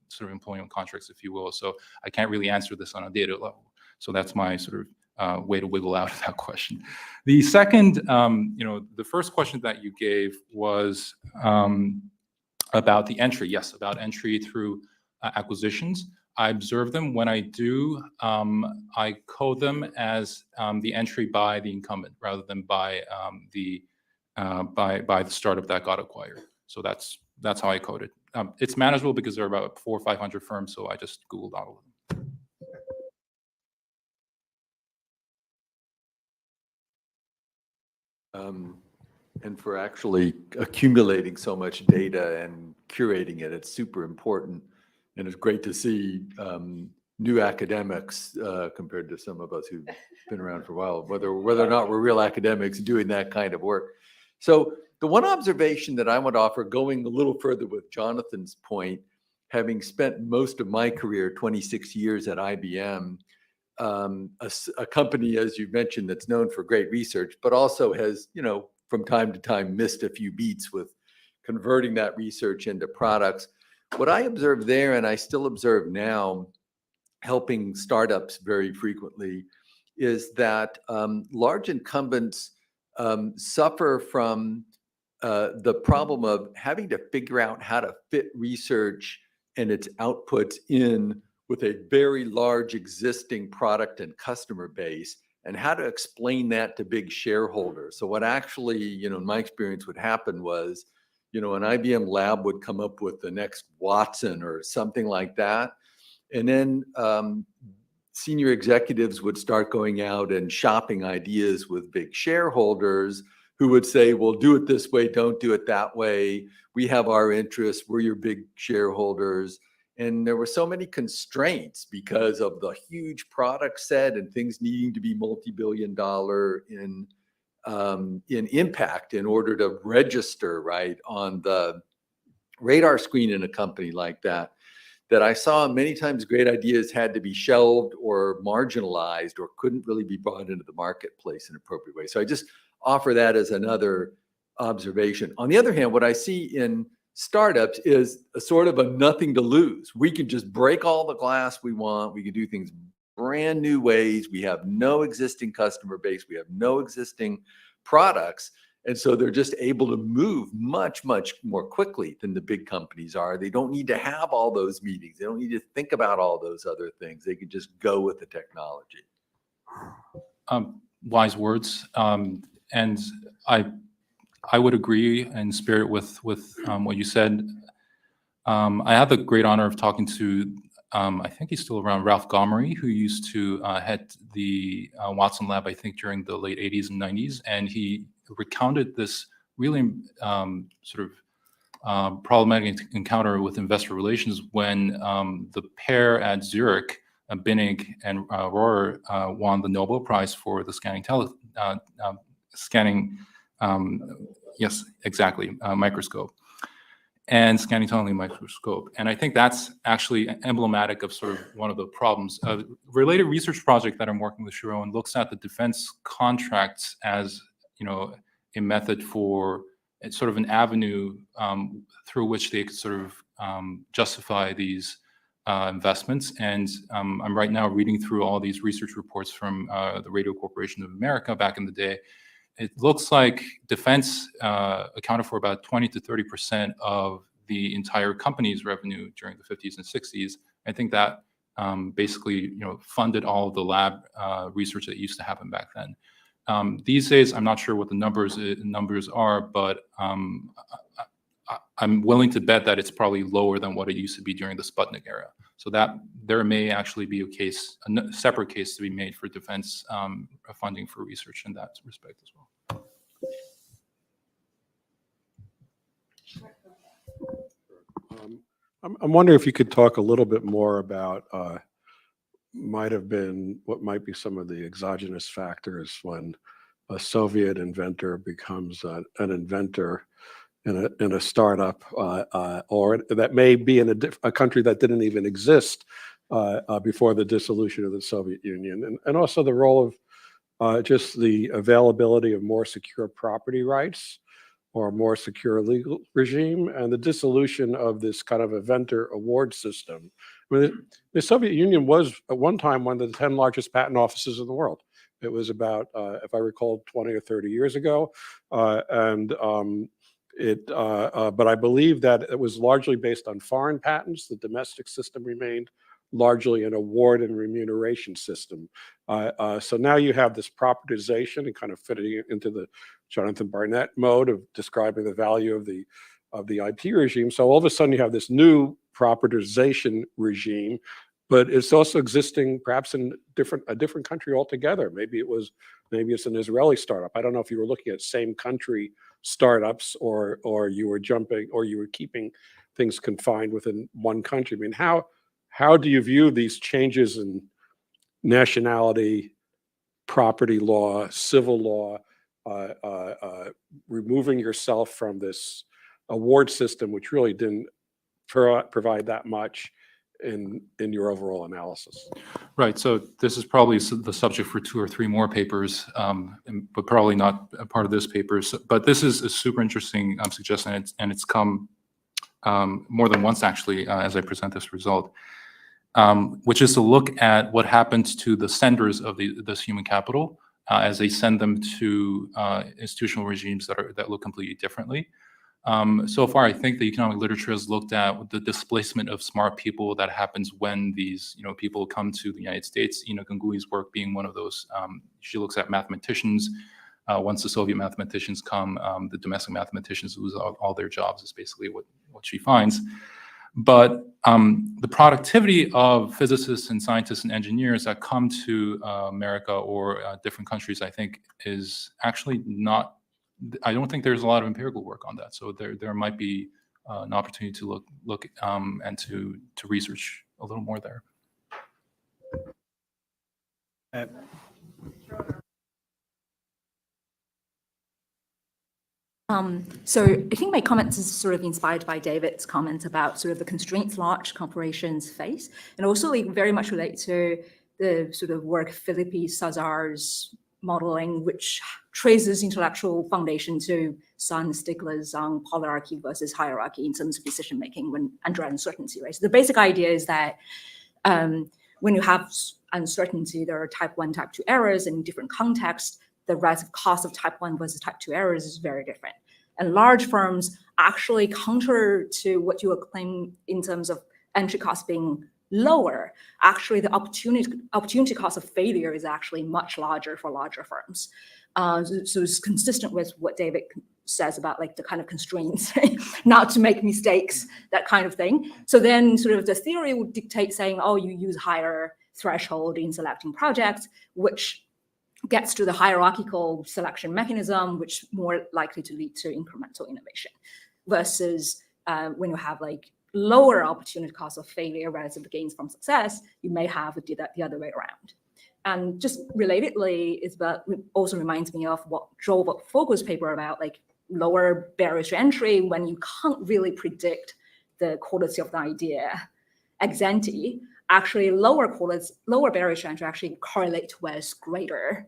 S21: sort of employment contracts, if you will, so I can't really answer this on a data level. So that's my sort of way to wiggle out of that question. The second, the first question that you gave was about the entry. Yes, about entry through acquisitions. I observe them. When I do, I code them as the entry by the incumbent rather than by the startup that got acquired. So that's how I code it. It's manageable because there are about 400 or 500 firms, so I just Googled all of them.
S10: And for actually accumulating so much data and curating it, it's super important. And it's great to see new academics compared to some of us who've been around for a while, whether or not we're real academics doing that kind of work. So the one observation that I would offer, going a little further with Jonathan's point, having spent most of my career, 26 years at IBM, a company, as you mentioned, that's known for great research, but also has, from time to time missed a few beats with converting that research into products. What I observed there, and I still observe now, helping startups very frequently, is that large incumbents suffer from the problem of having to figure out how to fit research and its outputs in with a very large existing product and customer base, and how to explain that to big shareholders. So what actually, in my experience, would happen was, an IBM lab would come up with the next Watson or something like that. And then senior executives would start going out and shopping ideas with big shareholders who would say, well, do it this way, don't do it that way. We have our interests, we're your big shareholders. And there were so many constraints because of the huge product set and things needing to be multi-billion-dollar in impact in order to register right on the radar screen in a company like that, that I saw many times great ideas had to be shelved or marginalized or couldn't really be brought into the marketplace in an appropriate way. So I just offer that as another observation. On the other hand, what I see in startups is a sort of a nothing to lose. We can just break all the glass we want. We can do things brand new ways. We have no existing customer base. We have no existing products. And so they're just able to move much, much more quickly than the big companies are. They don't need to have all those meetings. They don't need to think about all those other things. They can just go with the technology.
S21: Wise words. And I would agree in spirit with what you said. I had the great honor of talking to, I think he's still around, Ralph Gomery, who used to head the Watson Lab, I think, during the late 80s and 90s. And he recounted this really sort of problematic encounter with investor relations when the pair at Zurich, Binnig and Rohrer, won the Nobel Prize for the yes, exactly, microscope and scanning tunneling microscope. And I think that's actually emblematic of sort of one of the problems. A related research project that I'm working with Sharon looks at the defense contracts as, a method for it's sort of an avenue through which they could sort of justify these investments. And I'm right now reading through all these research reports from the Radio Corporation of America back in the day. It looks like defense accounted for about 20 to 30% of the entire company's revenue during the 50s and 60s. I think that basically, funded all of the lab research that used to happen back then. These days, I'm not sure what the numbers are, but I'm willing to bet that it's probably lower than what it used to be during the Sputnik era. So that there may actually be a separate case to be made for defense funding for research in that respect as well.
S11: I'm wondering if you could talk a little bit more about what might be some of the exogenous factors when a Soviet inventor becomes an inventor in a startup, or that may be in a country that didn't even exist before the dissolution of the Soviet Union, and also the role of just the availability of more secure property rights or a more secure legal regime, and the dissolution of this kind of inventor award system. I mean, the Soviet Union was at one time one of the 10 largest patent offices in the world. It was about, if I recall, 20 or 30 years ago. But I believe that it was largely based on foreign patents. The domestic system remained largely an award and remuneration system. So now you have this propertization and kind of fitting it into the Jonathan Barnett mode of describing the value of the IP regime. So all of a sudden you have this new propertization regime, but it's also existing perhaps in a different country altogether. Maybe it's an Israeli startup. I don't know if you were looking at same country startups or you were keeping things confined within one country. I mean, how do you view these changes in nationality, property law, civil law, removing yourself from this award system, which really didn't provide that much in your overall analysis?
S21: Right. So this is probably the subject for 2 or 3 more papers, but probably not a part of this paper. But this is a super interesting suggestion, and it's come more than once actually as I present this result, which is to look at what happens to the senders of this human capital as they send them to institutional regimes that look completely differently. So far, I think the economic literature has looked at the displacement of smart people that happens when these people come to the United States. Ganguly's work being one of those. She looks at mathematicians. Once the Soviet mathematicians come, the domestic mathematicians lose all their jobs is basically what she finds. But the productivity of physicists and scientists and engineers that come to America or different countries, I think, is actually not. I don't think there's a lot of empirical work on that. So there might be an opportunity to look and to research a little more there.
S19: So I think my comments is sort of inspired by David's comment about sort of the constraints large corporations face, and also like very much relate to the sort of work Philippi Sazar's modeling, which traces intellectual foundation to Sun Stigler's polarchy versus hierarchy in terms of decision making when under uncertainty, right? So the basic idea is that when you have uncertainty, there are type 1, type 2 errors, and in different contexts, the relative cost of type 1 versus type 2 errors is very different. And large firms actually, counter to what you claim in terms of entry cost being lower, actually the opportunity cost of failure is actually much larger for larger firms. So it's consistent with what David says about like the kind of constraints, not to make mistakes, that kind of thing. So then sort of the theory would dictate saying, oh, you use higher threshold in selecting projects, which gets to the hierarchical selection mechanism, which more likely to lead to incremental innovation, versus when you have like lower opportunity cost of failure relative to gains from success, you may have the other way around. And just relatedly, also reminds me of what Joel Fogel's paper about like lower barriers to entry when you can't really predict the quality of the idea ex ante. Actually, lower barriers to entry actually correlate with greater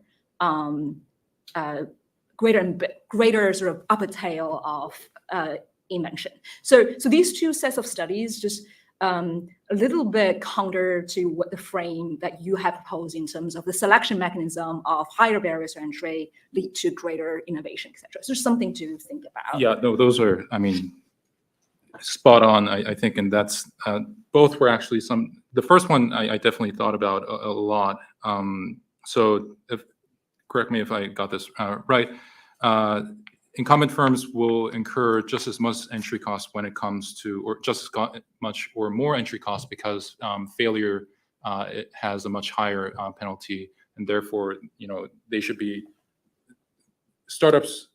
S19: sort of upper tail of invention. So these two sets of studies just a little bit counter to what the frame that you have proposed in terms of the selection mechanism of higher barriers to entry lead to greater innovation, et cetera. So there's something to think about.
S21: Yeah, no, those are, I mean, spot on, I think, and that's, both were actually the first one I definitely thought about a lot. So correct me if I got this right. Incumbent firms will incur just as much entry cost when it comes to, or just as much or more entry cost because failure it has a much higher penalty, and therefore, they should be, startups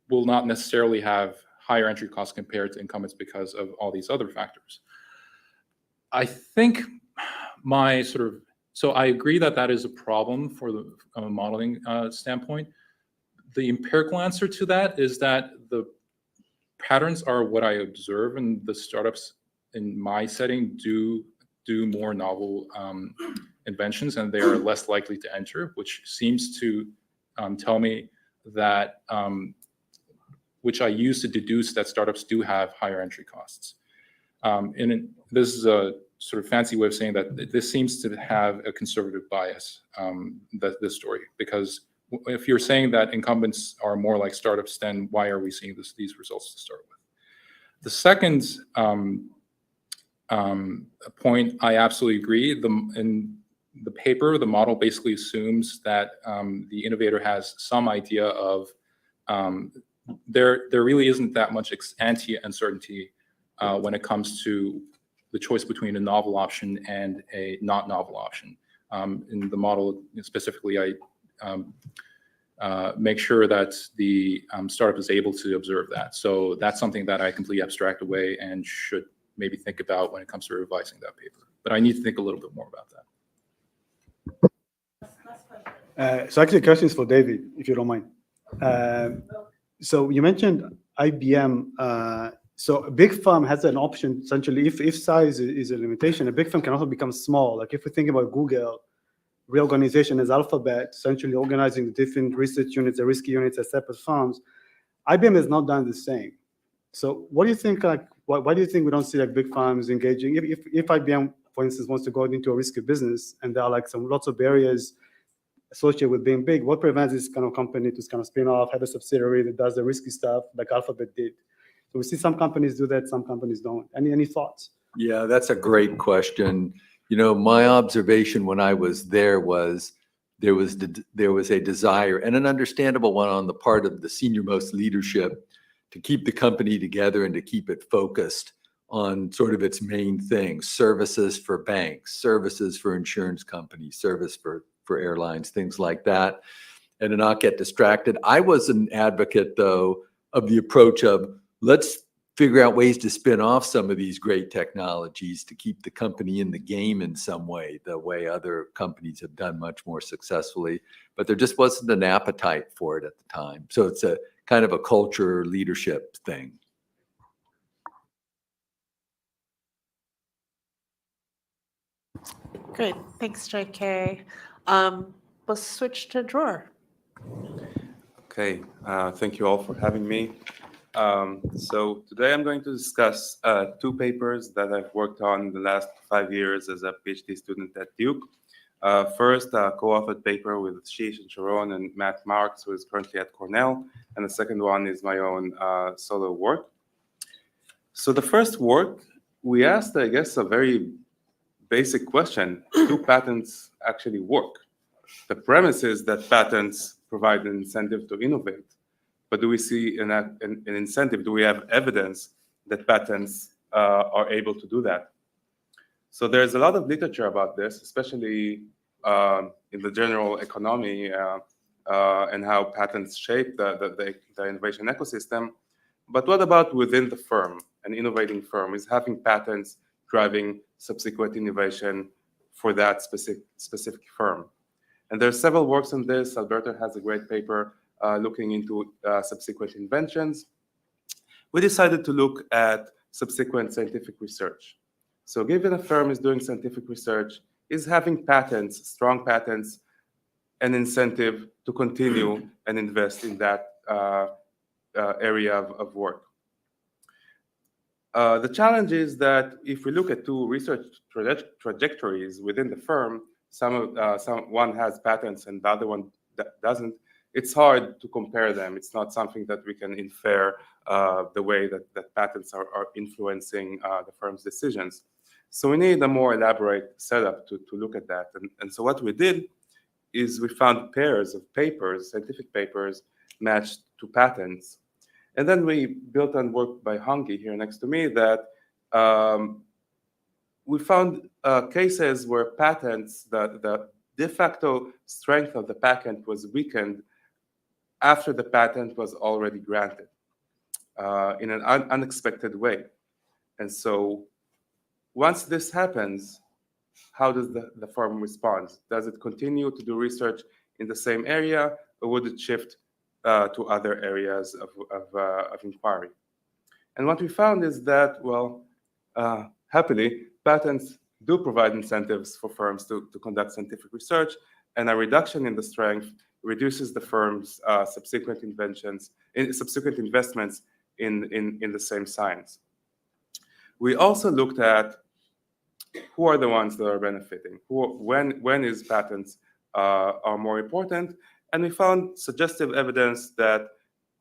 S21: will not necessarily have higher entry costs compared to incumbents because of all these other factors. I think so I agree that is a problem for the modeling standpoint. The empirical answer to that is that the patterns are what I observe, and the startups in my setting do more novel inventions, and they are less likely to enter, which seems to tell me that, which I use to deduce that startups do have higher entry costs. And this is a sort of fancy way of saying that this seems to have a conservative bias, this story, because if you're saying that incumbents are more like startups, then why are we seeing these results to start with? The second point, I absolutely agree. In the paper, the model basically assumes that the innovator has some idea of there really isn't that much anti-uncertainty when it comes to the choice between a novel option and a not novel option. In the model specifically, I make sure that the startup is able to observe that. So that's something that I completely abstract away and should maybe think about when it comes to revising that paper. But I need to think a little bit more about that.
S6: So actually, questions for David, if you don't mind. So you mentioned IBM. So a big firm has an option, essentially, if size is a limitation, a big firm can also become small. Like if we think about Google, reorganization as Alphabet, essentially organizing the different research units, the risky units as separate firms, IBM has not done the same. So what do you think, why do you think we don't see like big firms engaging? If IBM, for instance, wants to go into a risky business and there are like lots of barriers associated with being big, what prevents this kind of company to kind of spin off, have a subsidiary that does the risky stuff like Alphabet did? So we see some companies do that, some companies don't. Any thoughts?
S10: Yeah, that's a great question. My observation when I was there was there was a desire, and an understandable one on the part of the senior most leadership, to keep the company together and to keep it focused on sort of its main things: services for banks, services for insurance companies, service for airlines, things like that, and to not get distracted. I was an advocate, though, of the approach of let's figure out ways to spin off some of these great technologies to keep the company in the game in some way, the way other companies have done much more successfully. But there just wasn't an appetite for it at the time. So it's a kind of a culture leadership thing.
S4: Great, thanks, JK. We'll switch to Dror.
S17: Okay, thank you all for having me. So today I'm going to discuss two papers that I've worked on in the last 5 years as a PhD student at Duke. First, a co-authored paper with Ashish and Sharon and Matt Marks, who is currently at Cornell, and the second one is my own solo work. So the first work, we asked, I guess, a very basic question: do patents actually work? The premise is that patents provide an incentive to innovate. But do we see an incentive? Do we have evidence that patents are able to do that? So there's a lot of literature about this, especially in the general economy and how patents shape the innovation ecosystem. But what about within the firm, an innovating firm? Is having patents driving subsequent innovation for that specific firm? And there are several works on this. Alberto has a great paper looking into subsequent inventions. We decided to look at subsequent scientific research. So given a firm is doing scientific research, is having patents, strong patents, an incentive to continue and invest in that area of work? The challenge is that if we look at two research trajectories within the firm, one has patents and the other one doesn't, it's hard to compare them. It's not something that we can infer the way that patents are influencing the firm's decisions. So we need a more elaborate setup to look at that. And so what we did is we found pairs of papers, scientific papers, matched to patents. And then we built on work by Hongi here next to me that we found cases where patents, the de facto strength of the patent was weakened after the patent was already granted in an unexpected way. And so once this happens, how does the firm respond? Does it continue to do research in the same area, or would it shift to other areas of inquiry? And what we found is that, well, happily, patents do provide incentives for firms to conduct scientific research, and a reduction in the strength reduces the firm's subsequent investments in the same science. We also looked at who are the ones that are benefiting, when is patents are more important, and we found suggestive evidence that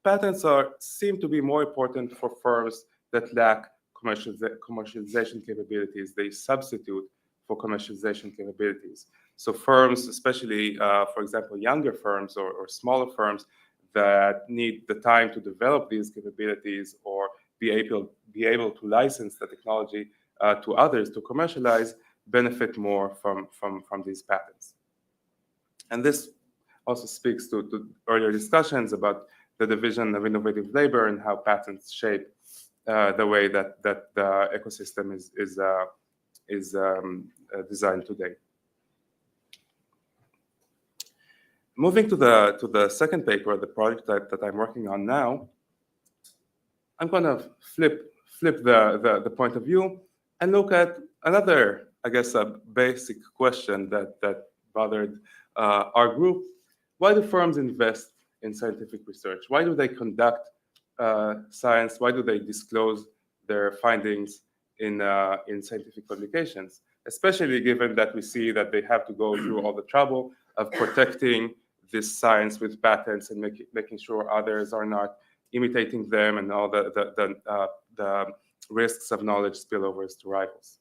S17: patents seem to be more important for firms that lack commercialization capabilities. They substitute for commercialization capabilities. So firms, especially, for example, younger firms or smaller firms that need the time to develop these capabilities or be able to license the technology to others to commercialize, benefit more from these patents. And this also speaks to earlier discussions about the division of innovative labor and how patents shape the way that the ecosystem is designed today. Moving to the second paper, the project that I'm working on now, I'm going to flip the point of view and look at another, I guess, a basic question that bothered our group. Why do firms invest in scientific research? Why do they conduct science? Why do they disclose their findings in scientific publications? Especially given that we see that they have to go through all the trouble of protecting this science with patents and making sure others are not imitating them, and all the risks of knowledge spillovers to rivals.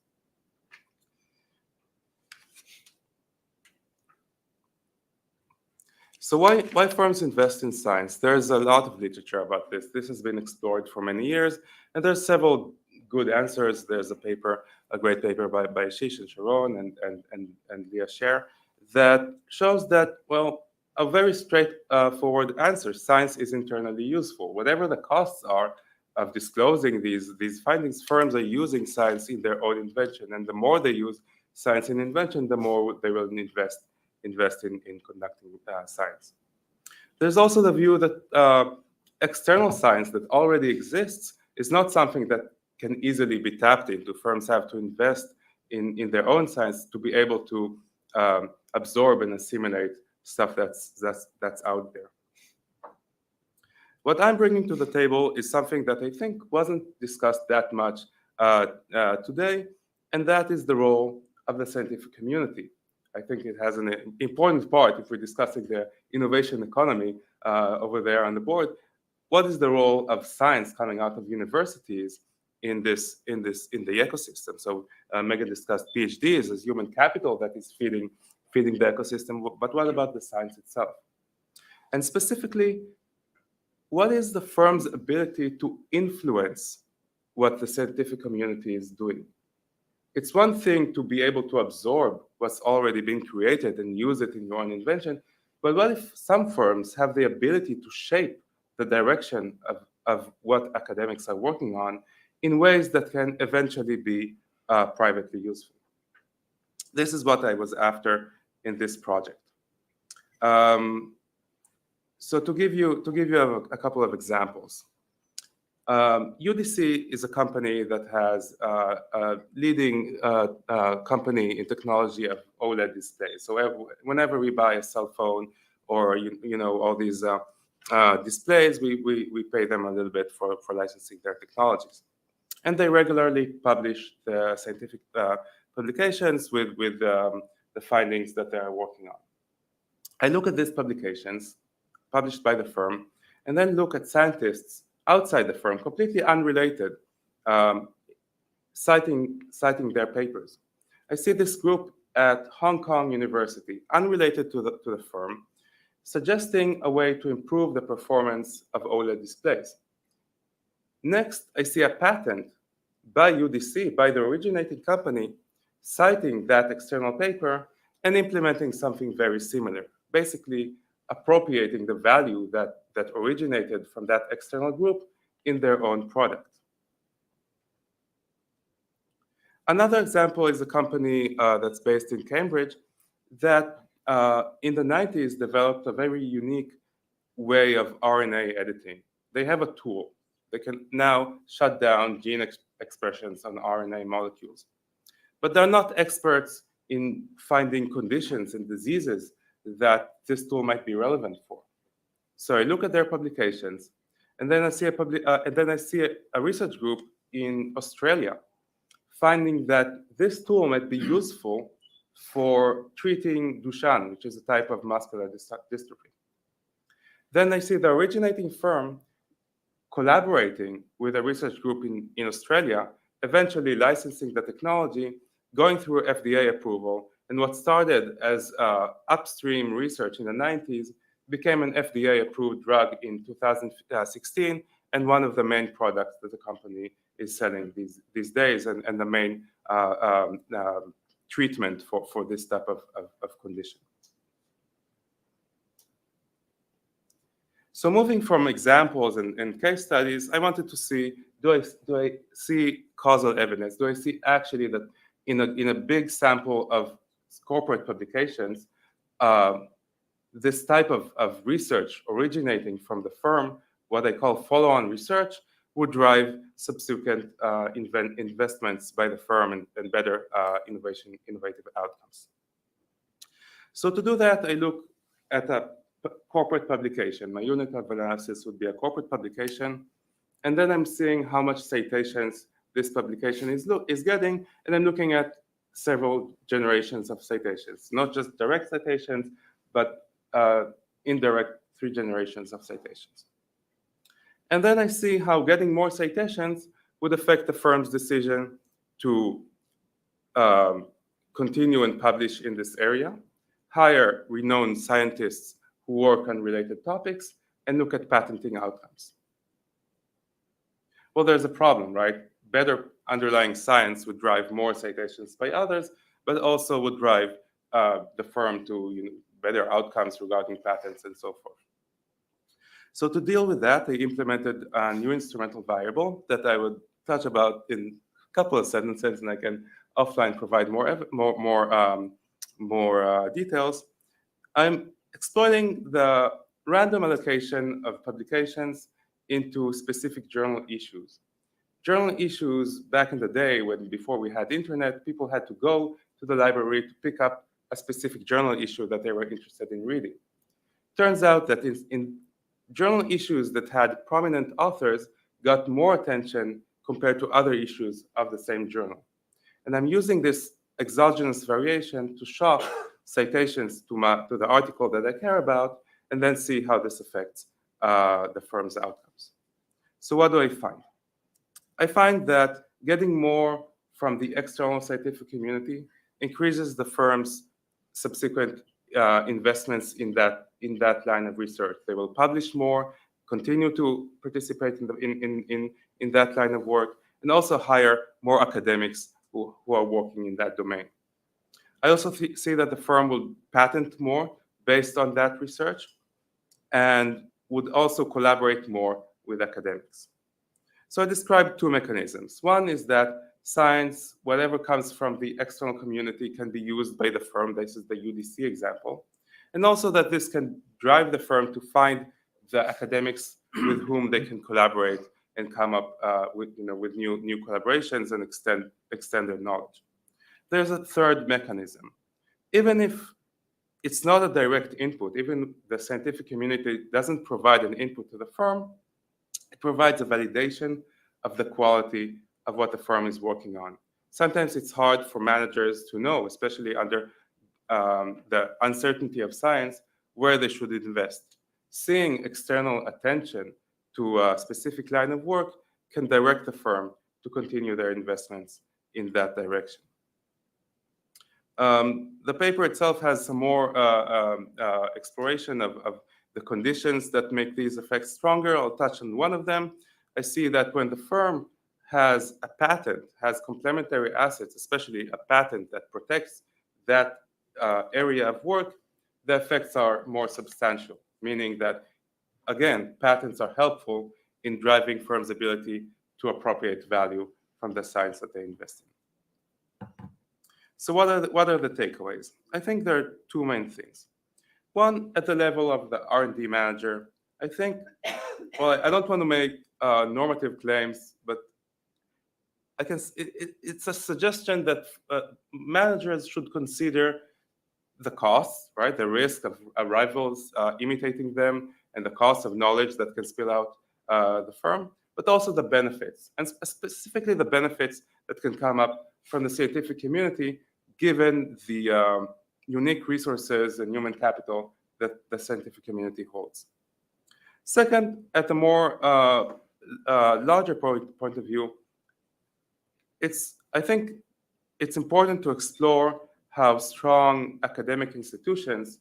S17: So why firms invest in science? There's a lot of literature about this. This has been explored for many years, and there's several good answers. There's a paper, a great paper by Ashish and Sharon and Leah Sher that shows that, well, a very straightforward answer: science is internally useful. Whatever the costs are of disclosing these findings, firms are using science in their own invention, and the more they use science in invention, the more they will invest in conducting science. There's also the view that external science that already exists is not something that can easily be tapped into. Firms have to invest in their own science to be able to absorb and assimilate stuff that's out there. What I'm bringing to the table is something that I think wasn't discussed that much today, and that is the role of the scientific community. I think it has an important part if we're discussing the innovation economy over there on the board. What is the role of science coming out of universities in the ecosystem? So Megan discussed PhDs as human capital that is feeding the ecosystem, but what about the science itself? And specifically, what is the firm's ability to influence what the scientific community is doing? It's one thing to be able to absorb what's already been created and use it in your own invention, but what if some firms have the ability to shape the direction of what academics are working on in ways that can eventually be privately useful? This is what I was after in this project. So to give you a couple of examples, UDC is a company that has a leading company in technology of OLED displays. So whenever we buy a cell phone or all these displays, we pay them a little bit for licensing their technologies, and they regularly publish the scientific publications with the findings that they are working on. I look at these publications published by the firm, and then look at scientists outside the firm, completely unrelated, citing their papers. I see this group at Hong Kong University, unrelated to the firm, suggesting a way to improve the performance of OLED displays. Next, I see a patent by UDC, by the originating company, citing that external paper and implementing something very similar, basically appropriating the value that originated from that external group in their own product. Another example is a company that's based in Cambridge that in the 90s developed a very unique way of RNA editing. They have a tool. They can now shut down gene expressions on RNA molecules. But they're not experts in finding conditions and diseases that this tool might be relevant for. So I look at their publications, and then I see a research group in Australia finding that this tool might be useful for treating Duchenne, which is a type of muscular dystrophy. Then I see the originating firm collaborating with a research group in Australia, eventually licensing the technology, going through FDA approval, and what started as upstream research in the 90s became an FDA-approved drug in 2016, and one of the main products that the company is selling these days, and the main treatment for this type of condition. So moving from examples and case studies, I wanted to see, do I see causal evidence? Do I see actually that in a big sample of corporate publications, this type of research originating from the firm, what I call follow-on research, would drive subsequent investments by the firm and better innovative outcomes. So to do that, I look at a corporate publication. My unit of analysis would be a corporate publication, and then I'm seeing how much citations this publication is getting, and I'm looking at several generations of citations, not just direct citations, but indirect 3 generations of citations. And then I see how getting more citations would affect the firm's decision to continue and publish in this area, hire renowned scientists who work on related topics, and look at patenting outcomes. Well, there's a problem, right? better underlying science would drive more citations by others, but also would drive the firm to better outcomes regarding patents and so forth. So to deal with that, they implemented a new instrumental variable that I would touch about in a couple of sentences, and I can offline provide more details. I'm exploiting the random allocation of publications into specific journal issues. Journal issues back in the day, before we had internet, people had to go to the library to pick up a specific journal issue that they were interested in reading. Turns out that in journal issues that had prominent authors got more attention compared to other issues of the same journal. And I'm using this exogenous variation to shock citations to the article that I care about, and then see how this affects the firm's outcomes. So what do I find? I find that getting more from the external scientific community increases the firm's subsequent investments in that line of research. They will publish more, continue to participate in that line of work, and also hire more academics who are working in that domain. I also see that the firm will patent more based on that research and would also collaborate more with academics. So I described two mechanisms. One is that science, whatever comes from the external community, can be used by the firm. This is the UDC example. And also that this can drive the firm to find the academics with whom they can collaborate and come up with new collaborations and extend their knowledge. There's a third mechanism. Even if it's not a direct input, even the scientific community doesn't provide an input to the firm, it provides a validation of the quality of what the firm is working on. Sometimes it's hard for managers to know, especially under the uncertainty of science, where they should invest. Seeing external attention to a specific line of work can direct the firm to continue their investments in that direction. The paper itself has some more exploration of the conditions that make these effects stronger. I'll touch on one of them. I see that when the firm has a patent, has complementary assets, especially a patent that protects that area of work, the effects are more substantial, meaning that, again, patents are helpful in driving firms' ability to appropriate value from the science that they invest in. So what are the takeaways? I think there are two main things. One, at the level of the R&D manager, I think, well, I don't want to make normative claims, but it's a suggestion that managers should consider the costs, right? The risk of rivals imitating them and the cost of knowledge that can spill out the firm, but also the benefits, and specifically the benefits that can come up from the scientific community, given the unique resources and human capital that the scientific community holds. Second, at a more larger point of view, I think it's important to explore how strong academic institutions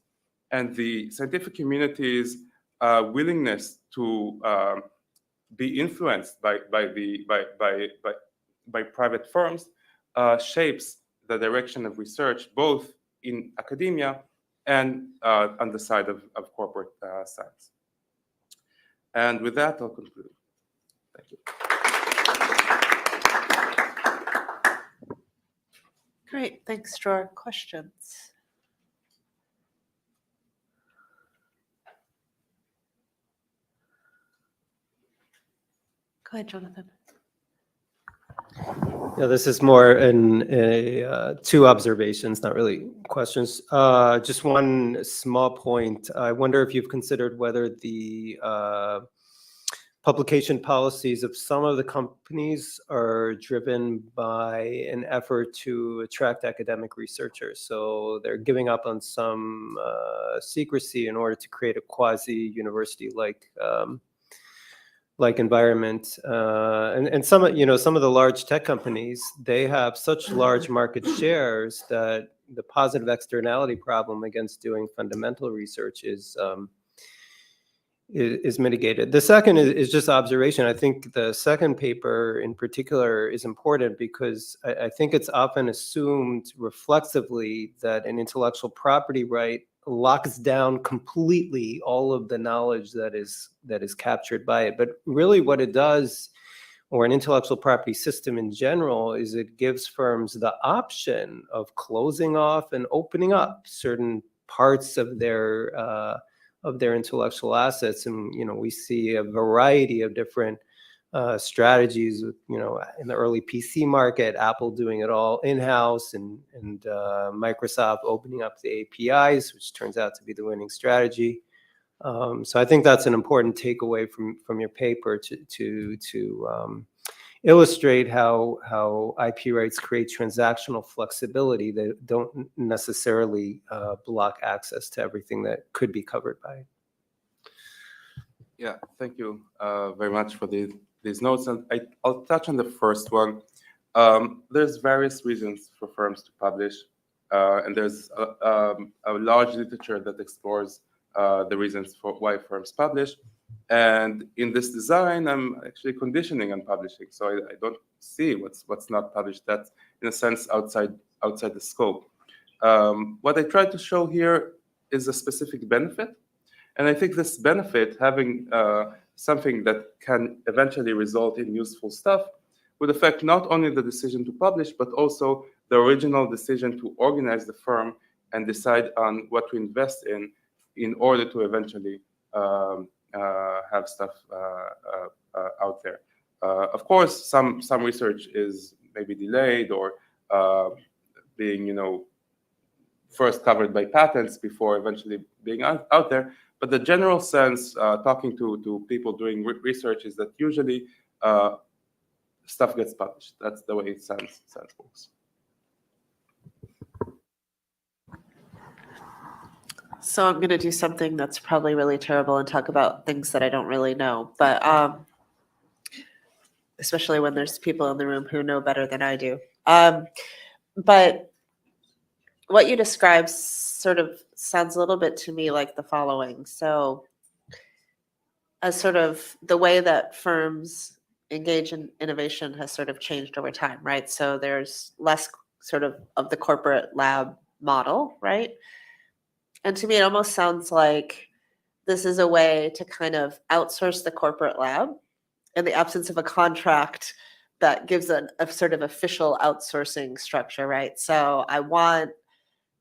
S17: and the scientific community's willingness to be influenced by private firms shapes the direction of research, both in academia and on the side of corporate science. And with that, I'll conclude. Thank you.
S4: Great, thanks. Dror, questions? Go ahead, Jonathan.
S14: Yeah, this is more in two observations, not really questions. Just one small point. I wonder if you've considered whether the publication policies of some of the companies are driven by an effort to attract academic researchers. So they're giving up on some secrecy in order to create a quasi-university like environment, and some of the large tech companies, they have such large market shares that the positive externality problem against doing fundamental research is is mitigated. The second is just observation. I think the second paper in particular is important because I think it's often assumed reflexively that an intellectual property right locks down completely all of the knowledge that is captured by it. But really what it does, or an intellectual property system in general, is it gives firms the option of closing off and opening up certain parts of their intellectual assets. And, we see a variety of different strategies, in the early PC market, Apple doing it all in-house, and Microsoft opening up the APIs, which turns out to be the winning strategy. So I think that's an important takeaway from your paper to illustrate how IP rights create transactional flexibility that don't necessarily block access to everything that could be covered by it.
S17: Yeah, thank you very much for these notes. And I'll touch on the first one. There's various reasons for firms to publish, and there's a large literature that explores the reasons for why firms publish. And in this design, I'm actually conditioning on publishing, so I don't see what's not published. That's in a sense outside the scope. What I tried to show here is a specific benefit, and I think this benefit, having something that can eventually result in useful stuff, would affect not only the decision to publish, but also the original decision to organize the firm and decide on what to invest in order to eventually have stuff out there. Of course, some research is maybe delayed or being, first covered by patents before eventually being out there. But the general sense, talking to people doing research, is that usually stuff gets published. That's the way science works.
S4: So I'm going to do something that's probably really terrible and talk about things that I don't really know, but especially when there's people in the room who know better than I do. But what you described sort of sounds a little bit to me like the following. So as sort of the way that firms engage in innovation has sort of changed over time, right? So there's less sort of the corporate lab model, right? And to me, it almost sounds like this is a way to kind of outsource the corporate lab in the absence of a contract that gives a sort of official outsourcing structure, right? So I want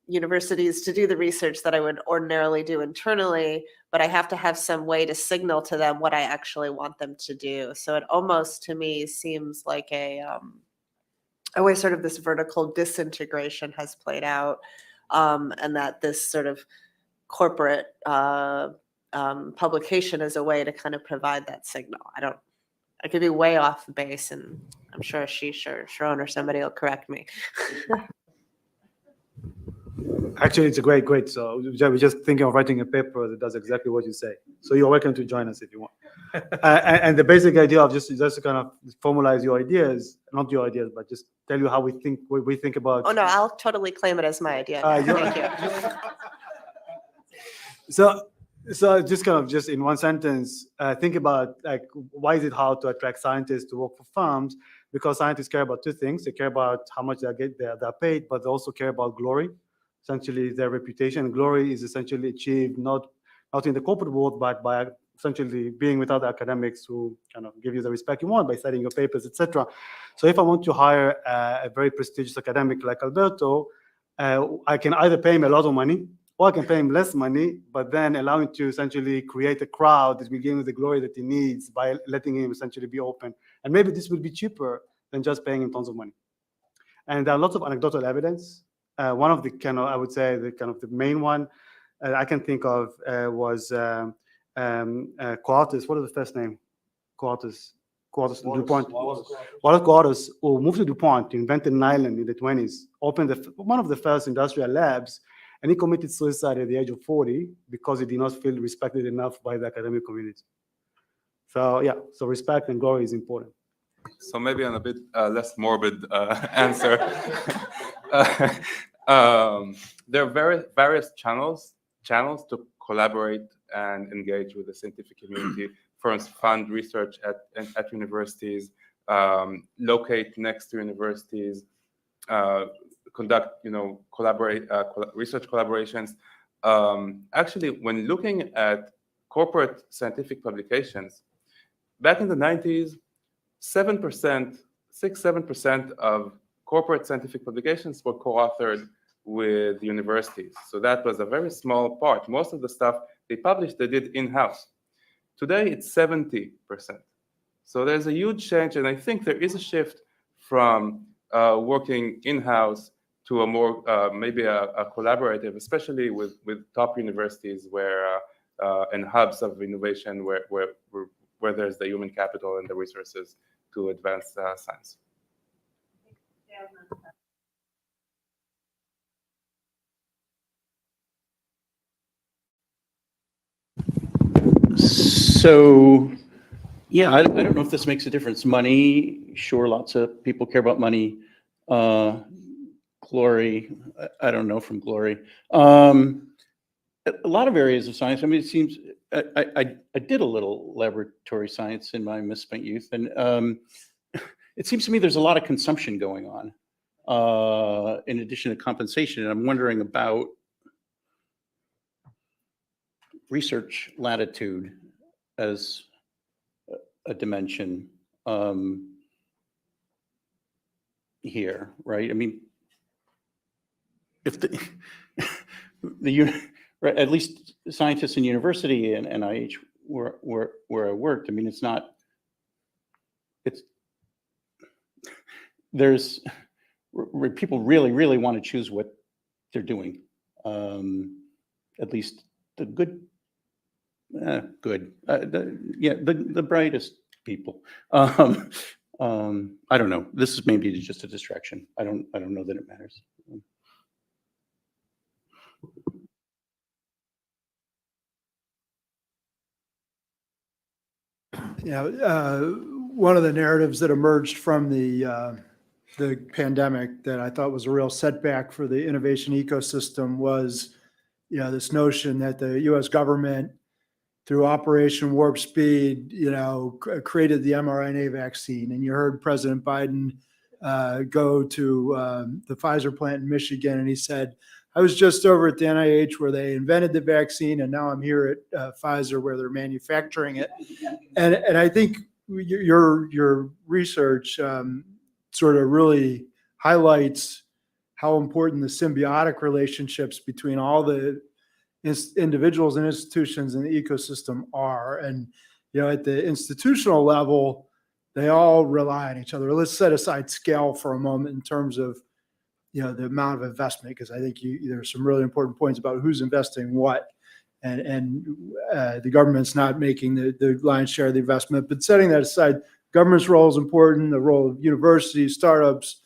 S4: universities to do the research that I would ordinarily do internally, but I have to have some way to signal to them what I actually want them to do. So it almost to me seems like a way sort of this vertical disintegration has played out. And that this sort of corporate publication is a way to kind of provide that signal. I could be way off base, and I'm sure Ashish or Sharon or somebody will correct me.
S6: Actually, it's a great. So we're just thinking of writing a paper that does exactly what you say. So you're welcome to join us if you want. And the basic idea of just to kind of formalize your ideas, not your ideas, but just tell you how we think about.
S4: Oh no, I'll totally claim it as my idea. Thank you.
S6: So just kind of just in one sentence, think about like why is it hard to attract scientists to work for firms? Because scientists care about two things. They care about how much they're paid, but they also care about glory, essentially their reputation. Glory is essentially achieved not in the corporate world, but by essentially being with other academics who kind of give you the respect you want by citing your papers, etc. So if I want to hire a very prestigious academic like Alberto, I can either pay him a lot of money or I can pay him less money, but then allow him to essentially create a crowd that will give him the glory that he needs by letting him essentially be open. And maybe this will be cheaper than just paying him tons of money. And there are lots of anecdotal evidence. One of the kind of, I would say, the main one I can think of was Quartus. What is the first name? Quartus DuPont. Wallace Quartus, who moved to DuPont to invent nylon in the 20s, opened one of the first industrial labs, and he committed suicide at the age of 40 because he did not feel respected enough by the academic community. So yeah, so respect and glory is important.
S17: So maybe on a bit less morbid answer, there are various channels to collaborate and engage with the scientific community. First, fund research at universities, locate next to universities, conduct, research collaborations. Actually, when looking at corporate scientific publications, back in the 90s, 7%, 6-7% of corporate scientific publications were co-authored with universities. So that was a very small part. Most of the stuff they published, they did in-house. Today, it's 70%. So there's a huge change, and I think there is a shift from working in-house to a more, maybe a collaborative, especially with top universities where and hubs of innovation where there's the human capital and the resources to advance science.
S2: So, yeah, I don't know if this makes a difference. Money, sure, lots of people care about money. Glory, I don't know from glory. A lot of areas of science. I mean, it seems I did a little laboratory science in my misspent youth, and it seems to me there's a lot of consumption going on in addition to compensation. And I'm wondering about research latitude as a dimension here, right? I mean, if right, at least scientists in university and NIH where I worked, I mean, there's people really want to choose what they're doing. At least the the brightest people. I don't know. This is maybe just a distraction. I don't know that it matters.
S13: Yeah, one of the narratives that emerged from the pandemic that I thought was a real setback for the innovation ecosystem was, this notion that the U.S. government, through Operation Warp Speed, created the mRNA vaccine. And you heard President Biden go to the Pfizer plant in Michigan, and he said, I was just over at the NIH where they invented the vaccine, and now I'm here at Pfizer where they're manufacturing it. And I think your research sort of really highlights how important the symbiotic relationships between all the individuals and institutions in the ecosystem are. And, at the institutional level, they all rely on each other. Let's set aside scale for a moment in terms of, the amount of investment, because I think there's some really important points about who's investing what. And the government's not making the lion's share of the investment. But setting that aside, government's role is important, the role of universities, startups,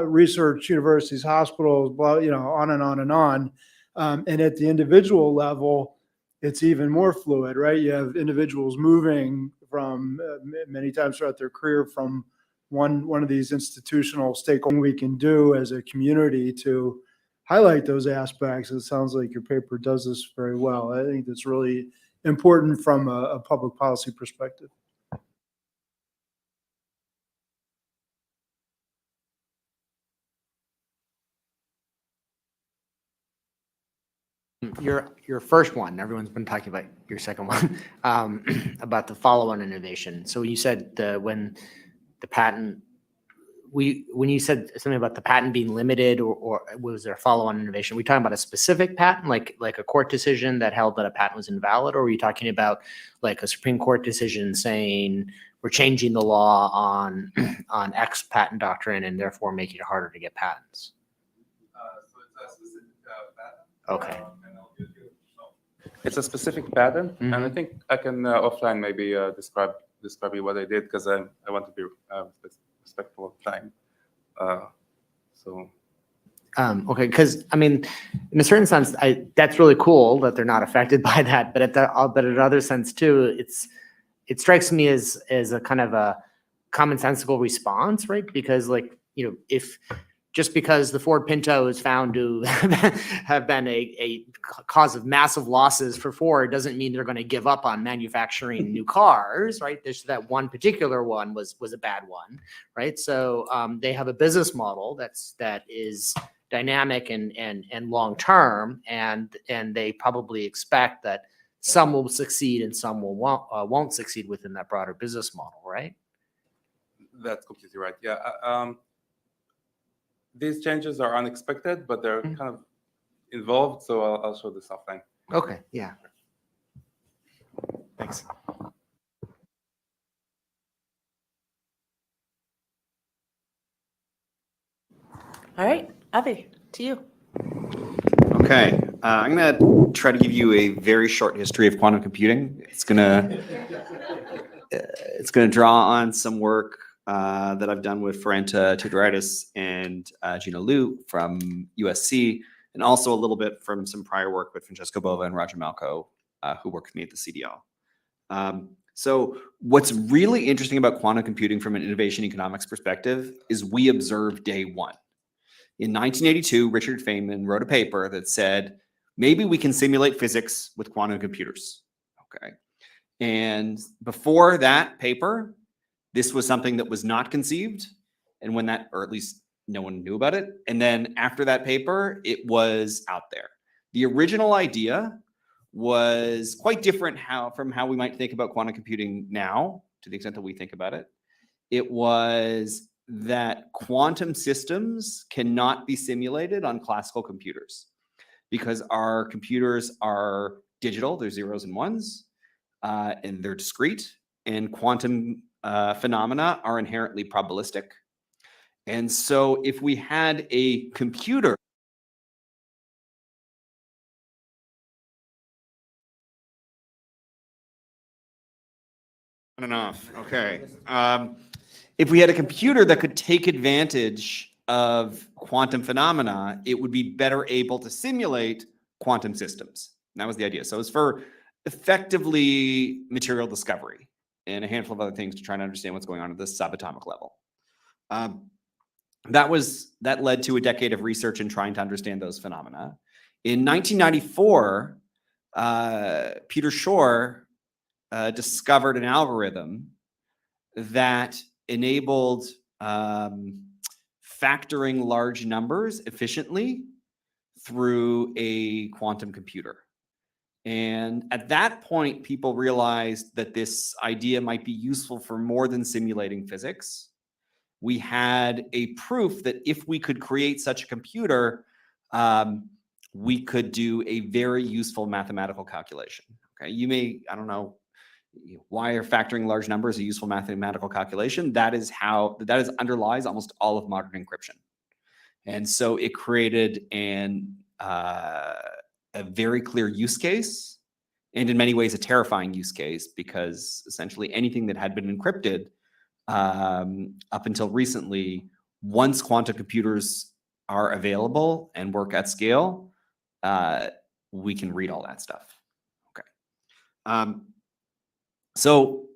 S13: research universities, hospitals, blah, on and on and on. And at the individual level, it's even more fluid, right? You have individuals moving from many times throughout their career from one of these institutional stakeholders we can do as a community to highlight those aspects. It sounds like your paper does this very well. I think that's really important from a public policy perspective.
S9: Your first one, everyone's been talking about your second one, about the follow-on innovation. So you said when you said something about the patent being limited, or was there a follow-on innovation? Were we talking about a specific patent, like a court decision that held that a patent was invalid, or were you talking about like a Supreme Court decision saying we're changing the law on X patent doctrine and therefore making it harder to get patents?
S17: So it's a specific patent.
S9: Okay.
S17: It's a specific patent, and I think I can offline maybe describe you what I did, because I want to be respectful of time.
S9: Okay, because I mean, in a certain sense, that's really cool that they're not affected by that. But in another sense too, it strikes me as a kind of a commonsensical response, right? Because if just because the Ford Pinto is found to have been a cause of massive losses for Ford doesn't mean they're going to give up on manufacturing new cars, right? There's that one particular one was a bad one, right? So they have a business model that is dynamic and long term, and they probably expect that some will succeed and some won't succeed within that broader business model, right?
S17: That's completely right. Yeah. These changes are unexpected, but they're kind of involved. So I'll show this offline.
S9: Okay. Yeah. Thanks.
S4: All right, Avi, to you.
S18: Okay, I'm gonna try to give you a very short history of quantum computing. It's gonna draw on some work that I've done with Ferenta Tudoritis and Gina Liu from USC, and also a little bit from some prior work with Francesco Bova and Roger Malco, who worked with me at the CDL. So what's really interesting about quantum computing from an innovation economics perspective is we observed day one. In 1982, Richard Feynman wrote a paper that said, maybe we can simulate physics with quantum computers. Okay. And before that paper, this was something that was not conceived. And when that, or at least no one knew about it. And then after that paper, it was out there. The original idea was quite different from how we might think about quantum computing now, to the extent that we think about it. It was that quantum systems cannot be simulated on classical computers because our computers are digital, they're zeros and ones, and they're discrete, and quantum phenomena are inherently probabilistic. And so if we had a computer enough, okay. If we had a computer that could take advantage of quantum phenomena, it would be better able to simulate quantum systems. And that was the idea. So it's for effectively material discovery and a handful of other things to try and understand what's going on at the subatomic level. That led to a decade of research in trying to understand those phenomena. In 1994, Peter Shor discovered an algorithm that enabled factoring large numbers efficiently through a quantum computer. And at that point, people realized that this idea might be useful for more than simulating physics. We had a proof that if we could create such a computer, we could do a very useful mathematical calculation. Okay, you may, I don't know, why are factoring large numbers a useful mathematical calculation? That underlies almost all of modern encryption. And so it created a very clear use case, and in many ways a terrifying use case, because essentially anything that had been encrypted up until recently, once quantum computers are available and work at scale, we can read all that stuff. Okay. So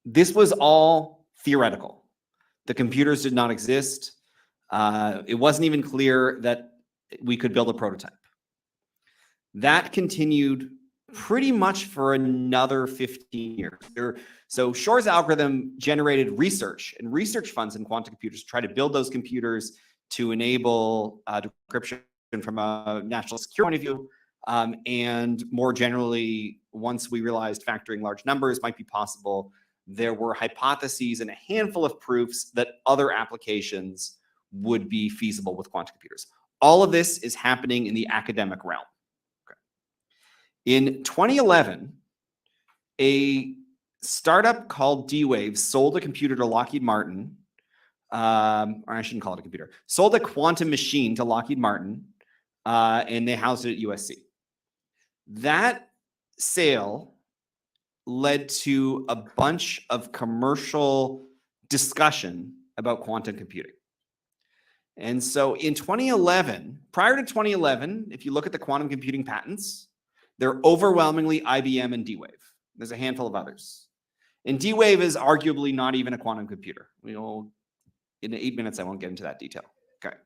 S18: this was all theoretical. The computers did not exist. It wasn't even clear that we could build a prototype. That continued pretty much for another 15 years. So Shor's algorithm generated research and research funds in quantum computers to try to build those computers to enable decryption from a national security point of view. And more generally, once we realized factoring large numbers might be possible, there were hypotheses and a handful of proofs that other applications would be feasible with quantum computers. All of this is happening in the academic realm. Okay. In 2011, a startup called D-Wave sold a computer to Lockheed Martin, or I shouldn't call it a computer, sold a quantum machine to Lockheed Martin, and they housed it at USC. That sale led to a bunch of commercial discussion about quantum computing. And so in 2011, prior to 2011, if you look at the quantum computing patents, they're overwhelmingly IBM and D-Wave. There's a handful of others. And D-Wave is arguably not even a quantum computer. In 8 minutes, I won't get into that detail. Okay.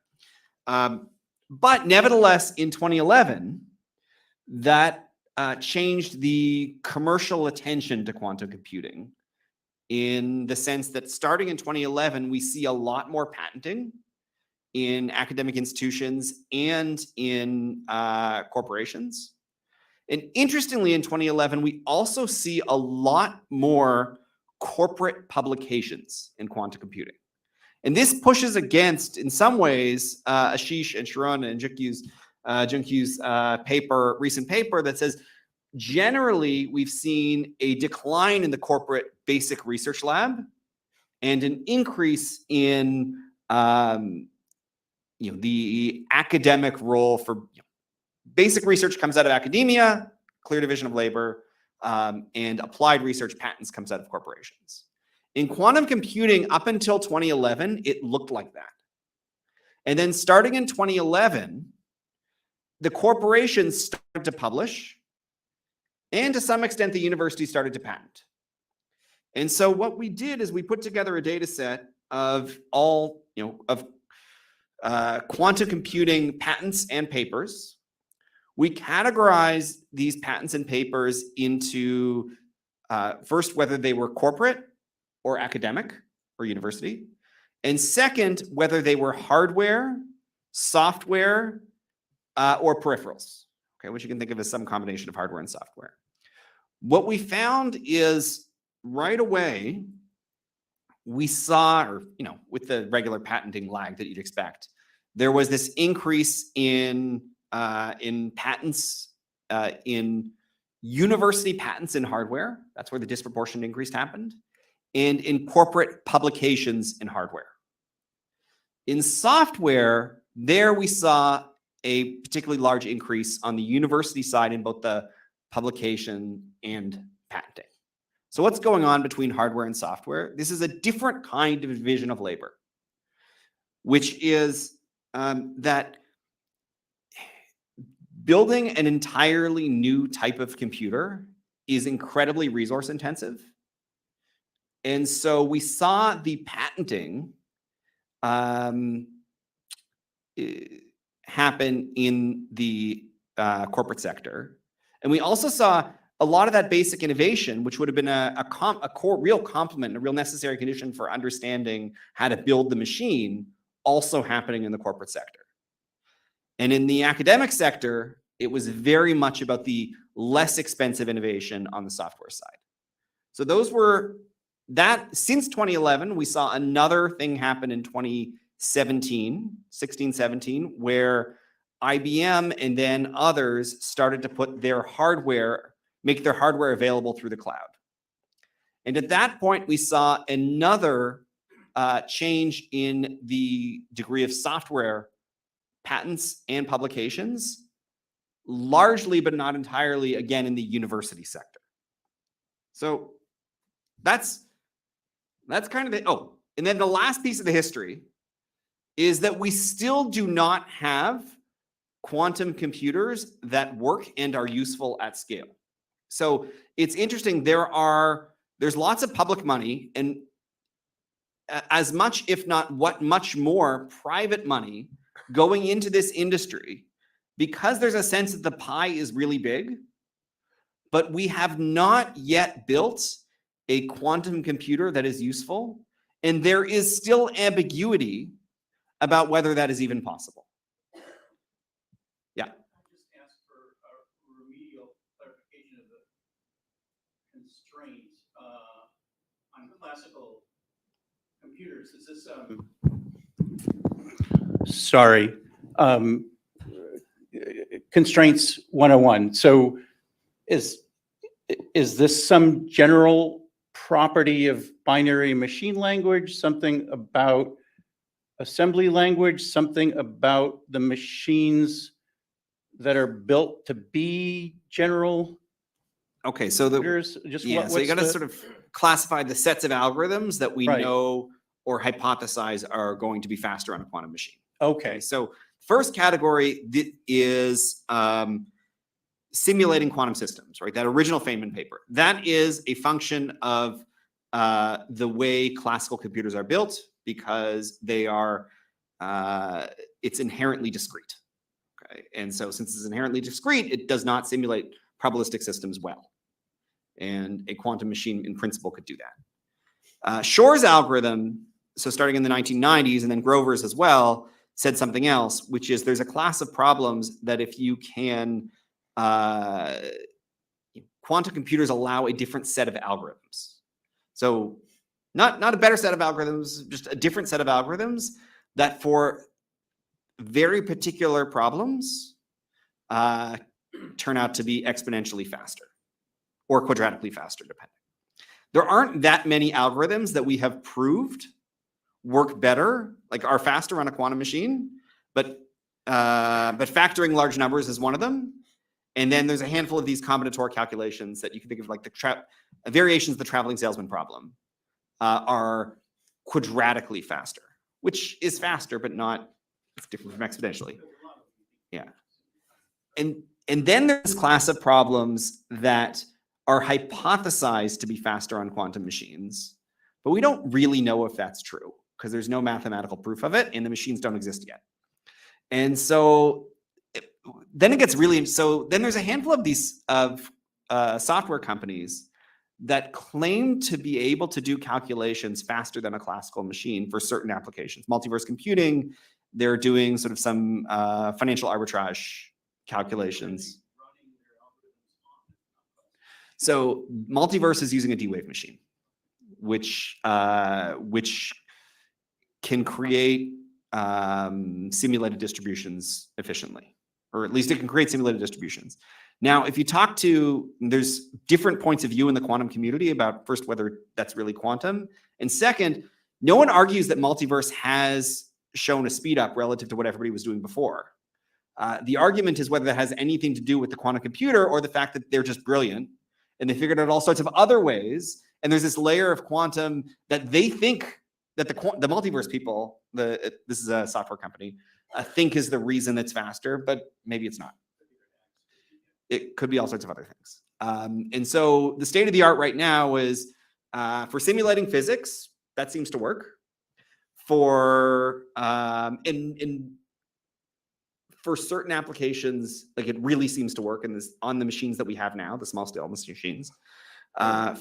S18: But nevertheless, in 2011, that changed the commercial attention to quantum computing in the sense that starting in 2011, we see a lot more patenting in academic institutions and in corporations. And interestingly, in 2011, we also see a lot more corporate publications in quantum computing. And this pushes against, in some ways, Ashish and Sharon and Junkyu's recent paper that says, generally, we've seen a decline in the corporate basic research lab and an increase in the academic role for basic research comes out of academia, clear division of labor, and applied research patents comes out of corporations. In quantum computing, up until 2011, it looked like that. And then starting in 2011, the corporations started to publish, and to some extent, the university started to patent. And so what we did is we put together a data set of all, quantum computing patents and papers. We categorized these patents and papers into first, whether they were corporate or academic or university, and second, whether they were hardware, software, or peripherals, okay, which you can think of as some combination of hardware and software. What we found is right away, we saw, with the regular patenting lag that you'd expect, there was this increase in patents, in university patents in hardware. That's where the disproportionate increase happened. And in corporate publications in hardware. In software, there we saw a particularly large increase on the university side in both the publication and patenting. So what's going on between hardware and software? This is a different kind of division of labor, which is that building an entirely new type of computer is incredibly resource intensive. And so we saw the patenting happen in the corporate sector. And we also saw a lot of that basic innovation, which would have been a core real complement, a real necessary condition for understanding how to build the machine, also happening in the corporate sector. And in the academic sector, it was very much about the less expensive innovation on the software side. So those were that. Since 2011, we saw another thing happen in 2017, 16, 17, where IBM and then others started to put their hardware, make their hardware available through the cloud. And at that point, we saw another change in the degree of software patents and publications, largely but not entirely, again, in the university sector. So that's kind of it. Oh, and then the last piece of the history is that we still do not have quantum computers that work and are useful at scale. So it's interesting, there's lots of public money, and as much, if not much more private money going into this industry, because there's a sense that the pie is really big, but we have not yet built a quantum computer that is useful, and there is still ambiguity about whether that is even possible. Yeah.
S2: Just ask for a remedial clarification of the constraints on classical computers. Is this sorry, constraints 101. So is this some general property of binary machine language, something about assembly language, something about the machines that are built to be general?
S18: Okay, so so you got to sort of classify the sets of algorithms that we know or hypothesize are going to be faster on a quantum machine.
S2: Okay.
S18: So first category is simulating quantum systems, right? That original Feynman paper. That is a function of the way classical computers are built, because they are it's inherently discrete. Okay, and so since it's inherently discrete, it does not simulate probabilistic systems well. And a quantum machine in principle could do that. Shor's algorithm, so starting in the 1990s and then Grover's as well, said something else, which is there's a class of problems that if you can, quantum computers allow a different set of algorithms. So not a better set of algorithms, just a different set of algorithms that for very particular problems turn out to be exponentially faster or quadratically faster, depending. There aren't that many algorithms that we have proved work better, like are faster on a quantum machine, but factoring large numbers is one of them. And then there's a handful of these combinatorial calculations that you can think of like the variations of the traveling salesman problem are quadratically faster, which is faster, but not, it's different from exponentially. Yeah. And then there's this class of problems that are hypothesized to be faster on quantum machines, but we don't really know if that's true because there's no mathematical proof of it and the machines don't exist yet. And so then it gets really, so then there's a handful of these software companies that claim to be able to do calculations faster than a classical machine for certain applications. Multiverse computing, they're doing sort of some financial arbitrage calculations. So Multiverse is using a D-Wave machine, which can create simulated distributions efficiently, or at least it can create simulated distributions. Now, if you talk to, there's different points of view in the quantum community about first, whether that's really quantum. And second, no one argues that Multiverse has shown a speed up relative to what everybody was doing before. The argument is whether that has anything to do with the quantum computer or the fact that they're just brilliant and they figured out all sorts of other ways. And there's this layer of quantum that they think that the Multiverse people, this is a software company, think is the reason it's faster, but maybe it's not. It could be all sorts of other things. And so the state of the art right now is for simulating physics, that seems to work. For for certain applications, like it really seems to work on the machines that we have now, the small scale machines.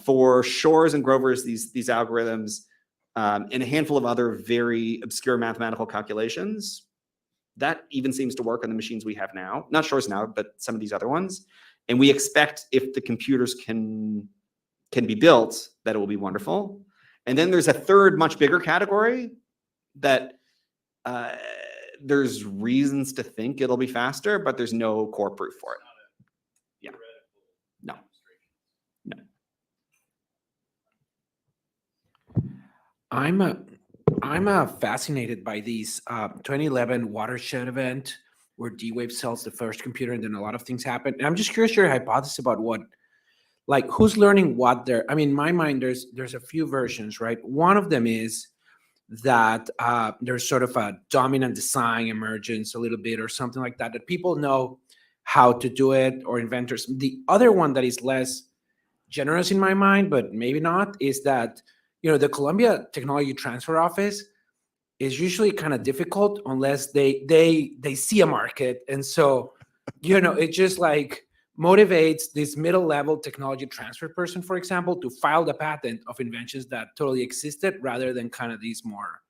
S18: For Shor's and Grover's, these algorithms, and a handful of other very obscure mathematical calculations, that even seems to work on the machines we have now. Not Shor's now, but some of these other ones. And we expect if the computers can be built, that it will be wonderful. And then there's a third, much bigger category that there's reasons to think it'll be faster, but there's no core proof for it. Yeah. No. No.
S7: I'm fascinated by these 2011 watershed event where D-Wave sells the first computer and then a lot of things happen. And I'm just curious your hypothesis about what, like who's learning what there. I mean, in my mind, there's a few versions, right? One of them is that there's sort of a dominant design emergence a little bit or something like that, that people know how to do it or inventors. The other one that is less generous in my mind, but maybe not, is that the Columbia Technology Transfer Office is usually kind of difficult unless they see a market. And so, it just like motivates this middle level technology transfer person, for example, to file the patent of inventions that totally existed rather than kind of these more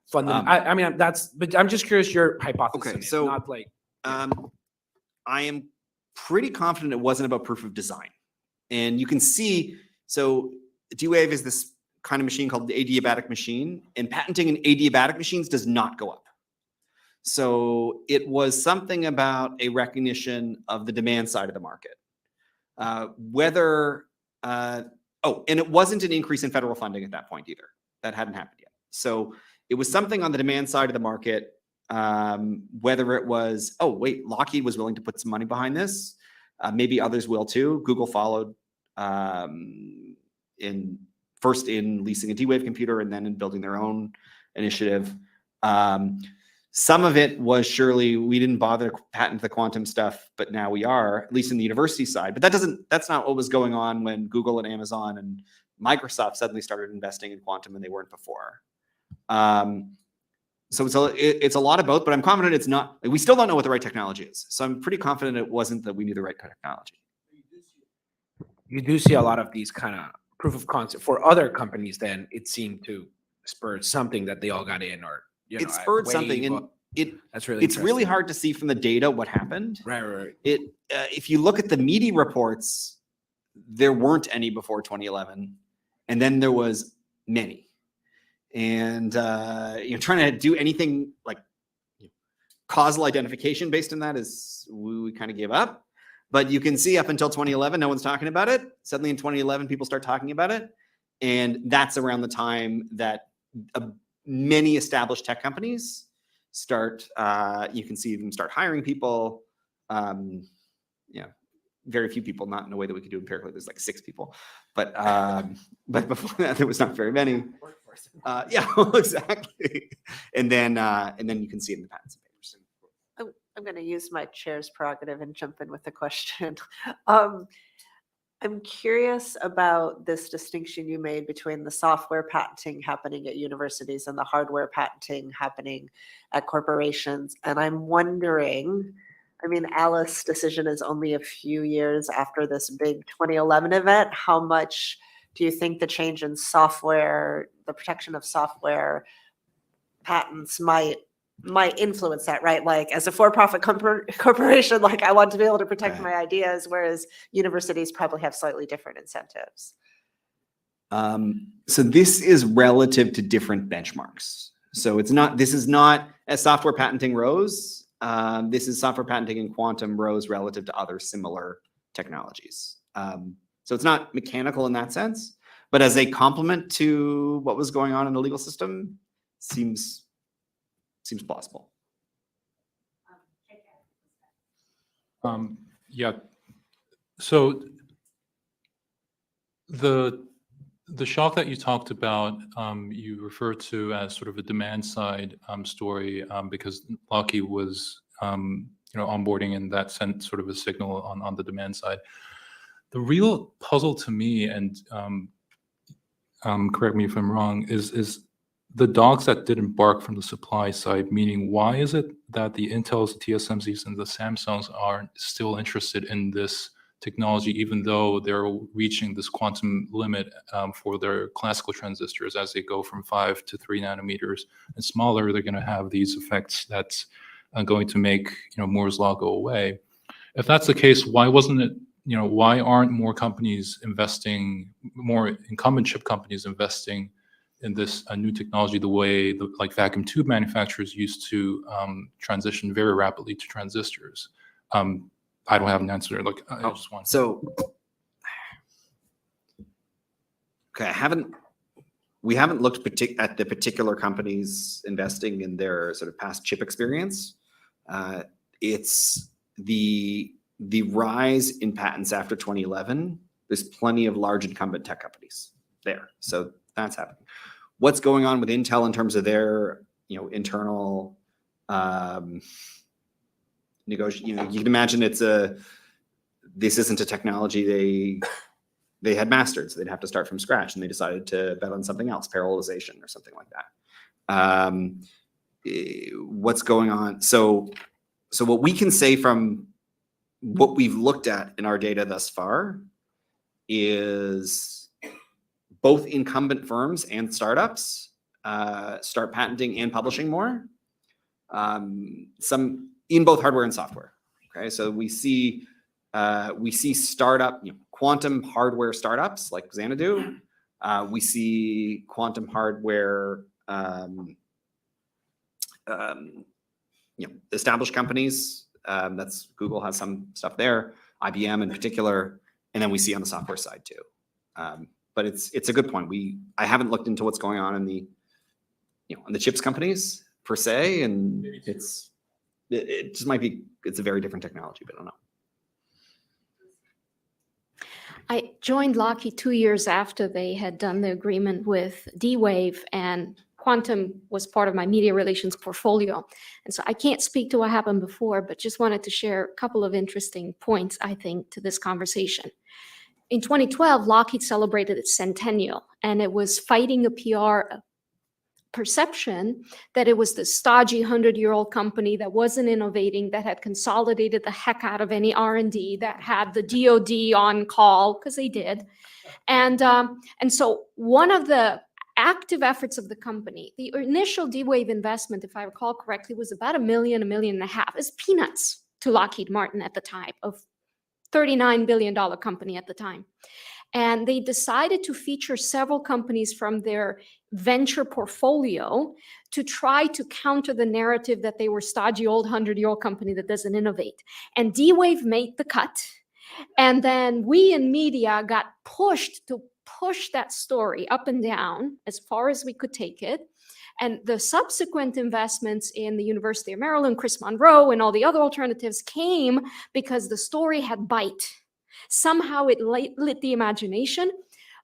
S7: fundamental. But I'm just curious your hypothesis.
S18: Okay, so
S7: not like,
S18: I am pretty confident it wasn't about proof of design. And you can see, so D-Wave is this kind of machine called the adiabatic machine, and patenting in adiabatic machines does not go up. So it was something about a recognition of the demand side of the market. And it wasn't an increase in federal funding at that point either. That hadn't happened yet. So it was something on the demand side of the market, whether it was, Lockheed was willing to put some money behind this. Maybe others will too. Google followed first in leasing a D-Wave computer and then in building their own initiative. Some of it was surely we didn't bother to patent the quantum stuff, but now we are, at least in the university side. But that's not what was going on when Google and Amazon and Microsoft suddenly started investing in quantum and they weren't before. So it's a lot of both, but I'm confident it's not, like, we still don't know what the right technology is. So I'm pretty confident it wasn't that we knew the right technology.
S7: You do see a lot of these kind of proof of concept for other companies. Then it seemed to spur something that they all got in, or
S18: It spurred something, and
S7: that's really
S18: it's really
S7: interesting.
S18: hard to see from the data what happened.
S7: Right.
S18: If you look at the media reports, there weren't any before 2011, and then there was many. And trying to do anything like causal identification based on that is we kind of give up. But you can see up until 2011, no one's talking about it. Suddenly in 2011, people start talking about it, and that's around the time that many established tech companies start. You can see them start hiring people. Very few people, not in a way that we could do empirically. There's like 6 people, but before that, there was not very many. Exactly. And then you can see it in the patents and papers.
S4: I'm going to use my chair's prerogative and jump in with a question. I'm curious about this distinction you made between the software patenting happening at universities and the hardware patenting happening at corporations. And I'm wondering, I mean, Alice's decision is only a few years after this big 2011 event. How much do you think the change in software, the protection of software patents might influence that, right? Like as a for-profit corporation, like I want to be able to protect my ideas, whereas universities probably have slightly different incentives.
S18: So this is relative to different benchmarks. So this is not as software patenting rose. This is software patenting and quantum rose relative to other similar technologies. So it's not mechanical in that sense, but as a complement to what was going on in the legal system, seems plausible.
S21: So the shock that you talked about, you referred to as sort of a demand side story, because Lockheed was onboarding, and that sent sort of a signal on the demand side. The real puzzle to me, and correct me if I'm wrong, is the dogs that didn't bark from the supply side, meaning why is it that the Intels, the TSMCs, and the Samsungs aren't still interested in this technology, even though they're reaching this quantum limit for their classical transistors? As they go from 5 to 3 nanometers and smaller, they're going to have these effects that's going to make Moore's law go away. If that's the case, why wasn't it? Why aren't more companies investing, more incumbent chip companies investing in this new technology the way like vacuum tube manufacturers used to transition very rapidly to transistors? I don't have an answer. Like I just want.
S18: So, okay, we haven't looked at the particular companies investing in their sort of past chip experience. It's the rise in patents after 2011. There's plenty of large incumbent tech companies there, so that's happening. What's going on with Intel in terms of their internal negotiation? You can imagine this isn't a technology they had mastered, so they'd have to start from scratch, and they decided to bet on something else, parallelization or something like that. What's going on? So what we can say from what we've looked at in our data thus far is both incumbent firms and startups start patenting and publishing more, some in both hardware and software. Okay, so we see startup quantum hardware startups like Xanadu. We see quantum hardware established companies. That's Google has some stuff there, IBM in particular, and then we see on the software side too. But it's a good point. I haven't looked into what's going on in the on the chips companies per se, and it just might be it's a very different technology, but I don't know.
S5: I joined Lockheed 2 years after they had done the agreement with D-Wave, and quantum was part of my media relations portfolio. And so I can't speak to what happened before, but just wanted to share a couple of interesting points, I think, to this conversation. In 2012, Lockheed celebrated its centennial, and it was fighting a perception that it was the stodgy 100-year-old company that wasn't innovating, that had consolidated the heck out of any R&D, that had the DoD on call, because they did. And so one of the active efforts of the company, the initial D-Wave investment, if I recall correctly, was about $1 million, $1.5 million. It's peanuts to Lockheed Martin at the time, of $39 billion company at the time. And they decided to feature several companies from their venture portfolio to try to counter the narrative that they were stodgy old 100-year-old company that doesn't innovate. And D-Wave made the cut. And then we in media got pushed to push that story up and down as far as we could take it. And the subsequent investments in the University of Maryland, Chris Monroe, and all the other alternatives came because the story had bite. Somehow it lit the imagination.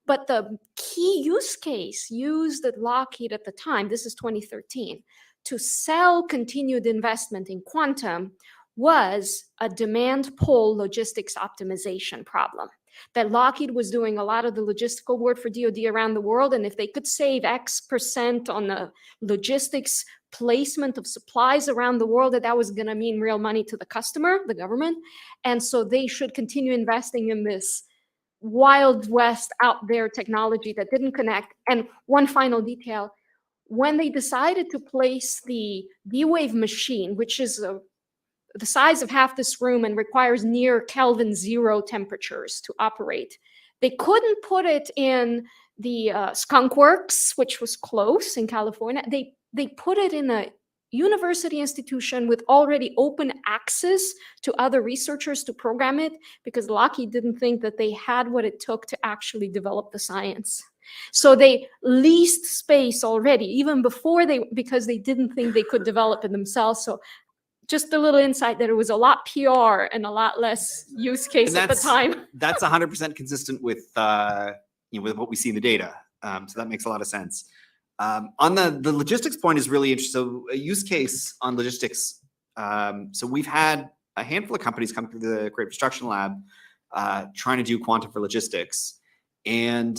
S5: But the key use case used at Lockheed at the time, this is 2013, to sell continued investment in quantum was a demand pull logistics optimization problem. That Lockheed was doing a lot of the logistical work for DoD around the world, and if they could save X% on the logistics placement of supplies around the world, that was going to mean real money to the customer, the government. And so they should continue investing in this Wild West out there technology that didn't connect. And one final detail, when they decided to place the D-Wave machine, which is the size of half this room and requires near Kelvin zero temperatures to operate, they couldn't put it in the Skunk Works, which was close in California. They put it in a university institution with already open access to other researchers to program it, because Lockheed didn't think that they had what it took to actually develop the science. So they leased space already, even before because they didn't think they could develop it themselves. So just a little insight that it was a lot PR and a lot less use case at the time.
S18: That's 100% consistent with with what we see in the data. So that makes a lot of sense. On the logistics point is really interesting. So a use case on logistics. So we've had a handful of companies come through the Great Construction Lab trying to do quantum for logistics, and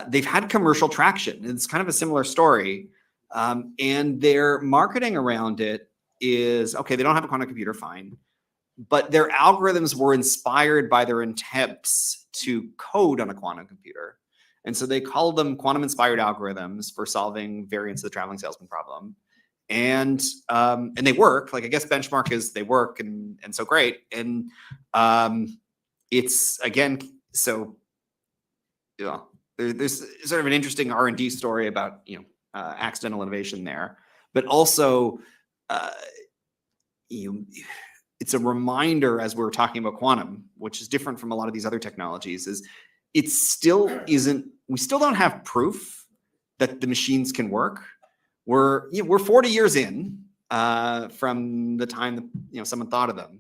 S18: they've had commercial traction. It's kind of a similar story, and their marketing around it is, okay, they don't have a quantum computer, fine, but their algorithms were inspired by their attempts to code on a quantum computer. And so they called them quantum-inspired algorithms for solving variants of the traveling salesman problem. And they work. Like, I guess benchmark is they work, and so great. And it's, again, so there's sort of an interesting R&D story about accidental innovation there, but also it's a reminder, as we're talking about quantum, which is different from a lot of these other technologies, is it still isn't, we still don't have proof that the machines can work. We're 40 years in from the time that, someone thought of them.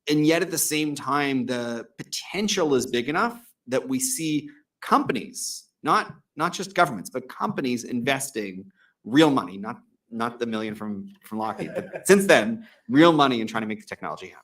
S18: And yet at the same time, the potential is big enough that we see companies, not just governments, but companies investing real money, not the million from Lockheed, but since then, real money in trying to make the technology happen.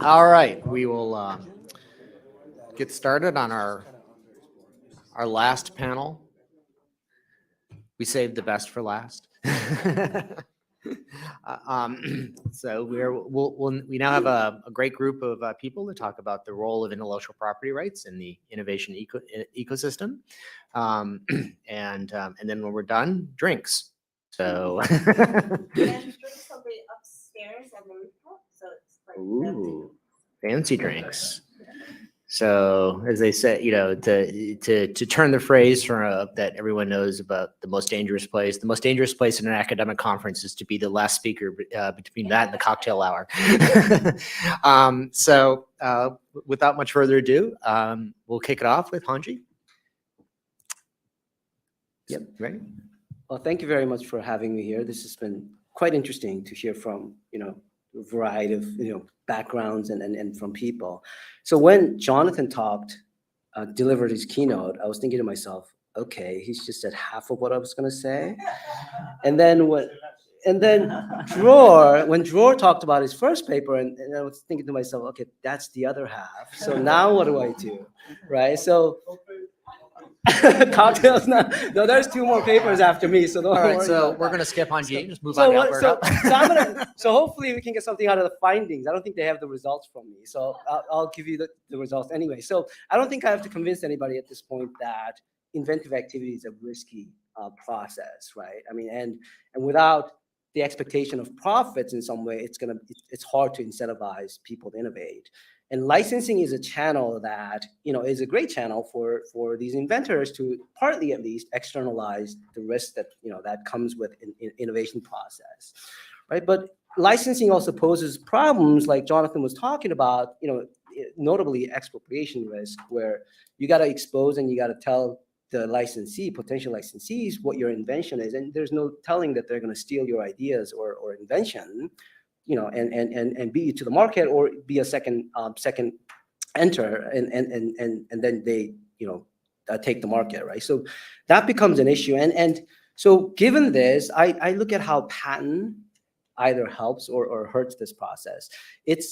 S9: All right, we will get started on our last panel. We saved the best for last. So we now have a great group of people to talk about the role of intellectual property rights in the innovation ecosystem. And then when we're done, drinks. So. Ooh, fancy drinks. So as they say, to turn the phrase from that everyone knows about the most dangerous place in an academic conference is to be the last speaker between that and the cocktail hour. So without much further ado, we'll kick it off with Hanji. Yep, ready?
S16: Well, thank you very much for having me here. This has been quite interesting to hear from, a variety of, backgrounds and from people. So when Jonathan delivered his keynote, I was thinking to myself, okay, he's just said half of what I was going to say. And then when Dror talked about his first paper, and I was thinking to myself, okay, that's the other half. So now what do I do, right? So cocktails now. No, there's 2 more papers after me, so don't worry.
S9: All right, so we're going to skip Hanji, just move on to Alberto.
S16: So hopefully we can get something out of the findings. I don't think they have the results from me, so I'll give you the results anyway. So I don't think I have to convince anybody at this point that inventive activity is a risky process, right? I mean, and without the expectation of profits in some way, it's hard to incentivize people to innovate. And licensing is a channel that, is a great channel for these inventors to partly at least externalize the risk that, that comes with an innovation process, right? But licensing also poses problems like Jonathan was talking about, notably expropriation risk, where you got to expose and you got to tell the potential licensees what your invention is. And there's no telling that they're going to steal your ideas or invention, and beat you to the market or be a second enter and then they, take the market, right? So that becomes an issue. And so given this, I look at how patent either helps or hurts this process. It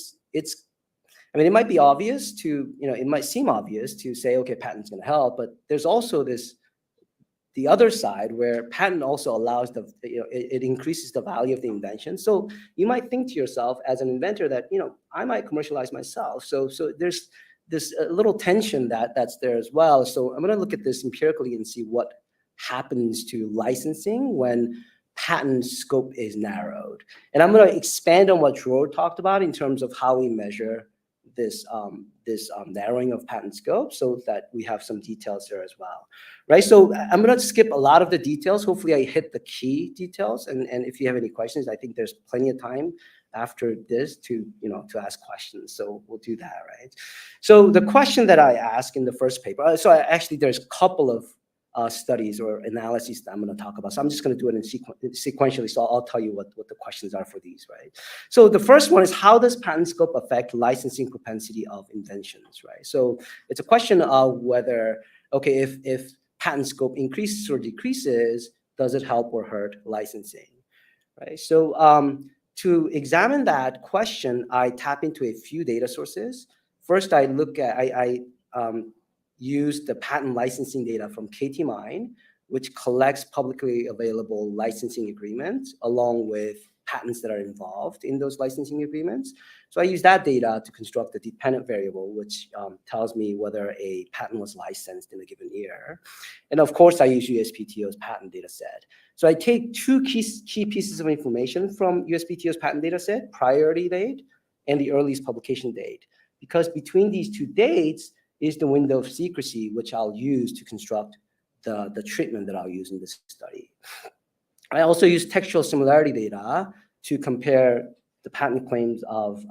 S16: might be obvious it might seem obvious to say, okay, patent's going to help, but there's also the other side where patent also allows it increases the value of the invention. So you might think to yourself as an inventor that, I might commercialize myself. So there's this little tension that's there as well. So I'm going to look at this empirically and see what happens to licensing when patent scope is narrowed. And I'm going to expand on what Dror talked about in terms of how we measure this narrowing of patent scope so that we have some details there as well, right? So I'm going to skip a lot of the details. Hopefully I hit the key details. And if you have any questions, I think there's plenty of time after this to ask questions. So we'll do that, right? So the question that I asked in the first paper, there's a couple of studies or analyses that I'm going to talk about. So I'm just going to do it sequentially. So I'll tell you what the questions are for these, right? So the first one is, how does patent scope affect licensing propensity of inventions, right? So it's a question of whether, okay, if patent scope increases or decreases, does it help or hurt licensing, right? So to examine that question, I tap into a few data sources. First, I use the patent licensing data from KTMine, which collects publicly available licensing agreements along with patents that are involved in those licensing agreements. So I use that data to construct a dependent variable, which tells me whether a patent was licensed in a given year. And of course, I use USPTO's patent data set. So I take 2 key pieces of information from USPTO's patent data set, priority date and the earliest publication date, because between these 2 dates is the window of secrecy, which I'll use to construct the treatment that I'll use in this study. I also use textual similarity data to compare the patent claims of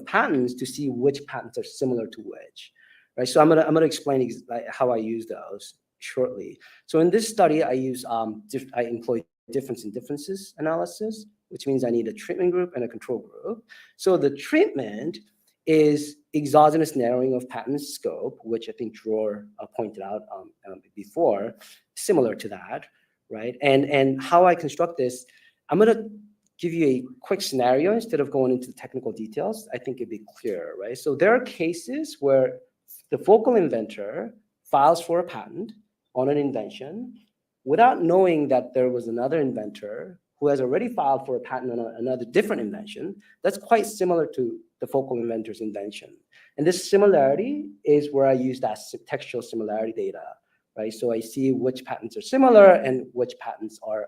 S16: patents to see which patents are similar to which, right? So I'm gonna explain how I use those shortly. So in this study, I employ difference in differences analysis, which means I need a treatment group and a control group. So the treatment is exogenous narrowing of patent scope, which I think Dror pointed out before, similar to that, right? And how I construct this, I'm going to give you a quick scenario instead of going into the technical details, I think it'd be clearer, right? So there are cases where the focal inventor files for a patent on an invention without knowing that there was another inventor who has already filed for a patent on another different invention that's quite similar to the focal inventor's invention. And this similarity is where I use that textual similarity data, right? So I see which patents are similar and which patents are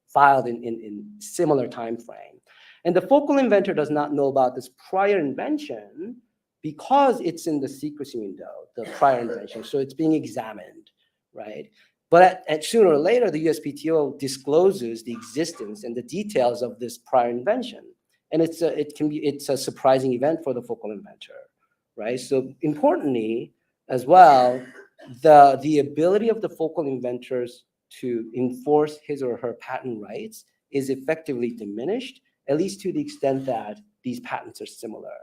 S16: filed in similar time frame. And the focal inventor does not know about this prior invention because it's in the secrecy window, the prior invention. So it's being examined, right? But at sooner or later, the USPTO discloses the existence and the details of this prior invention. And it's a surprising event for the focal inventor, right? So importantly, as well, the ability of the focal inventors to enforce his or her patent rights is effectively diminished, at least to the extent that these patents are similar,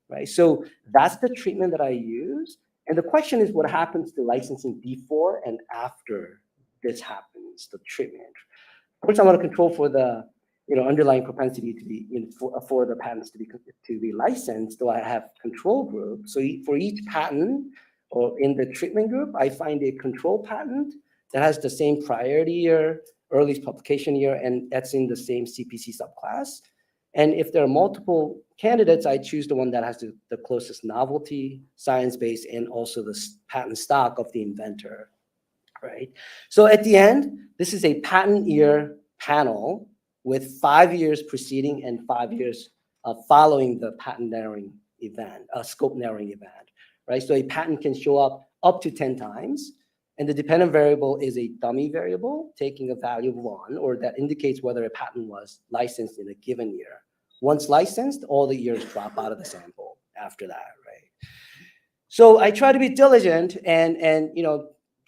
S16: right? So that's the treatment that I use. And the question is, what happens to licensing before and after this happens, the treatment? First, I want to control for the underlying propensity to be for the patents to be licensed. So I have control group. So for each patent or in the treatment group, I find a control patent that has the same priority year, earliest publication year, and that's in the same CPC subclass. And if there are multiple candidates, I choose the one that has the closest novelty, science-based, and also the patent stock of the inventor, right? So at the end, this is a patent year panel with 5 years preceding and 5 years following the patent narrowing event, scope narrowing event, right? So a patent can show up to 10 times. And the dependent variable is a dummy variable taking a value of 1, or that indicates whether a patent was licensed in a given year. Once licensed, all the years drop out of the sample after that, right? So I try to be diligent and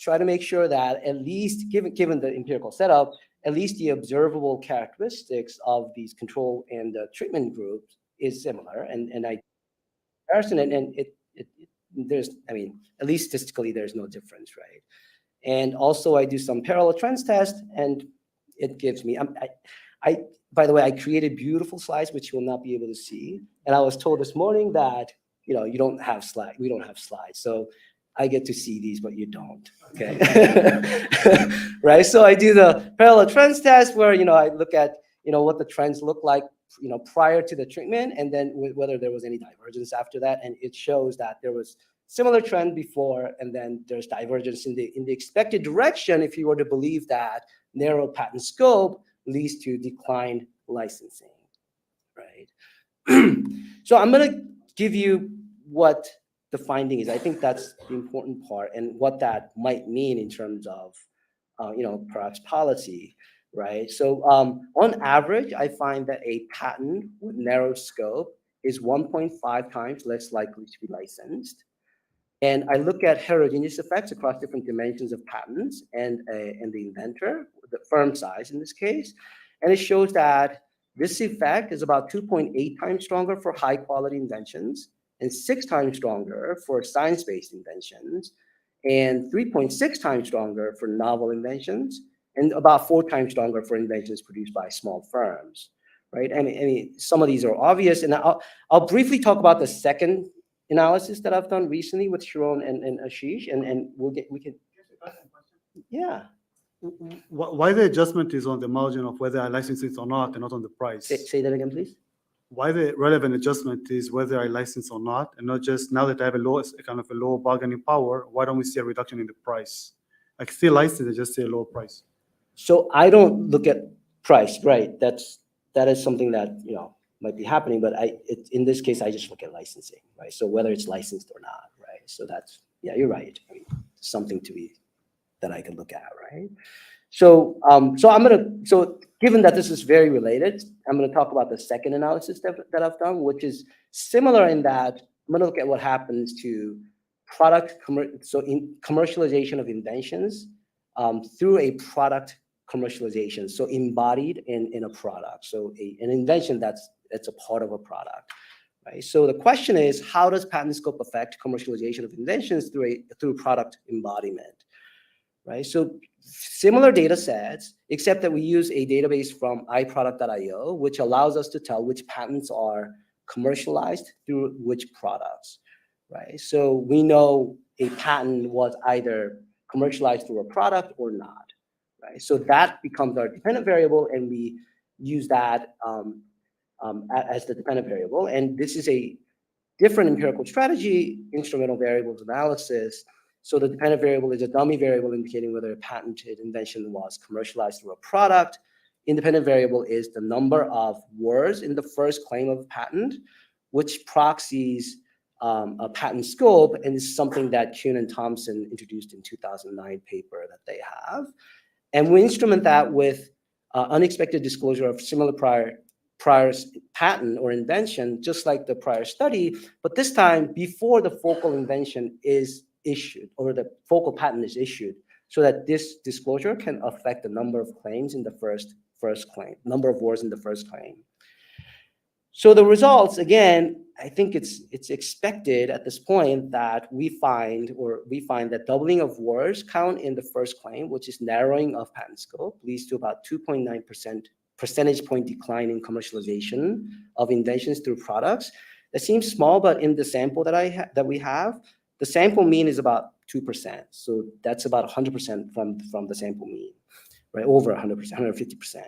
S16: try to make sure that at least, given the empirical setup, at least the observable characteristics of these control and the treatment groups is similar. And I comparison and there's, at least statistically, there's no difference, right? And also I do some parallel trends test, and it gives me, by the way, I created beautiful slides, which you will not be able to see. And I was told this morning that, you don't have slides, we don't have slides. So I get to see these, but you don't, okay? Right, so I do the parallel trends test where, I look at, what the trends look like, prior to the treatment, and then whether there was any divergence after that. And it shows that there was similar trend before, and then there's divergence in the expected direction if you were to believe that narrow patent scope leads to declined licensing, right? So I'm going to give you what the finding is. I think that's the important part and what that might mean in terms of, perhaps policy, right? So on average, I find that a patent with narrow scope is 1.5 times less likely to be licensed. And I look at heterogeneous effects across different dimensions of patents and the inventor, the firm size in this case. And it shows that this effect is about 2.8 times stronger for high quality inventions and 6 times stronger for science-based inventions and 3.6 times stronger for novel inventions and about 4 times stronger for inventions produced by small firms, right? I mean, some of these are obvious, and I'll briefly talk about the second analysis that I've done recently with Sharon and Ashish, and we can. Yeah.
S6: Why the adjustment is on the margin of whether I license it or not and not on the price?
S16: Say that again, please.
S6: Why the relevant adjustment is whether I license or not, and not just now that I have a low bargaining power, why don't we see a reduction in the price? I can still license, I just say a lower price.
S16: So I don't look at price, right? That is something that, might be happening, but in this case, I just look at licensing, right? So whether it's licensed or not, right? So that's, yeah, you're right. I mean, something that I can look at, right? So, so given that this is very related, I'm gonna talk about the second analysis that I've done, which is similar in that I'm gonna look at what happens to commercialization of inventions through a product commercialization, so embodied in a product. So an invention that's a part of a product, right? So the question is, how does patent scope affect commercialization of inventions through product embodiment, right? So similar data sets, except that we use a database from iProduct.io, which allows us to tell which patents are commercialized through which products, right? So we know a patent was either commercialized through a product or not, right? So that becomes our dependent variable, and we use that as the dependent variable. And this is a different empirical strategy, instrumental variables analysis. So the dependent variable is a dummy variable indicating whether a patented invention was commercialized through a product. Independent variable is the number of words in the first claim of a patent, which proxies a patent scope, and is something that Kuhn and Thompson introduced in 2009 paper that they have. And we instrument that with unexpected disclosure of similar prior patent or invention, just like the prior study, but this time before the focal invention is issued or the focal patent is issued, so that this disclosure can affect the number of claims in the first claim, number of words in the first claim. So the results, again, I think it's expected at this point that we find that doubling of words count in the first claim, which is narrowing of patent scope, leads to about 2.9% percentage point decline in commercialization of inventions through products. That seems small, but in the sample that we have, the sample mean is about 2%. So that's about 100% from the sample mean, right? Over 100%, 150%.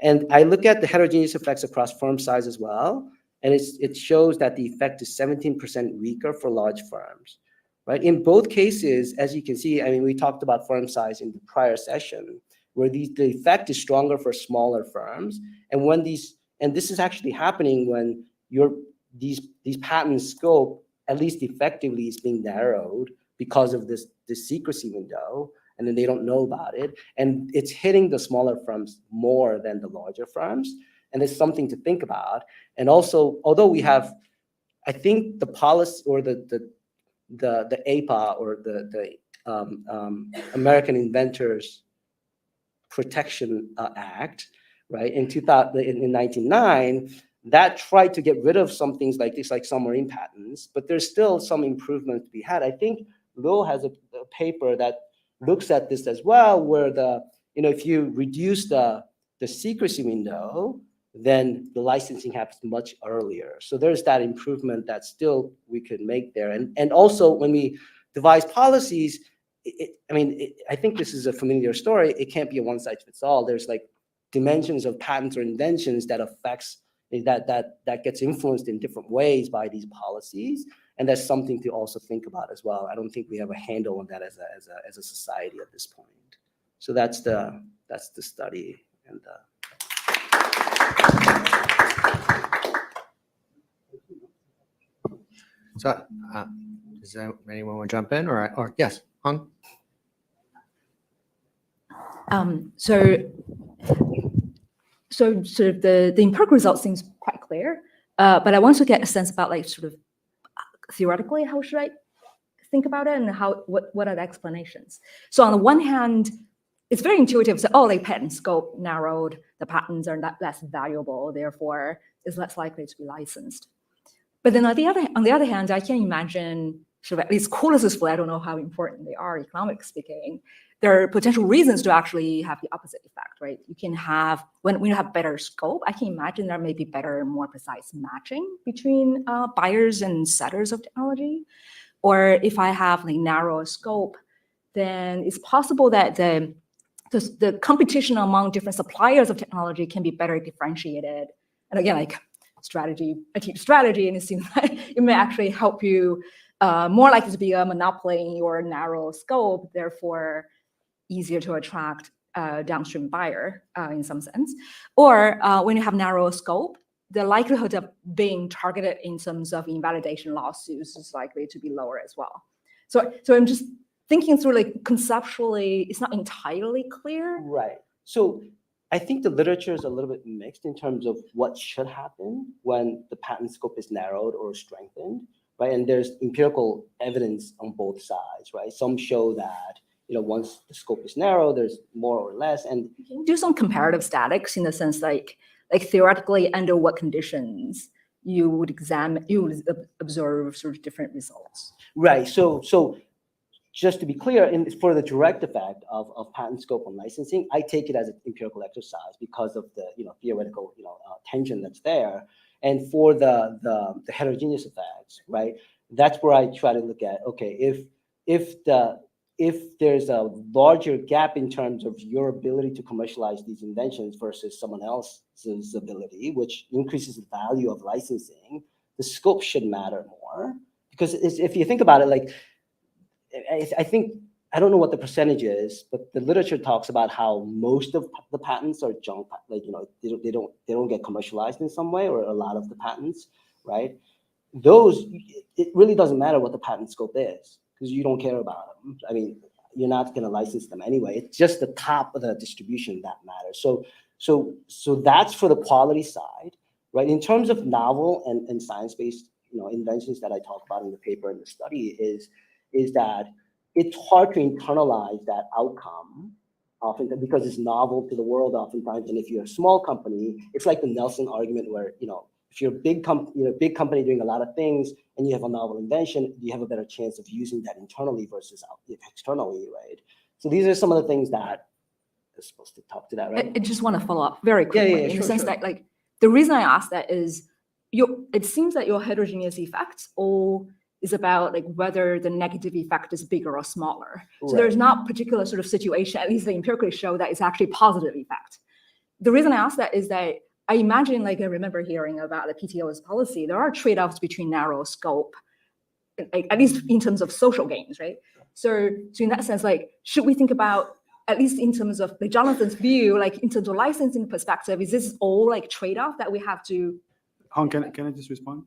S16: And I look at the heterogeneous effects across firm size as well, and it shows that the effect is 17% weaker for large firms, right? In both cases, as you can see, I mean, we talked about firm size in the prior session, where the effect is stronger for smaller firms. And this is actually happening when these patent scope, at least effectively, is being narrowed because of this secrecy window, and then they don't know about it. And it's hitting the smaller firms more than the larger firms. And there's something to think about. And also, although we have, I think the policy or the APA or the American Inventors Protection Act, right, in 1909, that tried to get rid of some things like this, like submarine patents, but there's still some improvement to be had. I think Lowell has a paper that looks at this as well, where if you reduce the secrecy window, then the licensing happens much earlier. So there's that improvement that still we could make there. And also when we devise policies, I think this is a familiar story. It can't be a one size fits all. There's like dimensions of patents or inventions that affects that gets influenced in different ways by these policies. And that's something to also think about as well. I don't think we have a handle on that as a society at this point. So that's the study. And
S9: so does anyone want to jump in or yes, Han?
S19: So sort of the empirical result seems quite clear, but I want to get a sense about like sort of theoretically, how should I think about it, and what are the explanations? So on the one hand, it's very intuitive. So, like patent scope narrowed, the patents are less valuable, therefore is less likely to be licensed. But then on the other hand, I can imagine sort of at least qualitatively, I don't know how important they are, economics speaking, there are potential reasons to actually have the opposite effect, right? You can have, when you have better scope, I can imagine there may be better, more precise matching between buyers and sellers of technology. Or if I have like narrow scope, then it's possible that the competition among different suppliers of technology can be better differentiated. And again, like strategy, I teach strategy, and it seems like it may actually help you more likely to be a monopoly in your narrow scope, therefore easier to attract downstream buyer in some sense. Or when you have narrow scope, the likelihood of being targeted in terms of invalidation lawsuits is likely to be lower as well. So I'm just thinking through, like conceptually, it's not entirely clear.
S16: Right. So I think the literature is a little bit mixed in terms of what should happen when the patent scope is narrowed or strengthened, right? And there's empirical evidence on both sides, right? Some show that once the scope is narrow, there's more or less. And
S19: you can do some comparative statics in the sense like theoretically under what conditions you would observe sort of different results.
S16: Right. So just to be clear, for the direct effect of patent scope on licensing, I take it as an empirical exercise because of the theoretical tension that's there. And for the heterogeneous effects, right? That's where I try to look at, okay, if there's a larger gap in terms of your ability to commercialize these inventions versus someone else's ability, which increases the value of licensing, the scope should matter more. Because if you think about it, like, I think, I don't know what the percentage is, but the literature talks about how most of the patents are junk, like, they don't get commercialized in some way, or a lot of the patents, right? Those, it really doesn't matter what the patent scope is, because you don't care about them. I mean, you're not going to license them anyway. It's just the top of the distribution that matters. So that's for the quality side, right? In terms of novel and science-based, inventions that I talk about in the paper and the study is that it's hard to internalize that outcome often because it's novel to the world oftentimes. And if you're a small company, it's like the Nelson argument where, if you're a big company doing a lot of things and you have a novel invention, you have a better chance of using that internally versus externally, right? So these are some of the things that are supposed to talk to that, right?
S19: I just want to follow up very quickly in the sense that, like, the reason I asked that is it seems that your heterogeneous effects all is about like whether the negative effect is bigger or smaller. So there's not particular sort of situation, at least they empirically show that it's actually positive effect. The reason I ask that is that I imagine, like I remember hearing about the PTO's policy, there are trade-offs between narrow scope, like, at least in terms of social gains, right? So in that sense, like, should we think about, at least in terms of the Jonathan's view, like in terms of licensing perspective, is this all like trade-off that we have to?
S6: Hong, can I just respond?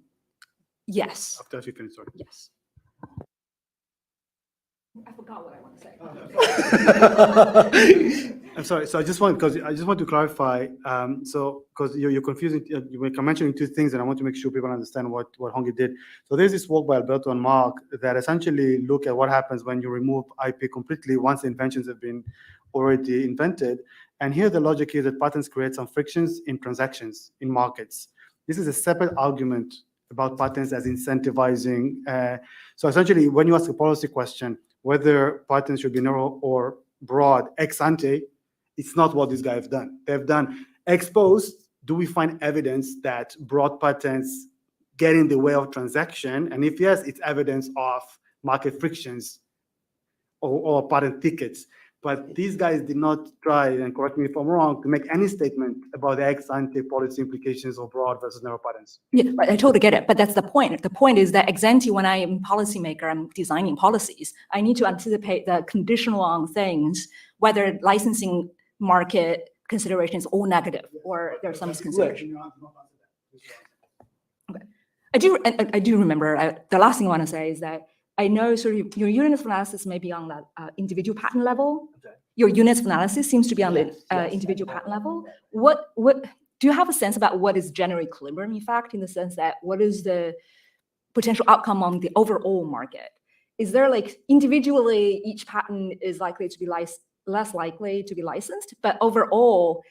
S19: Yes.
S6: After you finish, sorry.
S19: Yes. I forgot what I want to say.
S6: I'm sorry. So I just want to clarify. Because you're confusing, you were mentioning two things, and I want to make sure people understand what Hongi did. So there's this work by Alberto and Mark that essentially look at what happens when you remove IP completely once the inventions have been already invented. And here the logic is that patents create some frictions in transactions in markets. This is a separate argument about patents as incentivizing. So essentially, when you ask a policy question, whether patents should be narrow or broad ex ante, it's not what these guys have done. They've done ex post. Do we find evidence that broad patents get in the way of transaction? And if yes, it's evidence of market frictions or patent tickets. But these guys did not try, and correct me if I'm wrong, to make any statement about the ex ante policy implications of broad versus narrow patents.
S19: Yeah, but I totally get it. But that's the point. The point is that ex ante, when I am a policymaker, I'm designing policies. I need to anticipate the conditional on things, whether licensing market considerations all negative or there's some consideration. Okay. I do remember, the last thing I want to say is that I know sort of your unit of analysis may be on the individual patent level. Okay. Your unit of analysis seems to be on the individual patent level. What do you have a sense about what is general equilibrium effect, in the sense that what is the potential outcome on the overall market? Is there, like, individually each patent is likely to be less likely to be licensed, but overall,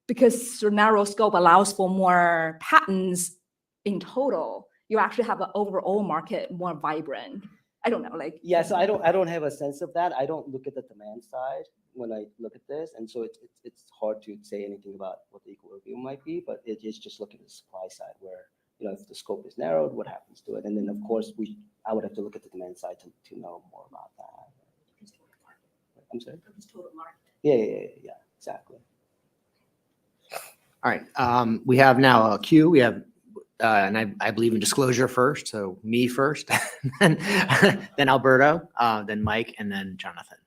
S19: because sort of narrow scope allows for more patents in total, you actually have an overall market more vibrant? I don't know, like.
S16: Yeah, so I don't have a sense of that. I don't look at the demand side when I look at this, and so it's hard to say anything about what the equilibrium might be. But it is just looking at the supply side, where if the scope is narrowed, what happens to it, and then of course I would have to look at the demand side to know more about that. I'm sorry. Yeah, exactly.
S9: All right. We have now a queue. We have. And I believe in disclosure first, so me first, then Alberto, then Mike, and then Jonathan.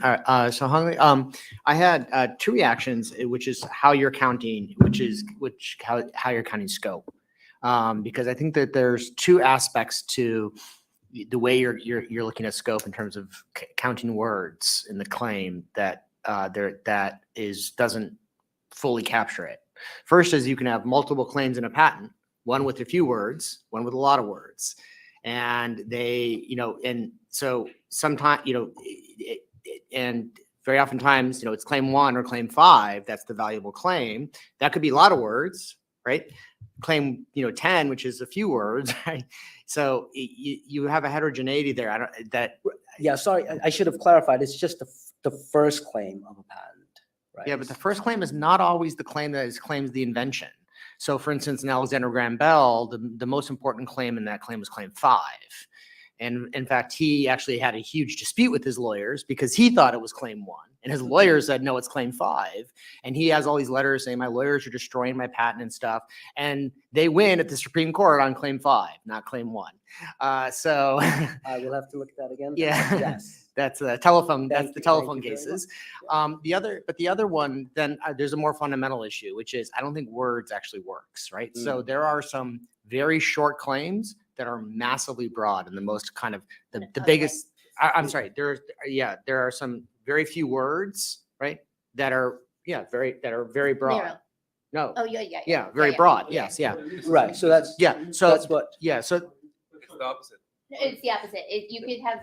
S9: All right, so Hong, I had two reactions, which is how you're counting, how you're counting scope, because I think that there's two aspects to the way you're looking at scope in terms of counting words in the claim that doesn't fully capture it. First is you can have multiple claims in a patent. One with a few words, one with a lot of words. And they, and so sometimes, and very oftentimes, it's claim 1 or claim 5, that's the valuable claim. That could be a lot of words, right? Claim, 10, which is a few words, right? So you have a heterogeneity there.
S16: Yeah, sorry, I should have clarified. It's just the first claim of a patent, right?
S9: Yeah, but the first claim is not always the claim that claims the invention. So for instance, in Alexander Graham Bell, the most important claim in that claim was claim 5. And in fact, he actually had a huge dispute with his lawyers because he thought it was claim 1. And his lawyers said, no, it's claim 5. And he has all these letters saying, my lawyers are destroying my patent and stuff. And they win at the Supreme Court on claim 5, not claim 1. So
S16: I will have to look at that again.
S9: yeah,
S16: Yes.
S9: that's the telephone. That's the
S16: Thank
S9: telephone
S16: you very
S9: cases. The other one, then there's a more fundamental issue, which is I don't think words actually works, right? So there are some very short claims that are massively broad and the most kind of the biggest. I'm sorry. There are some very few words, right? That are very broad.
S1: Narrow.
S9: No.
S1: Oh, yeah.
S9: Yeah, very broad. Yes. Yeah.
S16: Right. So that's
S9: So
S16: that's what.
S9: Yeah. So
S17: It's the opposite.
S1: It's the opposite. You could have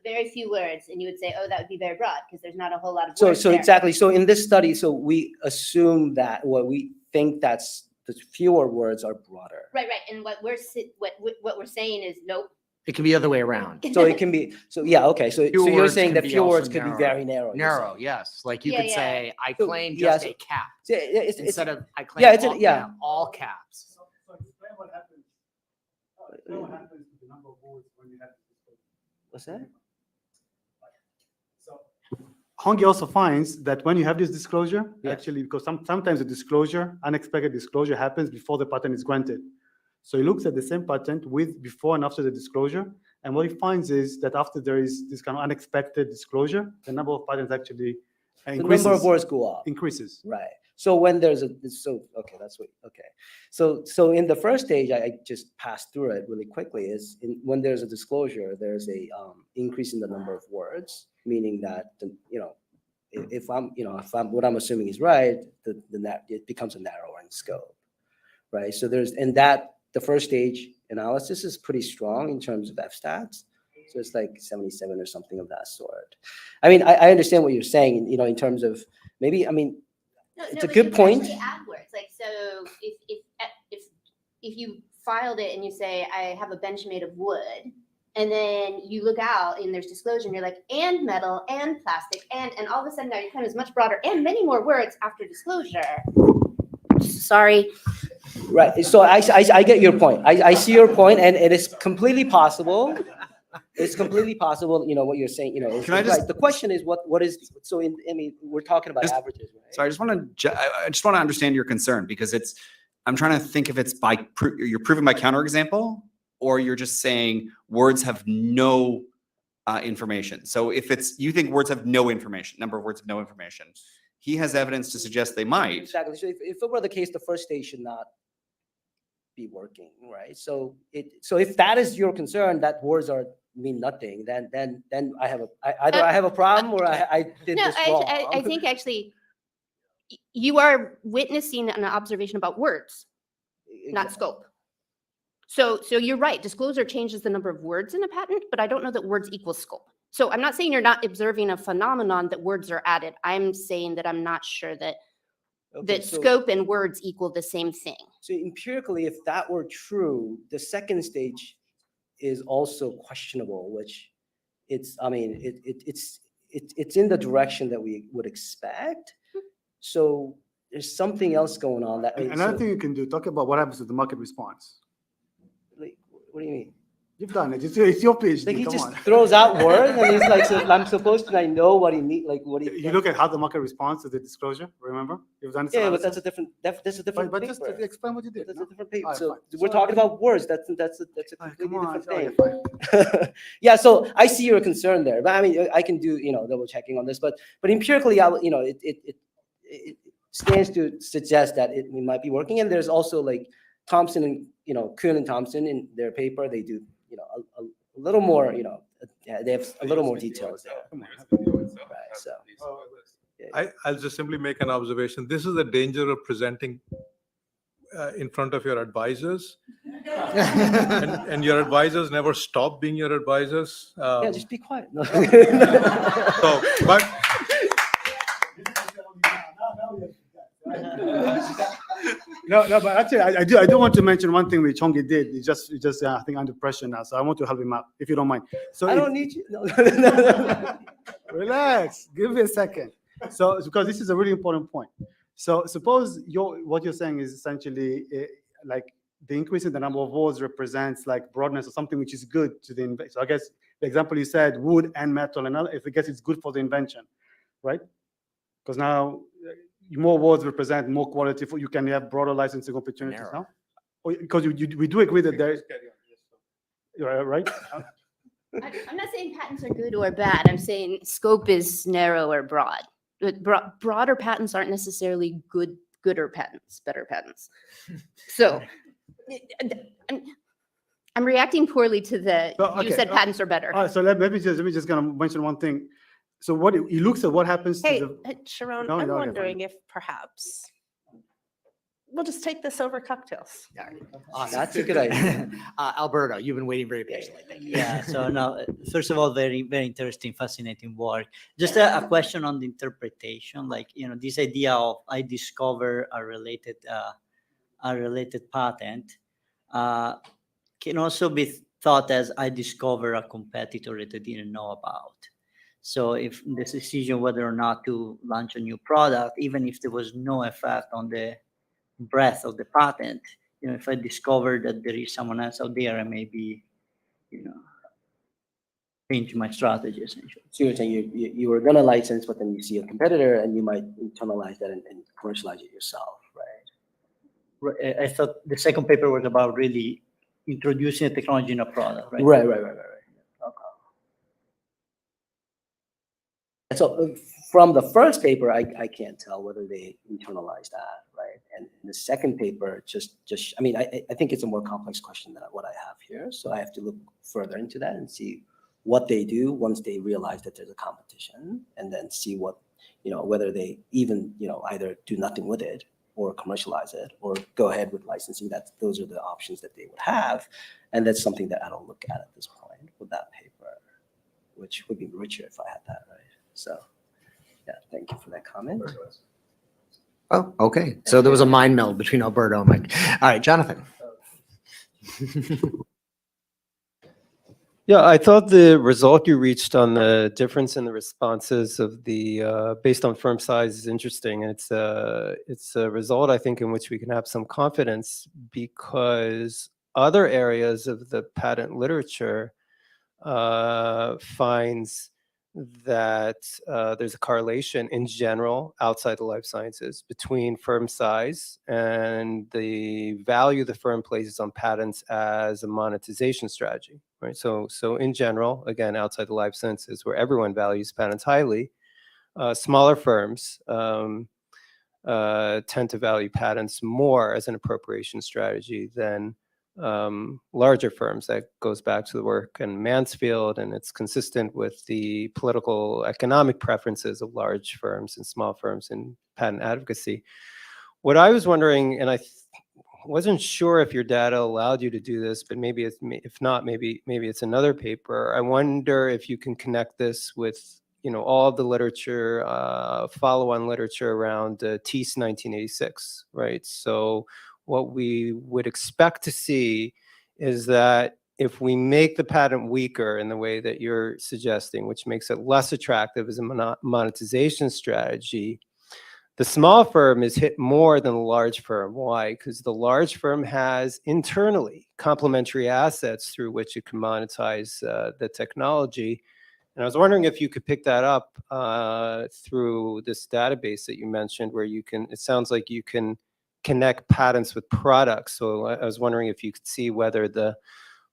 S1: very few words and you would say, oh, that would be very broad because there's not a whole lot of
S16: So
S1: words
S16: so
S1: there.
S16: exactly. So in this study, so we assume that what we think that's the fewer words are broader.
S1: Right. And what we're saying is nope.
S9: it can be the other way around.
S16: So it can be. So yeah. Okay. So
S9: Few
S16: you're
S9: words
S16: saying
S9: can
S16: that
S9: be
S16: fewer
S9: also
S16: words could be very narrow. you're
S9: Narrow,
S16: saying.
S9: yes. Like you
S1: Yeah,
S9: could
S1: yeah.
S9: say, I
S16: So,
S9: claim
S16: yeah,
S9: just
S16: so-
S9: a cap
S16: So it's
S9: instead of I claim
S16: yeah, it's
S9: all,
S16: yeah.
S9: all caps.
S16: What's that?
S6: Hongi also finds that when you have this disclosure,
S16: Yeah.
S6: actually, because sometimes the disclosure, unexpected disclosure happens before the patent is granted. So he looks at the same patent with before and after the disclosure, and what he finds is that after there is this kind of unexpected disclosure, the number of patents actually
S16: The
S6: increases.
S16: number of words go up.
S6: Increases.
S16: Right. So when there's So in the first stage, I just passed through it really quickly. When there's a disclosure, there's a increase in the number of words, meaning that if I'm what I'm assuming is right, it becomes a narrower in scope, right? So the first stage analysis is pretty strong in terms of F-stats. So it's like 77 or something of that sort. I mean, I understand what you're saying, in terms of maybe, it's a
S1: but
S16: good
S1: you can
S16: point.
S1: actually add words. Like, so if you filed it and you say, I have a bench made of wood, and then you look out and there's disclosure and you're like, and metal and plastic and all of a sudden now your claim is much broader and many more words after disclosure. Sorry.
S16: Right. So I get your point. I see your point, and it is completely possible. It's completely possible, what you're saying, is
S18: Can I just-
S16: right. The question is what is, so we're talking about averages, right?
S18: So I just want to understand your concern because I'm trying to think if it's you're proving by counterexample or you're just saying words have no information. So if you think words have no information, number of words have no information, he has evidence to suggest they might.
S16: Exactly. So if it were the case, the first stage should not be working, right? So if that is your concern, that words mean nothing, then I have either I have a problem or I did
S1: No,
S16: this wrong.
S1: I think actually you are witnessing an observation about words, not scope. So you're right. Disclosure changes the number of words in a patent, but I don't know that words equal scope. So I'm not saying you're not observing a phenomenon that words are added. I'm saying that I'm not sure that scope and words equal the same thing.
S16: So empirically, if that were true, the second stage is also questionable, which it's in the direction that we would expect. So there's something else going on that.
S6: Another thing you can do, talk about what happens to the market response.
S16: What do you mean?
S6: You've done it. It's your PhD.
S16: Like he
S6: Come
S16: just
S6: on.
S16: throws out words and he's like, so I'm supposed to know what he means, like what he.
S6: You look at how the market responds to the disclosure. Remember, you've done.
S16: Yeah, but that's a different. That's a different.
S6: But just
S16: paper.
S6: explain what you did.
S16: That's a different paper.
S6: All right,
S16: So
S6: fine.
S16: we're talking about words. That's a completely
S6: Come on,
S16: different
S6: all right,
S16: thing. Yeah. So I see your concern there, but I mean, I can do double checking on this, but empirically, it stands to suggest that it might be working. And there's also like Thompson and Kuhn and Thompson in their paper, they do a little more. They have a little more details there. Right. So.
S3: I'll just simply make an observation. This is the danger of presenting in front of your advisors. and your advisors never stop being your advisors.
S16: Yeah, just be quiet. No.
S3: But
S6: No, but actually, I do want to mention one thing which Hongi did. He's just I think under pressure now, so I want to help him out, if you don't mind. So
S16: I don't need you. No.
S6: relax. Give me a second. So, because this is a really important point. So, suppose what you're saying is essentially like the increase in the number of wards represents like broadness or something which is good to the invention. So, I guess the example you said, wood and metal, and other, if I guess it's good for the invention, right? Because now more wards represent more quality. You can have broader licensing opportunities now. Because we do agree that there is, right?
S1: I'm not saying patents are good or bad. I'm saying scope is narrow or broad. But broader patents aren't necessarily gooder patents, better patents. So I'm reacting poorly to the, you said patents are better.
S6: All right, so let me just gonna mention one thing. So what he looks at what happens
S4: Hey,
S6: to the.
S4: Sharon,
S6: No,
S4: I'm
S6: no, okay,
S4: wondering if perhaps we'll just take this over cocktails.
S9: Awesome.
S16: That's a good idea.
S9: Alberto, you've been waiting very patiently. Thank you.
S15: Yeah, so now, first of all, very, very interesting, fascinating work. Just a question on the interpretation, like, this idea of I discover a related patent can also be thought as I discover a competitor that I didn't know about. So if the decision whether or not to launch a new product, even if there was no effect on the breadth of the patent, if I discover that there is someone else out there, I may be, change my strategy essentially.
S16: So you're saying you were gonna license, but then you see a competitor and you might internalize that and commercialize it yourself, right?
S15: I thought the second paper was about really introducing the technology in a product, right?
S16: Right. Okay. And so from the first paper, I can't tell whether they internalized that, right? And the second paper, I mean, I think it's a more complex question than what I have here. So I have to look further into that and see what they do once they realize that there's a competition, and then see what, whether they even, either do nothing with it or commercialize it or go ahead with licensing. Those are the options that they would have. And that's something that I don't look at this point with that paper, which would be richer if I had that, right? So, yeah, thank you for that comment.
S9: Oh, okay. So there was a mind meld between Alberto and Mike. All right, Jonathan.
S14: Yeah, I thought the result you reached on the difference in the responses of the based on firm size is interesting. And it's a result, I think, in which we can have some confidence, because other areas of the patent literature finds that there's a correlation in general outside the life sciences between firm size and the value the firm places on patents as a monetization strategy, right? So in general, again, outside the life sciences, where everyone values patents highly, smaller firms tend to value patents more as an appropriation strategy than larger firms. That goes back to the work in Mansfield, and it's consistent with the political economic preferences of large firms and small firms in patent advocacy. What I was wondering, and I wasn't sure if your data allowed you to do this, but maybe it's, if not, maybe it's another paper. I wonder if you can connect this with all the literature, follow-on literature around TEAS 1986, right? So what we would expect to see is that if we make the patent weaker in the way that you're suggesting, which makes it less attractive as a monetization strategy, the small firm is hit more than the large firm. Why? Because the large firm has internally complementary assets through which it can monetize the technology. And I was wondering if you could pick that up through this database that you mentioned, where you can, it sounds like you can connect patents with products. So I was wondering if you could see whether the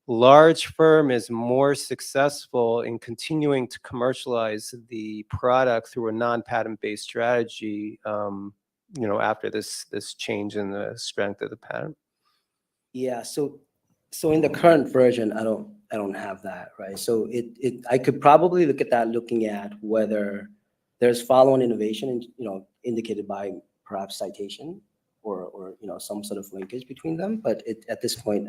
S14: large firm is more successful in continuing to commercialize the product through a non-patent based strategy, after this change in the strength of the patent.
S16: Yeah, so in the current version, I don't have that, right? So I could probably look at that, looking at whether there's follow-on innovation, indicated by perhaps citation or some sort of linkage between them. But at this point,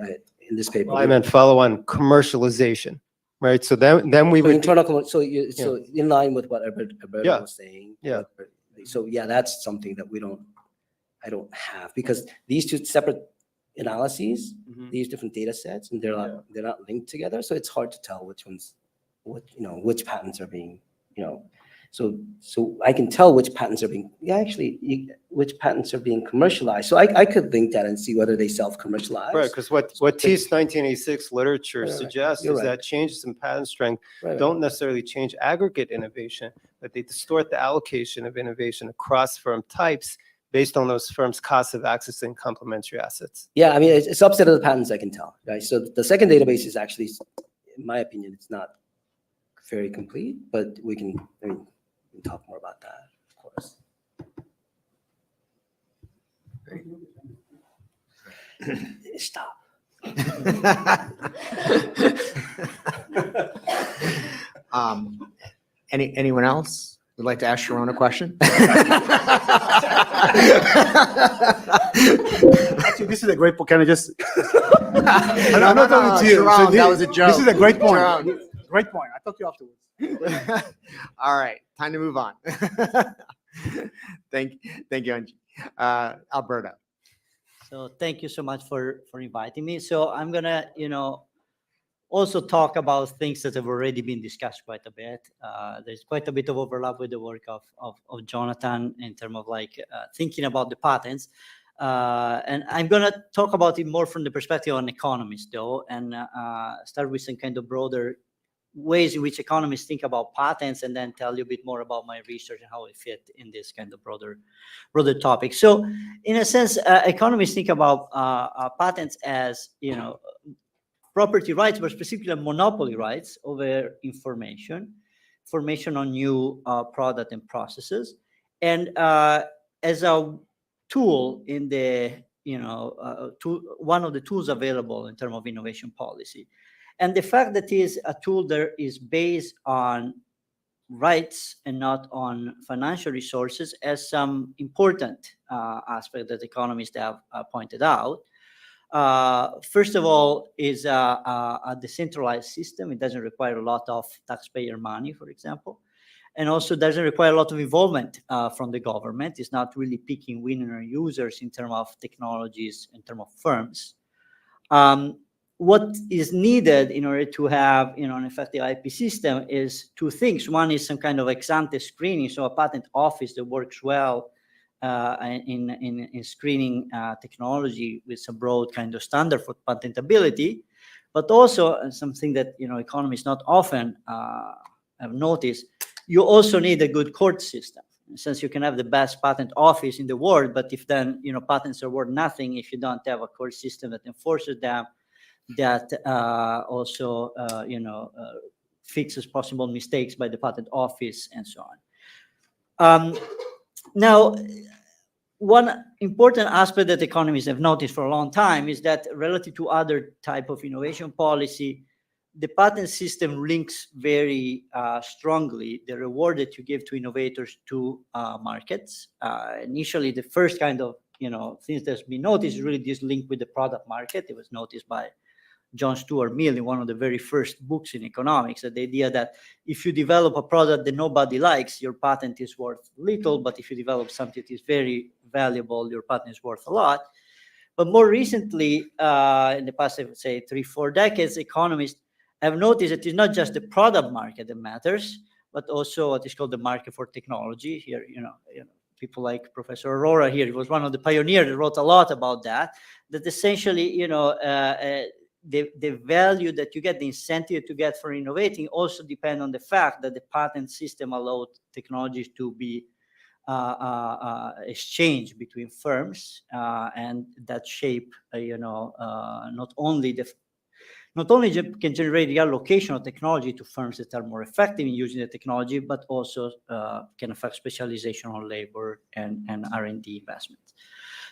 S16: in this paper,
S14: Well, I meant follow-on commercialization, right? So then we would
S16: so in line with what Alberto was saying.
S14: Yeah.
S16: So yeah, that's something that we don't I don't have, because these two separate analyses,
S14: Mhm.
S16: these different data sets, and they're not linked together, so it's hard to tell which patents are being, so I can tell which patents are being, which patents are being commercialized. So I could link that and see whether they self-commercialize.
S14: Right, because what Tees 1986 literature
S16: Right, right.
S14: suggests
S16: You're
S14: is
S16: right.
S14: that changes in patent strength
S16: Right.
S14: don't necessarily change aggregate innovation, but they distort the allocation of innovation across firm types based on those firms' costs of accessing complementary assets.
S16: Yeah, I mean, it's a subset of the patents I can tell, right? So the second database is actually, in my opinion, it's not very complete, but we can talk more about that, of course. Stop.
S9: Anyone else would like to ask Sharon a question?
S20: Actually, this is a great point. Can I just?
S9: No,
S20: I'm not talking to you.
S9: Sharon,
S20: So
S9: that was a joke.
S20: This is a great point.
S9: Sharon.
S20: Great point. I'll talk to you afterwards.
S9: All right, time to move on. Thank you, Angie. Alberto.
S15: So thank you so much for inviting me. So I'm gonna, also talk about things that have already been discussed quite a bit. There's quite a bit of overlap with the work of Jonathan in terms of thinking about the patents. And I'm gonna talk about it more from the perspective of an economist though, and start with some kind of broader ways in which economists think about patents, and then tell you a bit more about my research and how it fit in this kind of broader topic. So in a sense, economists think about patents as, property rights, but specifically monopoly rights over information on new product and processes. And as a tool in the, one of the tools available in terms of innovation policy. And the fact that it is a tool that is based on rights and not on financial resources as some important aspect that economists have pointed out. First of all, is a decentralized system. It doesn't require a lot of taxpayer money, for example, and also doesn't require a lot of involvement from the government. It's not really picking winner users in terms of technologies, in terms of firms. What is needed in order to have an effective IP system is two things. One is some kind of ex-ante screening, so a patent office that works well in screening technology with some broad kind of standard for patentability, but also something that economists not often have noticed. You also need a good court system, since you can have the best patent office in the world, but if then patents are worth nothing if you don't have a court system that enforces them, that also fixes possible mistakes by the patent office and so on. Now, one important aspect that economists have noticed for a long time is that relative to other type of innovation policy, the patent system links very strongly the reward that you give to innovators to markets. Initially, the first kind of things that's been noticed is really this link with the product market. It was noticed by John Stuart Mill in one of the very first books in economics, that the idea that if you develop a product that nobody likes, your patent is worth little, but if you develop something that is very valuable, your patent is worth a lot. But more recently, in the past, I would say 3-4 decades, economists have noticed that it's not just the product market that matters, but also what is called the market for technology. Here, people like Professor Aurora here, he was one of the pioneers that wrote a lot about that essentially, the value that you get, the incentive to get for innovating also depend on the fact that the patent system allowed technologies to be exchanged between firms, and that shape, not only can generate the allocation of technology to firms that are more effective in using the technology, but also can affect specialization on labor and R&D investments.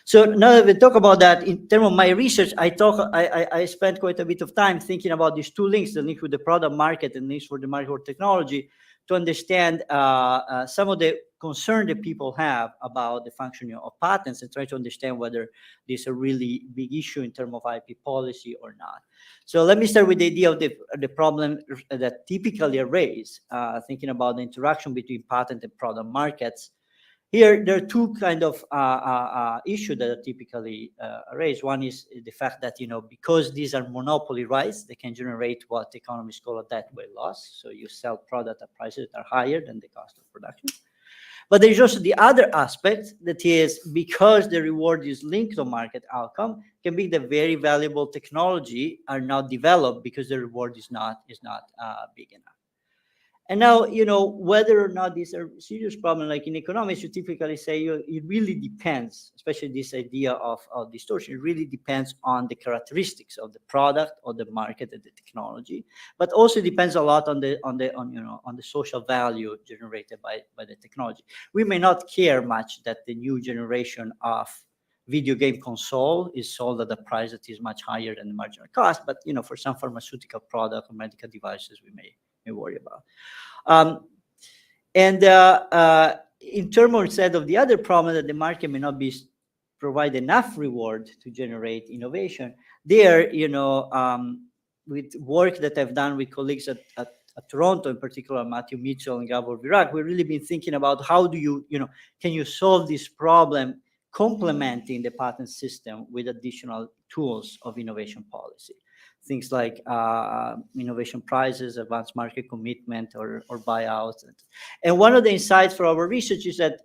S15: So now that we talk about that, in terms of my research, I spent quite a bit of time thinking about these two links, the link with the product market and links for the market for technology, to understand some of the concern that people have about the functioning of patents, and try to understand whether this is a really big issue in terms of IP policy or not. So let me start with the idea of the problem that typically are raised, thinking about the interaction between patent and product markets. Here, there are two kind of issues that are typically raised. One is the fact that, because these are monopoly rights, they can generate what economists call a deathway loss. So you sell product at prices that are higher than the cost of production. But there's also the other aspect, that is, because the reward is linked to market outcome, can be the very valuable technology are not developed because the reward is not big enough. And now, whether or not these are serious problems, like in economics, you typically say it really depends, especially this idea of distortion, it really depends on the characteristics of the product or the market and the technology, but also depends a lot on the social value generated by the technology. We may not care much that the new generation of video game console is sold at a price that is much higher than the marginal cost, but for some pharmaceutical product or medical devices, we may worry about. In terms instead of the other problem that the market may not provide enough reward to generate innovation, there, with work that I've done with colleagues at Toronto, in particular, Matthew Mitchell and Gabor Virac, we've really been thinking about how do you, can you solve this problem complementing the patent system with additional tools of innovation policy. Things like innovation prizes, advanced market commitment, or buyouts. And one of the insights for our research is that,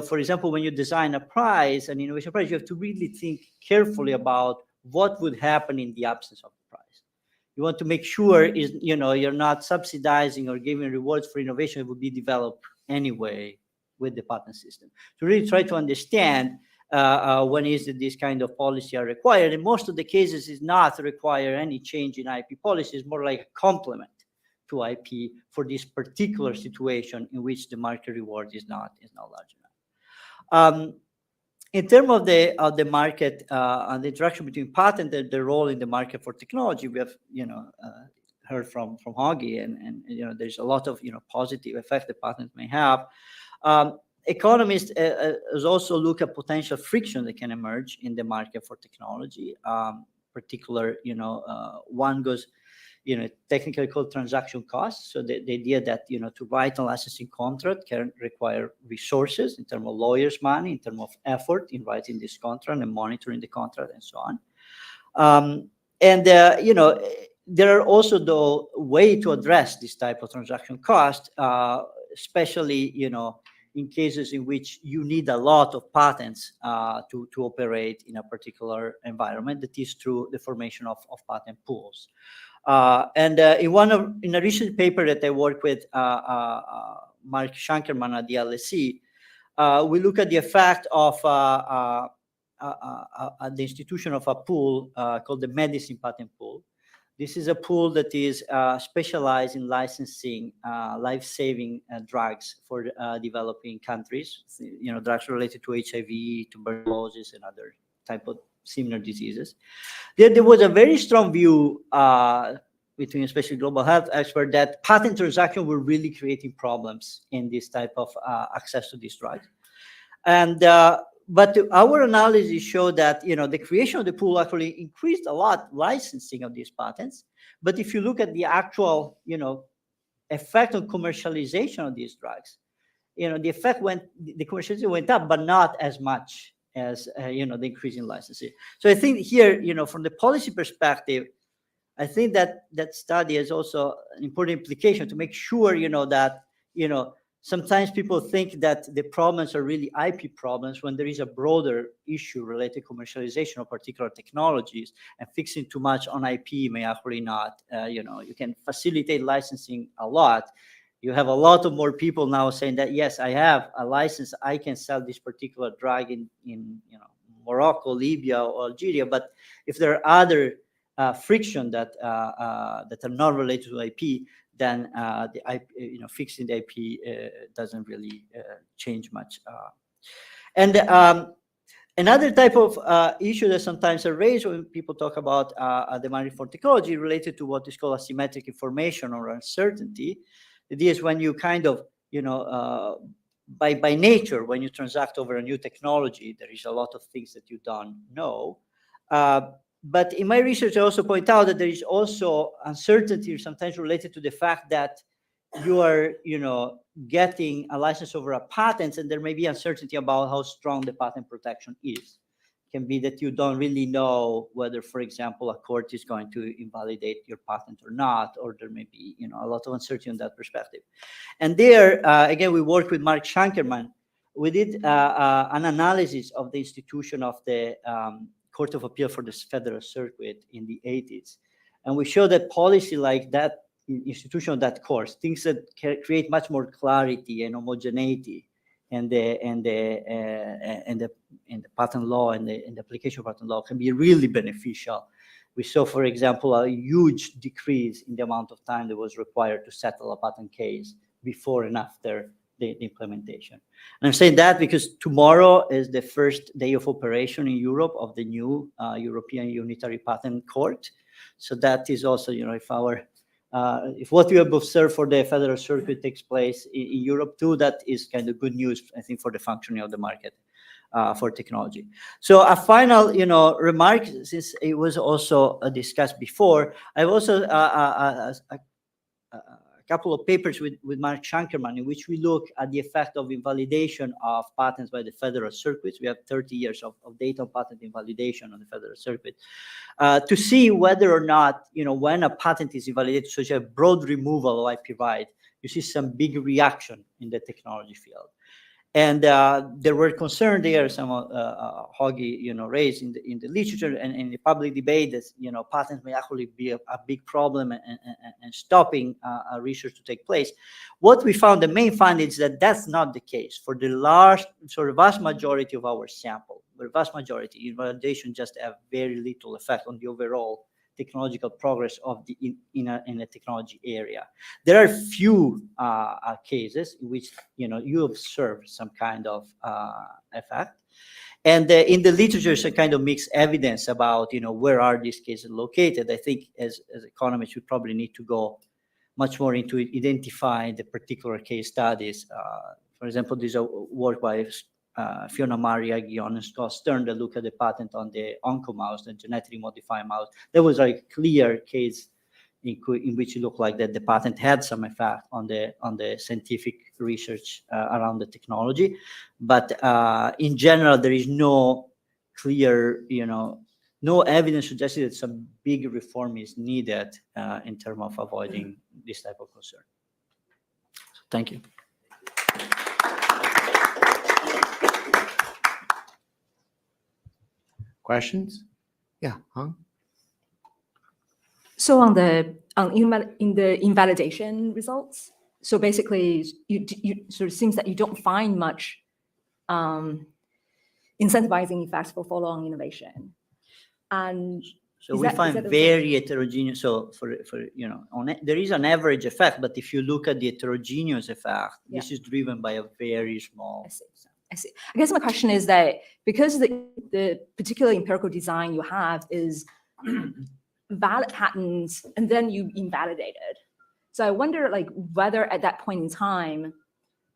S15: for example, when you design a prize, an innovation prize, you have to really think carefully about what would happen in the absence of the prize. You want to make sure you're not subsidizing or giving rewards for innovation that would be developed anyway with the patent system. To really try to understand when is that this kind of policy are required. In most of the cases, is not require any change in IP policy. It's more like a complement to IP for this particular situation in which the market reward is not large enough. In terms of the market and the interaction between patent and the role in the market for technology, we have heard from Hoggy, and there's a lot of positive effect the patent may have. Economists also look at potential friction that can emerge in the market for technology. Particular, one goes, technically called transaction costs. So the idea that, to write a licensing contract can require resources in terms of lawyers' money, in terms of effort in writing this contract and monitoring the contract and so on. There are also the way to address this type of transaction cost, especially, in cases in which you need a lot of patents to operate in a particular environment, that is through the formation of patent pools. In a recent paper that I worked with Mark Shankerman at the LSE, we look at the effect of the institution of a pool called the Medicine Patent Pool. This is a pool that is specialized in licensing life-saving drugs for developing countries, drugs related to HIV, tuberculosis, and other type of similar diseases. There was a very strong view between especially global health experts that patent transactions were really creating problems in this type of access to these drugs. But our analysis showed that the creation of the pool actually increased a lot licensing of these patents. But if you look at the actual effect on commercialization of these drugs, the commercialization went up, but not as much as the increase in licensing. So I think here, from the policy perspective, I think that study is also an important implication to make sure that sometimes people think that the problems are really IP problems when there is a broader issue related to commercialization of particular technologies, and fixing too much on IP may actually not, you can facilitate licensing a lot. You have a lot of more people now saying that, yes, I have a license, I can sell this particular drug in Morocco, Libya, or Algeria. But if there are other friction that are not related to IP, then the IP, fixing the IP doesn't really change much. Another type of issue that sometimes are raised when people talk about the market for technology related to what is called asymmetric information or uncertainty. It is when you kind of, by nature, when you transact over a new technology, there is a lot of things that you don't know. But in my research, I also point out that there is also uncertainty sometimes related to the fact that, you are, getting a license over a patent, and there may be uncertainty about how strong the patent protection is. Can be that you don't really know whether, for example, a court is going to invalidate your patent or not, or there may be, a lot of uncertainty on that perspective. And there, again, we worked with Mark Shankerman. We did an analysis of the institution of the Court of Appeal for the Federal Circuit in the 80s. And we showed that policy like that, institution of that course, things that create much more clarity and homogeneity in the patent law and the application of patent law can be really beneficial. We saw, for example, a huge decrease in the amount of time that was required to settle a patent case before and after the implementation. And I'm saying that because tomorrow is the first day of operation in Europe of the new European Unitary Patent Court. So that is also, if what we have observed for the Federal Circuit takes place in Europe too, that is kind of good news, I think, for the functioning of the market for technology. So a final, remark, since it was also discussed before, I've also a couple of papers with Mark Shankerman in which we look at the effect of invalidation of patents by the Federal Circuits. We have 30 years of data on patent invalidation on the Federal Circuit to see whether or not, when a patent is invalidated, such a broad removal of IP right, you see some big reaction in the technology field. And there were concerns there, some Hoggy, raised in the literature and in the public debate that, patents may actually be a big problem and stopping research to take place. What we found, the main finding is that that's not the case. For the vast majority of our sample, the vast majority, invalidation just have very little effect on the overall technological progress of in a technology area. There are few cases in which you observe some kind of effect, and in the literature, some kind of mixed evidence about where are these cases located. I think as economists, we probably need to go much more into identifying the particular case studies. For example, there's a work by Fiona Maria, Guion, and Scott Stern that look at the patent on the oncomouse, the genetically modified mouse. There was a clear case in which it looked like that the patent had some effect on the scientific research around the technology. But in general, there is no clear, no evidence suggesting that some big reform is needed in terms of avoiding this type of concern. So, thank you.
S9: Questions? Yeah, Hong?
S19: So in the invalidation results, so basically you sort of seems that you don't find much incentivizing effects for follow-on innovation. And
S15: so we find very heterogeneous. So for there is an average effect, but if you look at the heterogeneous effect, this is driven by a very small.
S19: I see. I guess my question is that because the particular empirical design you have is valid patents and then you invalidate it. So I wonder whether at that point in time,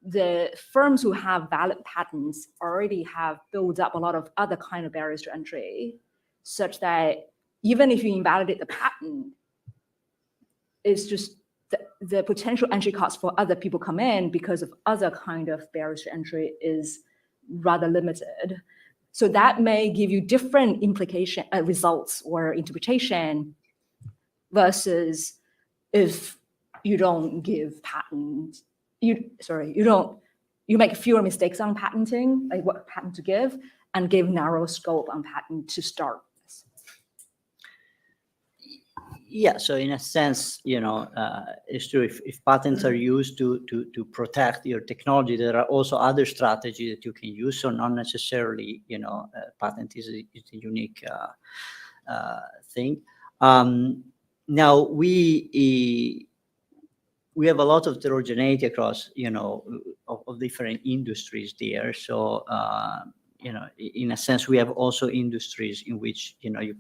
S19: the firms who have valid patents already have built up a lot of other kind of barriers to entry, such that even if you invalidate the patent, it's just the potential entry costs for other people come in because of other kind of barriers to entry is rather limited. So that may give you different implication results or interpretation versus if you don't give patent, you make fewer mistakes on patenting, like what patent to give, and give narrow scope on patent to start.
S15: Yeah, so in a sense, it's true. If patents are used to protect your technology, there are also other strategies that you can use. So not necessarily, patent is a unique thing. Now we have a lot of heterogeneity across, of different industries there. So in a sense, we have also industries in which you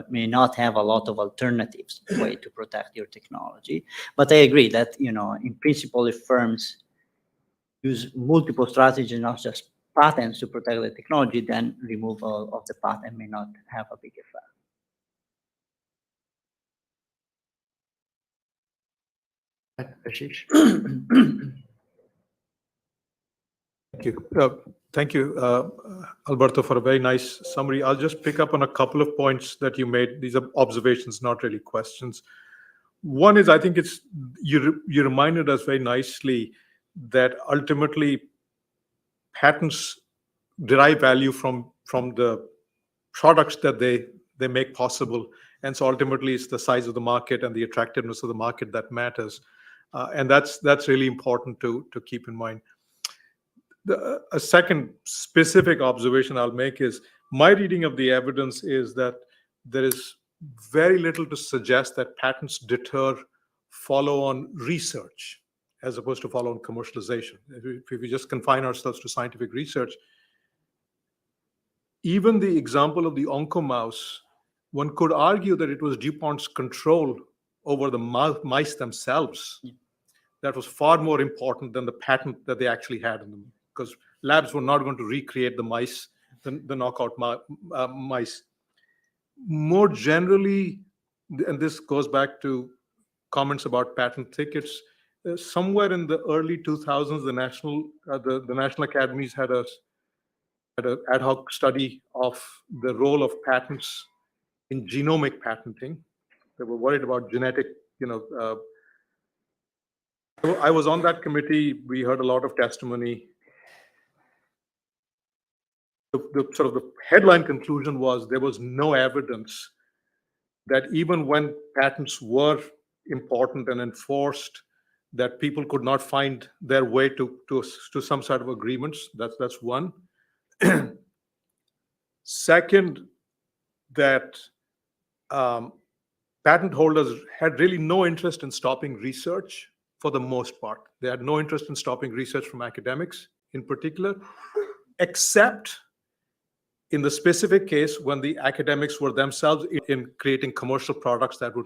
S15: may not have a lot of alternatives way to protect your technology. But I agree that, in principle, if firms use multiple strategies, not just patents to protect the technology, then removal of the patent may not have a big effect.
S9: Ashish?
S3: Thank you. Thank you, Alberto, for a very nice summary. I'll just pick up on a couple of points that you made. These are observations, not really questions. One is, I think you reminded us very nicely that ultimately patents derive value from the products that they make possible. And so ultimately it's the size of the market and the attractiveness of the market that matters. And that's really important to keep in mind. A second specific observation I'll make is my reading of the evidence is that there is very little to suggest that patents deter follow-on research as opposed to follow-on commercialization. If we just confine ourselves to scientific research, even the example of the oncomouse, one could argue that it was DuPont's control over the mice themselves that was far more important than the patent that they actually had in them, because labs were not going to recreate the mice, the knockout mice. More generally, and this goes back to comments about patent thickets, somewhere in the early 2000s, the National Academies had an ad hoc study of the role of patents in genomic patenting. They were worried about genetic, I was on that committee. We heard a lot of testimony. The headline conclusion was there was no evidence that even when patents were important and enforced, that people could not find their way to some sort of agreements. That's one. Second, that patent holders had really no interest in stopping research for the most part. They had no interest in stopping research from academics in particular, except in the specific case when the academics were themselves in creating commercial products that would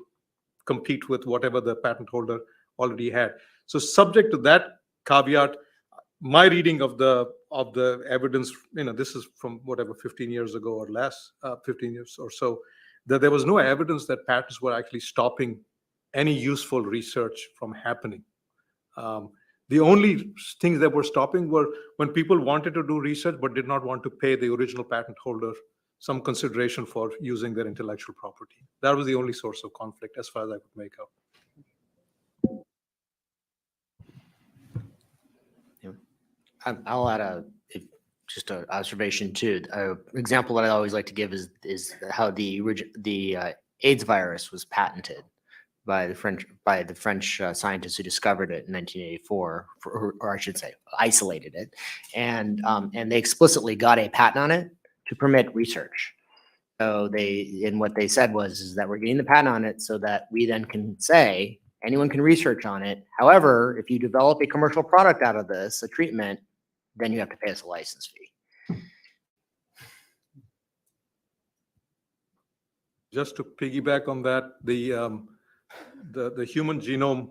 S3: compete with whatever the patent holder already had. So subject to that caveat, my reading of the evidence, this is from whatever 15 years ago or less, 15 years or so, that there was no evidence that patents were actually stopping any useful research from happening. The only things that were stopping were when people wanted to do research but did not want to pay the original patent holder some consideration for using their intellectual property. That was the only source of conflict as far as I could make out.
S9: I'll add just an observation too. An example that I always like to give is how the AIDS virus was patented by the French scientists who discovered it in 1984, or I should say, isolated it, and they explicitly got a patent on it to permit research. So what they said is that we're getting the patent on it so that we then can say anyone can research on it. However, if you develop a commercial product out of this, a treatment, then you have to pay us a license fee.
S3: Just to piggyback on that, the human genome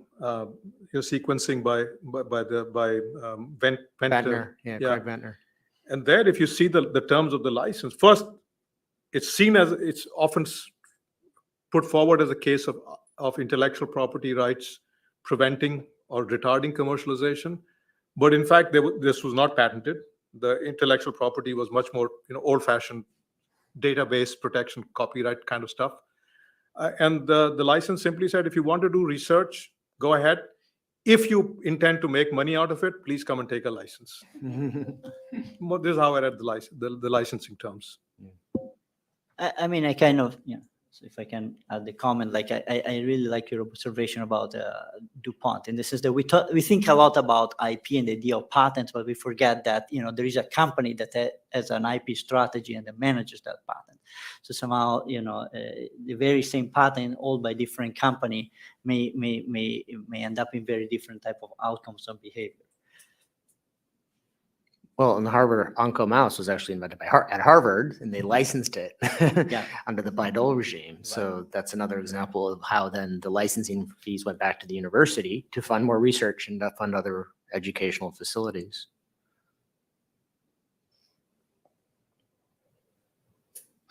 S3: sequencing by
S9: Ventnor, Craig Ventnor.
S3: And there, if you see the terms of the license, first, it's often put forward as a case of intellectual property rights preventing or retarding commercialization. But in fact, this was not patented. The intellectual property was much more old-fashioned database protection, copyright kind of stuff. And the license simply said, if you want to do research, go ahead. If you intend to make money out of it, please come and take a license. This is how I read the licensing terms.
S15: I mean, I kind of, so if I can add the comment, like I really like your observation about DuPont. And this is that we think a lot about IP and the idea of patents, but we forget that, there is a company that has an IP strategy and that manages that patent. So somehow, the very same patent, all by different company, may end up in very different type of outcomes and behavior.
S9: Well, and the Harvard oncomouse was actually invented at Harvard, and they licensed it under the Bayh-Dole regime. So that's another example of how then the licensing fees went back to the university to fund more research and to fund other educational facilities.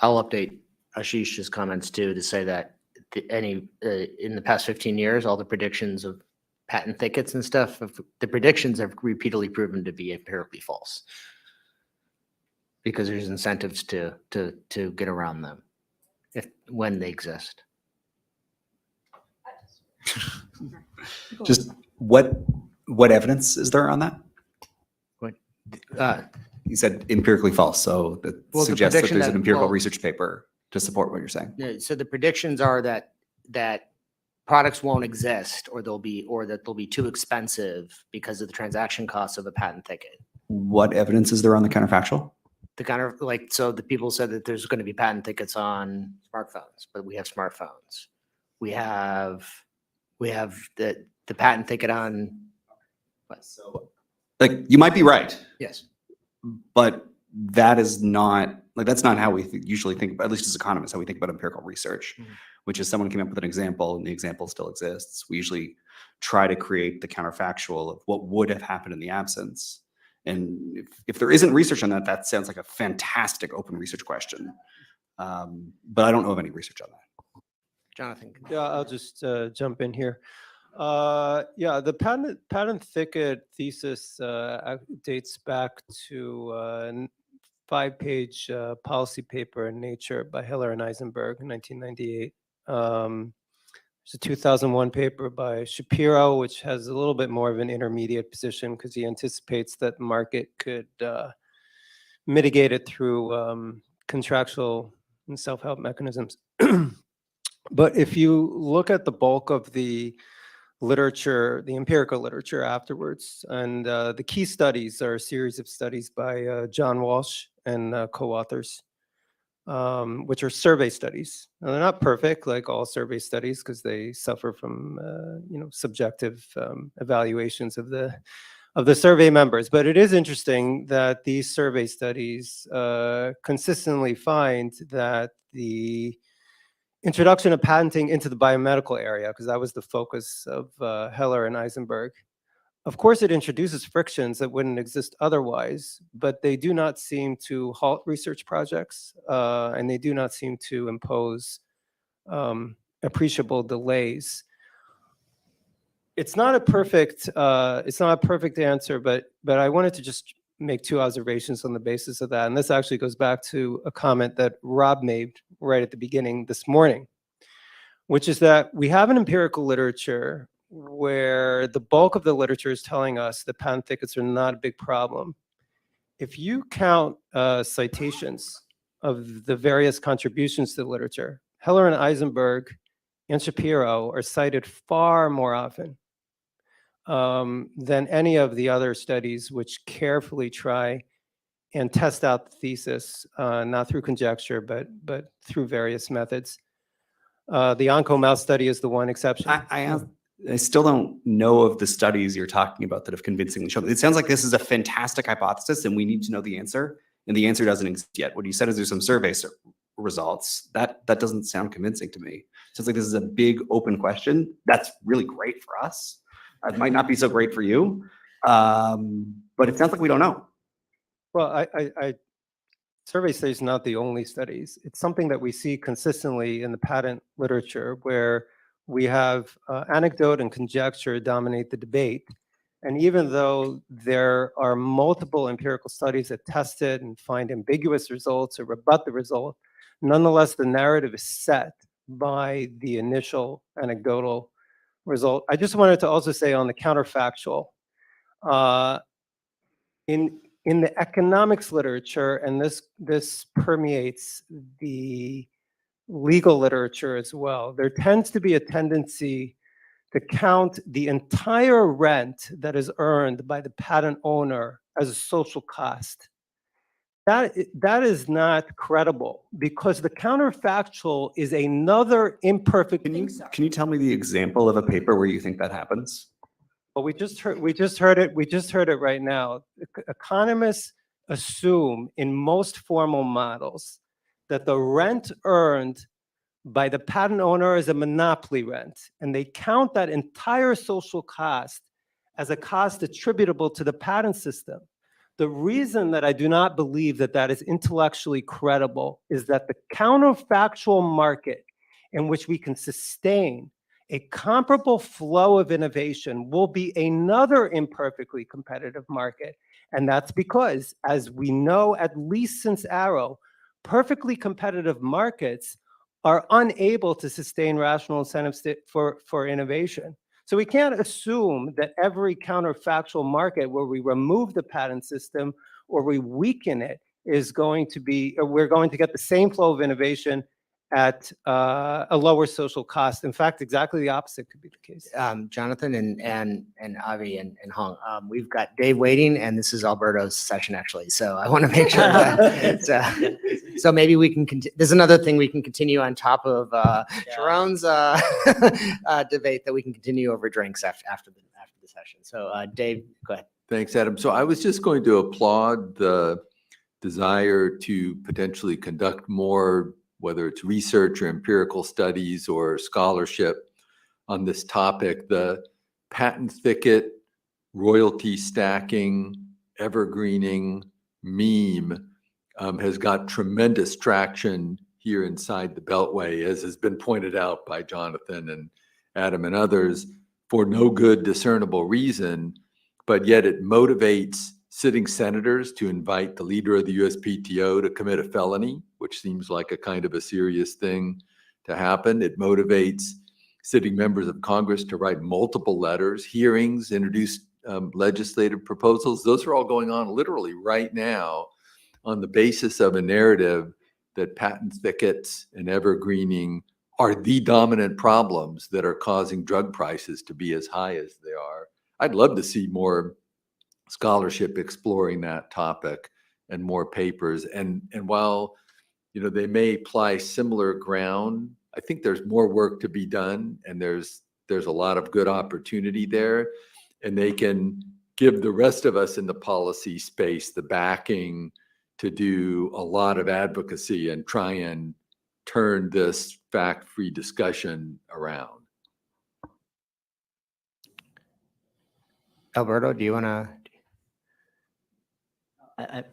S9: I'll update Ashish's comments too to say that in the past 15 years, all the predictions of patent thickets and stuff, the predictions have repeatedly proven to be empirically false. Because there's incentives to get around them when they exist.
S18: Just what evidence is there on that?
S9: What?
S18: You said empirically false, so that
S9: Well, the
S18: suggests that
S9: prediction
S18: there's an
S9: that-
S18: empirical
S9: well-
S18: research paper to support what you're saying.
S9: So the predictions are that products won't exist, or that they'll be too expensive because of the transaction costs of a patent thicket.
S18: What evidence is there on the counterfactual?
S9: The kind of so the people said that there's going to be patent thickets on smartphones, but we have smartphones. We have the patent thicket on.
S18: So, like, you might be right,
S9: Yes.
S18: but that is not that's not how we usually think about, at least as economists, how we think about empirical research, which is someone came up with an example and the example still exists. We usually try to create the counterfactual of what would have happened in the absence. And if there isn't research on that, that sounds like a fantastic open research question. But I don't know of any research on that.
S9: Jonathan.
S14: Yeah, I'll just jump in here. Yeah, the patent thicket thesis dates back to a 5-page policy paper in Nature by Heller and Eisenberg in 1998. There's a 2001 paper by Shapiro, which has a little bit more of an intermediate position because he anticipates that the market could mitigate it through contractual and self-help mechanisms. But if you look at the bulk of the literature, the empirical literature afterwards, and the key studies are a series of studies by John Walsh and co-authors, which are survey studies. Now, they're not perfect, like all survey studies, because they suffer from subjective evaluations of the survey members. But it is interesting that these survey studies consistently find that the introduction of patenting into the biomedical area, because that was the focus of Heller and Eisenberg. Of course, it introduces frictions that wouldn't exist otherwise, but they do not seem to halt research projects, and they do not seem to impose appreciable delays. It's not a perfect answer, but I wanted to just make 2 observations on the basis of that. And this actually goes back to a comment that Rob made right at the beginning this morning, which is that we have an empirical literature where the bulk of the literature is telling us that patent thickets are not a big problem. If you count citations of the various contributions to the literature, Heller and Eisenberg and Shapiro are cited far more often than any of the other studies which carefully try and test out the thesis, not through conjecture, but through various methods. The Onco mouse study is the one exception.
S18: I still don't know of the studies you're talking about that have convincingly shown. It sounds like this is a fantastic hypothesis and we need to know the answer, and the answer doesn't exist yet. What you said is there's some survey results. That doesn't sound convincing to me. It sounds like this is a big open question. That's really great for us. It might not be so great for you, but it sounds like we don't know.
S14: Well, survey studies is not the only studies. It's something that we see consistently in the patent literature where we have anecdote and conjecture dominate the debate. And even though there are multiple empirical studies that test it and find ambiguous results or rebut the result, nonetheless, the narrative is set by the initial anecdotal result. I just wanted to also say on the counterfactual, in the economics literature, and this permeates the legal literature as well, there tends to be a tendency to count the entire rent that is earned by the patent owner as a social cost. That is not credible because the counterfactual is another imperfect.
S18: Can you tell me the example of a paper where you think that happens?
S14: Well, we just heard it right now. Economists assume in most formal models that the rent earned by the patent owner is a monopoly rent, and they count that entire social cost as a cost attributable to the patent system. The reason that I do not believe that that is intellectually credible is that the counterfactual market in which we can sustain a comparable flow of innovation will be another imperfectly competitive market. And that's because, as we know, at least since Arrow, perfectly competitive markets are unable to sustain rational incentives for innovation. So we can't assume that every counterfactual market where we remove the patent system or we weaken it is going to be, or we're going to get the same flow of innovation at a lower social cost. In fact, exactly the opposite could be the case.
S9: Jonathan and Avi and Hong, we've got Dave waiting, and this is Alberto's session actually. So I want to make sure that so maybe we can. There's another thing we can continue on top of Sharon's debate that we can continue over drinks after the session. So Dave, go ahead.
S10: Thanks, Adam. So I was just going to applaud the desire to potentially conduct more, whether it's research or empirical studies or scholarship on this topic. The patent thicket, royalty stacking, evergreening meme has got tremendous traction here inside the Beltway, as has been pointed out by Jonathan and Adam and others, for no good discernible reason, but yet it motivates sitting senators to invite the leader of the USPTO to commit a felony, which seems like a kind of a serious thing to happen. It motivates sitting members of Congress to write multiple letters, hearings, introduce legislative proposals. Those are all going on literally right now on the basis of a narrative that patent thickets and evergreening are the dominant problems that are causing drug prices to be as high as they are. I'd love to see more scholarship exploring that topic and more papers. And while, you know, they may apply similar ground, I think there's more work to be done, and there's a lot of good opportunity there, and they can give the rest of us in the policy space the backing to do a lot of advocacy and try and turn this fact-free discussion around.
S9: Alberto, do you want to?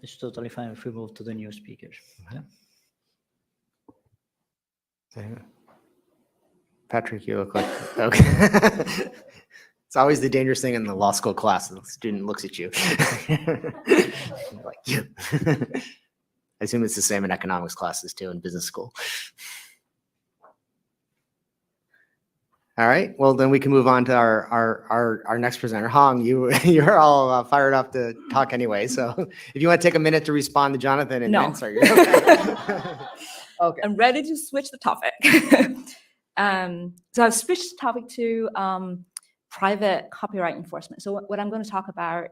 S15: It's totally fine if we move to the new speakers. Yeah.
S9: Patrick, you look like, okay. It's always the dangerous thing in the law school class. The student looks at you. Like, you. I assume it's the same in economics classes too, in business school. All right, well, then we can move on to our next presenter. Hong, you're all fired up to talk anyway. So if you want to take a minute to respond to Jonathan and
S19: No.
S9: answer. Okay. Okay.
S19: I'm ready to switch the topic. So I've switched the topic to private copyright enforcement. So what I'm going to talk about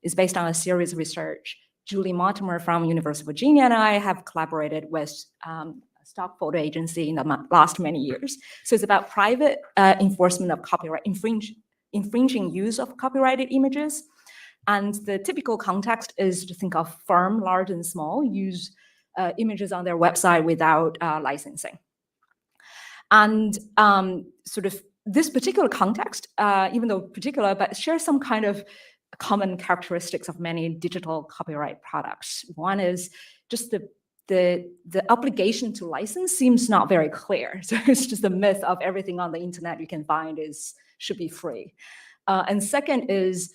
S19: is based on a series of research. Julie Mortimer from University of Virginia and I have collaborated with a stock photo agency in the last many years. So it's about private enforcement of copyright, infringing use of copyrighted images. And the typical context is to think of firm, large and small, use images on their website without licensing. And sort of this particular context, even though particular, but shares some kind of common characteristics of many digital copyright products. One is just the obligation to license seems not very clear. So it's just a myth of everything on the internet you can find should be free. And second is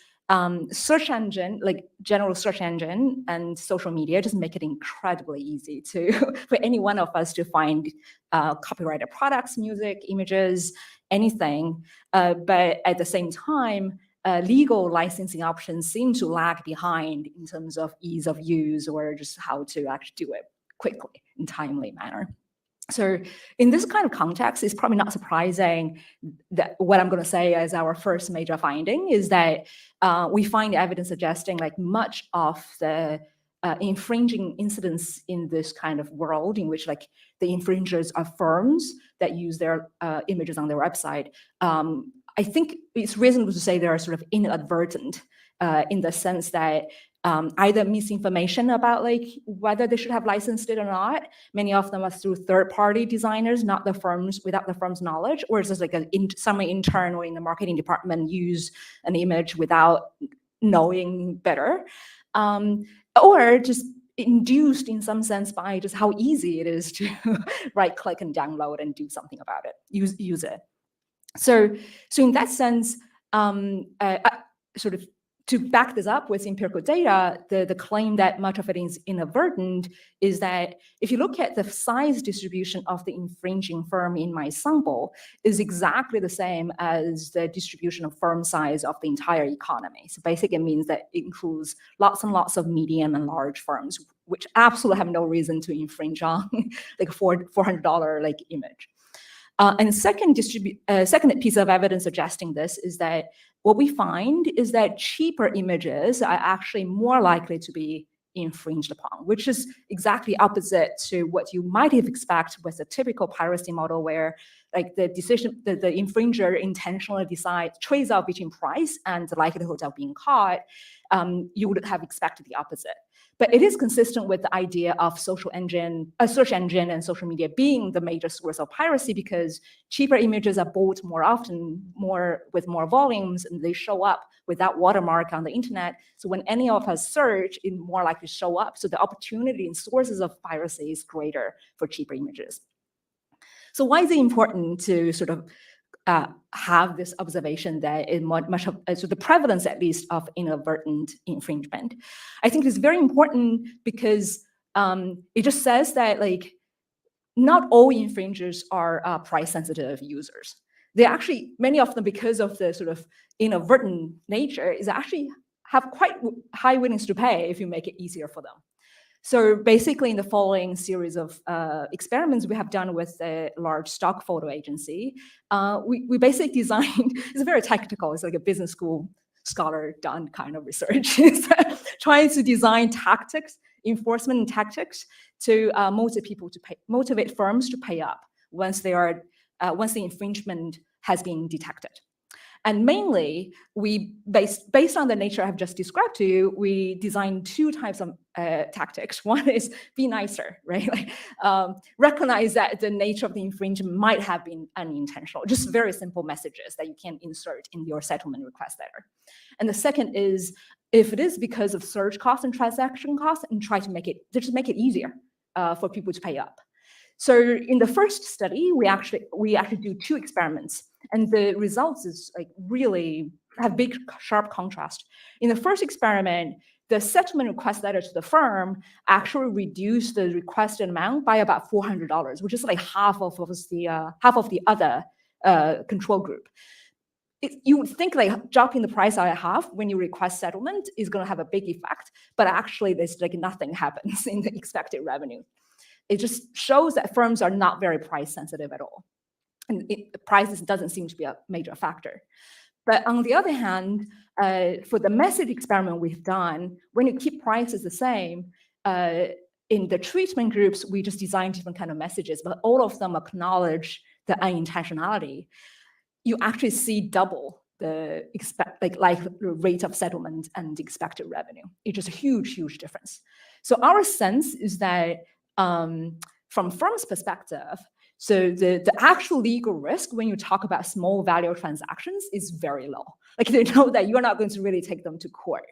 S19: search engine, like general search engine and social media just make it incredibly easy for any one of us to find copyrighted products, music, images, anything. But at the same time, legal licensing options seem to lag behind in terms of ease of use or just how to actually do it quickly in timely manner. So in this kind of context, it's probably not surprising that what I'm going to say as our first major finding is that we find evidence suggesting like much of the infringing incidents in this kind of world in which like the infringers are firms that use their images on their website. I think it's reasonable to say they are sort of inadvertent in the sense that either misinformation about like whether they should have licensed it or not. Many of them are through third-party designers, not the firms, without the firm's knowledge, or it's just like some intern or in the marketing department use an image without knowing better, or just induced in some sense by just how easy it is to right-click and download and do something about it, use it. So in that sense, sort of to back this up with empirical data, the claim that much of it is inadvertent is that if you look at the size distribution of the infringing firm in my sample is exactly the same as the distribution of firm size of the entire economy. So basically it means that it includes lots and lots of medium and large firms, which absolutely have no reason to infringe on like a $400 like image. And second piece of evidence suggesting this is that what we find is that cheaper images are actually more likely to be infringed upon, which is exactly opposite to what you might have expected with a typical piracy model where like the infringer intentionally trades off between price and the likelihood of being caught. You would have expected the opposite. But it is consistent with the idea of search engine and social media being the major source of piracy because cheaper images are bought more often, with more volumes, and they show up without watermark on the internet. So when any of us search, it's more likely to show up. So the opportunity and sources of piracy is greater for cheaper images. So why is it important to sort of have this observation that so the prevalence at least of inadvertent infringement? I think it's very important because it just says that like not all infringers are price sensitive users. They actually, many of them, because of the sort of inadvertent nature, is actually have quite high willingness to pay if you make it easier for them. So basically in the following series of experiments we have done with a large stock photo agency, we basically designed, it's very technical, it's like a business school scholar done kind of research, trying to design tactics, enforcement tactics to motivate firms to pay up once the infringement has been detected. And mainly, based on the nature I've just described to you, we designed two types of tactics. One is be nicer, right? Like, recognize that the nature of the infringement might have been unintentional, just very simple messages that you can insert in your settlement request letter. And the second is, if it is because of search costs and transaction costs, and try to make it easier for people to pay up. So in the first study, we actually do two experiments. And the results is like really have big, sharp contrast. In the first experiment, the settlement request letter to the firm actually reduced the requested amount by about $400, which is like half of the other control group. You would think like dropping the price by half when you request settlement is going to have a big effect, but actually there's like nothing happens in the expected revenue. It just shows that firms are not very price sensitive at all. And prices doesn't seem to be a major factor. But on the other hand, for the message experiment we've done, when you keep prices the same, in the treatment groups, we just designed different kind of messages, but all of them acknowledge the unintentionality. You actually see double the rate of settlement and expected revenue. It's just a huge, huge difference. So our sense is that from firms' perspective, so the actual legal risk when you talk about small value transactions is very low. Like they know that you're not going to really take them to court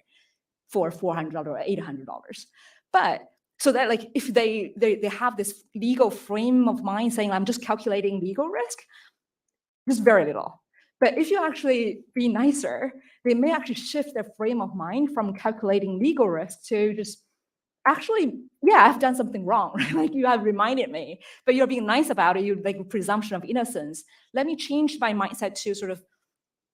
S19: for $400 or $800. But so that like if they have this legal frame of mind saying I'm just calculating legal risk, there's very little. But if you actually be nicer, they may actually shift their frame of mind from calculating legal risk to just actually, yeah, I've done something wrong. Like you have reminded me, but you're being nice about it. You like a presumption of innocence. Let me change my mindset to sort of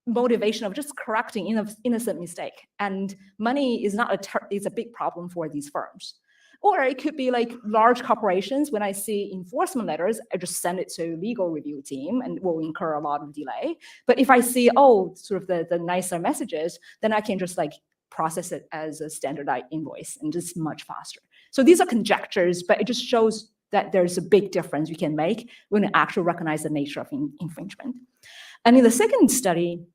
S19: motivation of just correcting innocent mistake. And money is not it's a big problem for these firms. Or it could be like large corporations. When I see enforcement letters, I just send it to legal review team and will incur a lot of delay. But if I see, sort of the nicer messages, then I can just like process it as a standardized invoice and just much faster. So these are conjectures, but it just shows that there's a big difference you can make when you actually recognize the nature of infringement. And in the second study,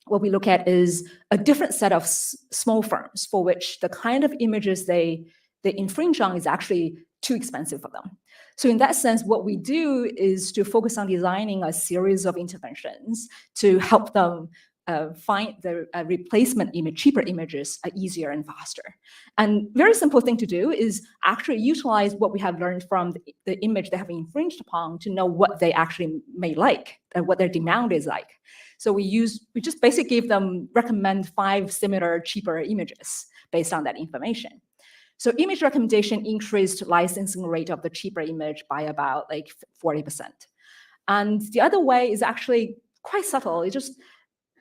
S19: what we look at is a different set of small firms for which the kind of images they infringe on is actually too expensive for them. So in that sense, what we do is to focus on designing a series of interventions to help them find the replacement image, cheaper images easier and faster. And very simple thing to do is actually utilize what we have learned from the image they have infringed upon to know what they actually may like and what their demand is like. So we just basically recommend 5 similar cheaper images based on that information. So image recommendation increased licensing rate of the cheaper image by about like 40%. And the other way is actually quite subtle. It's just,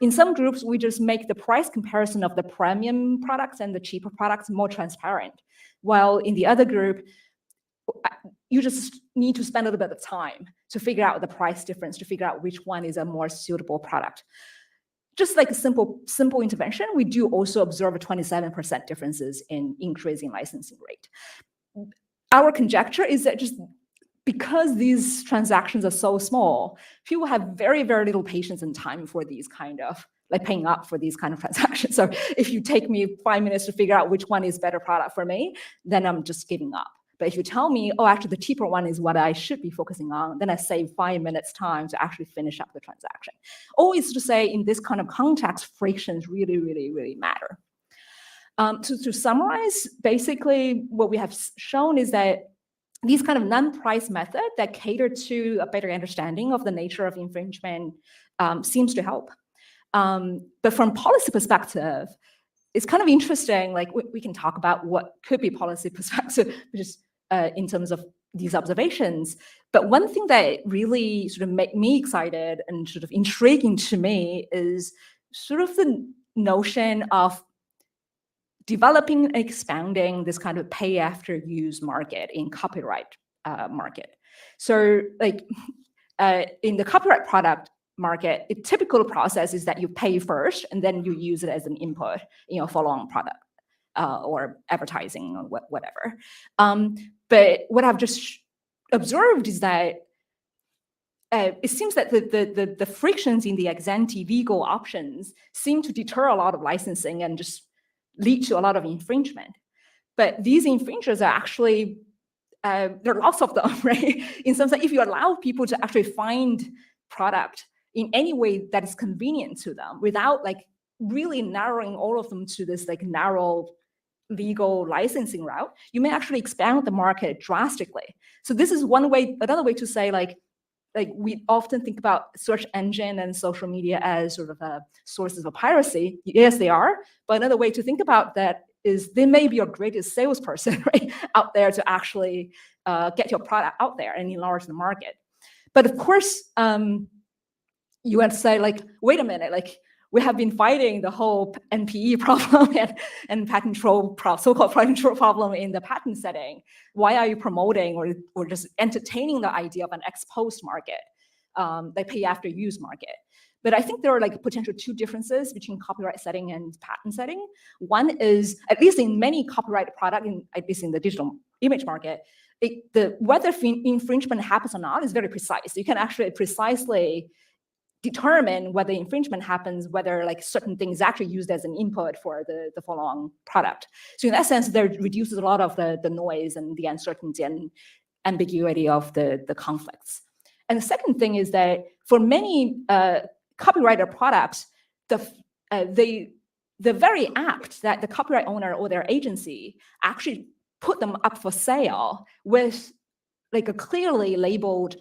S19: in some groups, we just make the price comparison of the premium products and the cheaper products more transparent. While in the other group, you just need to spend a little bit of time to figure out the price difference, to figure out which one is a more suitable product. Just like a simple intervention, we do also observe a 27% differences in increasing licensing rate. Our conjecture is that just because these transactions are so small, people have very, very little patience and time for these kind of, like paying up for these kind of transactions. So if you take me 5 minutes to figure out which one is better product for me, then I'm just giving up. But if you tell me, oh, actually the cheaper one is what I should be focusing on, then I save 5 minutes time to actually finish up the transaction. Always to say, in this kind of context, frictions really, really, really matter. To summarize, basically what we have shown is that these kind of non-price methods that cater to a better understanding of the nature of infringement seems to help. But from policy perspective, it's kind of interesting, like we can talk about what could be policy perspective, which is in terms of these observations. But one thing that really sort of made me excited and sort of intriguing to me is sort of the notion of developing and expanding this kind of pay after use market in copyright market. So like in the copyright product market, a typical process is that you pay first and then you use it as an input in your follow-on product or advertising or whatever. But what I've just observed is that it seems that the frictions in the ex-ante legal options seem to deter a lot of licensing and just lead to a lot of infringement. But these infringers are actually, there are lots of them, right? In some sense, if you allow people to actually find product in any way that is convenient to them without like really narrowing all of them to this like narrow legal licensing route, you may actually expand the market drastically. So this is one way, another way to say like we often think about search engine and social media as sort of sources of piracy. Yes, they are. But another way to think about that is they may be your greatest salesperson, right, out there to actually get your product out there and enlarge the market. But of course, you want to say like, wait a minute, like we have been fighting the whole NPE problem and patent troll, so-called patent troll problem in the patent setting. Why are you promoting or just entertaining the idea of an ex-post market, the pay after use market? But I think there are like potential 2 differences between copyright setting and patent setting. One is, at least in many copyright products, at least in the digital image market, whether infringement happens or not is very precise. You can actually precisely determine whether infringement happens, whether like certain things actually used as an input for the follow-on product. So in that sense, there reduces a lot of the noise and the uncertainty and ambiguity of the conflicts. And the second thing is that for many copyrighted products, the very act that the copyright owner or their agency actually put them up for sale with like a clearly labeled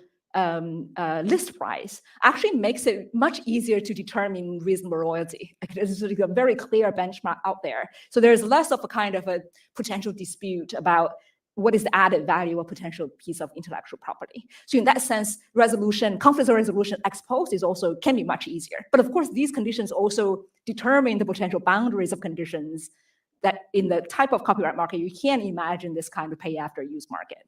S19: list price actually makes it much easier to determine reasonable royalty. Like there's a very clear benchmark out there. So there's less of a kind of a potential dispute about what is the added value of a potential piece of intellectual property. So in that sense, conflict resolution ex post can be much easier. But of course, these conditions also determine the potential boundaries of conditions that in the type of copyright market, you can't imagine this kind of pay after use market.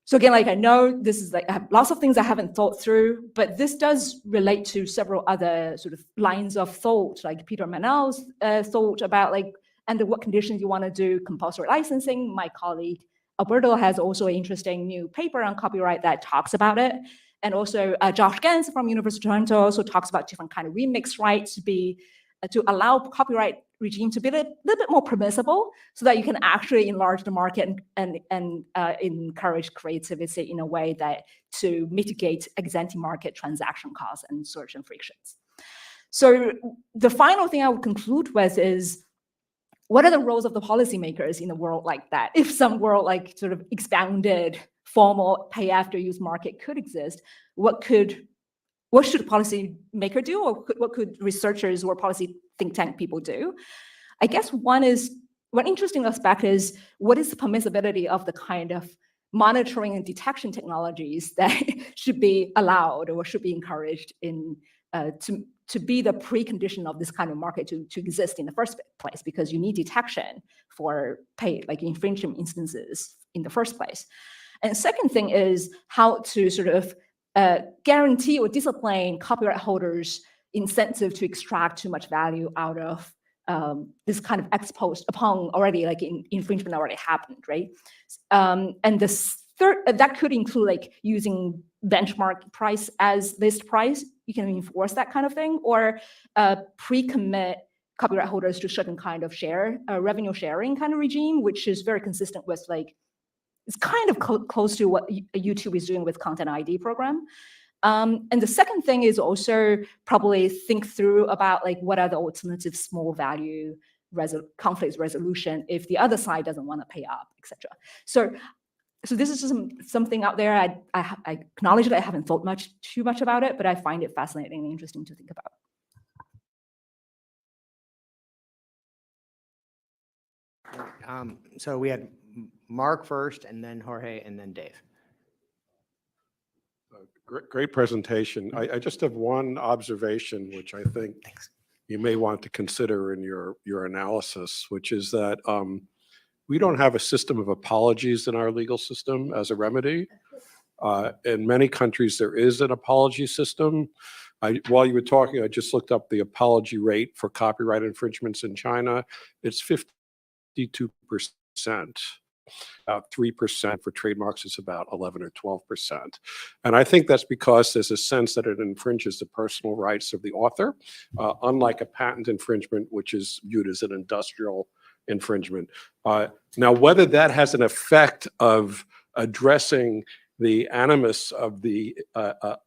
S19: So again, like I know this is like, I have lots of things I haven't thought through, but this does relate to several other sort of lines of thought, like Peter Manel's thought about like, under what conditions you want to do compulsory licensing. My colleague Alberto has also an interesting new paper on copyright that talks about it. And also Josh Gans from University of Toronto also talks about different kind of remix rights to allow copyright regime to be a little bit more permissible so that you can actually enlarge the market and encourage creativity in a way that to mitigate ex-ante market transaction costs and search and frictions. So the final thing I would conclude with is, what are the roles of the policymakers in a world like that? If some world like sort of expounded formal pay after use market could exist, what should policymaker do, or what could researchers or policy think tank people do? I guess one interesting aspect is, what is the permissibility of the kind of monitoring and detection technologies that should be allowed or should be encouraged in to be the precondition of this kind of market to exist in the first place, because you need detection for infringement instances in the first place. And the second thing is how to sort of guarantee or discipline copyright holders' incentive to extract too much value out of this kind of ex post upon already infringement already happened, right? And the third, that could include like using benchmark price as list price. You can enforce that kind of thing, or pre-commit copyright holders to certain kind of revenue sharing kind of regime, which is very consistent with it's kind of close to what YouTube is doing with Content ID program. And the second thing is also probably think through about what are the alternative small value conflict resolution if the other side doesn't want to pay up, etc. So this is just something out there. I acknowledge that I haven't thought too much about it, but I find it fascinating and interesting to think about.
S9: So we had Mark first, and then Jorge, and then Dave.
S11: Great presentation. I just have one observation, which I think you may want to consider in your analysis, which is that we don't have a system of apologies in our legal system as a remedy. In many countries, there is an apology system. While you were talking, I just looked up the apology rate for copyright infringements in China. It's 52%. About 3% for trademarks. It's about 11 or 12%. And I think that's because there's a sense that it infringes the personal rights of the author, unlike a patent infringement, which is viewed as an industrial infringement. Now, whether that has an effect of addressing the animus of the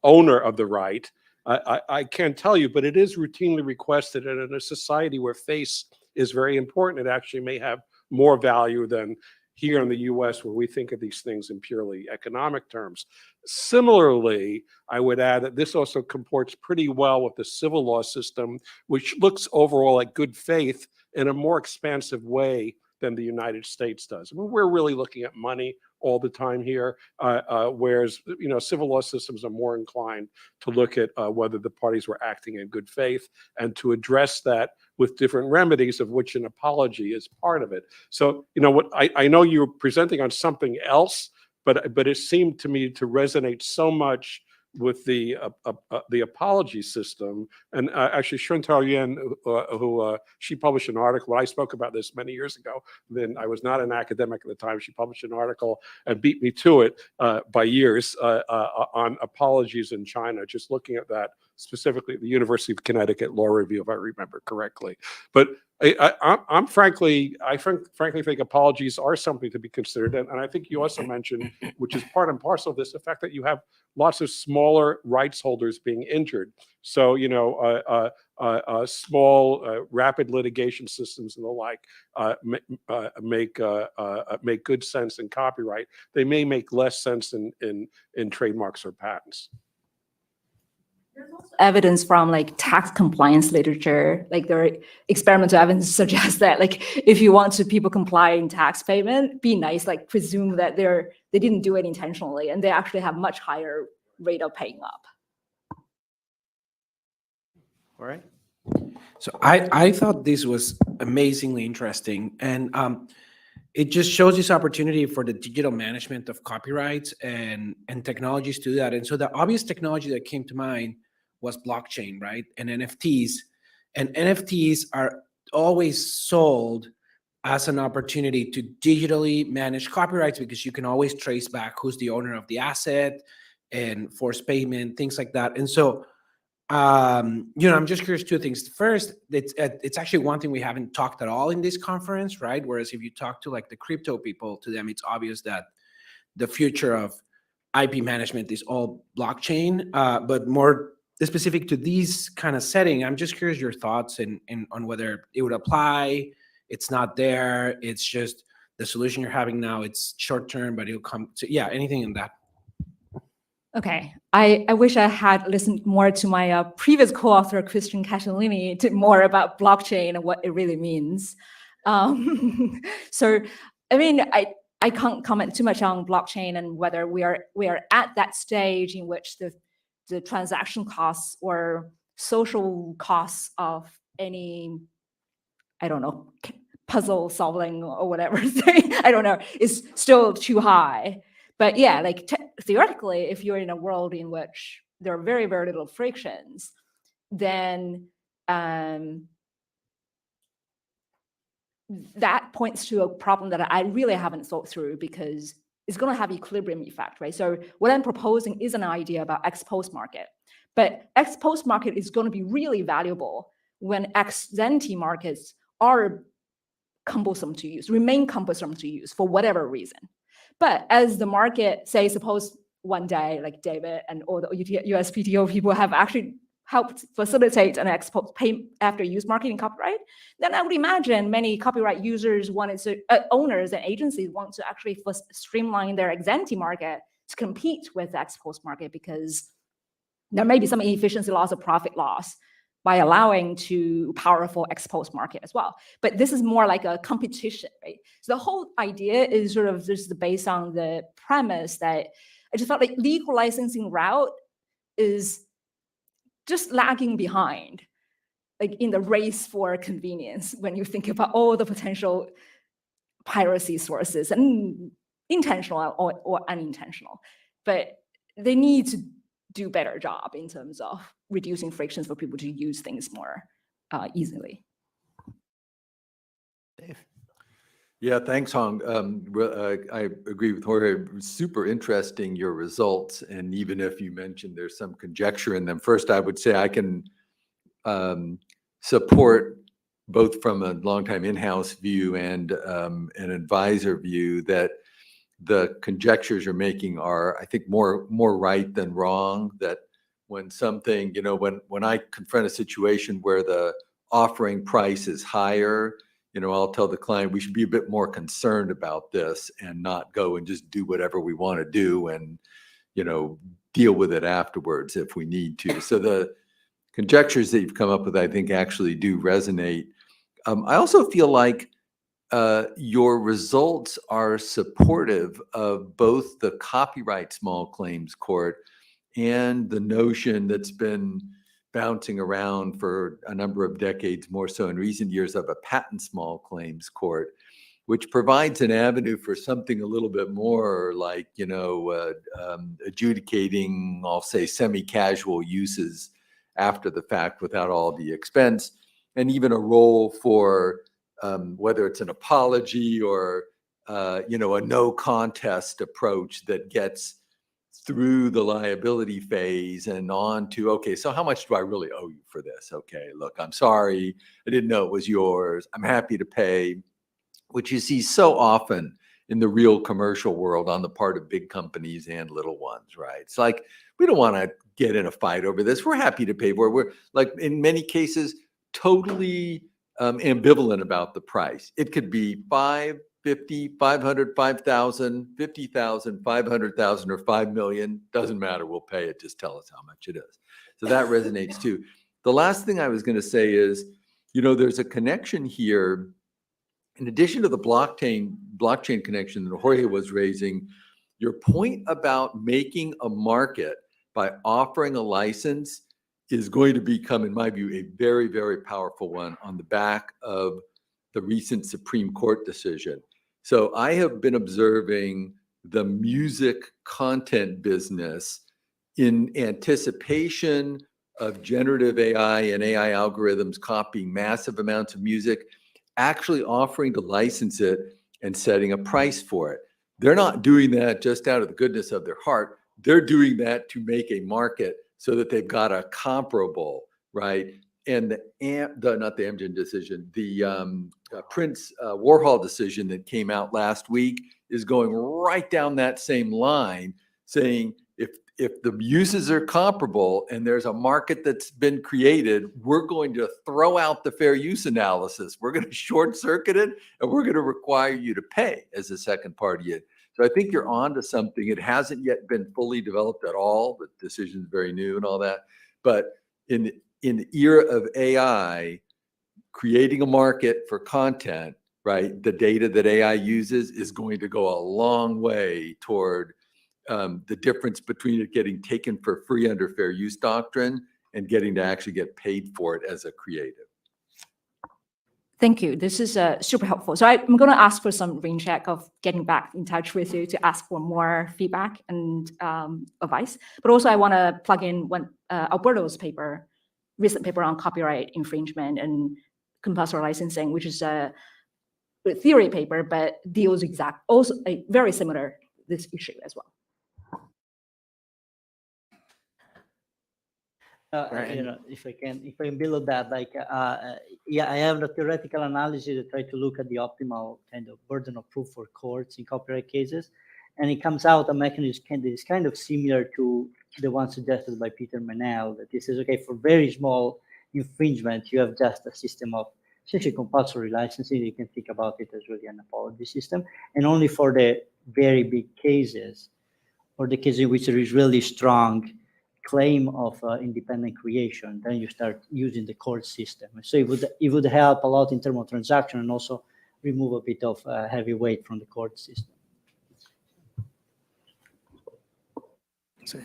S11: owner of the right, I can't tell you, but it is routinely requested, and in a society where face is very important, it actually may have more value than here in the US, where we think of these things in purely economic terms. Similarly, I would add that this also comports pretty well with the civil law system, which looks overall at good faith in a more expansive way than the United States does. I mean, we're really looking at money all the time here, whereas civil law systems are more inclined to look at whether the parties were acting in good faith and to address that with different remedies, of which an apology is part of it. So, what I know you're presenting on something else, but it seemed to me to resonate so much with the apology system. And actually, Shuntar Yen, who she published an article. When I spoke about this many years ago, then I was not an academic at the time. She published an article and beat me to it by years on apologies in China, just looking at that specifically at the University of Connecticut Law Review, if I remember correctly. But I frankly think apologies are something to be considered. And I think you also mentioned, which is part and parcel of this, the fact that you have lots of smaller rights holders being injured. So, small rapid litigation systems and the like make good sense in copyright. They may make less sense in trademarks or patents.
S19: Evidence from tax compliance literature, there are experimental evidence suggests that if you want people comply in tax payment, be nice, presume that they didn't do it intentionally, and they actually have much higher rate of paying up.
S9: All right.
S7: So I thought this was amazingly interesting, and it just shows this opportunity for the digital management of copyrights and technologies to do that. And so the obvious technology that came to mind was blockchain, right? And NFTs. And NFTs are always sold as an opportunity to digitally manage copyrights, because you can always trace back who's the owner of the asset and force payment, things like that. And so, I'm just curious, two things. First, it's actually one thing we haven't talked at all in this conference, right? Whereas if you talk to the crypto people, to them, it's obvious that the future of IP management is all blockchain. But more specific to these kind of setting. I'm just curious your thoughts on whether it would apply. It's not there. It's just the solution you're having now. It's short term, but it'll come to, yeah, anything in that.
S19: Okay, I wish I had listened more to my previous co-author, Christian Castellini, to more about blockchain and what it really means. So, I mean, I can't comment too much on blockchain and whether we are at that stage in which the transaction costs or social costs of any, I don't know, puzzle solving or whatever thing, I don't know, is still too high. But yeah, like theoretically, if you're in a world in which there are very, very little frictions, then that points to a problem that I really haven't thought through, because it's going to have equilibrium effect, right? So what I'm proposing is an idea about ex post market, but ex post market is going to be really valuable when ex ante markets are cumbersome to use, remain cumbersome to use for whatever reason. But as the market, say, suppose one day, like David and all the USPTO people have actually helped facilitate an ex post pay after use marketing copyright, then I would imagine many copyright users wanted to, owners and agencies want to actually streamline their ex ante market to compete with the ex post market, because there may be some inefficiency loss or profit loss by allowing to powerful ex post market as well. But this is more like a competition, right? So the whole idea is sort of just based on the premise that I just felt like legal licensing route is just lagging behind, like in the race for convenience, when you think about all the potential piracy sources, and intentional or unintentional. But they need to do better job in terms of reducing frictions for people to use things more easily.
S9: Dave.
S10: Yeah, thanks, Hong. I agree with Jorge. Super interesting, your results. And even if you mentioned there's some conjecture in them, first, I would say I can support, both from a longtime in-house view and an advisor view, that the conjectures you're making are, I think, more right than wrong. That when something, when I confront a situation where the offering price is higher, I'll tell the client we should be a bit more concerned about this and not go and just do whatever we want to do and, deal with it afterwards if we need to. So the conjectures that you've come up with, I think, actually do resonate. I also feel like your results are supportive of both the copyright small claims court and the notion that's been bouncing around for a number of decades, more so in recent years, of a patent small claims court, which provides an avenue for something a little bit more like, adjudicating, I'll say, semi-casual uses after the fact without all the expense, and even a role for whether it's an apology or, a no contest approach that gets through the liability phase and on to, okay, so how much do I really owe you for this? Okay, look, I'm sorry, I didn't know it was yours. I'm happy to pay, which you see so often in the real commercial world on the part of big companies and little ones, right? It's like, we don't want to get in a fight over this. We're happy to pay for it. We're, like, in many cases, totally ambivalent about the price. It could be 5, 50, 500, 5,000, 50,000, 500,000, or 5 million. Doesn't matter. We'll pay it. Just tell us how much it is. So that resonates too. The last thing I was going to say is, there's a connection here. In addition to the blockchain connection that Jorge was raising, your point about making a market by offering a license is going to become, in my view, a very, very powerful one on the back of the recent Supreme Court decision. So I have been observing the music content business in anticipation of generative AI and AI algorithms copying massive amounts of music, actually offering to license it and setting a price for it. They're not doing that just out of the goodness of their heart. They're doing that to make a market so that they've got a comparable, right? And not the Amgen decision, the Prince Warhol decision that came out last week is going right down that same line, saying if the uses are comparable and there's a market that's been created, we're going to throw out the fair use analysis. We're going to short circuit it, and we're going to require you to pay as a second party. So I think you're onto something. It hasn't yet been fully developed at all. The decision is very new and all that. But in the era of AI, creating a market for content, right? The data that AI uses is going to go a long way toward the difference between it getting taken for free under fair use doctrine and getting to actually get paid for it as a creative.
S19: Thank you. This is super helpful. So I'm going to ask for some rain check of getting back in touch with you to ask for more feedback and advice. But also I want to plug in one Alberto's recent paper on copyright infringement and compulsory licensing, which is a theory paper, but deals also very similar this issue as well.
S15: If I can build on that, I have a theoretical analysis to try to look at the optimal kind of burden of proof for courts in copyright cases, and it comes out a mechanism that is kind of similar to the one suggested by Peter Menel. That this is okay for very small infringement. You have just a system of essentially compulsory licensing. You can think about it as really an apology system, and only for the very big cases, or the cases in which there is really strong claim of independent creation, then you start using the court system. So it would help a lot in terms of transaction and also remove a bit of heavy weight from the court system.
S9: So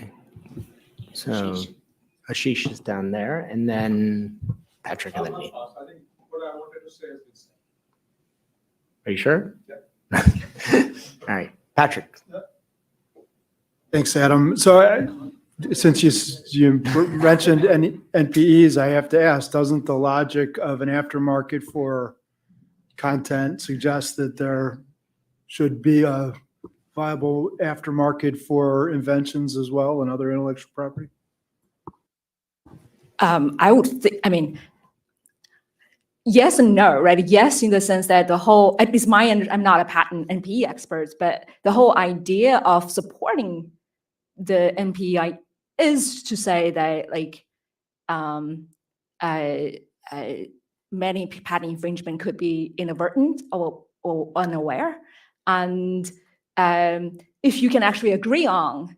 S9: Ashish is down there, and then Patrick and then me.
S3: I think what I wanted to say has been said.
S9: Are you sure?
S3: Yeah.
S9: All right, Patrick.
S13: Thanks, Adam. So since you mentioned NPEs, I have to ask, doesn't the logic of an aftermarket for content suggest that there should be a viable aftermarket for inventions as well and other intellectual property?
S19: I would think, yes and no, right? Yes, in the sense that at least I'm not a patent NPE expert, but the whole idea of supporting the NPE is to say that many patent infringement could be inadvertent or unaware. And if you can actually agree on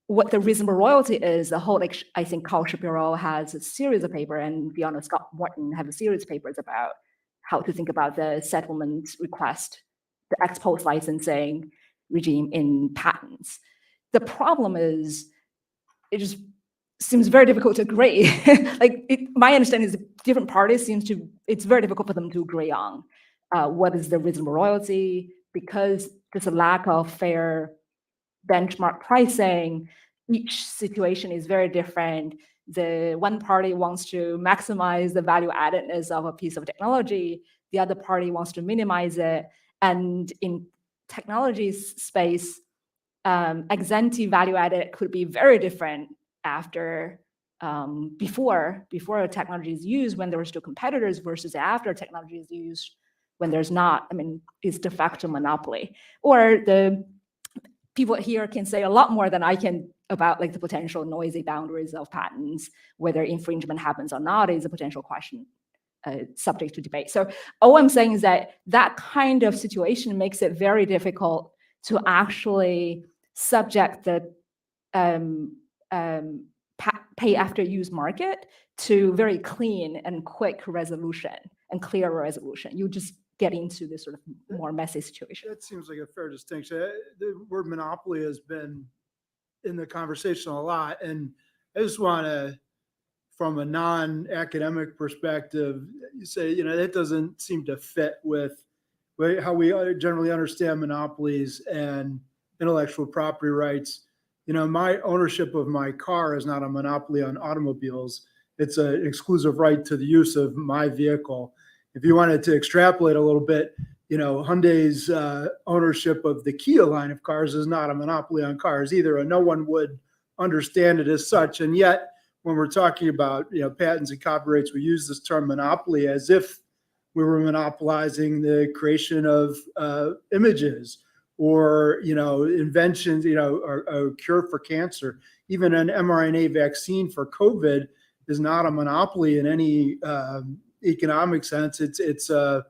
S19: what the reasonable royalty is, I think Carl Shapiro has a series of papers, and Fiona Scott Morton have a series of papers about how to think about the settlement request, the ex post licensing regime in patents. The problem is, it just seems very difficult to agree. My understanding is different parties it's very difficult for them to agree on what is the reasonable royalty, because there's a lack of fair benchmark pricing. Each situation is very different. The one party wants to maximize the value addedness of a piece of technology. The other party wants to minimize it. And in technology space, ex-ante value added could be very different before technology is used, when there were still competitors, versus after technology is used when there's not. It's de facto monopoly. Or the people here can say a lot more than I can about the potential noisy boundaries of patents. Whether infringement happens or not is a potential question subject to debate. So all I'm saying is that kind of situation makes it very difficult to actually subject the pay after use market to very clean and quick resolution and clear resolution. You just get into this sort of more messy situation.
S13: That seems like a fair distinction. The word monopoly has been in the conversation a lot, and I just want to, from a non-academic perspective, say, that doesn't seem to fit with how we generally understand monopolies and intellectual property rights. My ownership of my car is not a monopoly on automobiles. It's an exclusive right to the use of my vehicle. If you wanted to extrapolate a little bit, Hyundai's ownership of the Kia line of cars is not a monopoly on cars either, and no one would understand it as such. And yet, when we're talking about patents and copyrights, we use this term monopoly as if we were monopolizing the creation of images or, inventions, a cure for cancer. Even an mRNA vaccine for COVID is not a monopoly in any economic sense. It's a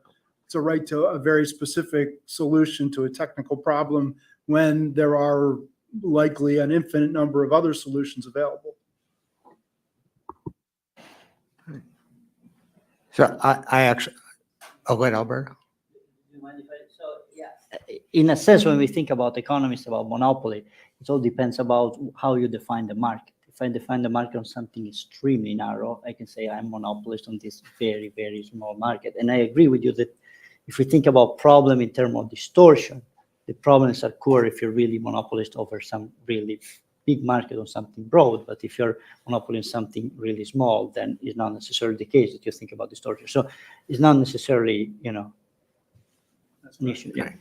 S13: right to a very specific solution to a technical problem when there are likely an infinite number of other solutions available.
S9: So I actually, oh, go ahead, Albert.
S15: In a sense, when we think about economies, about monopoly, it all depends about how you define the market. If I define the market on something extremely narrow, I can say I'm monopolist on this very, very small market. And I agree with you that if we think about problem in terms of distortion, the problems occur if you're really monopolist over some really big market on something broad. But if you're monopoly on something really small, then it's not necessarily the case that you think about distortion. So it's not necessarily, an issue.
S9: Yeah.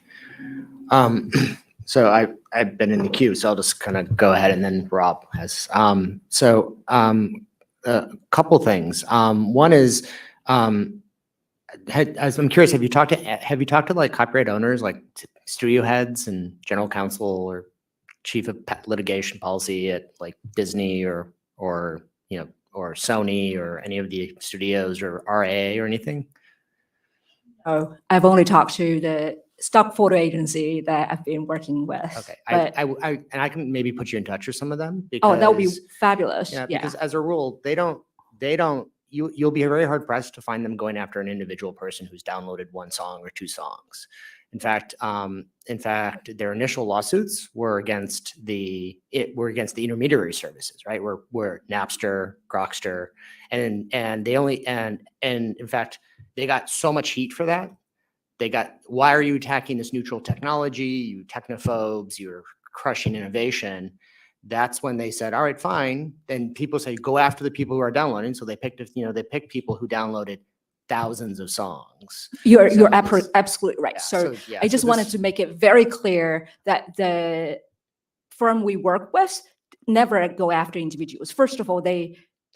S9: So I've been in the queue, so I'll just kind of go ahead, and then Rob has. A couple things. One is, as I'm curious, have you talked to like copyright owners, like studio heads and general counsel or chief of litigation policy at like Disney or Sony or any of the studios or RA or anything?
S19: Oh, I've only talked to the stock photo agency that I've been working with.
S9: Okay,
S19: but-
S9: and I can maybe put you in touch with some of them.
S19: Oh, that would be
S9: because-
S19: fabulous.
S9: Yeah,
S19: Yeah.
S9: because as a rule, you'll be very hard pressed to find them going after an individual person who's downloaded one song or two songs. In fact, their initial lawsuits were against the intermediary services, right? Were Napster, Grokster, and in fact, they got so much heat for that. Why are you attacking this neutral technology? You technophobes, you're crushing innovation. That's when they said, all right, fine. Then people say, go after the people who are downloading. So they picked people who downloaded thousands of songs.
S19: You're
S9: So
S19: absolutely right.
S9: yeah,
S19: So
S9: yeah,
S19: I just wanted to make it very clear that the firm we work with never go after individuals. First of all,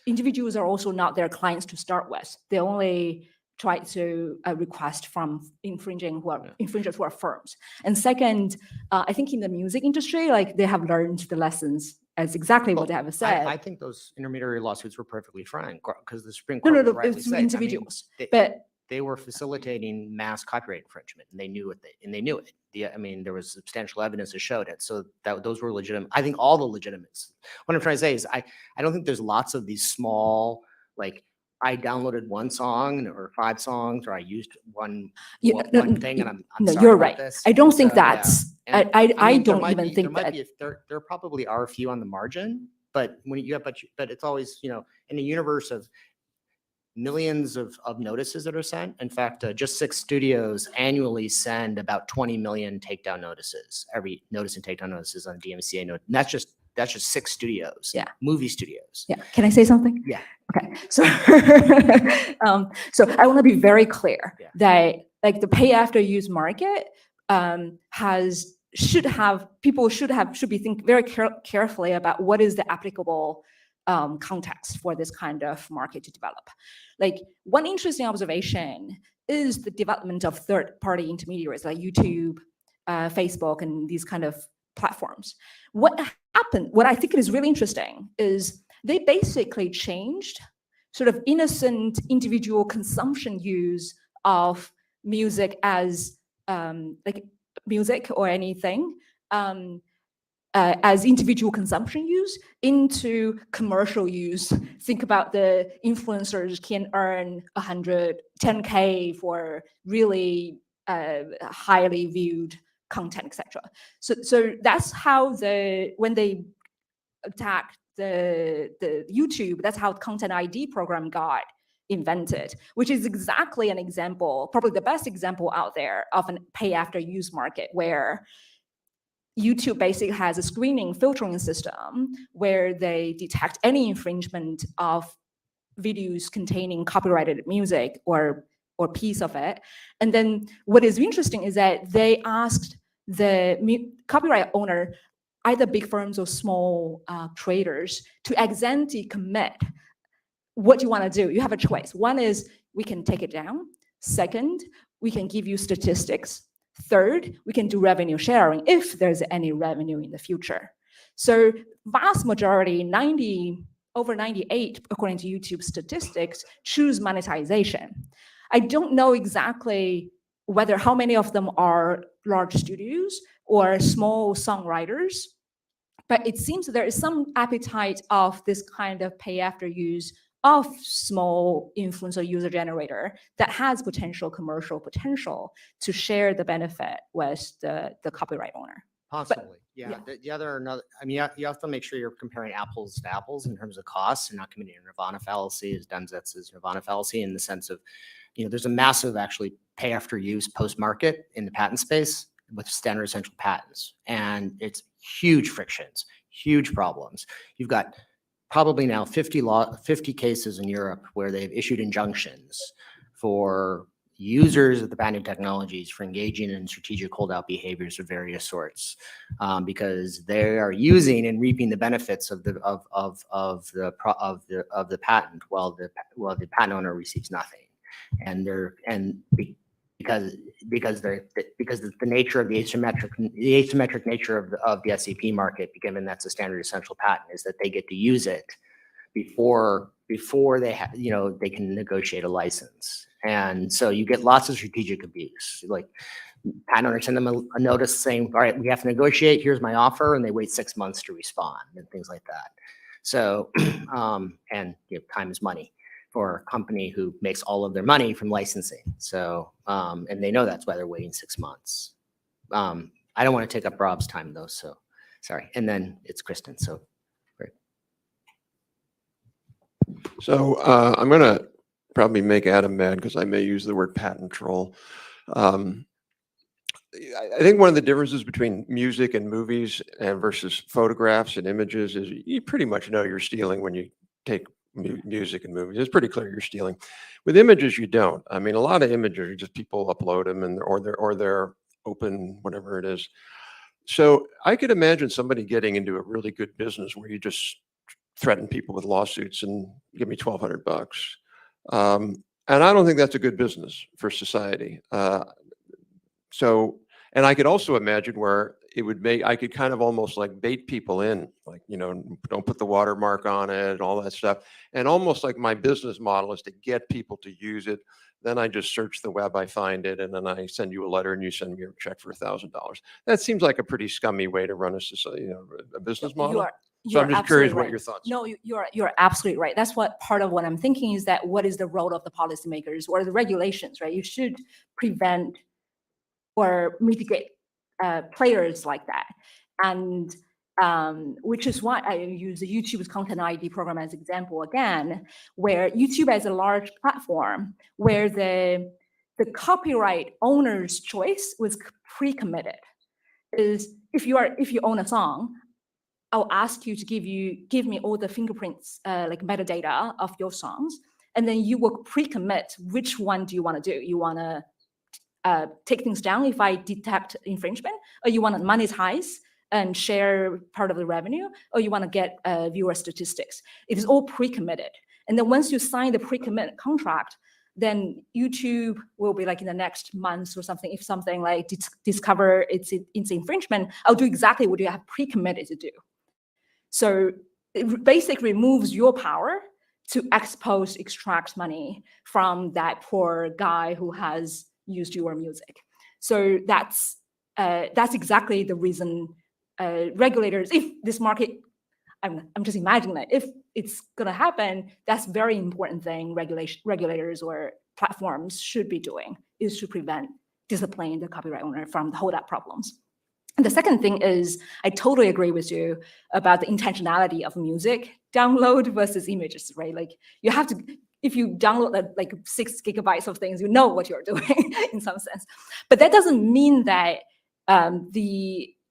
S19: individuals are also not their clients to start with. They only try to request from infringers who are firms. And second, I think in the music industry, like they have learned the lessons as exactly what they have said.
S9: I think those intermediary lawsuits were perfectly fine because the Supreme
S19: No,
S9: Court
S19: no,
S9: was
S19: no,
S9: rightly
S19: it's
S9: saying,
S19: individuals.
S9: they-
S19: But
S9: they were facilitating mass copyright infringement, and they knew it. There was substantial evidence that showed it. So those were legitimate. I think all the legitimates. What I'm trying to say is, I don't think there's lots of these small, like, I downloaded one song or 5 songs, or I used one thing, and I'm
S19: no,
S9: sorry
S19: you're
S9: about
S19: right.
S9: this.
S19: I don't
S9: And
S19: think
S9: so, yeah.
S19: that's.
S9: And,
S19: I
S9: mean, there
S19: don't
S9: might
S19: even
S9: be-
S19: think
S9: there might
S19: that.
S9: there probably are a few on the margin, but but it's always, in a universe of millions of notices that are sent. In fact, just 6 studios annually send about 20 million takedown notices, every notice and takedown notices on DMCA note. And that's just 6 studios.
S19: Yeah.
S9: Movie studios.
S19: Yeah. Can I say something?
S9: Yeah.
S19: Okay. So, so I want to be very clear that like the pay after use market should be think very carefully about what is the applicable context for this kind of market to develop. Like one interesting observation is the development of third-party intermediaries like YouTube, Facebook, and these kind of platforms. What happened, what I think is really interesting is they basically changed sort of innocent individual consumption use of music as like music or anything as individual consumption use into commercial use. Think about the influencers can earn 110K for really highly viewed content, etc. So that's how when they attacked the YouTube, that's how content ID program got invented, which is exactly an example, probably the best example out there of an pay after use market where YouTube basically has a screening filtering system where they detect any infringement of videos containing copyrighted music or piece of it. And then what is interesting is that they asked the copyright owner, either big firms or small traders, to ex ante commit what you want to do. You have a choice. One is we can take it down. Second, we can give you statistics. Third, we can do revenue sharing if there's any revenue in the future. So vast majority, over 98, according to YouTube statistics, choose monetization. I don't know exactly whether how many of them are large studios or small songwriters, but it seems there is some appetite of this kind of pay after use of small influencer user generator that has potential commercial potential to share the benefit with the copyright owner.
S9: Possibly, yeah.
S19: yeah.
S9: The other, another, I mean, you have to make sure you're comparing apples to apples in terms of costs and not committing a Nirvana fallacy, as Dunzet's Nirvana fallacy, in the sense of, there's a massive actually pay after use post-market in the patent space with standard essential patents. And it's huge frictions, huge problems. You've got probably now 50 cases in Europe where they've issued injunctions for users of the patented technologies for engaging in strategic holdout behaviors of various sorts, because they are using and reaping the benefits of the patent while the patent owner receives nothing, because the nature of the asymmetric nature of the SEP market, given that's a standard essential patent, is that they get to use it before they can negotiate a license. And so you get lots of strategic abuse. Like patent owners send them a notice saying, all right, we have to negotiate, here's my offer, and they wait 6 months to respond and things like that. So, and time is money for a company who makes all of their money from licensing. So, and they know that's why they're waiting 6 months. I don't want to take up Rob's time though, so sorry. And then it's Kristen, so. Great.
S8: So I'm going to probably make Adam mad because I may use the word patent troll. I think one of the differences between music and movies and versus photographs and images is you pretty much know you're stealing when you take music and movies. It's pretty clear you're stealing. With images, you don't. I mean, a lot of images are just people upload them and or they're open, whatever it is. So I could imagine somebody getting into a really good business where you just threaten people with lawsuits and give me $1,200. And I don't think that's a good business for society. And I could also imagine where it would make, I could kind of almost like bait people in, like, don't put the watermark on it, all that stuff. And almost like my business model is to get people to use it. Then I just search the web, I find it, and then I send you a letter and you send me a check for $1,000. That seems like a pretty scummy way to run a society, a business model. So I'm just curious what your thoughts are.
S19: No, you're absolutely right. That's what part of what I'm thinking is that what is the role of the policymakers or the regulations, right? You should prevent or mitigate players like that. And which is why I use the YouTube's Content ID program as example again, where YouTube as a large platform where the copyright owner's choice was pre-committed. Is if you own a song, I'll ask you to give me all the fingerprints, like metadata of your songs, and then you will pre-commit which one do you want to do. You want to take things down if I detect infringement, or you want to monetize and share part of the revenue, or you want to get viewer statistics. It is all pre-committed. And then once you sign the pre-commit contract, then YouTube will be like in the next month or something, if something like discover it's infringement, I'll do exactly what you have pre-committed to do. So it basically removes your power to extract money from that poor guy who has used your music. So that's exactly the reason regulators, if this market, I'm just imagining that if it's gonna happen, that's very important thing regulators or platforms should be doing, is to prevent disciplining the copyright owner from the holdout problems. And the second thing is, I totally agree with you about the intentionality of music download versus images, right? Like you have to, if you download like 6 gigabytes of things, you know what you're doing in some sense. But that doesn't mean that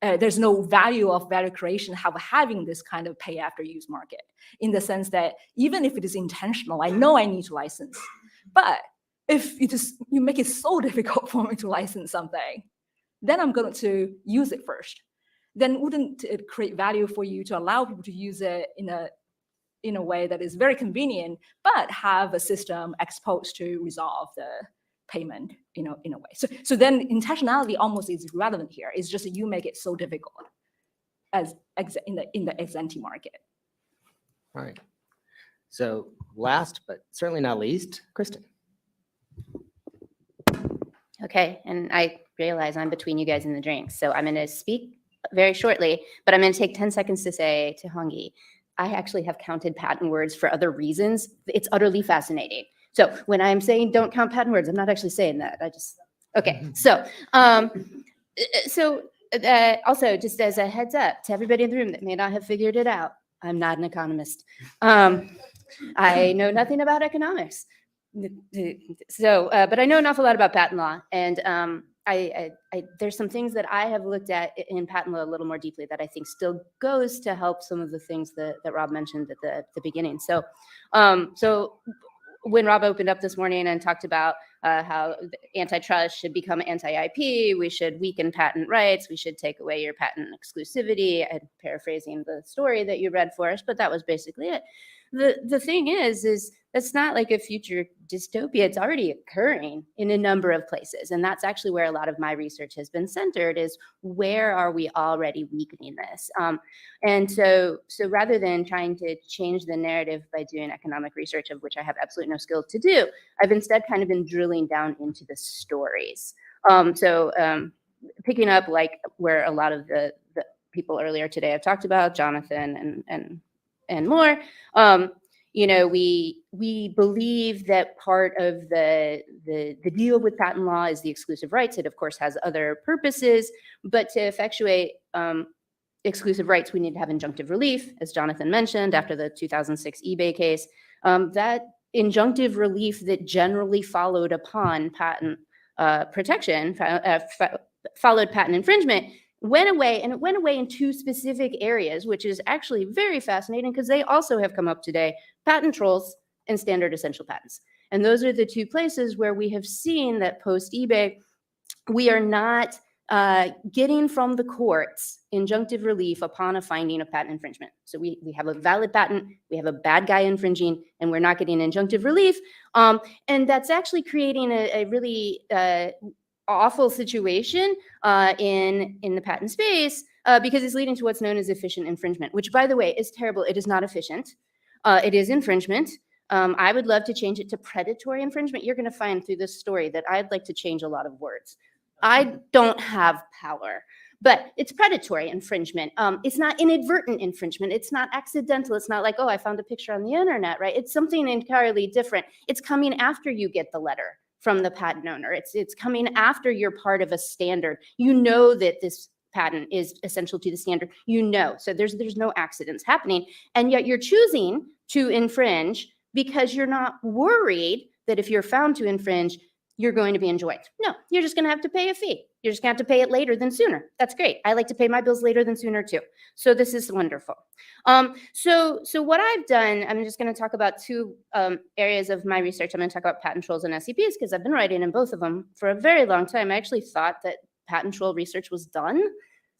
S19: there's no value creation of having this kind of pay after use market, in the sense that even if it is intentional, I know I need to license, but if you make it so difficult for me to license something, then I'm going to use it first. Then wouldn't it create value for you to allow people to use it in a way that is very convenient, but have a system exposed to resolve payment, in a way. So then intentionality almost is irrelevant here. It's just that you make it so difficult in the ex ante market.
S9: All right. So last, but certainly not least, Kristen.
S1: Okay, and I realize I'm between you guys and the drinks, so I'm going to speak very shortly, but I'm going to take 10 seconds to say to Hongi, I actually have counted patent words for other reasons. It's utterly fascinating. So when I'm saying don't count patent words, I'm not actually saying that. Okay. So, also just as a heads up to everybody in the room that may not have figured it out, I'm not an economist. I know nothing about economics. So, but I know an awful lot about patent law, and there's some things that I have looked at in patent law a little more deeply that I think still goes to help some of the things that Rob mentioned at the beginning. So, when Rob opened up this morning and talked about how antitrust should become anti-IP, we should weaken patent rights, we should take away your patent exclusivity. I'm paraphrasing the story that you read for us, but that was basically it. The thing is it's not like a future dystopia. It's already occurring in a number of places. And that's actually where a lot of my research has been centered, is where are we already weakening this? And so rather than trying to change the narrative by doing economic research, of which I have absolutely no skill to do, I've instead kind of been drilling down into the stories. Picking up like where a lot of the people earlier today have talked about, Jonathan and more, we believe that part of the deal with patent law is the exclusive rights. It of course has other purposes, but to effectuate exclusive rights, we need to have injunctive relief, as Jonathan mentioned, after the 2006 eBay case. That injunctive relief that generally followed upon patent protection, followed patent infringement, went away, and it went away in two specific areas, which is actually very fascinating because they also have come up today: patent trolls and standard essential patents. And those are the two places where we have seen that post eBay, we are not getting from the courts injunctive relief upon a finding of patent infringement. So we have a valid patent, we have a bad guy infringing, and we're not getting injunctive relief. And that's actually creating a really awful situation in the patent space because it's leading to what's known as efficient infringement, which, by the way, is terrible. It is not efficient. It is infringement. I would love to change it to predatory infringement. You're going to find through this story that I'd like to change a lot of words. I don't have power, but it's predatory infringement. It's not inadvertent infringement. It's not accidental. It's not like, oh, I found a picture on the internet, right? It's something entirely different. It's coming after you get the letter from the patent owner. It's coming after you're part of a standard. You know that this patent is essential to the standard. You know, so there's no accidents happening, and yet you're choosing to infringe because you're not worried that if you're found to infringe, you're going to be enjoined. No, you're just going to have to pay a fee. You're just going to have to pay it later than sooner. That's great. I like to pay my bills later than sooner too. So this is wonderful. So what I've done, I'm just going to talk about two areas of my research. I'm going to talk about patent trolls and SEPs because I've been writing in both of them for a very long time. I actually thought that patent troll research was done.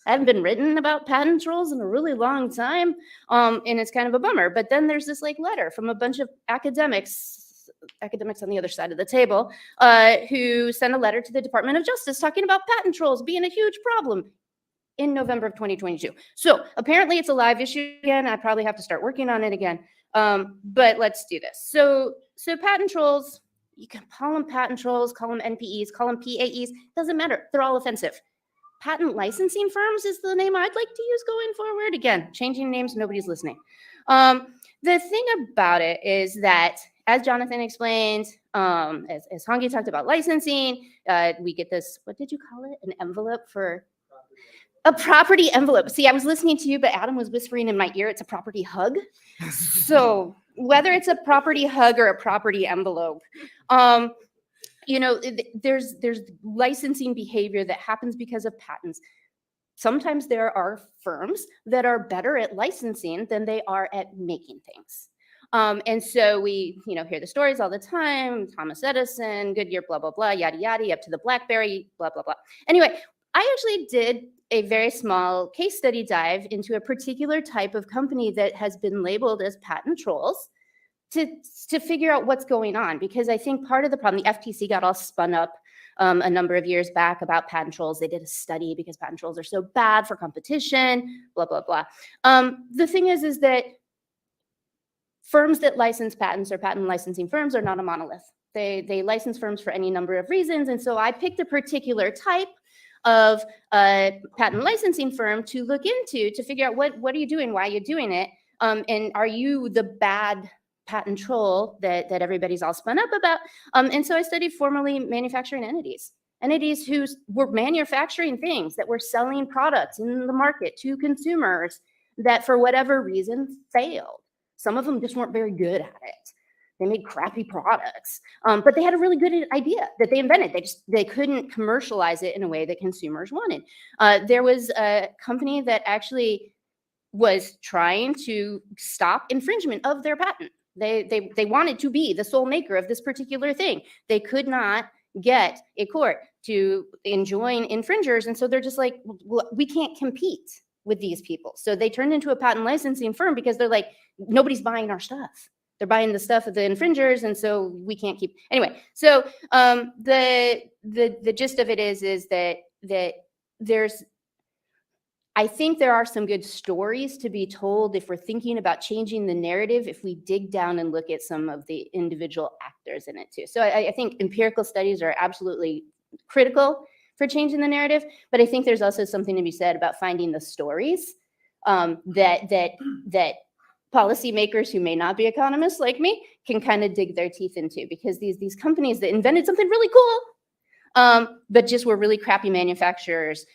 S1: I haven't been written about patent trolls in a really long time, and it's kind of a bummer. But then there's this like letter from a bunch of academics on the other side of the table, who sent a letter to the Department of Justice talking about patent trolls being a huge problem in November of 2022. So apparently it's a live issue again. I probably have to start working on it again. But let's do this. So patent trolls, you can call them patent trolls, call them NPEs, call them PAEs, doesn't matter. They're all offensive. Patent licensing firms is the name I'd like to use going forward. Again, changing names, nobody's listening. The thing about it is that, as Jonathan explained, as Hongi talked about licensing, we get this, what did you call it? An envelope for a property envelope. See, I was listening to you, but Adam was whispering in my ear, it's a property hug. So whether it's a property hug or a property envelope, there's licensing behavior that happens because of patents. Sometimes there are firms that are better at licensing than they are at making things. And so we, hear the stories all the time, Thomas Edison, Goodyear, blah, blah, blah, yada, yada, up to the BlackBerry, blah, blah, blah. Anyway, I actually did a very small case study dive into a particular type of company that has been labeled as patent trolls to figure out what's going on, because I think part of the problem, the FTC got all spun up a number of years back about patent trolls. They did a study because patent trolls are so bad for competition, blah, blah, blah. The thing is that firms that license patents or patent licensing firms are not a monolith. They license firms for any number of reasons. And so I picked a particular type of patent licensing firm to look into to figure out what are you doing, why are you doing it, and are you the bad patent troll that everybody's all spun up about? And so I studied formerly manufacturing entities who were manufacturing things, that were selling products in the market to consumers that for whatever reason failed. Some of them just weren't very good at it. They made crappy products, but they had a really good idea that they invented. They couldn't commercialize it in a way that consumers wanted. There was a company that actually was trying to stop infringement of their patent. They wanted to be the sole maker of this particular thing. They could not get a court to enjoin infringers, and so they're just like, well, we can't compete with these people. So they turned into a patent licensing firm because they're like, nobody's buying our stuff. They're buying the stuff of the infringers, and so we can't keep. Anyway, so the gist of it is that there's, I think there are some good stories to be told if we're thinking about changing the narrative, if we dig down and look at some of the individual actors in it too. So I think empirical studies are absolutely critical for changing the narrative, but I think there's also something to be said about finding the stories that policymakers who may not be economists like me can kind of dig their teeth into, because these companies that invented something really cool, but just were really crappy manufacturers,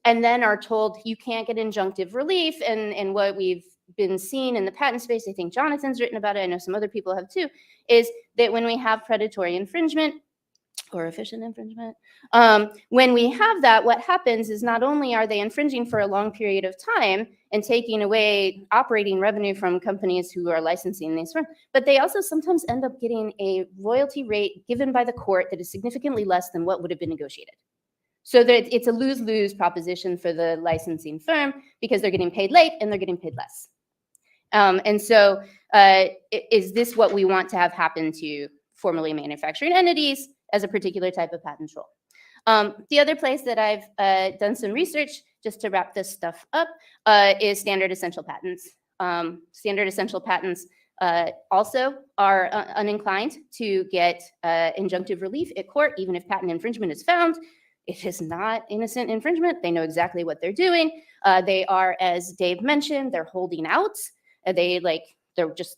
S1: and then are told you can't get injunctive relief. And what we've been seeing in the patent space, I think Jonathan's written about it, I know some other people have too, is that when we have predatory infringement or efficient infringement, when we have that, what happens is not only are they infringing for a long period of time and taking away operating revenue from companies who are licensing these firms, but they also sometimes end up getting a royalty rate given by the court that is significantly less than what would have been negotiated. So that it's a lose-lose proposition for the licensing firm, because they're getting paid late and they're getting paid less. And so is this what we want to have happen to formerly manufacturing entities as a particular type of patent troll? The other place that I've done some research, just to wrap this stuff up, is standard essential patents. Standard essential patents also are uninclined to get injunctive relief at court, even if patent infringement is found. It is not innocent infringement. They know exactly what they're doing. They are, as Dave mentioned, they're holding out. They're just,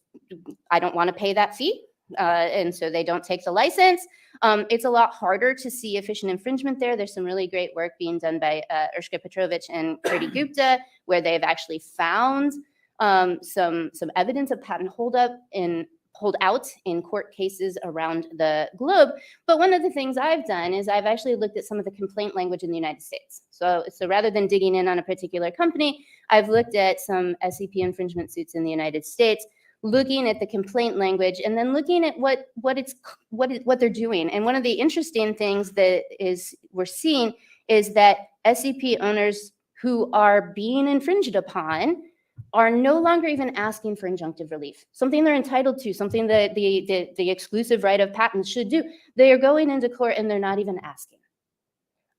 S1: I don't want to pay that fee. And so they don't take the license. It's a lot harder to see efficient infringement there. There's some really great work being done by Urshka Petrovich and Kirti Gupta, where they've actually found some evidence of patent holdout in court cases around the globe. But one of the things I've done is I've actually looked at some of the complaint language in the United States. So rather than digging in on a particular company, I've looked at some SEP infringement suits in the United States, looking at the complaint language, and then looking at what they're doing. And one of the interesting things that we're seeing is that SEP owners who are being infringed upon are no longer even asking for injunctive relief, something they're entitled to, something that the exclusive right of patents should do. They are going into court and they're not even asking.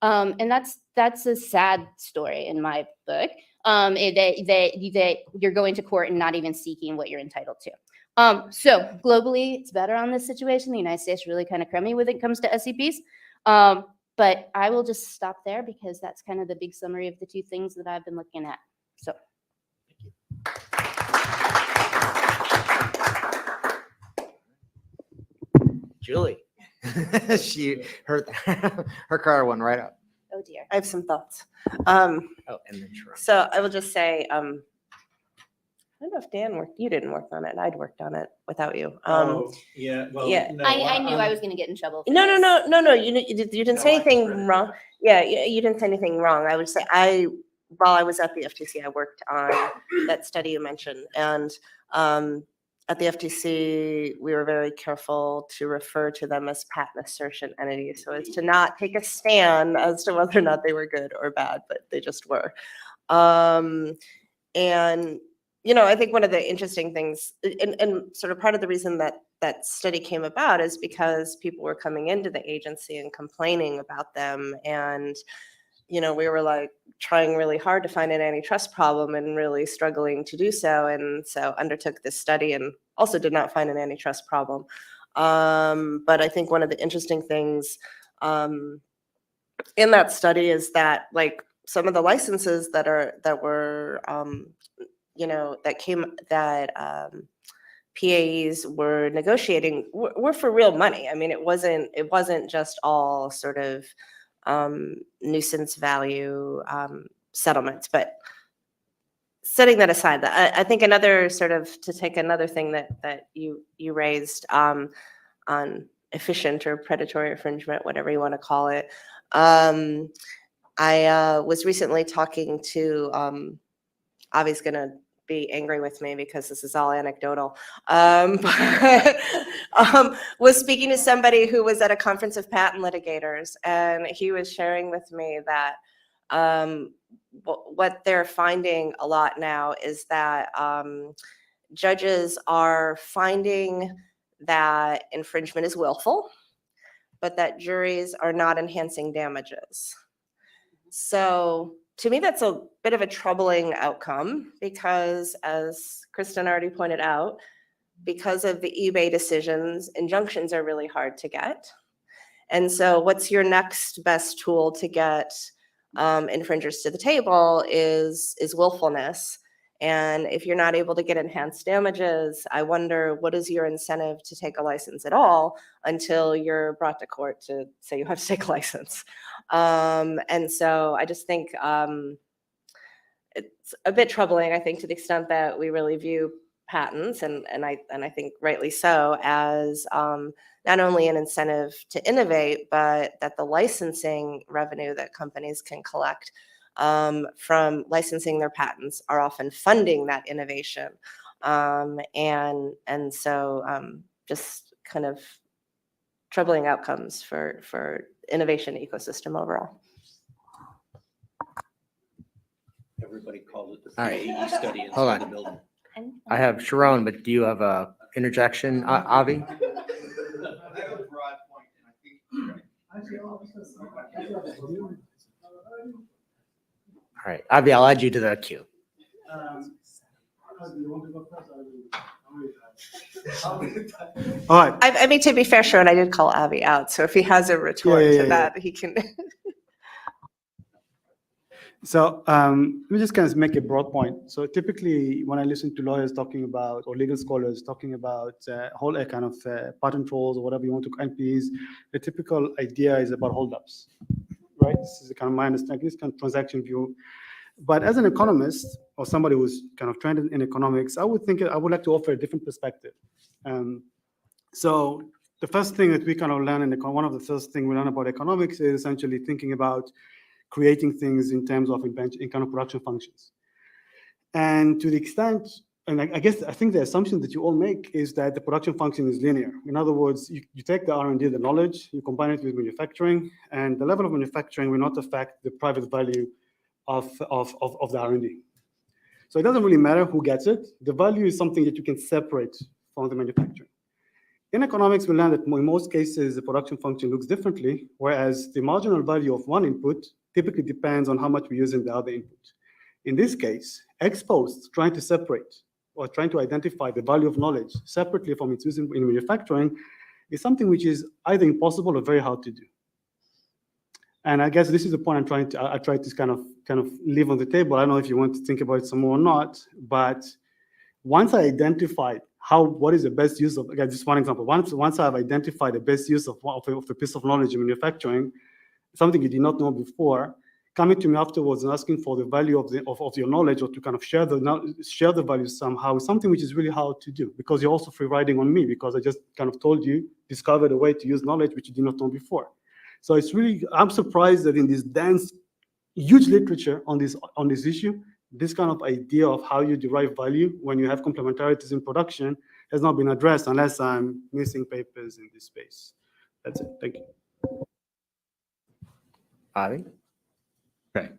S1: And that's a sad story in my book, that you're going to court and not even seeking what you're entitled to. So globally, it's better on this situation. The United States really kind of crummy when it comes to SEPs. But I will just stop there, because that's kind of the big summary of the two things that I've been looking at. So.
S9: Julie, her car went right up.
S4: Oh dear. I have some thoughts.
S9: And then Sharon.
S4: So I will just say, I don't know if Dan worked, you didn't work on it, and I'd worked on it without you.
S3: Yeah, well,
S4: yeah.
S3: no,
S1: I knew I was going to get in trouble.
S4: No, you didn't say anything wrong. Yeah, you didn't say anything wrong. I would say while I was at the FTC, I worked on that study you mentioned. And at the FTC, we were very careful to refer to them as patent assertion entities, so as to not take a stand as to whether or not they were good or bad, but they just were. And I think one of the interesting things, and sort of part of the reason that that study came about is because people were coming into the agency and complaining about them. And, we were like trying really hard to find an antitrust problem and really struggling to do so. And so undertook this study and also did not find an antitrust problem. But I think one of the interesting things in that study is that like some of the licenses that were that PAEs were negotiating were for real money. I mean, it wasn't just all sort of nuisance value settlements. But setting that aside, I think another sort of to take another thing that you raised on efficient or predatory infringement, whatever you want to call it. I was recently talking to Avi's gonna be angry with me because this is all anecdotal. But was speaking to somebody who was at a conference of patent litigators, and he was sharing with me that what they're finding a lot now is that judges are finding that infringement is willful, but that juries are not enhancing damages. So to me, that's a bit of a troubling outcome because, as Kristen already pointed out, because of the eBay decisions, injunctions are really hard to get. And so what's your next best tool to get infringers to the table is willfulness. And if you're not able to get enhanced damages, I wonder what is your incentive to take a license at all until you're brought to court to say you have to take a license. And so I just think it's a bit troubling, I think, to the extent that we really view patents, and I think rightly so, as not only an incentive to innovate, but that the licensing revenue that companies can collect from licensing their patents are often funding that innovation. And so just kind of troubling outcomes for innovation ecosystem overall.
S2: Everybody calls it the
S9: All right.
S2: PAE study
S9: Hold
S2: inside the
S9: on.
S2: building.
S9: I have Sharon, but do you have a interjection, Avi? All right, Avi, I'll add you to the queue.
S6: All right.
S4: I mean, to be fair, Sharon, I did call Avi out. So if he has a retort to that, he can.
S6: So let me just kind of make a broad point. So typically, when I listen to lawyers talking about, or legal scholars talking about whole kind of patent trolls or whatever you want to NPs, the typical idea is about holdups, right? This is kind of my understanding, this kind of transaction view. But as an economist or somebody who's kind of trained in economics, I would like to offer a different perspective. So the first thing that we kind of learn one of the first things we learn about economics is essentially thinking about creating things in terms of in kind of production functions. And to the extent, and I think the assumption that you all make is that the production function is linear. In other words, you take the R&D, the knowledge, you combine it with manufacturing, and the level of manufacturing will not affect the private value of the R&D. So it doesn't really matter who gets it. The value is something that you can separate from the manufacturing. In economics, we learned that in most cases, the production function looks differently, whereas the marginal value of one input typically depends on how much we use in the other input. In this case, ex post, trying to separate or trying to identify the value of knowledge separately from its use in manufacturing is something which is either impossible or very hard to do. And I guess this is the point I try to kind of leave on the table. I don't know if you want to think about it some more or not, but once I identified what is the best use of, again, just one example, once I've identified the best use of a piece of knowledge in manufacturing, something you did not know before, coming to me afterwards and asking for the value of your knowledge or to kind of share the value somehow is something which is really hard to do because you're also free riding on me because I just kind of told you, discovered a way to use knowledge which you did not know before. So it's really, I'm surprised that in this dense, huge literature on this issue, this kind of idea of how you derive value when you have complementarities in production has not been addressed unless I'm missing papers in this space. That's it. Thank you.
S9: Avi?
S18: Okay.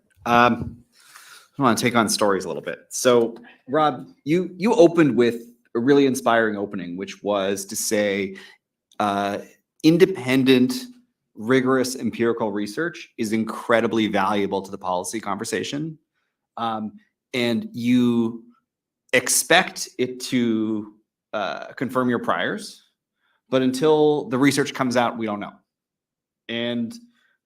S18: I want to take on stories a little bit. So, Rob, you opened with a really inspiring opening, which was to say independent, rigorous empirical research is incredibly valuable to the policy conversation. And you expect it to confirm your priors, but until the research comes out, we don't know. And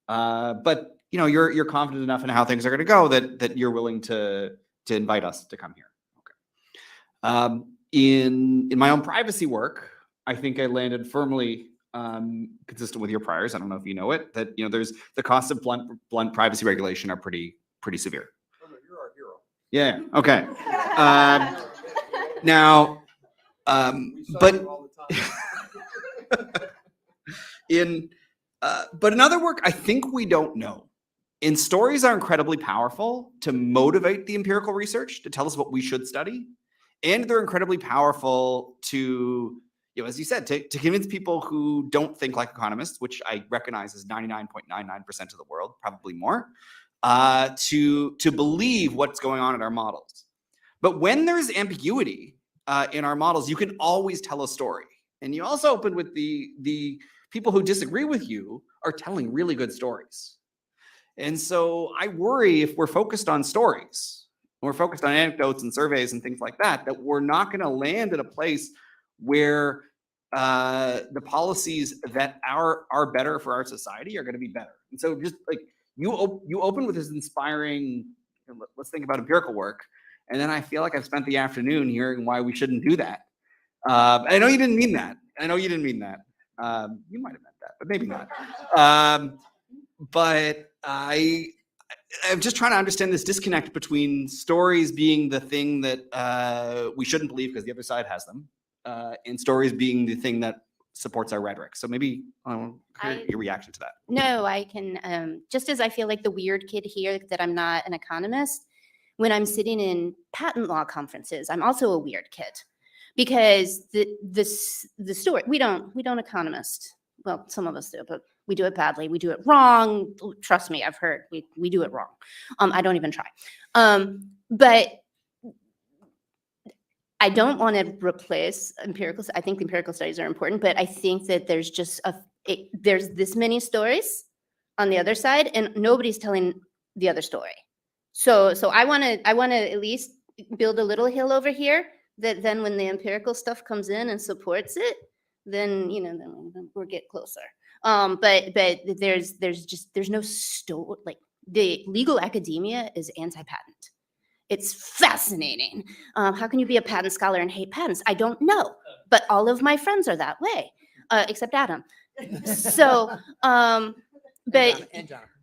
S18: but you know, you're confident enough in how things are going to go that you're willing to invite us to come here. Okay. In my own privacy work, I think I landed firmly consistent with your priors. I don't know if you know it, that you know there's the costs of blunt privacy regulation are pretty severe.
S11: Oh, no, you're our hero.
S18: Yeah. Okay. Now, but but in other work, I think we don't know. And stories are incredibly powerful to motivate the empirical research, to tell us what we should study. And they're incredibly powerful to, you know, as you said, to convince people who don't think like economists, which I recognize is 99.99% of the world, probably more, to believe what's going on in our models. But when there's ambiguity in our models, you can always tell a story. And you also open with the people who disagree with you are telling really good stories. And so I worry if we're focused on stories, we're focused on anecdotes and surveys and things like that, that we're not going to land at a place where the policies that are better for our society are going to be better. And so just like you open with this inspiring, let's think about empirical work. And then I feel like I've spent the afternoon hearing why we shouldn't do that. I know you didn't mean that. I know you didn't mean that. You might have meant that, but maybe not. But I'm just trying to understand this disconnect between stories being the thing that we shouldn't believe because the other side has them, and stories being the thing that supports our rhetoric. So maybe your reaction to that.
S1: No, I can, just as I feel like the weird kid here, that I'm not an economist, when I'm sitting in patent law conferences, I'm also a weird kid. Because the story, we don't economist. Well, some of us do, but we do it badly. We do it wrong. Trust me, I've heard we do it wrong. I don't even try. But I don't want to replace empirical. I think empirical studies are important, but I think that there's just there's this many stories on the other side, and nobody's telling the other story. So I want to at least build a little hill over here. That then when the empirical stuff comes in and supports it, then then we'll get closer. But there's no story. Like the legal academia is anti-patent. It's fascinating. How can you be a patent scholar and hate patents? I don't know, but all of my friends are that way, except Adam. So, but.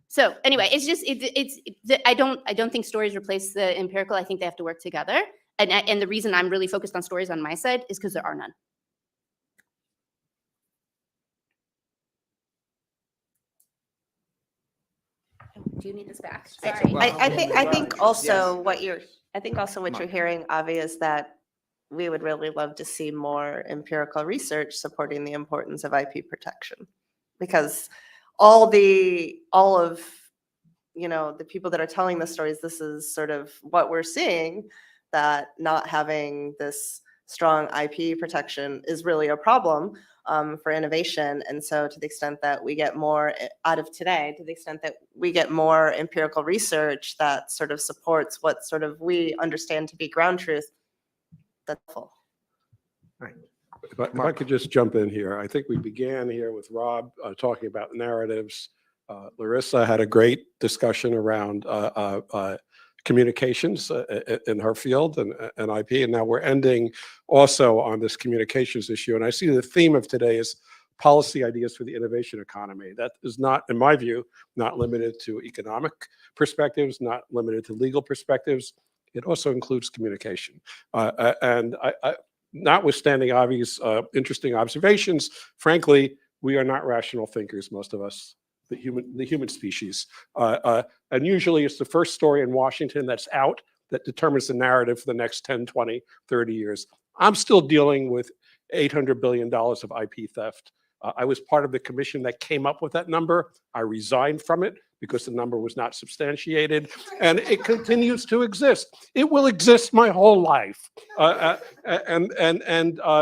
S1: So anyway, it's just I don't think stories replace the empirical. I think they have to work together. And the reason I'm really focused on stories on my side is because there are none. Do you need this back? Sorry.
S4: I think also what you're hearing, Avi, is that we would really love to see more empirical research supporting the importance of IP protection, because all of the people that are telling the stories, this is sort of what we're seeing, that not having this strong IP protection is really a problem for innovation. And so to the extent that we get more out of today, to the extent that we get more empirical research that sort of supports what sort of we understand to be ground truth, that's helpful.
S11: Right. If I could just jump in here. I think we began here with Rob talking about narratives. Larissa had a great discussion around communications in her field and IP, and now we're ending also on this communications issue. And I see the theme of today is policy ideas for the innovation economy. That is not, in my view, not limited to economic perspectives, not limited to legal perspectives. It also includes communication. And notwithstanding Avi's interesting observations, frankly, we are not rational thinkers, most of us. The human species. And usually it's the first story in Washington that's out that determines the narrative for the next 10, 20, 30 years. I'm still dealing with $800 billion of IP theft I was part of the commission that came up with that number. I resigned from it because the number was not substantiated, and it continues to exist. It will exist my whole life, and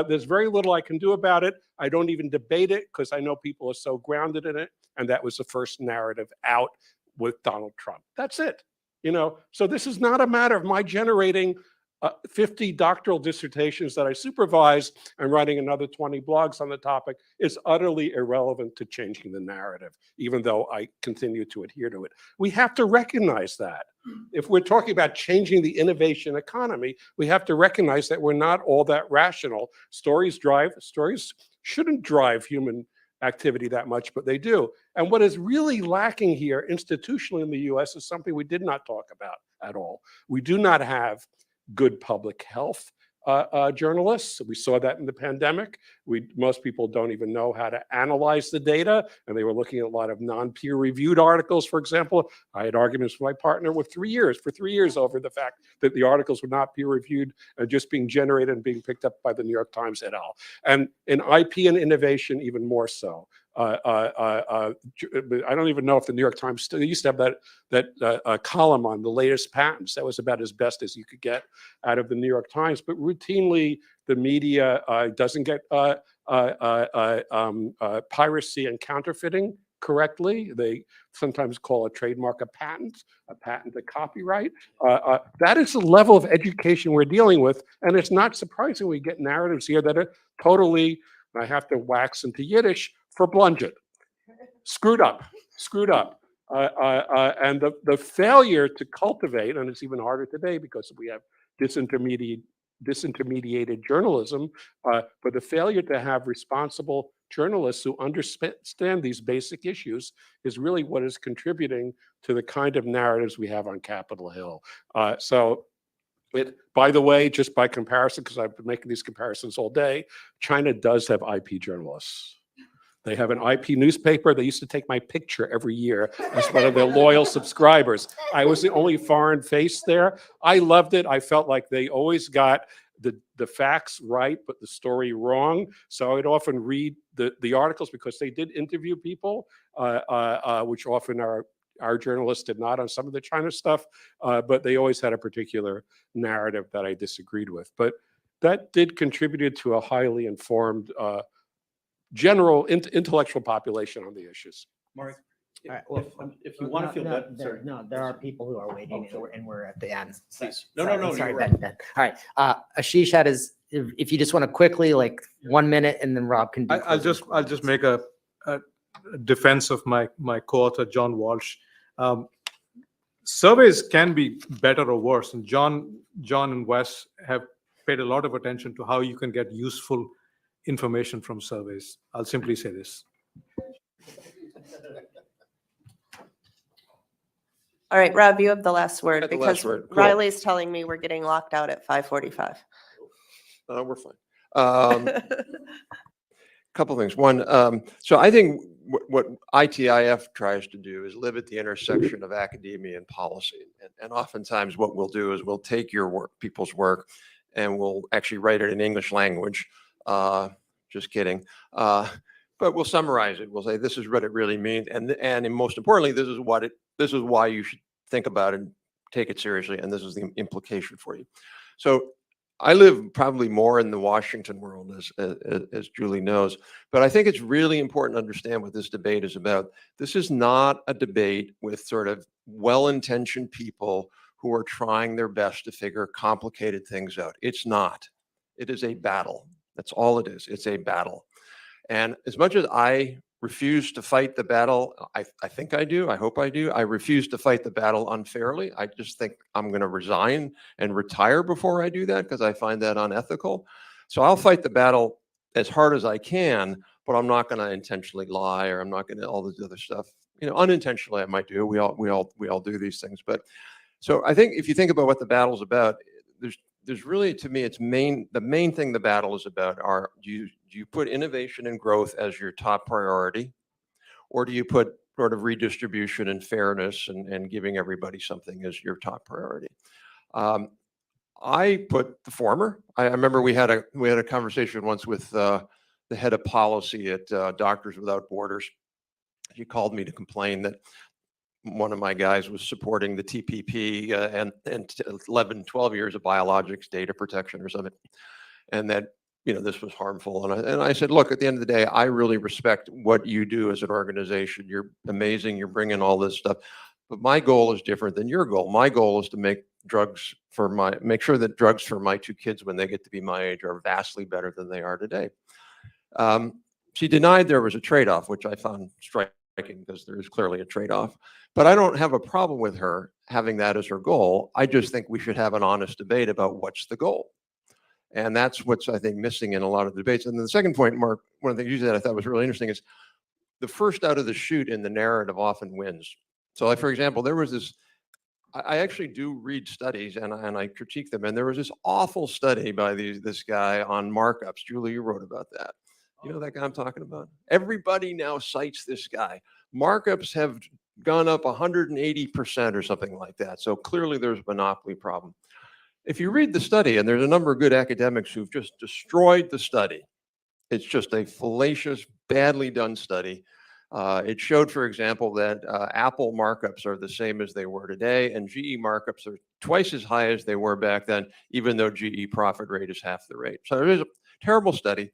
S11: there's very little I can do about it. I don't even debate it because I know people are so grounded in it, and that was the first narrative out with Donald Trump. That's it. So this is not a matter of my generating 50 doctoral dissertations that I supervise and writing another 20 blogs on the topic. Is utterly irrelevant to changing the narrative, even though I continue to adhere to it. We have to recognize that. If we're talking about changing the innovation economy, we have to recognize that we're not all that rational. Stories shouldn't drive human activity that much, but they do. And what is really lacking here institutionally in the US is something we did not talk about at all. We do not have good public health journalists. We saw that in the pandemic. Most people don't even know how to analyze the data, and they were looking at a lot of non-peer reviewed articles, for example. I had arguments with my partner for 3 years over the fact that the articles were not peer reviewed and just being generated and being picked up by the New York Times et al. And in IP and innovation, even more so. I don't even know if the New York Times still used to have that column on the latest patents. That was about as best as you could get out of the New York Times. But routinely, the media doesn't get piracy and counterfeiting correctly. They sometimes call a trademark a patent a copyright. That is the level of education we're dealing with. And it's not surprising we get narratives here that are totally, I have to wax into Yiddish, verblunget, screwed up. And the failure to cultivate, and it's even harder today because we have disintermediated journalism, but the failure to have responsible journalists who understand these basic issues is really what is contributing to the kind of narratives we have on Capitol Hill. By the way, just by comparison, because I've been making these comparisons all day, China does have IP journalists. They have an IP newspaper. They used to take my picture every year as one of their loyal subscribers. I was the only foreign face there. I loved it. I felt like they always got the facts right, but the story wrong. So I'd often read the articles because they did interview people, which often our journalists did not on some of the China stuff, but they always had a particular narrative that I disagreed with. But that did contribute to a highly informed general intellectual population on the issues.
S2: Mark,
S9: All right, well,
S2: if you want to feel that, sorry.
S9: No, there are people who are waiting, and we're at the end.
S2: Please.
S9: Sorry,
S2: No,
S9: sorry,
S2: you're right.
S9: Ben. All right, Ashish had his. If you just want to quickly, like 1 minute, and then Rob can.
S3: I'll just make a defense of my co-author John Walsh. Surveys can be better or worse, and John and Wes have paid a lot of attention to how you can get useful information from surveys. I'll simply say this.
S4: All right, Rob, you have the last word
S8: the
S4: because
S8: last word. Cool.
S4: Riley's telling me we're getting locked out at 5:45.
S8: We're fine. Couple things. One, so I think what ITIF tries to do is live at the intersection of academia and policy. And oftentimes what we'll do is we'll take your work, people's work, and we'll actually write it in English language. Just kidding. But we'll summarize it. We'll say this is what it really means, and most importantly, this is why you should think about it and take it seriously, and this is the implication for you. So I live probably more in the Washington world, as Julie knows, but I think it's really important to understand what this debate is about. This is not a debate with sort of well-intentioned people who are trying their best to figure complicated things out. It's not. It is a battle. That's all it is. It's a battle. And as much as I refuse to fight the battle, I think I do, I hope I do, I refuse to fight the battle unfairly. I just think I'm going to resign and retire before I do that because I find that unethical. So I'll fight the battle as hard as I can, but I'm not going to intentionally lie, or I'm not going to all this other stuff. Unintentionally I might do. We all do these things. But so I think if you think about what the battle's about, there's really, to me, the main thing the battle is about are, do you put innovation and growth as your top priority, or do you put sort of redistribution and fairness and giving everybody something as your top priority? I put the former. I remember we had a conversation once with the head of policy at Doctors Without Borders. She called me to complain that one of my guys was supporting the TPP and 11, 12 years of biologics data protection or something, and that, you know, this was harmful. And I said, look, at the end of the day, I really respect what you do as an organization. You're amazing. You're bringing all this stuff. But my goal is different than your goal. My goal is to make make sure that drugs for my 2 kids when they get to be my age are vastly better than they are today. She denied there was a trade-off, which I found striking because there is clearly a trade-off. But I don't have a problem with her having that as her goal. I just think we should have an honest debate about what's the goal. And that's what's, I think, missing in a lot of the debates. And then the second point, Mark, one of the things you said I thought was really interesting is the first out of the chute in the narrative often wins. So like, for example, there was this, I actually do read studies and I critique them. And there was this awful study by this guy on markups. Julie, you wrote about that. You know that guy I'm talking about? Everybody now cites this guy. Markups have gone up 180% or something like that. So clearly there's a monopoly problem. If you read the study, and there's a number of good academics who've just destroyed the study. It's just a fallacious, badly done study. It showed, for example, that Apple markups are the same as they were today, and GE markups are twice as high as they were back then, even though GE profit rate is half the rate. So it is a terrible study,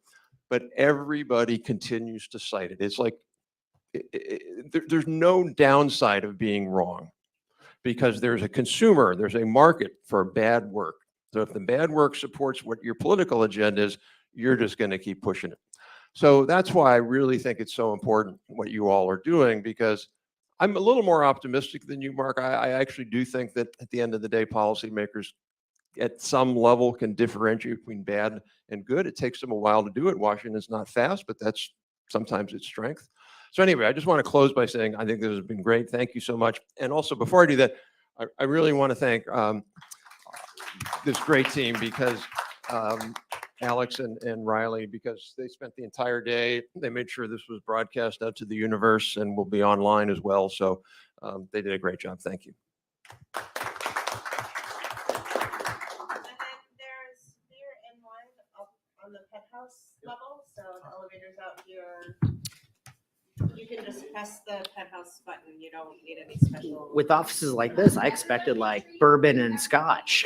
S8: but everybody continues to cite it. It's like, there's no downside of being wrong because there's a consumer, there's a market for bad work. So if the bad work supports what your political agenda is, you're just going to keep pushing it. So that's why I really think it's so important what you all are doing, because I'm a little more optimistic than you, Mark. I actually do think that at the end of the day, policymakers at some level can differentiate between bad and good. It takes them a while to do it. Washington's not fast, but that's sometimes its strength. So anyway, I just want to close by saying I think this has been great. Thank you so much. And also, before I do that, I really want to thank this great team, because Alex and Riley, because they spent the entire day. They made sure this was broadcast out to the universe and will be online as well. So they did a great job. Thank you.
S4: There's beer and wine up on the penthouse level, so the elevator's out here. You can just press the penthouse button. You don't need any special.
S9: With offices like this, I expected like bourbon and scotch.